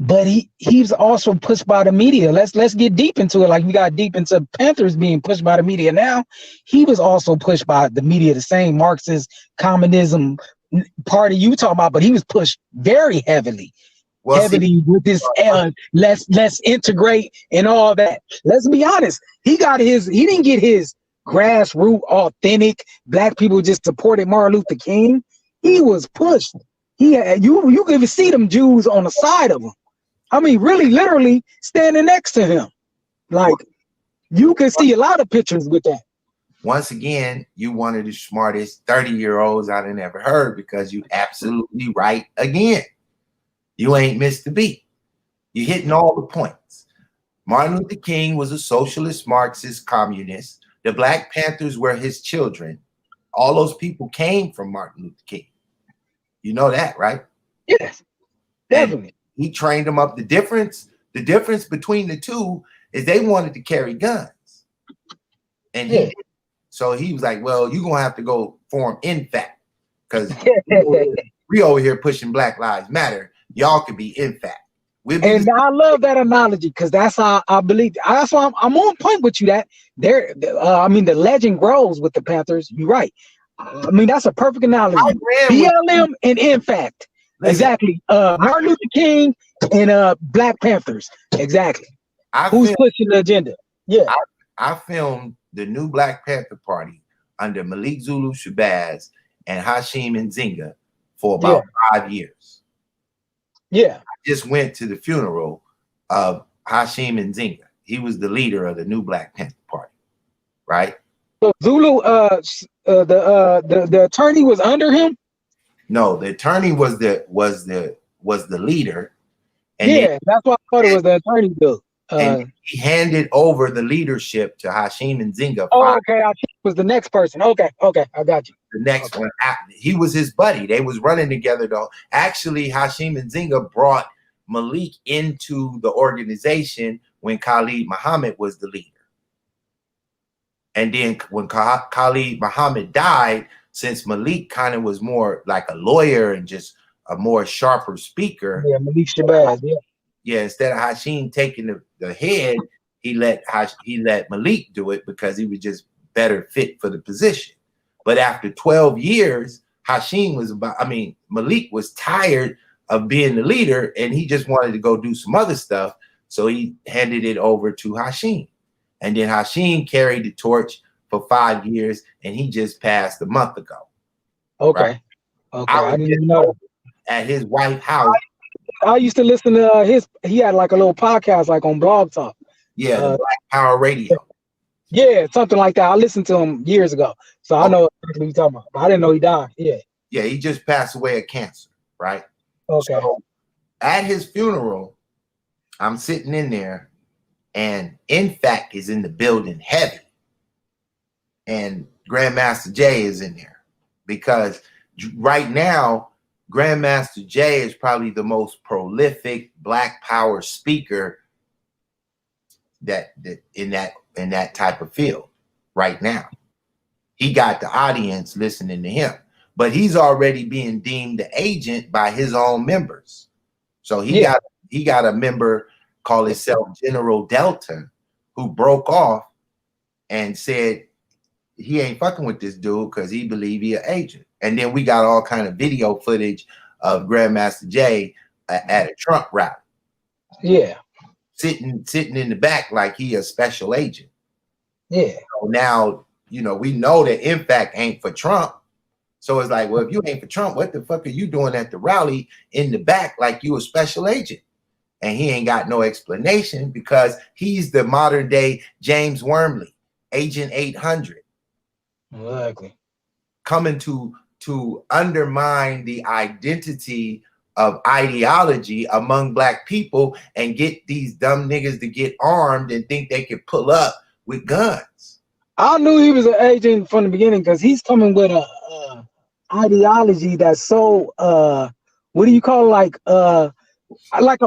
But he's also pushed by the media. Let's get deep into it. Like we got deep into Panthers being pushed by the media. Now he was also pushed by the media, the same Marxist communism party you talking about, but he was pushed very heavily. With this let's integrate and all that. Let's be honest. He didn't get his grassroots authentic black people just supported Martin Luther King. He was pushed. You can even see them Jews on the side of him. I mean, really, literally standing next to him. Like, you can see a lot of pictures with that. Once again, you one of the smartest 30-year-olds I've ever heard, because you absolutely right again. You ain't missed the beat. You're hitting all the points. Martin Luther King was a socialist, Marxist, communist. The Black Panthers were his children. All those people came from Martin Luther King. You know that, right? Yes, definitely. And he trained them up. The difference between the two is they wanted to carry guns. And so he was like, well, you're going to have to go form INFACT, because we over here pushing Black Lives Matter. Y'all could be INFACT. And I love that analogy, because that's how I believe. That's why I'm on point with you. That the legend grows with the Panthers. You're right. I mean, that's a perfect analogy. BLM and INFACT. Exactly. Martin Luther King and Black Panthers. Exactly. Who's pushing the agenda? Yeah. I filmed the new Black Panther Party under Malik Zulu Shabazz and Hashim Nzinga for about 5 years. Yeah. I just went to the funeral of Hashim Nzinga. He was the leader of the new Black Panther Party, right? So Zulu, the attorney was under him? No, the attorney was the leader. And that's why I thought it was the attorney bill. And he handed over the leadership to Hashim Nzinga. Okay, I think it was the next person. Okay, I got you. The next one, he was his buddy. They was running together though. Actually, Hashim Nzinga brought Malik into the organization when Khalid Muhammad was the leader. And then when Khalid Muhammad died, since Malik kind of was more like a lawyer and just a more sharper speaker. Yeah, Malik Shabazz, yeah, instead of Hashim taking the head, he let Malik do it because he was just better fit for the position. But after 12 years, Malik was tired of being the leader and he just wanted to go do some other stuff. So he handed it over to Hashim. And then Hashim carried the torch for 5 years and he just passed a month ago. Okay. Right? Okay, I I was didn't just even know. at his wife's house. I used to listen to he had like a little podcast like on Blog Talk. Yeah, the Black Power Radio. Yeah, something like that. I listened to him years ago, so I know exactly what you're talking about. But I didn't know he died. Yeah. Yeah, he just passed away of cancer, right? Okay. So at his funeral, I'm sitting in there, and In Fact is in the building heavy. And Grandmaster Jay is in there because right now, Grandmaster Jay is probably the most prolific Black Power speaker that in that type of field right now. He got the audience listening to him, but he's already being deemed the agent by his own members. So he got a member called himself General Delta who broke off and said he ain't fucking with this dude because he believe he an agent. And then we got all kind of video footage of Grandmaster Jay at a Trump rally. Yeah. Sitting in the back like he a special agent. Yeah. So now, we know that In Fact ain't for Trump. So it's like, well, if you ain't for Trump, what the fuck are you doing at the rally in the back like you a special agent? And he ain't got no explanation because he's the modern day James Wormley, Agent 800. Exactly. Coming to undermine the identity of ideology among Black people and get these dumb niggas to get armed and think they could pull up with guns. I knew he was an agent from the beginning because he's coming with a ideology that's so what do you call like a black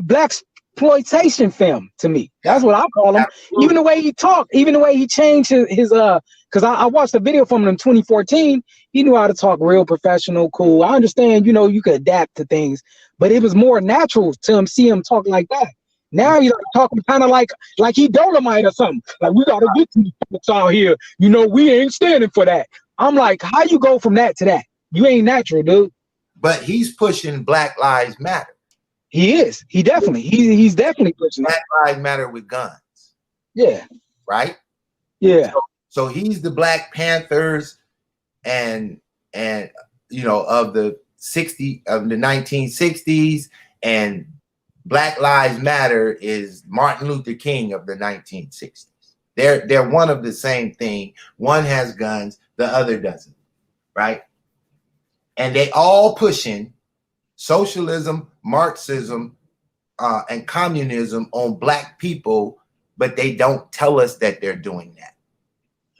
exploitation film to me. That's what I call him. Absolutely. Even the way he talked, even the way he changed his because I watched a video from him in 2014. He knew how to talk real professional, cool. I understand, you could adapt to things, but it was more natural to him, see him talk like that. Now he's talking kind of like he Dolomite or something. Like, we gotta get these folks out here. We ain't standing for that. I'm like, how you go from that to that? You ain't natural, dude. But he's pushing Black Lives Matter. He is. He definitely. He's definitely pushing Black Lives Matter with guns. Yeah. Right. Yeah. So he's the Black Panthers, and of the 1960s, and Black Lives Matter is Martin Luther King of the 1960s. They're one of the same thing. One has guns, the other doesn't, right? And they all pushing socialism, Marxism, and communism on Black people, but they don't tell us that they're doing that.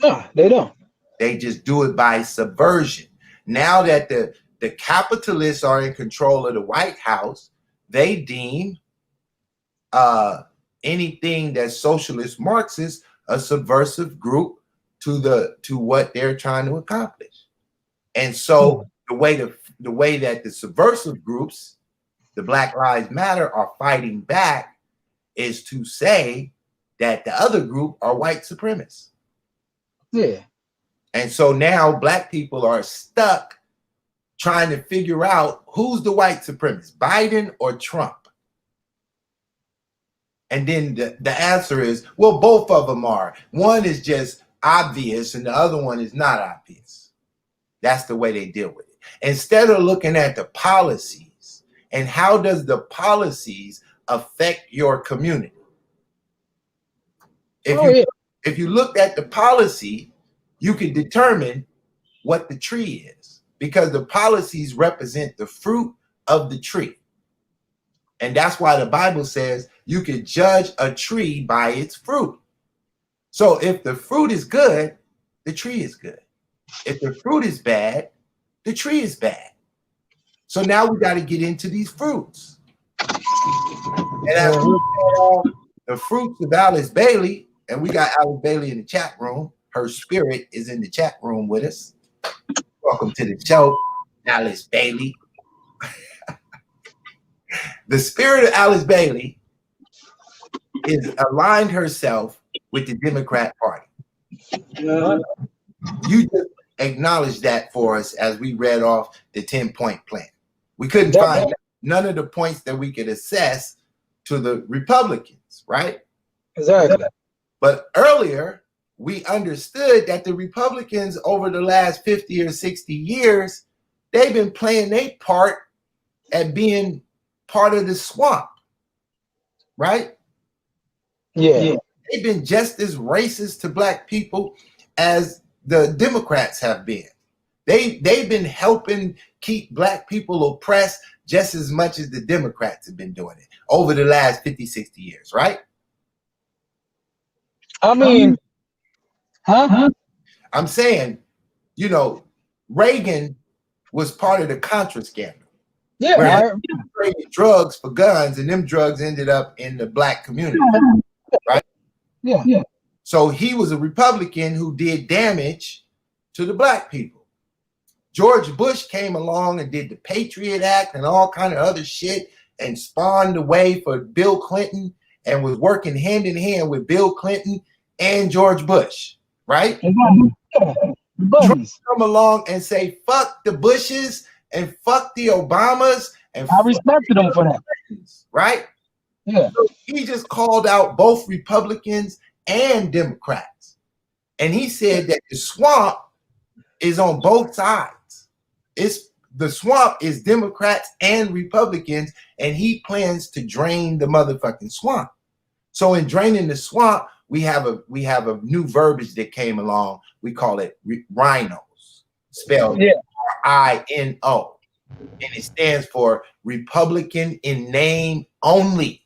No, they don't. They just do it by subversion. Now that the capitalists are in control of the White House, they deem anything that's socialist Marxist a subversive group to what they're trying to accomplish. And so the way that the subversive groups, the Black Lives Matter, are fighting back is to say that the other group are white supremacists. Yeah. And so now Black people are stuck trying to figure out who's the white supremacist, Biden or Trump. And then the answer is, well, both of them are. One is just obvious and the other one is not obvious. That's the way they deal with it. Instead of looking at the policies and how does the policies affect your community. If you looked at the policy, you could determine what the tree is, because the policies represent the fruit of the tree. And that's why the Bible says you could judge a tree by its fruit. So if the fruit is good, the tree is good. If the fruit is bad, the tree is bad. So now we got to get into these fruits. And as we said, the fruits of Alice Bailey, and we got Alice Bailey in the chat room. Her spirit is in the chat room with us. Welcome to the show, Alice Bailey. The spirit of Alice Bailey is aligned herself with the Democrat Party. You just acknowledged that for us as we read off the 10-point plan. We couldn't find none of the points that we could assess to the Republicans, right? Exactly. But earlier, we understood that the Republicans over the last 50 or 60 years they've been playing their part at being part of the swamp, right? Yeah. They've been just as racist to black people as the Democrats have been. They've been helping keep black people oppressed just as much as the Democrats have been doing it over the last 50, 60 years, right? I mean, huh? I'm saying, you know, Reagan was part of the Contra scandal. Yeah. Where he traded drugs for guns, and them drugs ended up in the black community, right? Yeah. So he was a Republican who did damage to the black people. George Bush came along and did the Patriot Act and all kind of other shit and spawned the way for Bill Clinton and was working hand in hand with Bill Clinton and George Bush, right? Trump come along and say, fuck the Bushes and fuck the Obamas. And I respected him for that. Right? Yeah. So he just called out both Republicans and Democrats. And he said that the swamp is on both sides. The swamp is Democrats and Republicans, and he plans to drain the motherfucking swamp. So in draining the swamp, we have a new verbiage that came along. We call it rhinos, spelled R-I-N-O. And it stands for Republican in name only,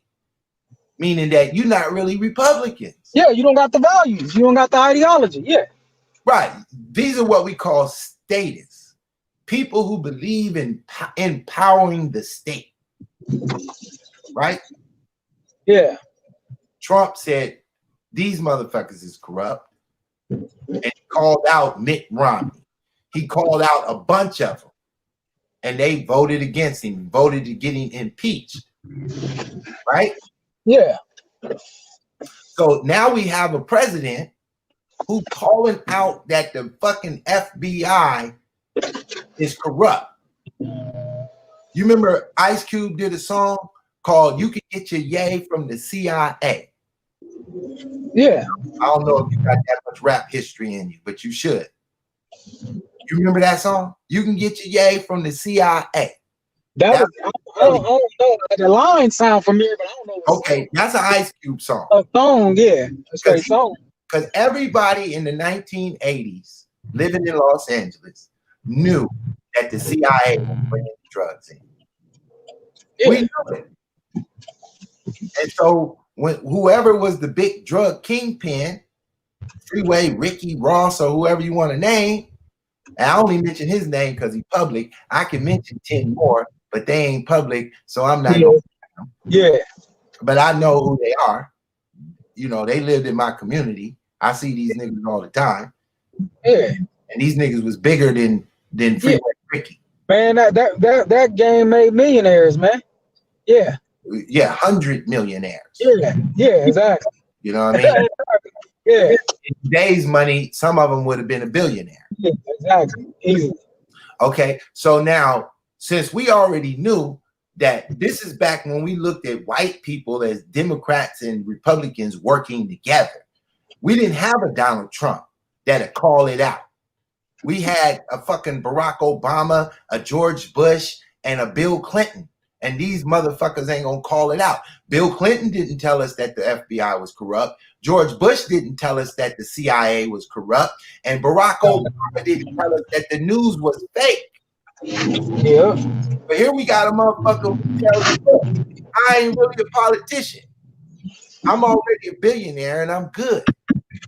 meaning that you're not really Republicans. Yeah, you don't got the values. You don't got the ideology. Yeah. Right. These are what we call statists. People who believe in empowering the state. Right? Yeah. Trump said these motherfuckers is corrupt. And he called out Mitt Romney. He called out a bunch of them. And they voted against him, voted to get him impeached. Right? Yeah. So now we have a president who calling out that the fucking FBI is corrupt. You remember Ice Cube did a song called "You Can Get Your Yay from the CIA." Yeah. I don't know if you got that much rap history in you, but you should. You remember that song? You can get your yay from the CIA. I don't know. The line sound familiar, but I don't know. Okay, that's an Ice Cube song. A song, yeah. A straight song. Because everybody in the 1980s living in Los Angeles knew that the CIA was bringing drugs in. Yeah. We knew it. And so when whoever was the big drug kingpin, Freeway Ricky Ross or whoever you want to name, and I only mention his name because he's public. I can mention 10 more, but they ain't public, so I'm not going to them. Yeah. But I know who they are. You know, they lived in my community. I see these niggas all the time. Yeah. And these niggas was bigger than Freeway Ricky. Man, that game made millionaires, man. Yeah. Yeah, 100 millionaires. Yeah, exactly. You know what I mean? Yeah. In today's money, some of them would have been a billionaire. Yeah, exactly. Easy. Okay, so now, since we already knew that this is back when we looked at white people as Democrats and Republicans working together, we didn't have a Donald Trump that'd call it out. We had a fucking Barack Obama, a George Bush, and a Bill Clinton. And these motherfuckers ain't gonna call it out. Bill Clinton didn't tell us that the FBI was corrupt. George Bush didn't tell us that the CIA was corrupt. And Barack Obama didn't tell us that the news was fake. Yeah. But here we got a motherfucker who tells you, I ain't really a politician. I'm already a billionaire and I'm good.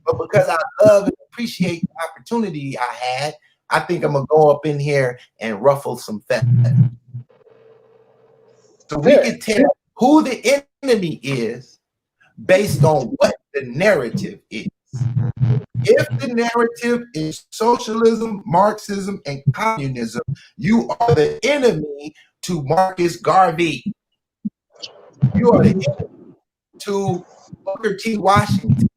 But because I love and appreciate the opportunity I had, I think I'm gonna go up in here and ruffle some feathers. So we can tell who the enemy is based on what the narrative is. If the narrative is socialism, Marxism, and communism, you are the enemy to Marcus Garvey. You are the enemy to Booker T. Washington.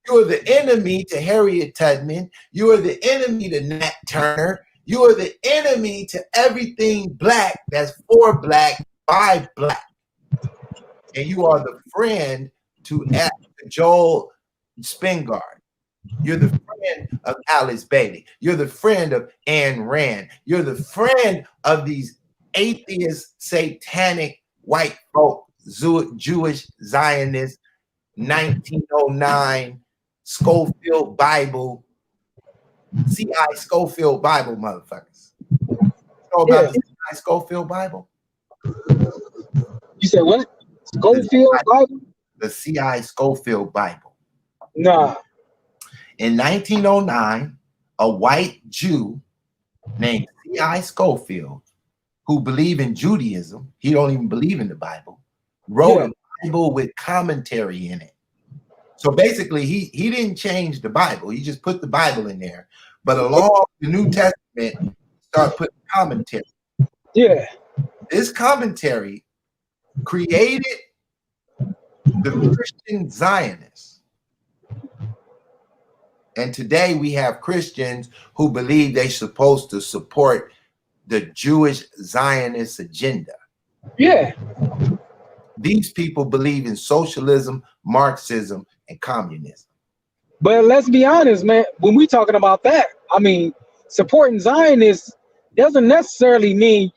You are the enemy to Harriet Tubman. You are the enemy to Nat Turner. You are the enemy to everything black that's for black, by black. And you are the friend to Joel Spingard. You're the friend of Alice Bailey. You're the friend of Ayn Rand. You're the friend of these atheist, satanic, white folk, Jewish Zionists, 1909 Schofield Bible, C.I. Schofield Bible, motherfuckers. You know about the C.I. Schofield Bible? You said what? Schofield Bible? The C.I. Schofield Bible. Nah. In 1909, a white Jew named C.I. Schofield, who believed in Judaism, he don't even believe in the Bible, wrote a Bible with commentary in it. So basically, he didn't change the Bible. He just put the Bible in there. But along the New Testament, start putting commentary. Yeah. This commentary created the Christian Zionists. And today we have Christians who believe they're supposed to support the Jewish Zionist agenda. Yeah. These people believe in socialism, Marxism, and communism. But let's be honest, man, when we talking about that, I mean, supporting Zionists doesn't necessarily mean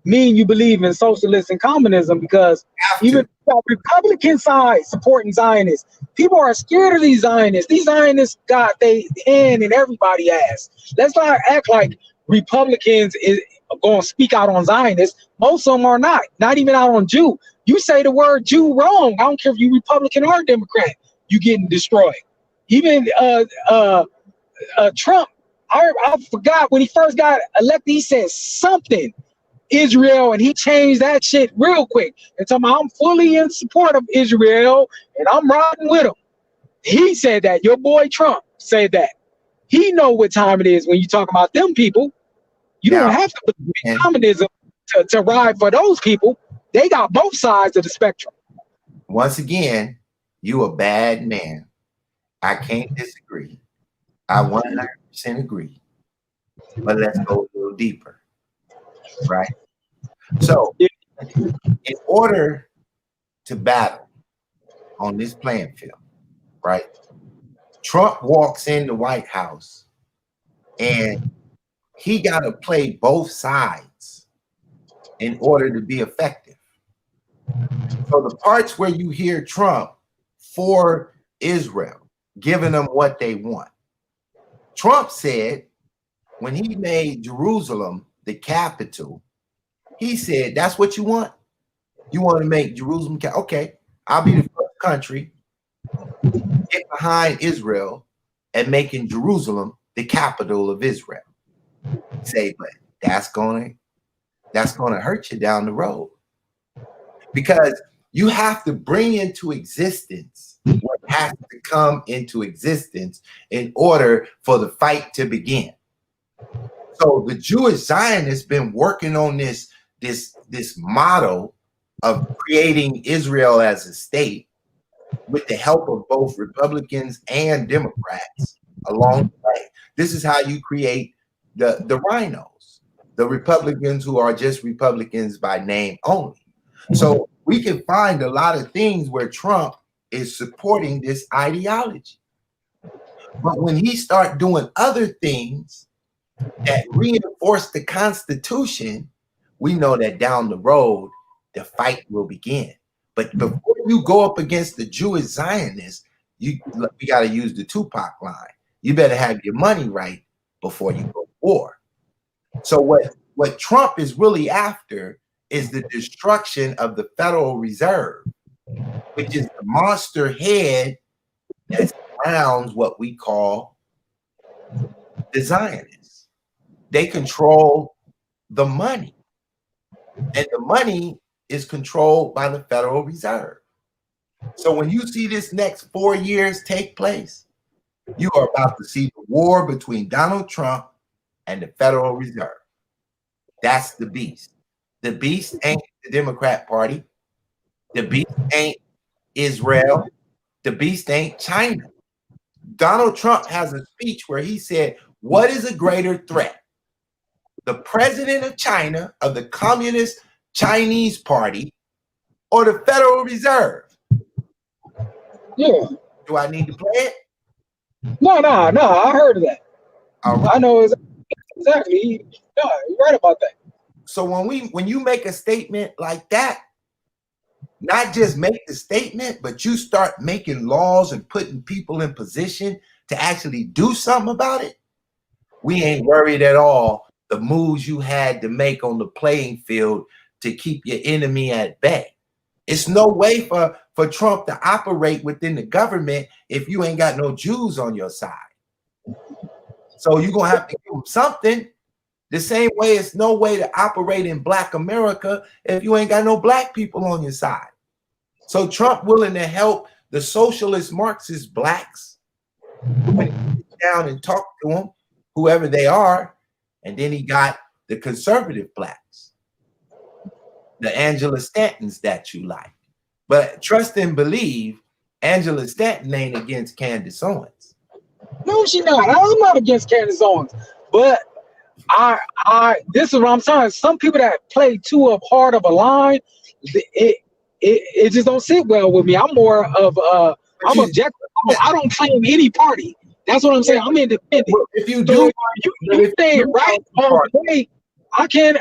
you believe in socialism and communism, because even the Republican side supporting Zionists, people are scared of these Zionists. These Zionists got they hand in everybody's ass. Let's not act like Republicans is going to speak out on Zionists. Most of them are not even out on Jew. You say the word Jew wrong, I don't care if you Republican or Democrat, you getting destroyed. Even Trump, I forgot when he first got elected, he said something Israel, and he changed that shit real quick and told me I'm fully in support of Israel and I'm riding with him. He said that. Your boy Trump said that. He know what time it is when you talk about them people. You don't have to believe in communism to ride for those people. They got both sides of the spectrum. Once again, you a bad man. I can't disagree. I 100% agree. But let's go a little deeper. Right? So, in order to battle on this playing field, right? Trump walks in the White House and he got to play both sides in order to be effective. So the parts where you hear Trump for Israel, giving them what they want. Trump said when he made Jerusalem the capital, he said, that's what you want? You want to make Jerusalem okay, I'll be the first country get behind Israel and making Jerusalem the capital of Israel. Say, but that's gonna hurt you down the road, because you have to bring into existence what has to come into existence in order for the fight to begin. So the Jewish Zionists been working on this model of creating Israel as a state with the help of both Republicans and Democrats along the way. This is how you create the rhinos, the Republicans who are just Republicans by name only. So we can find a lot of things where Trump is supporting this ideology. But when he start doing other things that reinforce the Constitution, we know that down the road, the fight will begin. But before you go up against the Jewish Zionists, we got to use the Tupac line. You better have your money right before you go to war. So what Trump is really after is the destruction of the Federal Reserve, which is the monster head that surrounds what we call the Zionists. They control the money, and the money is controlled by the Federal Reserve. So when you see this next 4 years take place, you are about to see the war between Donald Trump and the Federal Reserve. That's the beast. The beast ain't the Democrat Party. The beast ain't Israel. The beast ain't China. Donald Trump has a speech where he said, what is a greater threat? The president of China, of the Communist Chinese Party, or the Federal Reserve? Yeah. Do I need to play it? No, I heard of that. All right. I know exactly. No, you're right about that. So when you make a statement like that, not just make the statement, but you start making laws and putting people in position to actually do something about it, we ain't worried at all the moves you had to make on the playing field to keep your enemy at bay. It's no way for Trump to operate within the government if you ain't got no Jews on your side. So you're going to have to give them something. The same way it's no way to operate in Black America if you ain't got no Black people on your side. So Trump willing to help the socialist Marxist Blacks when he sits down and talk to them, whoever they are, and then he got the conservative Blacks, the Angela Stantons that you like. But trust and believe, Angela Stanton ain't against Candace Owens. No, she's not. I'm not against Candace Owens, but this is what I'm saying. Some people that play too hard of a line, it just don't sit well with me. I'm more of I'm objective. I don't claim any party. That's what I'm saying. I'm independent. If you do, you stay right on the way. I can't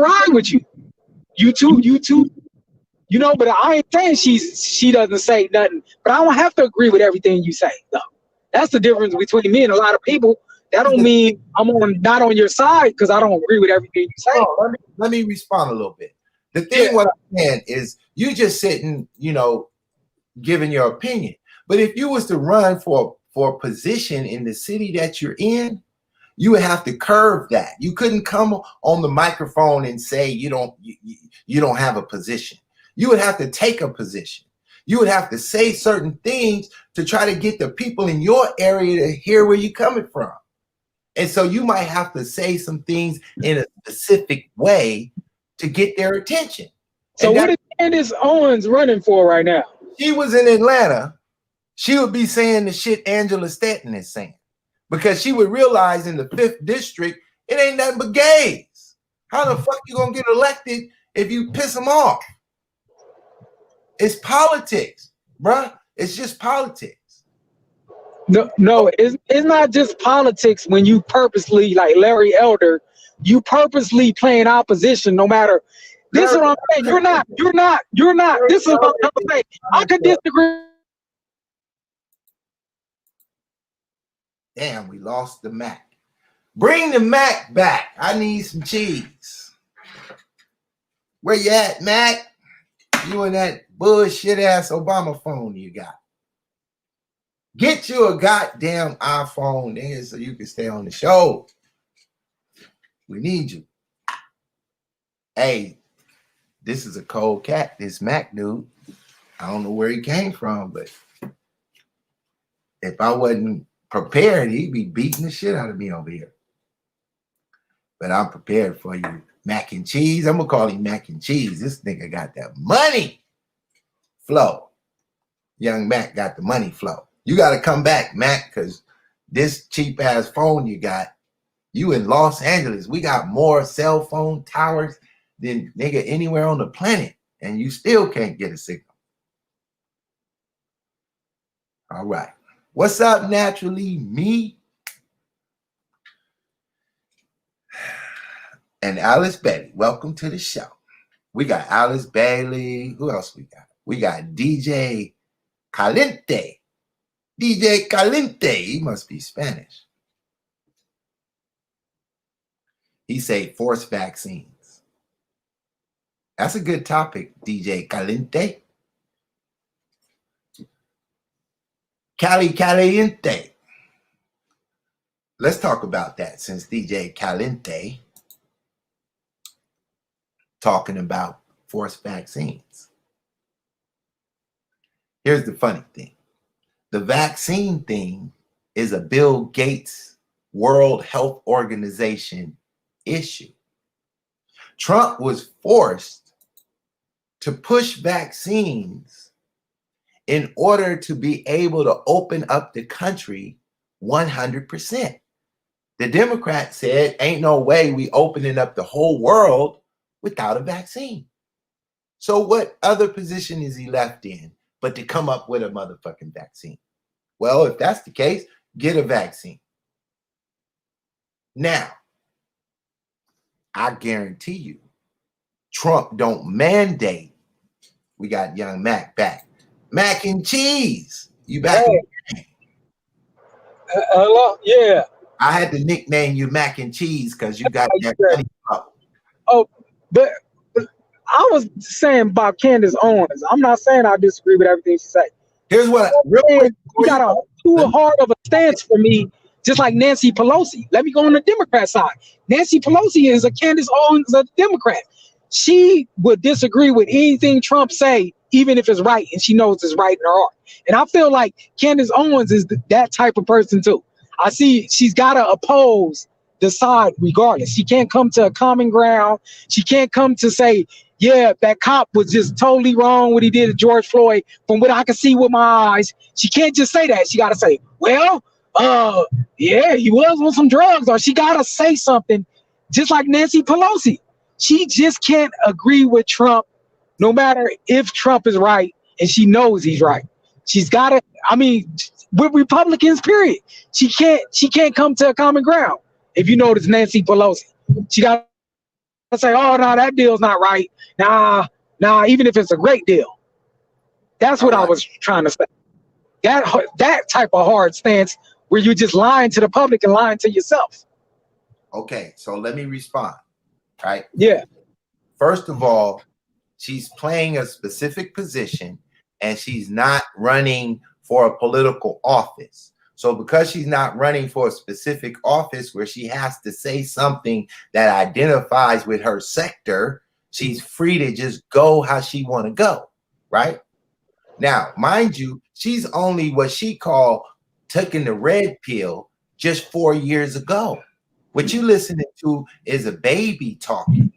ride with you. You too. You know, but I ain't saying she doesn't say nothing. But I don't have to agree with everything you say, though. That's the difference between me and a lot of people. That don't mean I'm not on your side because I don't agree with everything you say. Oh, let me respond a little bit. The thing what I'm saying is you just sitting, giving your opinion. But if you was to run for a position in the city that you're in, you would have to curve that. You couldn't come on the microphone and say you don't have a position. You would have to take a position. You would have to say certain things to try to get the people in your area to hear where you're coming from. And so you might have to say some things in a specific way to get their attention. So what is Candace Owens running for right now? She was in Atlanta. She would be saying the shit Angela Stanton is saying. Because she would realize in the 5th district, it ain't nothing but gays. How the fuck you gonna get elected if you piss them off? It's politics, bruh. It's just politics. No, it's not just politics when you purposely, like Larry Elder, you purposely playing opposition no matter. This is what I'm saying. You're not. This is what I'm saying. I could disagree. Damn, we lost the Mac. Bring the Mac back. I need some cheese. Where you at, Mac? You and that bullshit ass Obama phone you got. Get you a goddamn iPhone, nigga, so you can stay on the show. We need you. Hey, this is a cold cat, this Mac dude. I don't know where he came from, but if I wasn't prepared, he'd be beating the shit out of me over here. But I'm prepared for you. Mac and cheese. I'm gonna call him Mac and cheese. This nigga got that money flow. Young Mac got the money flow. You gotta come back, Mac, because this cheap ass phone you got, you in Los Angeles. We got more cell phone towers than nigga anywhere on the planet, and you still can't get a signal. All right. What's up, naturally? Me and Alice Bailey. Welcome to the show. We got Alice Bailey. Who else we got? We got DJ Caliente. DJ Caliente. He must be Spanish. He say forced vaccines. That's a good topic, DJ Caliente. Caliente. Let's talk about that since DJ Caliente talking about forced vaccines. Here's the funny thing. The vaccine thing is a Bill Gates World Health Organization issue. Trump was forced to push vaccines in order to be able to open up the country 100%. The Democrats said, ain't no way we opening up the whole world without a vaccine. So what other position is he left in but to come up with a motherfucking vaccine? Well, if that's the case, get a vaccine. Now, I guarantee you, Trump don't mandate. We got young Mac back. Mac and cheese. You back? Hey. Hello? Yeah. I had to nickname you Mac and Cheese because you got that funny trouble. Oh, but I was saying about Candace Owens. I'm not saying I disagree with everything she said. Here's what real quick, you got a too hard of a stance for me, just like Nancy Pelosi. Let me go on the Democrat side. Nancy Pelosi is a Candace Owens a Democrat. She would disagree with anything Trump say, even if it's right, and she knows it's right in her heart. And I feel like Candace Owens is that type of person too. I see she's got to oppose the side regardless. She can't come to a common ground. She can't come to say, yeah, that cop was just totally wrong what he did to George Floyd from what I can see with my eyes. She can't just say that. She got to say, well, yeah, he was on some drugs, or she got to say something just like Nancy Pelosi. She just can't agree with Trump no matter if Trump is right, and she knows he's right. She's got to, I mean, with Republicans, period. She can't come to a common ground. If you notice Nancy Pelosi, she got to say, oh, no, that deal's not right. Nah, even if it's a great deal. That's what I was trying to say. That type of hard stance where you're just lying to the public and lying to yourself. Okay, so let me respond. Right? Yeah. First of all, she's playing a specific position and she's not running for a political office. So because she's not running for a specific office where she has to say something that identifies with her sector, she's free to just go how she want to go, right? Now, mind you, she's only what she called taking the red pill just 4 years ago. What you listening to is a baby talking.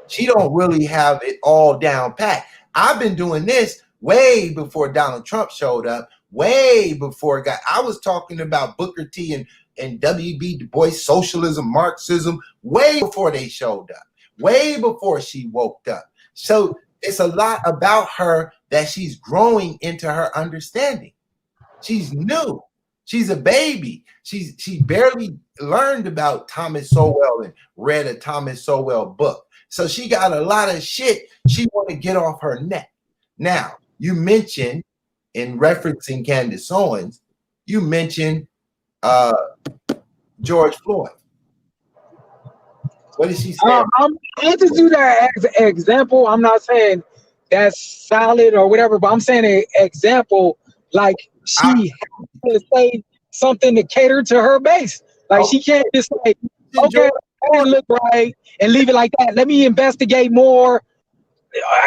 She don't really have it all down pat. I've been doing this way before Donald Trump showed up, way before I was talking about Booker T and W.B. Du Bois, socialism, Marxism, way before they showed up, way before she woke up. So it's a lot about her that she's growing into her understanding. She's new. She's a baby. She barely learned about Thomas Sowell and read a Thomas Sowell book. So she got a lot of shit she want to get off her neck. Now, you mentioned, in referencing Candace Owens, you mentioned George Floyd. What did she say? I just do that as an example. I'm not saying that's solid or whatever, but I'm saying an example like she has to say something to cater to her base. Like she can't just say, okay, that didn't look right, and leave it like that. Let me investigate more.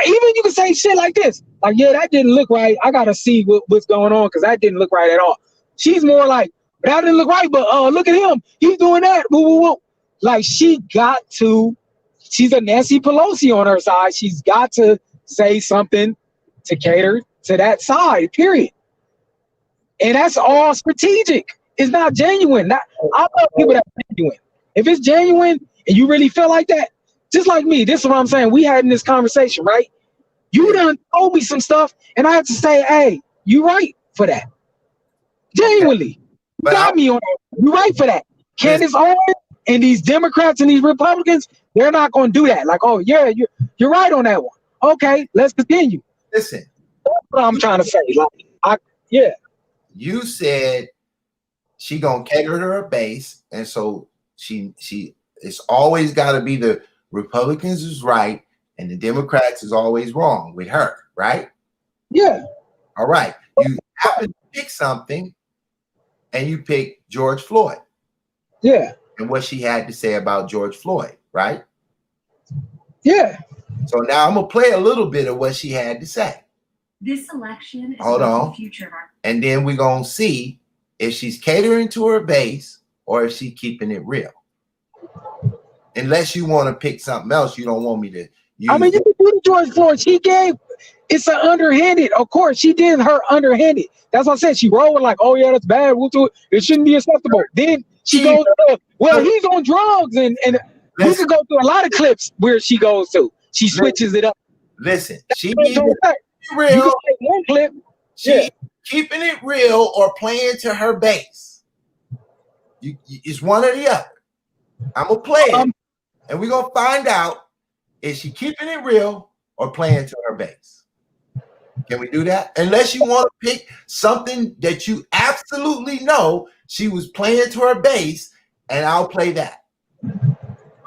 Even you can say shit like this. Like, yeah, that didn't look right. I got to see what's going on because that didn't look right at all. She's more like, that didn't look right, but look at him. He's doing that. Woo, woo, woo. Like, she's a Nancy Pelosi on her side. She's got to say something to cater to that side, period. And that's all strategic. It's not genuine. I love people that are genuine. If it's genuine and you really feel like that, just like me, this is what I'm saying. We had in this conversation, right? You done told me some stuff, and I had to say, hey, you right for that. Genuinely. You got me on that. You right for that. Candace Owens and these Democrats and these Republicans, they're not going to do that. Like, oh, yeah, you're right on that one. Okay, let's continue. Listen. That's what I'm trying to say. Like, yeah. You said she gonna cater to her base, and so she it's always got to be the Republicans is right and the Democrats is always wrong with her, right? Yeah. All right. You happen to pick something, and you pick George Floyd. Yeah. And what she had to say about George Floyd, right? Yeah. So now I'm gonna play a little bit of what she had to say. This election is Hold about on. the future of our. And then we're going to see if she's catering to her base or if she's keeping it real. Unless you want to pick something else, you don't want me to use. I mean, you can do the George Floyd. It's an underhanded. Of course, she did her underhanded. That's what I said. She rolled like, oh, yeah, that's bad. We'll do it. It shouldn't be acceptable. Then she goes, well, he's on drugs. And we could go through a lot of clips where she goes to. She switches it up. Listen, she real. You can take one clip. keeping it real or playing to her base? It's one or the other. I'm gonna play it, and we're gonna find out, is she keeping it real or playing to her base? Can we do that? Unless you want to pick something that you absolutely know she was playing to her base, and I'll play that.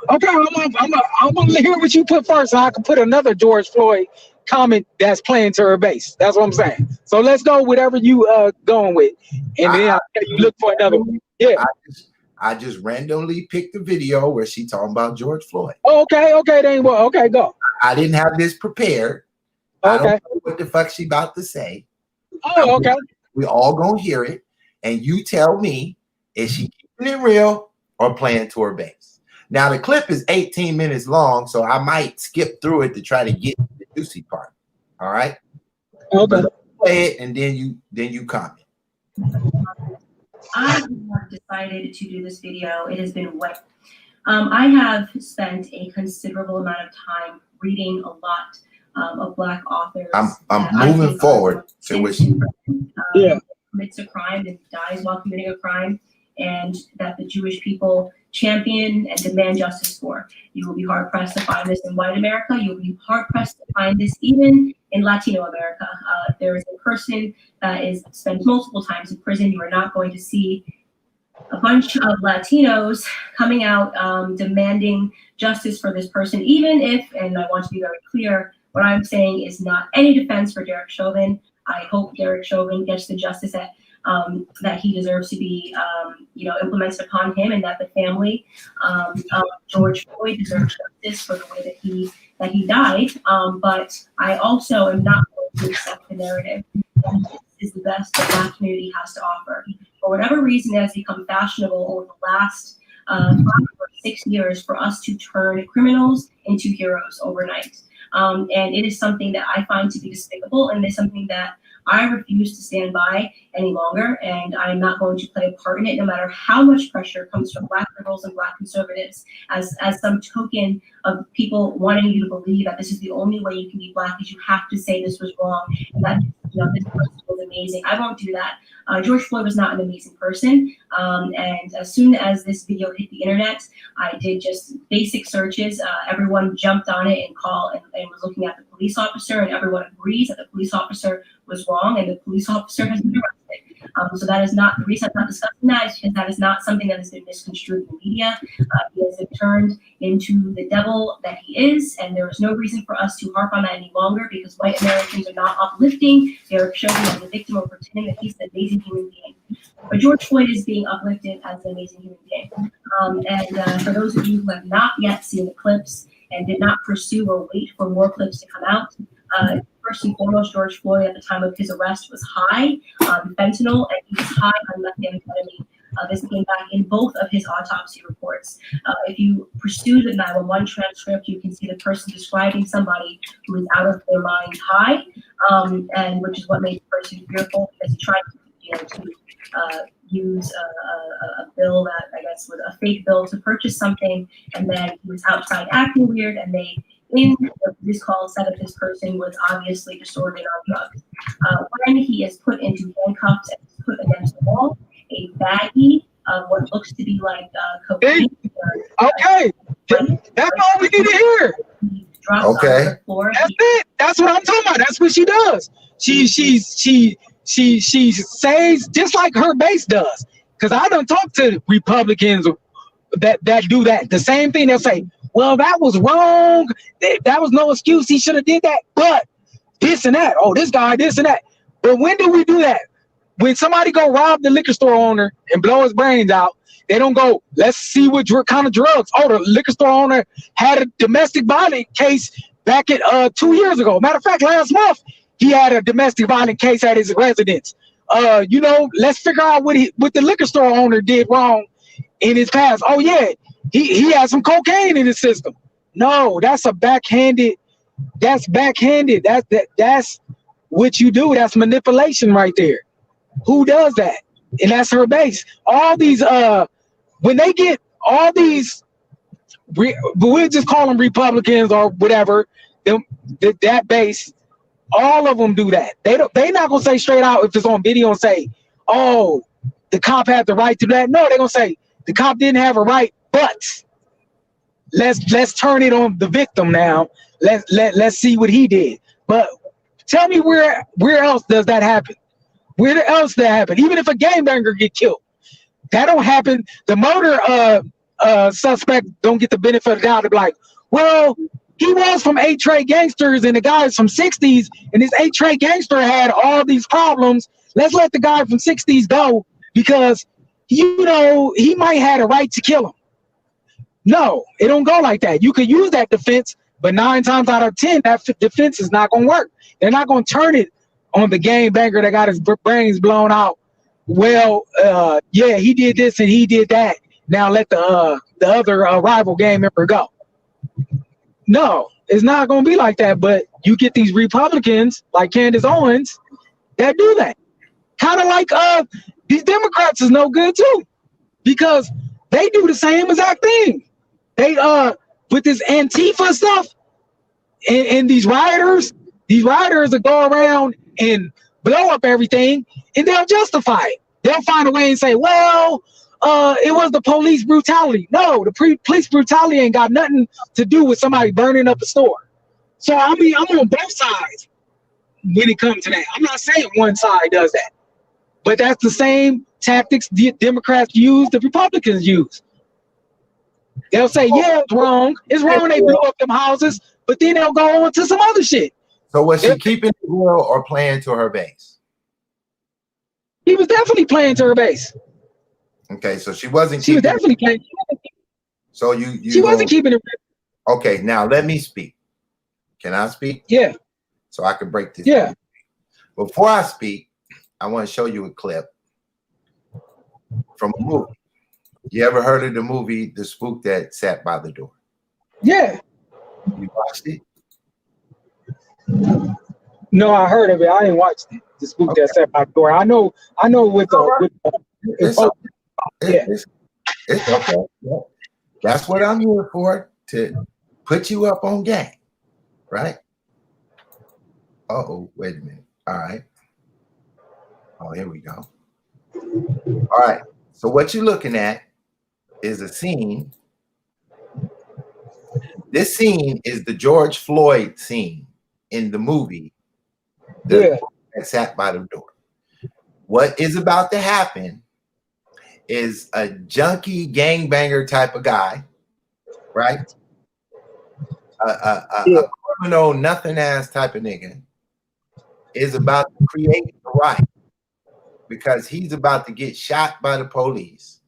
Okay, I'm gonna hear what you put first, so I can put another George Floyd comment that's playing to her base. That's what I'm saying. So let's go whatever you going with, and then I'll look for another one. Yeah. I just randomly picked a video where she talking about George Floyd. Okay, then well, okay, go. I didn't have this prepared. I don't know what the fuck she about to say. Oh, okay. We all gonna hear it, and you tell me, is she keeping it real or playing to her base? Now the clip is 18 minutes long, so I might skip through it to try to get to the juicy part. All right. Okay. Let's play it, and then you comment. I have decided to do this video. It has been wet. I have spent a considerable amount of time reading a lot of Black authors. I'm moving forward to what she commits a crime and dies while committing a crime, and that the Jewish people champion and demand justice for. You will be hard pressed to find this in white America. You'll be hard pressed to find this even in Latino America. If there is a person that is spent multiple times in prison, you are not going to see a bunch of Latinos coming out demanding justice for this person, even if, and I want to be very clear, what I'm saying is not any defense for Derek Chauvin. I hope Derek Chauvin gets the justice that he deserves to be, implemented upon him, and that the family of George Floyd deserves justice for the way that he died. But I also am not going to accept the narrative that this is the best the Black community has to offer. For whatever reason, it has become fashionable over the last 5 or 6 years for us to turn criminals into heroes overnight. And it is something that I find to be despicable, and it's something that I refuse to stand by any longer, and I'm not going to play a part in it, no matter how much pressure comes from Black liberals and Black conservatives as some token of people wanting you to believe that this is the only way you can be Black, is you have to say this was wrong, and that this person was amazing. I won't do that. George Floyd was not an amazing person, and as soon as this video hit the internet, I did just basic searches. Everyone jumped on it and was looking at the police officer, and everyone agrees that the police officer was wrong, and the police officer has been arrested. So that is not the reason I'm not discussing that, is because that is not something that has been misconstrued in the media. He has been turned into the devil that he is, and there is no reason for us to harp on that any longer, because white Americans are not uplifting Derek Chauvin as a victim or pretending that he's an amazing human being. But George Floyd is being uplifted as an amazing human being. And for those of you who have not yet seen the clips and did not pursue or wait for more clips to come out, first and foremost, George Floyd at the time of his arrest was high on fentanyl, and he was high on methamphetamine. This came back in both of his autopsy reports. If you pursue the 911 transcript, you can see the person describing somebody who is out of their mind high, and which is what made the person fearful, because he tried to use a bill that I guess was a fake bill to purchase something, and then he was outside acting weird, and they in this call said that this person was obviously disordered on drugs. When he is put into handcuffs and put against the wall, a baggie of what looks to be like cocaine. Okay, that's all we need to hear. Okay, that's it. That's what I'm talking about. That's what she does. She says just like her base does. Because I don't talk to Republicans that do that. The same thing. They'll say, well, that was wrong. That was no excuse. He should have did that. But this and that. Oh, this guy, this and that. But when do we do that? When somebody go rob the liquor store owner and blow his brains out, they don't go, let's see what kind of drugs. Oh, the liquor store owner had a domestic violence case back at 2 years ago. Matter of fact, last month, he had a domestic violence case at his residence. Let's figure out what the liquor store owner did wrong in his past. Oh yeah, he had some cocaine in his system. No, that's backhanded. That's what you do. That's manipulation right there. Who does that? And that's her base. All these when they get all these, we'll just call them Republicans or whatever. That base All of them do that. They not gonna say straight out if it's on video and say, "Oh, the cop had the right to that." No, they're gonna say the cop didn't have a right, but let's turn it on the victim now. Let's see what he did. But tell me where else does that happen? Where else that happen? Even if a gangbanger get killed, that don't happen. The murder suspect don't get the benefit of the doubt to be like, well, he was from 8 Trey Gangsters and the guy's from 60s, and this 8 Trey Gangster had all these problems. Let's let the guy from 60s go because he might have a right to kill him. No, it don't go like that. You could use that defense, but 9 times out of 10, that defense is not gonna work. They're not gonna turn it on the gangbanger that got his brains blown out. Well, yeah, he did this and he did that. Now let the other rival gang member go. No, it's not gonna be like that. But you get these Republicans like Candace Owens that do that. Kind of like these Democrats is no good too, because they do the same exact thing. They with this Antifa stuff and these rioters that go around and blow up everything, and they'll justify it. They'll find a way and say, well, it was the police brutality. No, the police brutality ain't got nothing to do with somebody burning up a store. So, I mean, I'm on both sides when it comes to that. I'm not saying one side does that, but that's the same tactics the Democrats use, the Republicans use. They'll say, yeah, it's wrong. It's wrong they blew up them houses, but then they'll go on to some other shit. So was she keeping it real or playing to her base? He was definitely playing to her base. Okay, so she wasn't. She was definitely playing. So you she wasn't keeping it real. Okay, now let me speak. Can I speak? Yeah. So I can break this. Yeah. Down. Before I speak, I want to show you a clip from a movie. You ever heard of the movie The Spook That Sat by the Door? Yeah. You watched it? No, I heard of it. I ain't watched it. The Spook That Sat by the Door. I know with it's okay. Yeah. That's what I'm here for, to put you up on game, right? Uh-oh, wait a minute. All right. Oh, here we go. All right. So what you're looking at is a scene. This scene is the George Floyd scene in the movie That Sat by the Door. What is about to happen is a junkie gangbanger type of guy, right? A criminal nothing ass type of nigga is about to create a riot because he's about to get shot by the police,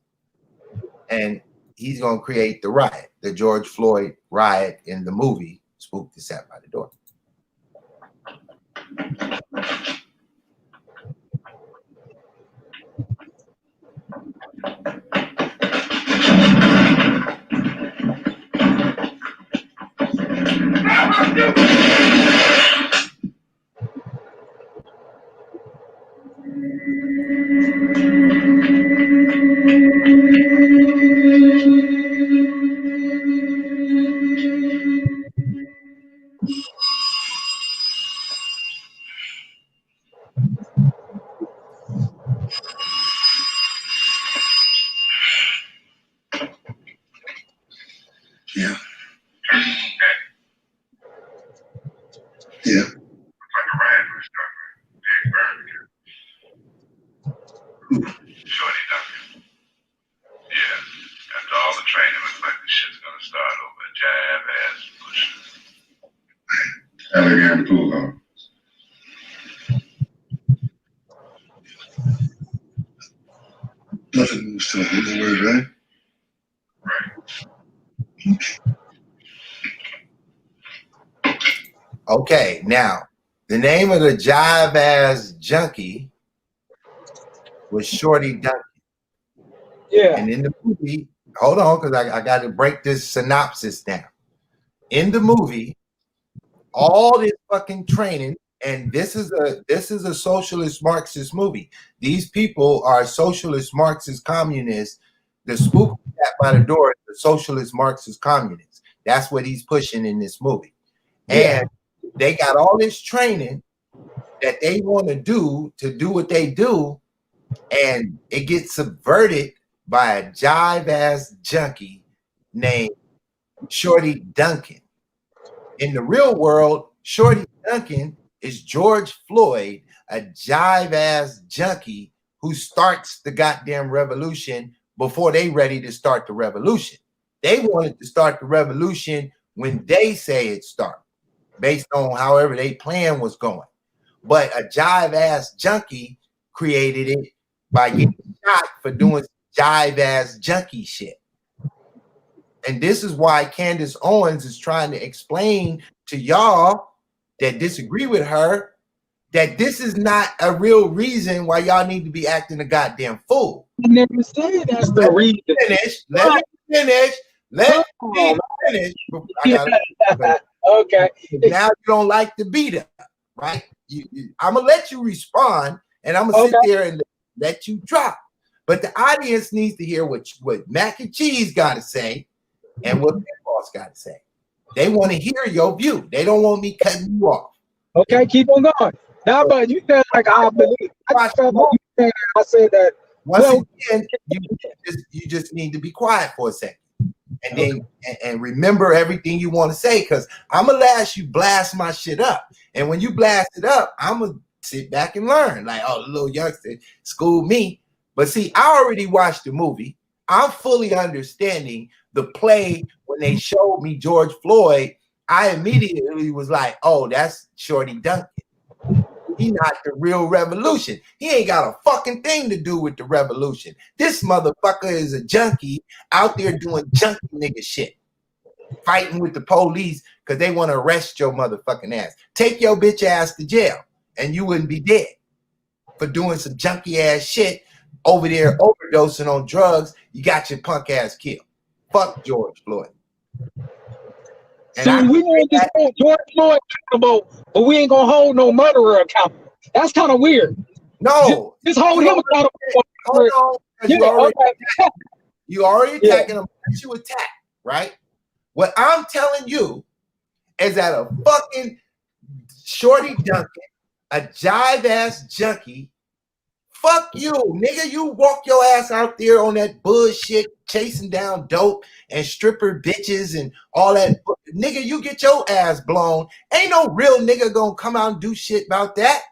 and he's going to create the riot, the George Floyd riot in the movie Spook That Sat by the Door. Yeah. Yeah. Shorty Duncan. Yeah. After all the training, looks like this shit's gonna start over. Jab ass push. How they got the pool on? Nothing moves to the word, right? Okay, now the name of the jive ass junkie was Shorty Duncan. Yeah. And in the movie, hold on, because I got to break this synopsis down. In the movie, all this fucking training, and this is a socialist Marxist movie. These people are socialist Marxist communists. The Spook Sat by the Door is the socialist Marxist communists. That's what he's pushing in this movie. And they got all this training that they want to do what they do, and it gets subverted by a jive ass junkie named Shorty Duncan. In the real world, Shorty Duncan is George Floyd, a jive ass junkie who starts the goddamn revolution before they ready to start the revolution. They wanted to start the revolution when they say it start, based on however they plan was going. But a jive ass junkie created it by getting shot for doing jive ass junkie shit. And this is why Candace Owens is trying to explain to y'all that disagree with her that this is not a real reason why y'all need to be acting a goddamn fool. I never said that's the reason. Let me finish. Let me finish. Okay. Now you don't like the beat up, right? I'm gonna let you respond, and I'm gonna sit there and let you drop. But the audience needs to hear what Mac and Cheese got to say and what Big Boss got to say. They want to hear your view. They don't want me cutting you off. Okay, keep on going. Now, but you said like I believe. I said that. Once again, you just need to be quiet for a second, and then and remember everything you want to say, because I'm gonna let you blast my shit up, and when you blast it up, I'm gonna sit back and learn. Like, oh, the little youngster schooled me, but see, I already watched the movie. I'm fully understanding the play. When they showed me George Floyd, I immediately was like, oh, that's Shorty Duncan. He not the real revolution. He ain't got a fucking thing to do with the revolution. This motherfucker is a junkie out there doing junkie nigga shit. Fighting with the police because they want to arrest your motherfucking ass. Take your bitch ass to jail and you wouldn't be dead for doing some junkie ass shit over there overdosing on drugs. You got your punk ass killed. Fuck George Floyd. So we want to hold George Floyd accountable, but we ain't gonna hold no murderer accountable. That's kind of weird. No, just hold him accountable. Hold on, you already attacking him. You attack, right? What I'm telling you is that a fucking Shorty Duncan, a jive ass junkie. Fuck you, nigga. You walk your ass out there on that bullshit, chasing down dope and stripper bitches and all that. Nigga, you get your ass blown. Ain't no real nigga gonna come out and do shit about that.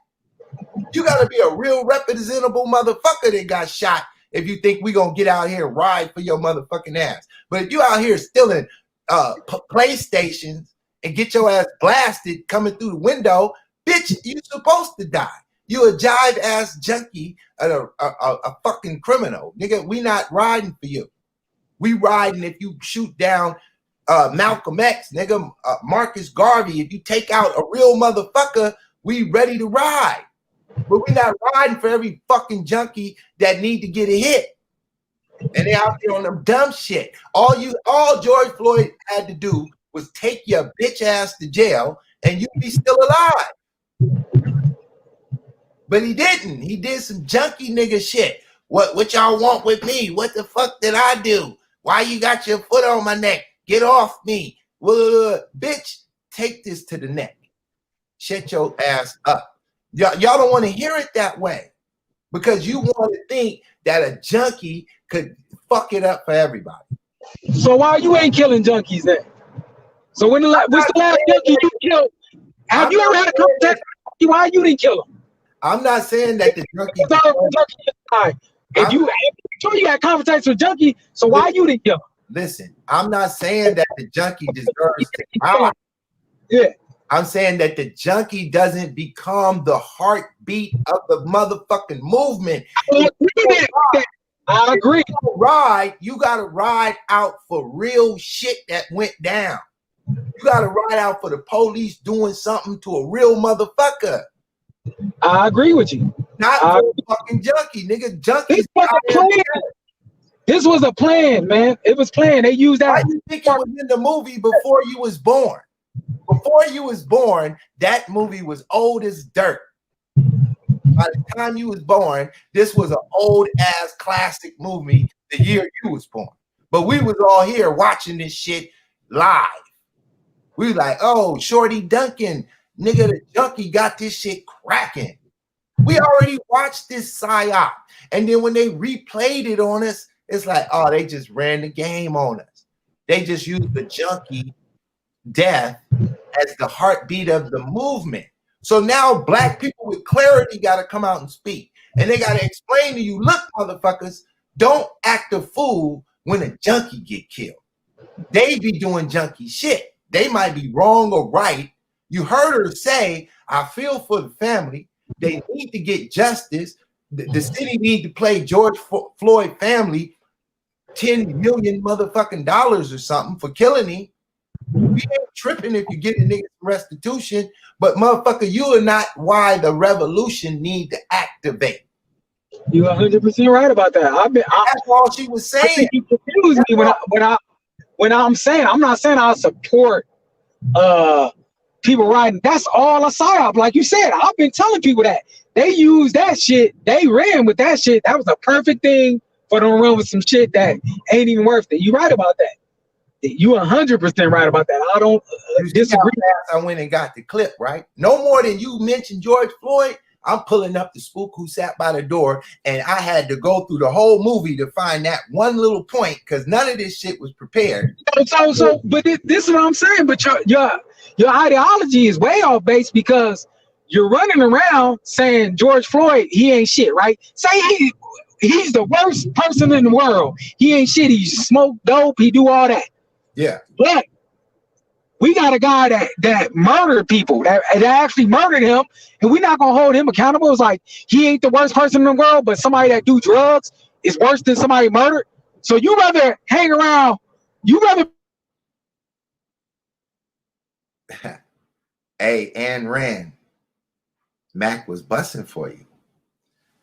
You gotta be a real representable motherfucker that got shot if you think we gonna get out here and ride for your motherfucking ass. But if you out here stealing PlayStations and get your ass blasted coming through the window, bitch, you supposed to die. You a jive ass junkie and a fucking criminal. Nigga, we not riding for you. We riding if you shoot down Malcolm X, nigga, Marcus Garvey. If you take out a real motherfucker, we ready to ride. But we not riding for every fucking junkie that need to get a hit. And they out there on them dumb shit. All George Floyd had to do was take your bitch ass to jail and you'd be still alive. But he didn't. He did some junkie nigga shit. What y'all want with me? What the fuck did I do? Why you got your foot on my neck? Get off me. Bitch, take this to the neck. Shut your ass up. Y'all don't want to hear it that way because you want to think that a junkie could fuck it up for everybody. So why you ain't killing junkies then? So what's the last junkie you killed? Have you ever had a conversation? Why you didn't kill him? I'm not saying that the junkie. If you had conversations with junkie, so why you didn't kill him? Listen, I'm not saying that the junkie deserves to die. Yeah. I'm saying that the junkie doesn't become the heartbeat of the motherfucking movement. I agree. You gotta ride out for real shit that went down. You gotta ride out for the police doing something to a real motherfucker. I agree with you. Not for a fucking junkie, nigga. Junkies. This was a plan, man. It was planned. They used that. Why do you think it was in the movie before you was born? Before you was born, that movie was old as dirt. By the time you was born, this was an old ass classic movie the year you was born. But we was all here watching this shit live. We like, oh, Shorty Duncan Nigga, the junkie got this shit cracking. We already watched this psyop. And then when they replayed it on us, it's like, oh, they just ran the game on us. They just used the junkie death as the heartbeat of the movement. So now black people with clarity got to come out and speak. And they got to explain to you, look, motherfuckers, don't act a fool when a junkie get killed. They be doing junkie shit. They might be wrong or right. You heard her say, I feel for the family. They need to get justice. The city need to pay George Floyd family $10 million motherfucking dollars or something for killing him. We ain't tripping if you get a nigga restitution, but motherfucker, you are not why the revolution need to activate. You're 100% right about that. That's all she was saying. I think you confuse me when I'm saying, I'm not saying I support people riding. That's all a psyop. Like you said, I've been telling people that. They use that shit. They ran with that shit. That was a perfect thing for them to run with some shit that ain't even worth it. You right about that. You 100% right about that. I don't disagree. I went and got the clip, right? No more than you mentioned George Floyd. I'm pulling up the spook who sat by the door, and I had to go through the whole movie to find that one little point because none of this shit was prepared. But this is what I'm saying. But your ideology is way off base because you're running around saying George Floyd, he ain't shit, right? Say he's the worst person in the world. He ain't shit. He smoke dope. He do all that. Yeah. But we got a guy that murdered people, that actually murdered him, and we're not gonna hold him accountable. It's like he ain't the worst person in the world, but somebody that do drugs is worse than somebody murdered. So you rather hang around, Hey, Ann Rand, Mac was busting for you.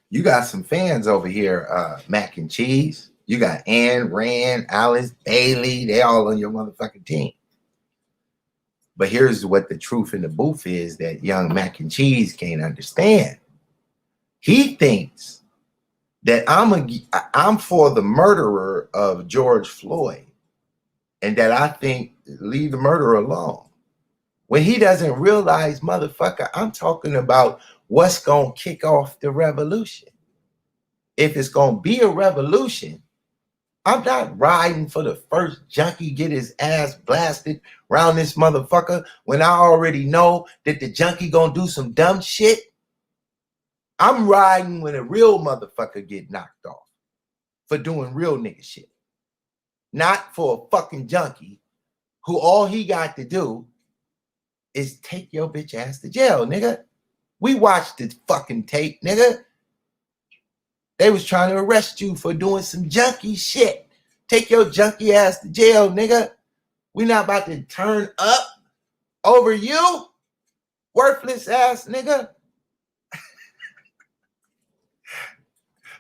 You got some fans over here, Mac and Cheese. You got Ann Rand, Alice Bailey. They all on your motherfucking team. But here's what the truth in the booth is that young Mac and Cheese can't understand. He thinks that I'm for the murderer of George Floyd and that I think leave the murderer alone. When he doesn't realize, motherfucker, I'm talking about what's going to kick off the revolution. If it's going to be a revolution, I'm not riding for the first junkie get his ass blasted around this motherfucker when I already know that the junkie going to do some dumb shit. I'm riding when a real motherfucker get knocked off for doing real nigga shit. Not for a fucking junkie who all he got to do is take your bitch ass to jail, nigga. We watched the fucking tape, nigga. They was trying to arrest you for doing some junkie shit. Take your junkie ass to jail, nigga. We not about to turn up over you, worthless ass nigga.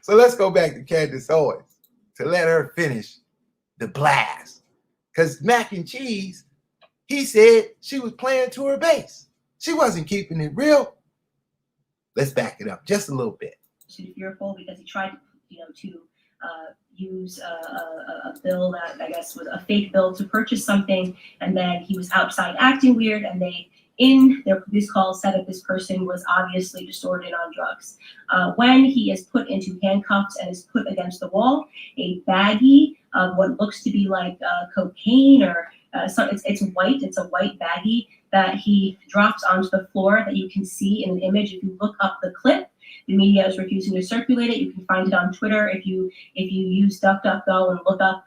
So let's go back to Candace Owens to let her finish the blast. Because Mac and Cheese, he said she was playing to her base. She wasn't keeping it real. Let's back it up just a little bit. Fearful because he tried to use a bill that I guess was a fake bill to purchase something, and then he was outside acting weird, and they in their police call said that this person was obviously distorted on drugs. When he is put into handcuffs and is put against the wall, a baggie of what looks to be like cocaine or it's white. It's a white baggie that he drops onto the floor that you can see in an image. If you look up the clip, the media is refusing to circulate it. You can find it on Twitter. If you use DuckDuckGo and look up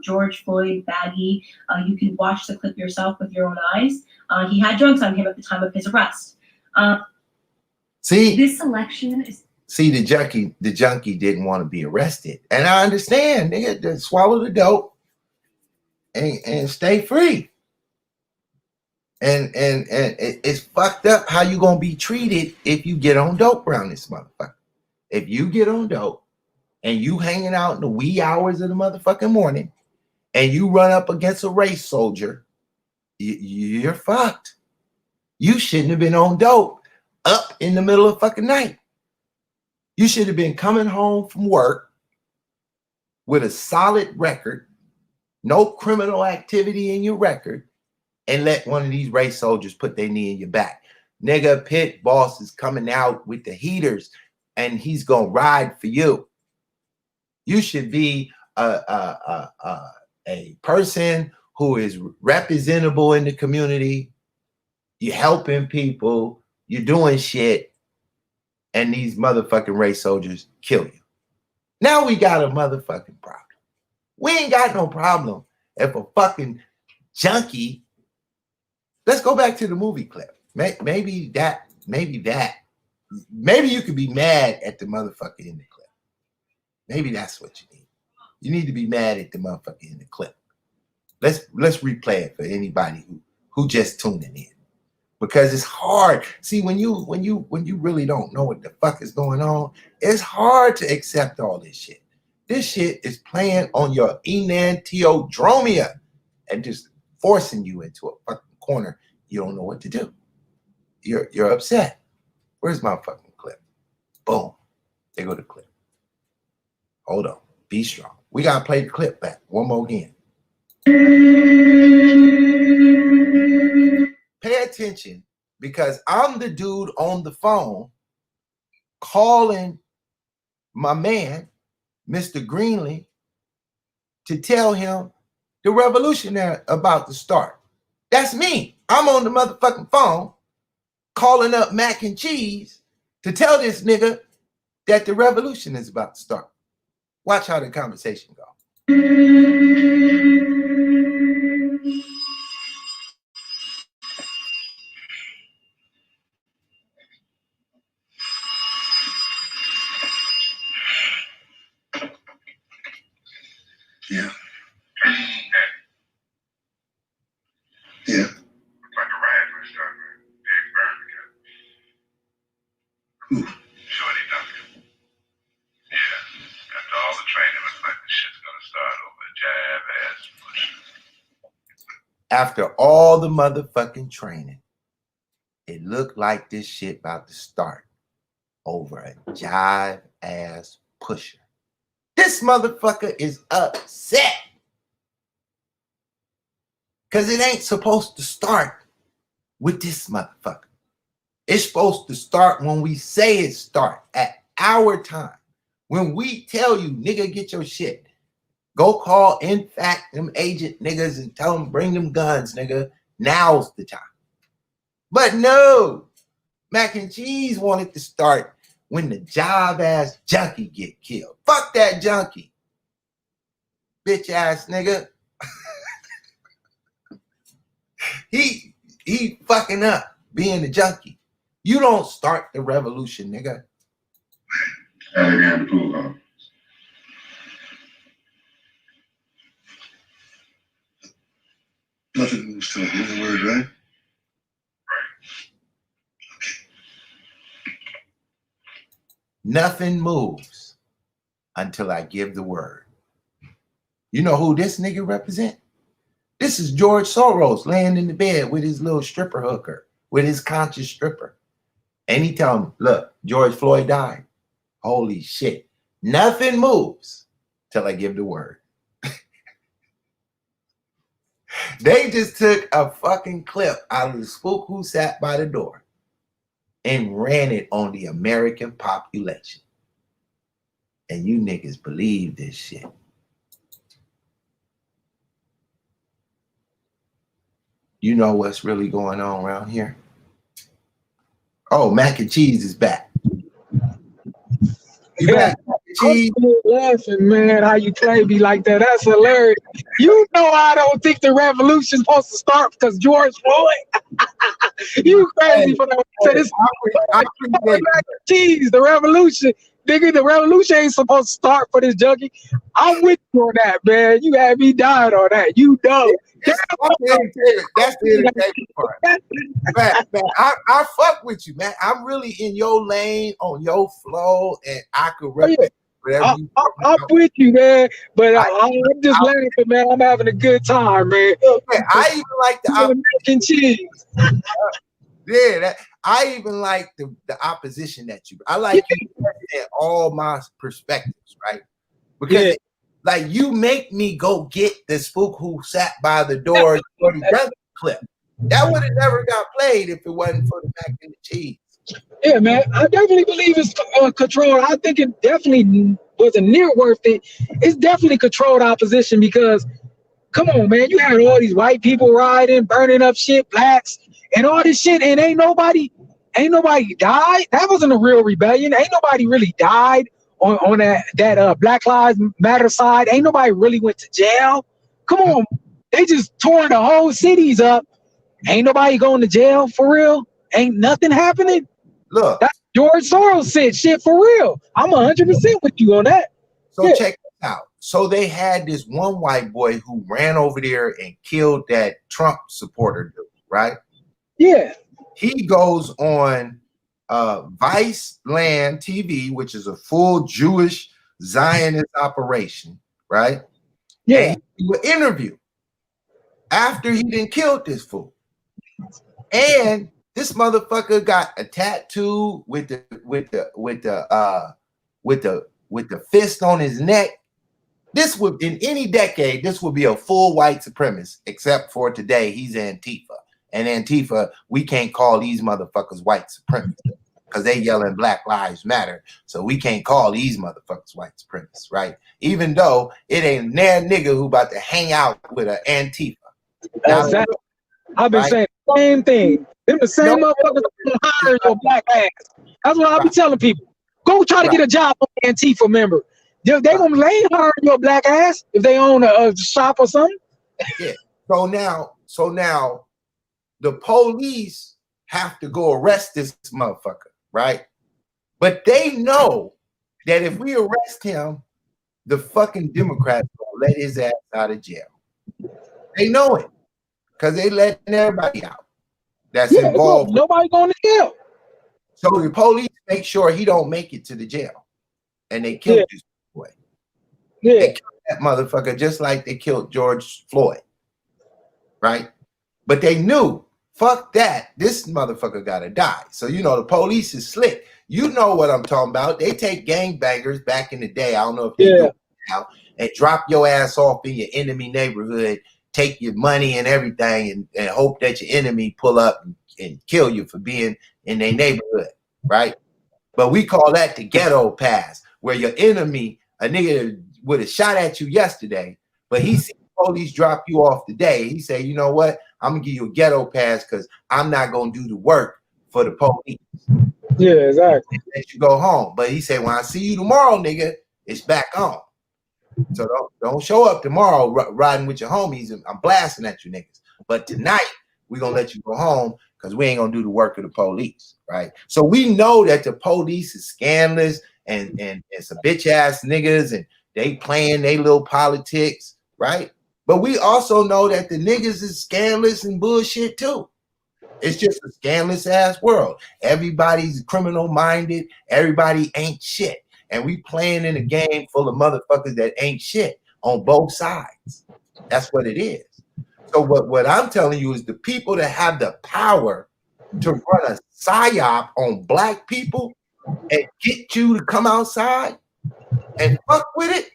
George Floyd baggie, you can watch the clip yourself with your own eyes. He had drugs on him at the time of his arrest. See, this election is. See, the junkie didn't want to be arrested, and I understand. Nigga, to swallow the dope and stay free. And it's fucked up how you gonna be treated if you get on dope around this motherfucker. If you get on dope and you hanging out in the wee hours of the motherfucking morning and you run up against a race soldier, you're fucked. You shouldn't have been on dope up in the middle of fucking night. You should have been coming home from work with a solid record, no criminal activity in your record, and let one of these race soldiers put their knee in your back. Nigga, Pit Boss is coming out with the heaters and he's gonna ride for you. You should be a person who is representable in the community. You're helping people, you're doing shit, and these motherfucking race soldiers kill you. Now we got a motherfucking problem. We ain't got no problem if a fucking junkie. Let's go back to the movie clip. Maybe you could be mad at the motherfucker in the clip. Maybe that's what you need. You need to be mad at the motherfucker in the clip. Let's replay it for anybody who just tuning in, because it's hard. See, when you really don't know what the fuck is going on, it's hard to accept all this shit. This shit is playing on your enantiodromia and just forcing you into a fucking corner. You don't know what to do. You're upset. Where's my fucking clip? Boom. There go the clip. Hold on. Be strong. We gotta play the clip back one more again. Pay attention, because I'm the dude on the phone calling my man, Mr. Greenlee, to tell him the revolution about to start. That's me. I'm on the motherfucking phone calling up Mac and Cheese to tell this nigga that the revolution is about to start. Watch how the conversation goes. Yeah. Yeah. Like a riot first started, man. Big burn together. Shorty Duncan. Yeah. After all the training, looks like the shit's gonna start over a jab ass push. After all the motherfucking training, it looked like this shit about to start over a jive ass pusher. This motherfucker is upset because it ain't supposed to start with this motherfucker. It's supposed to start when we say it start, at our time. When we tell you, nigga, get your shit. Go call, in fact, them agent niggas and tell them bring them guns, nigga. Now's the time. But no, Mac and Cheese wanted to start when the job ass junkie get killed. Fuck that junkie. Bitch ass nigga. He fucking up being a junkie. You don't start the revolution, nigga. Nothing moves till the word, right? Nothing moves until I give the word. You know who this nigga represent? This is George Soros laying in the bed with his little stripper hooker, with his conscious stripper. And he tell him, look, George Floyd died. Holy shit. Nothing moves till I give the word. They just took a fucking clip out of the spook who sat by the door and ran it on the American population. And you niggas believe this shit. You know what's really going on around here? Oh, Mac and Cheese is back. You back, Mac and Cheese? I'm laughing, man. How you play me like that? That's hilarious. You know I don't think the revolution's supposed to start because George Floyd. You crazy for that? So this Mac and Cheese, the revolution. Nigga, the revolution ain't supposed to start for this junkie. I'm with you on that, man. You had me dying on that. You know. That's the entertainment part. Man, I fuck with you, man. I'm really in your lane, on your flow, and I could represent whatever you I'm with you, man. But I'm just laughing, man. I'm having a good time, man. I even like the Mac and Cheese. Yeah, I even like the opposition that you. I like you represent all my perspectives, right? Because like you make me go get the spook who sat by the door clip. That would have never got played if it wasn't for the mac and the cheese. Yeah, man, I definitely believe it's controlled. I think it definitely wasn't near worth it. It's definitely controlled opposition because, come on, man, you had all these white people rioting, burning up shit, blacks, and all this shit, and ain't nobody died. That wasn't a real rebellion. Ain't nobody really died on that Black Lives Matter side. Ain't nobody really went to jail. Come on, they just tore the whole cities up. Ain't nobody going to jail for real. Ain't nothing happening. Look, that's George Soros said shit for real. I'm 100% with you on that. So check this out. So they had this one white boy who ran over there and killed that Trump supporter dude, right? Yeah. He goes on Vice Land TV, which is a full Jewish Zionist operation, right? Yeah. And he did an interview after he done killed this fool. And this motherfucker got a tattoo with the fist on his neck. This would, in any decade, this would be a full white supremacist, except for today, he's Antifa. And Antifa, we can't call these motherfuckers white supremacists because they yelling Black Lives Matter. So we can't call these motherfuckers white supremacists, right? Even though it ain't that nigga who about to hang out with an Antifa. Exactly. I've been saying the same thing. Them the same motherfuckers gonna hire your black ass. That's what I be telling people. Go try to get a job on Antifa member. They ain't hiring your black ass if they own a shop or something. Yeah. So now the police have to go arrest this motherfucker, right? But they know that if we arrest him, the fucking Democrats will let his ass out of jail. They know it. Because they letting everybody out that's involved. Nobody going to jail. So the police make sure he don't make it to the jail. And they killed this boy. Yeah. They killed that motherfucker just like they killed George Floyd. Right? But they knew, fuck that, this motherfucker gotta die. So you know the police is slick. You know what I'm talking about. They take gangbangers back in the day. I don't know if they do it now, and drop your ass off in your enemy neighborhood, take your money and everything, and hope that your enemy pull up and kill you for being in their neighborhood, right? But we call that the ghetto pass, where your enemy, a nigga would have shot at you yesterday, but he see police drop you off today. He say, you know what? I'm gonna give you a ghetto pass because I'm not gonna do the work for the police. Yeah, exactly. Let you go home. But he said, when I see you tomorrow, nigga, it's back on. So don't show up tomorrow riding with your homies and I'm blasting at you niggas. But tonight, we're going to let you go home because we ain't going to do the work of the police, right? So we know that the police is scandalous and some bitch-ass niggas and they playing their little politics, right? But we also know that the niggas is scandalous and bullshit too. It's just a scandalous-ass world. Everybody's criminal-minded. Everybody ain't shit. And we playing in a game full of motherfuckers that ain't shit on both sides. That's what it is. So what I'm telling you is the people that have the power to run a psyop on black people and get you to come outside and fuck with it,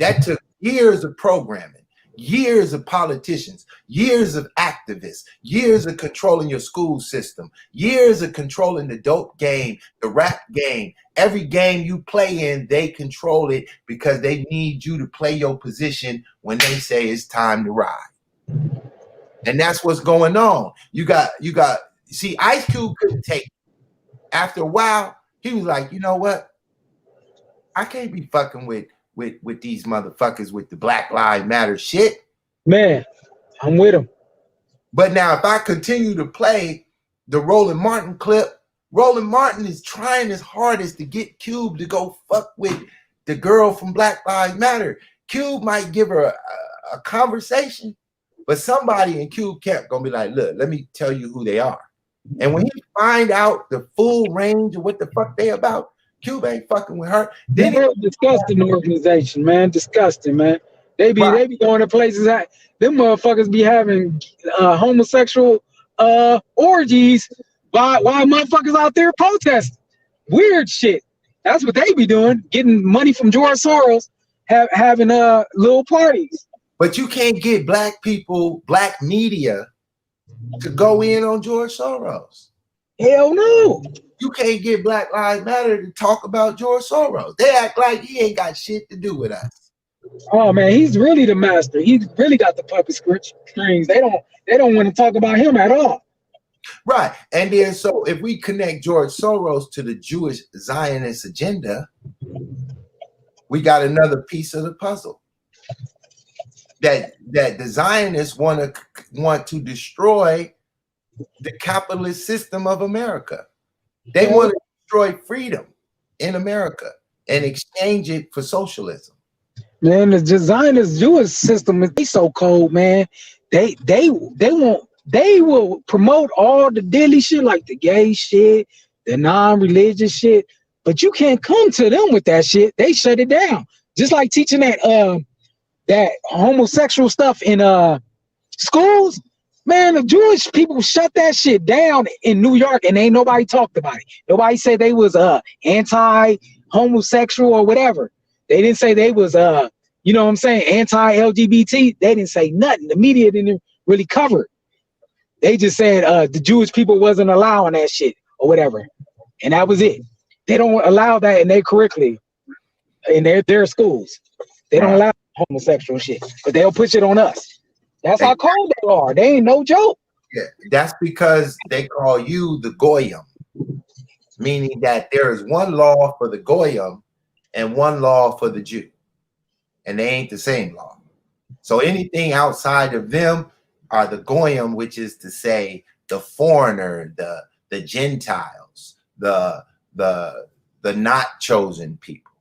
that took years of programming, years of politicians, years of activists, years of controlling your school system, years of controlling the dope game, the rap game. Every game you play in, they control it because they need you to play your position when they say it's time to ride. And that's what's going on. You see, Ice Cube couldn't take it. After a while, he was like, you know what? I can't be fucking with these motherfuckers with the Black Lives Matter shit. Man, I'm with him. But now if I continue to play the Roland Martin clip, Roland Martin is trying his hardest to get Cube to go fuck with the girl from Black Lives Matter. Cube might give her a conversation, but somebody in Cube camp gonna be like, look, let me tell you who they are. And when he find out the full range of what the fuck they about, Cube ain't fucking with her. Then they're a disgusting organization, man. Disgusting, man. They be going to places that them motherfuckers be having homosexual orgies while motherfuckers out there protesting. Weird shit. That's what they be doing, getting money from George Soros, having little parties. But you can't get black people, black media to go in on George Soros. Hell no. You can't get Black Lives Matter to talk about George Soros. They act like he ain't got shit to do with us. Oh man, he's really the master. He's really got the puppet strings. They don't want to talk about him at all. Right. And then so if we connect George Soros to the Jewish Zionist agenda, we got another piece of the puzzle. That the Zionists want to destroy the capitalist system of America. They want to destroy freedom in America and exchange it for socialism. Man, the Zionist Jewish system is so cold, man. They will promote all the dilly shit, like the gay shit, the non-religious shit, but you can't come to them with that shit. They shut it down. Just like teaching that homosexual stuff in schools. Man, the Jewish people shut that shit down in New York, and ain't nobody talked about it. Nobody said they was anti-homosexual or whatever. They didn't say they was you know what I'm saying, anti-LGBT. They didn't say nothing. The media didn't really cover it. They just said the Jewish people wasn't allowing that shit or whatever, and that was it. They don't allow that in their curriculum in their schools. They don't allow homosexual shit, but they'll push it on us. That's how cold they are. They ain't no joke. Yeah, that's because they call you the Goyim, meaning that there is one law for the Goyim and one law for the Jew, and they ain't the same law. So anything outside of them are the Goyim, which is to say the foreigner, the Gentiles, the not chosen people.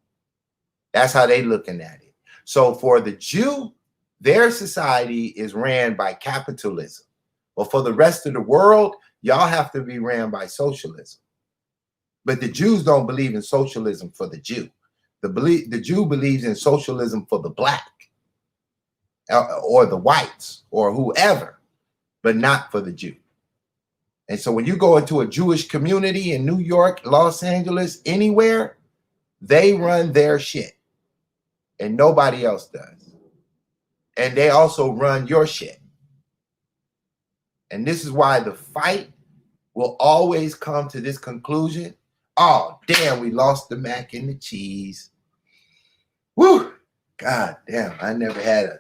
That's how they looking at it. So for the Jew, their society is ran by capitalism. But for the rest of the world, y'all have to be ran by socialism. But the Jews don't believe in socialism for the Jew. The Jew believes in socialism for the black or the whites or whoever, but not for the Jew. And so when you go into a Jewish community in New York, Los Angeles, anywhere, they run their shit and nobody else does. And they also run your shit. And this is why the fight will always come to this conclusion. Oh, damn, we lost the mac and the cheese. Woo! God damn, I never had a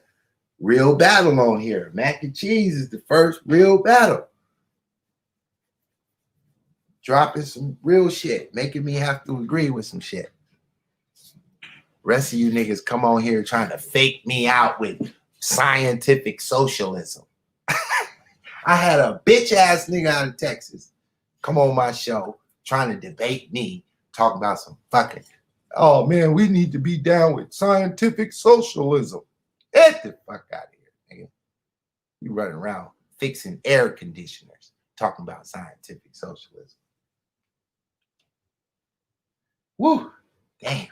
real battle on here. Mac and cheese is the first real battle. Dropping some real shit, making me have to agree with some shit. Rest of you niggas come on here trying to fake me out with scientific socialism. I had a bitch ass nigga out of Texas come on my show trying to debate me, talk about some fucking, oh man, we need to be down with scientific socialism. Get the fuck out of here, nigga. You running around fixing air conditioners, talking about scientific socialism. Woo, damn.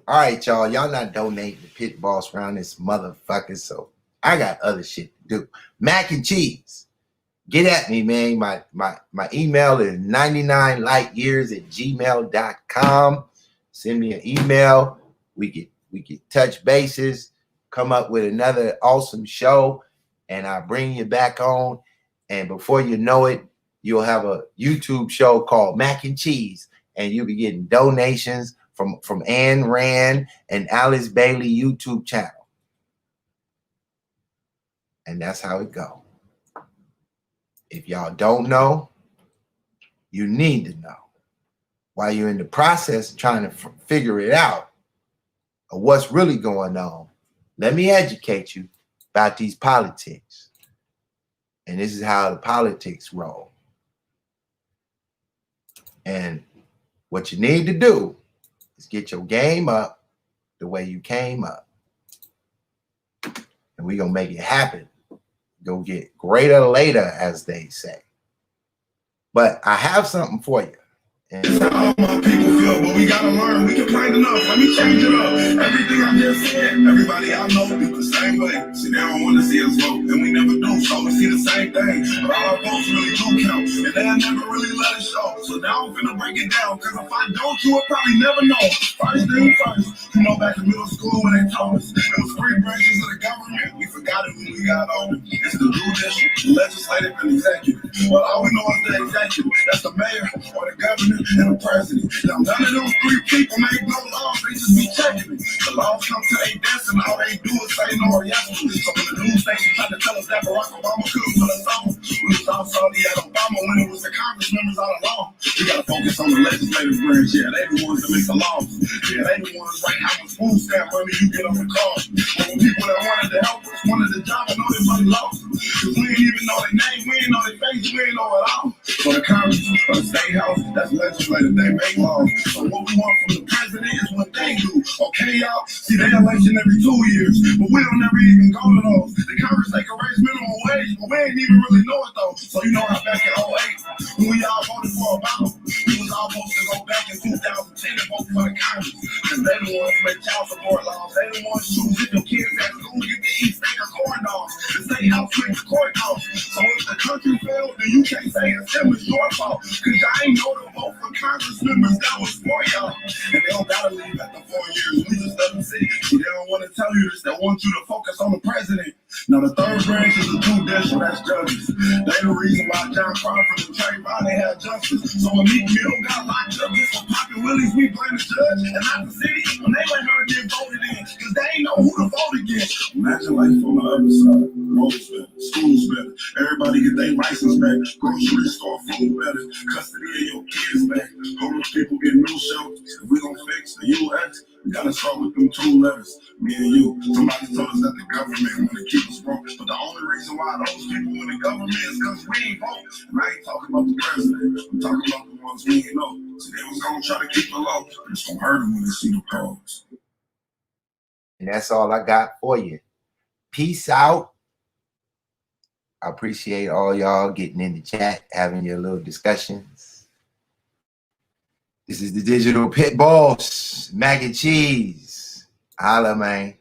All right, y'all. Y'all not donating to Pit Boss around this motherfucker, so I got other shit to do. Mac and cheese. Get at me, man. My email is 99lightyears@gmail.com. Send me an email. We could touch bases, come up with another awesome show, and I'll bring you back on. And before you know it, you'll have a YouTube show called Mac and Cheese, and you'll be getting donations from Ann Rand and Alice Bailey YouTube channel. And that's how it go. If y'all don't know, you need to know. While you're in the process of trying to figure it out of what's really going on, let me educate you about these politics. And this is how the politics roll. And what you need to do is get your game up the way you came up. And we're going to make it happen. Go get greater later, as they say. But I have something for you. And It's how all my people feel, but we gotta learn. We complain enough. Let me change it up. Everything I just said, everybody I know feel the same way. See, they don't want to see us vote, and we never do, so we see the same thing. But all our votes really do count. and they'll never really let it show. So now I'm finna break it down, cause if I don't, you would probably never know. First thing first, you know back in middle school when they taught us, it was three branches of the government. We forgot it when we got older. It's the judicial, the legislative, and executive. Well, all we know is the executive. That's the mayor, or the governor, and the president. Now, none of those three people make no laws, they just be checking it. The laws come to their desk, and all they do is say no or yes. So when the news station tried to tell us that Barack Obama couldn't put us on, we was all salty at Obama when it was the Congress members all along. We gotta focus on the legislative branch, yeah, they the ones that make the laws. Yeah, they the ones right how much food stamp money you get on the car. But when people that wanted to help us, wanted the job, I know they money lost. Cause we ain't even know their name, we ain't know their face, we ain't know it all. So the Congress, or the state house, that's legislative, they make laws. So what we want from the president is what they do. Okay, y'all? See, they election every 2 years, but we don't never even go to those. The Congress, they can raise minimum wage, but we ain't even really know it though. So you know how back in 08, when we all voted for Obama, we was all supposed to go back in 2010 and vote for the Congress. Cause they the ones make child support laws. They the ones choose if your kids at school get to eat steak or corn dogs. The state house makes the court laws. So if the country failed, then you can't say it's them, it's your fault. Cause y'all ain't know to vote for Congress members that was for y'all. And they don't gotta leave after 4 years. We just let them see. They don't want to tell you this. They want you to focus on the president. Now the third branch is the judicial, that's judges. They the reason why John Crawford and Trayvon, they had justice. So when Meek Mill got locked up just for popping willies, we blame the judge and not the city. When they let her get voted in, cause they ain't know who to vote against. Imagine life on the other side. Roads better, schools better, everybody get their license back, grocery store food better, custody of your kids back, homeless people get new shelters. If we gon' fix the U.S., we gotta start with them 2 letters, me and you. Somebody told us that the government wanna keep us broke, but the only reason why those people in the government is cause we ain't vote. And I ain't talking about the president, I'm talking about the ones we ain't know. So they was gonna try to keep it low, but it's gonna hurt them when they see the pros. And that's all I got for you. Peace out. I appreciate all y'all getting in the chat, having your little discussions. This is the Digital Pit Boss, Mac and Cheese. Holla, man.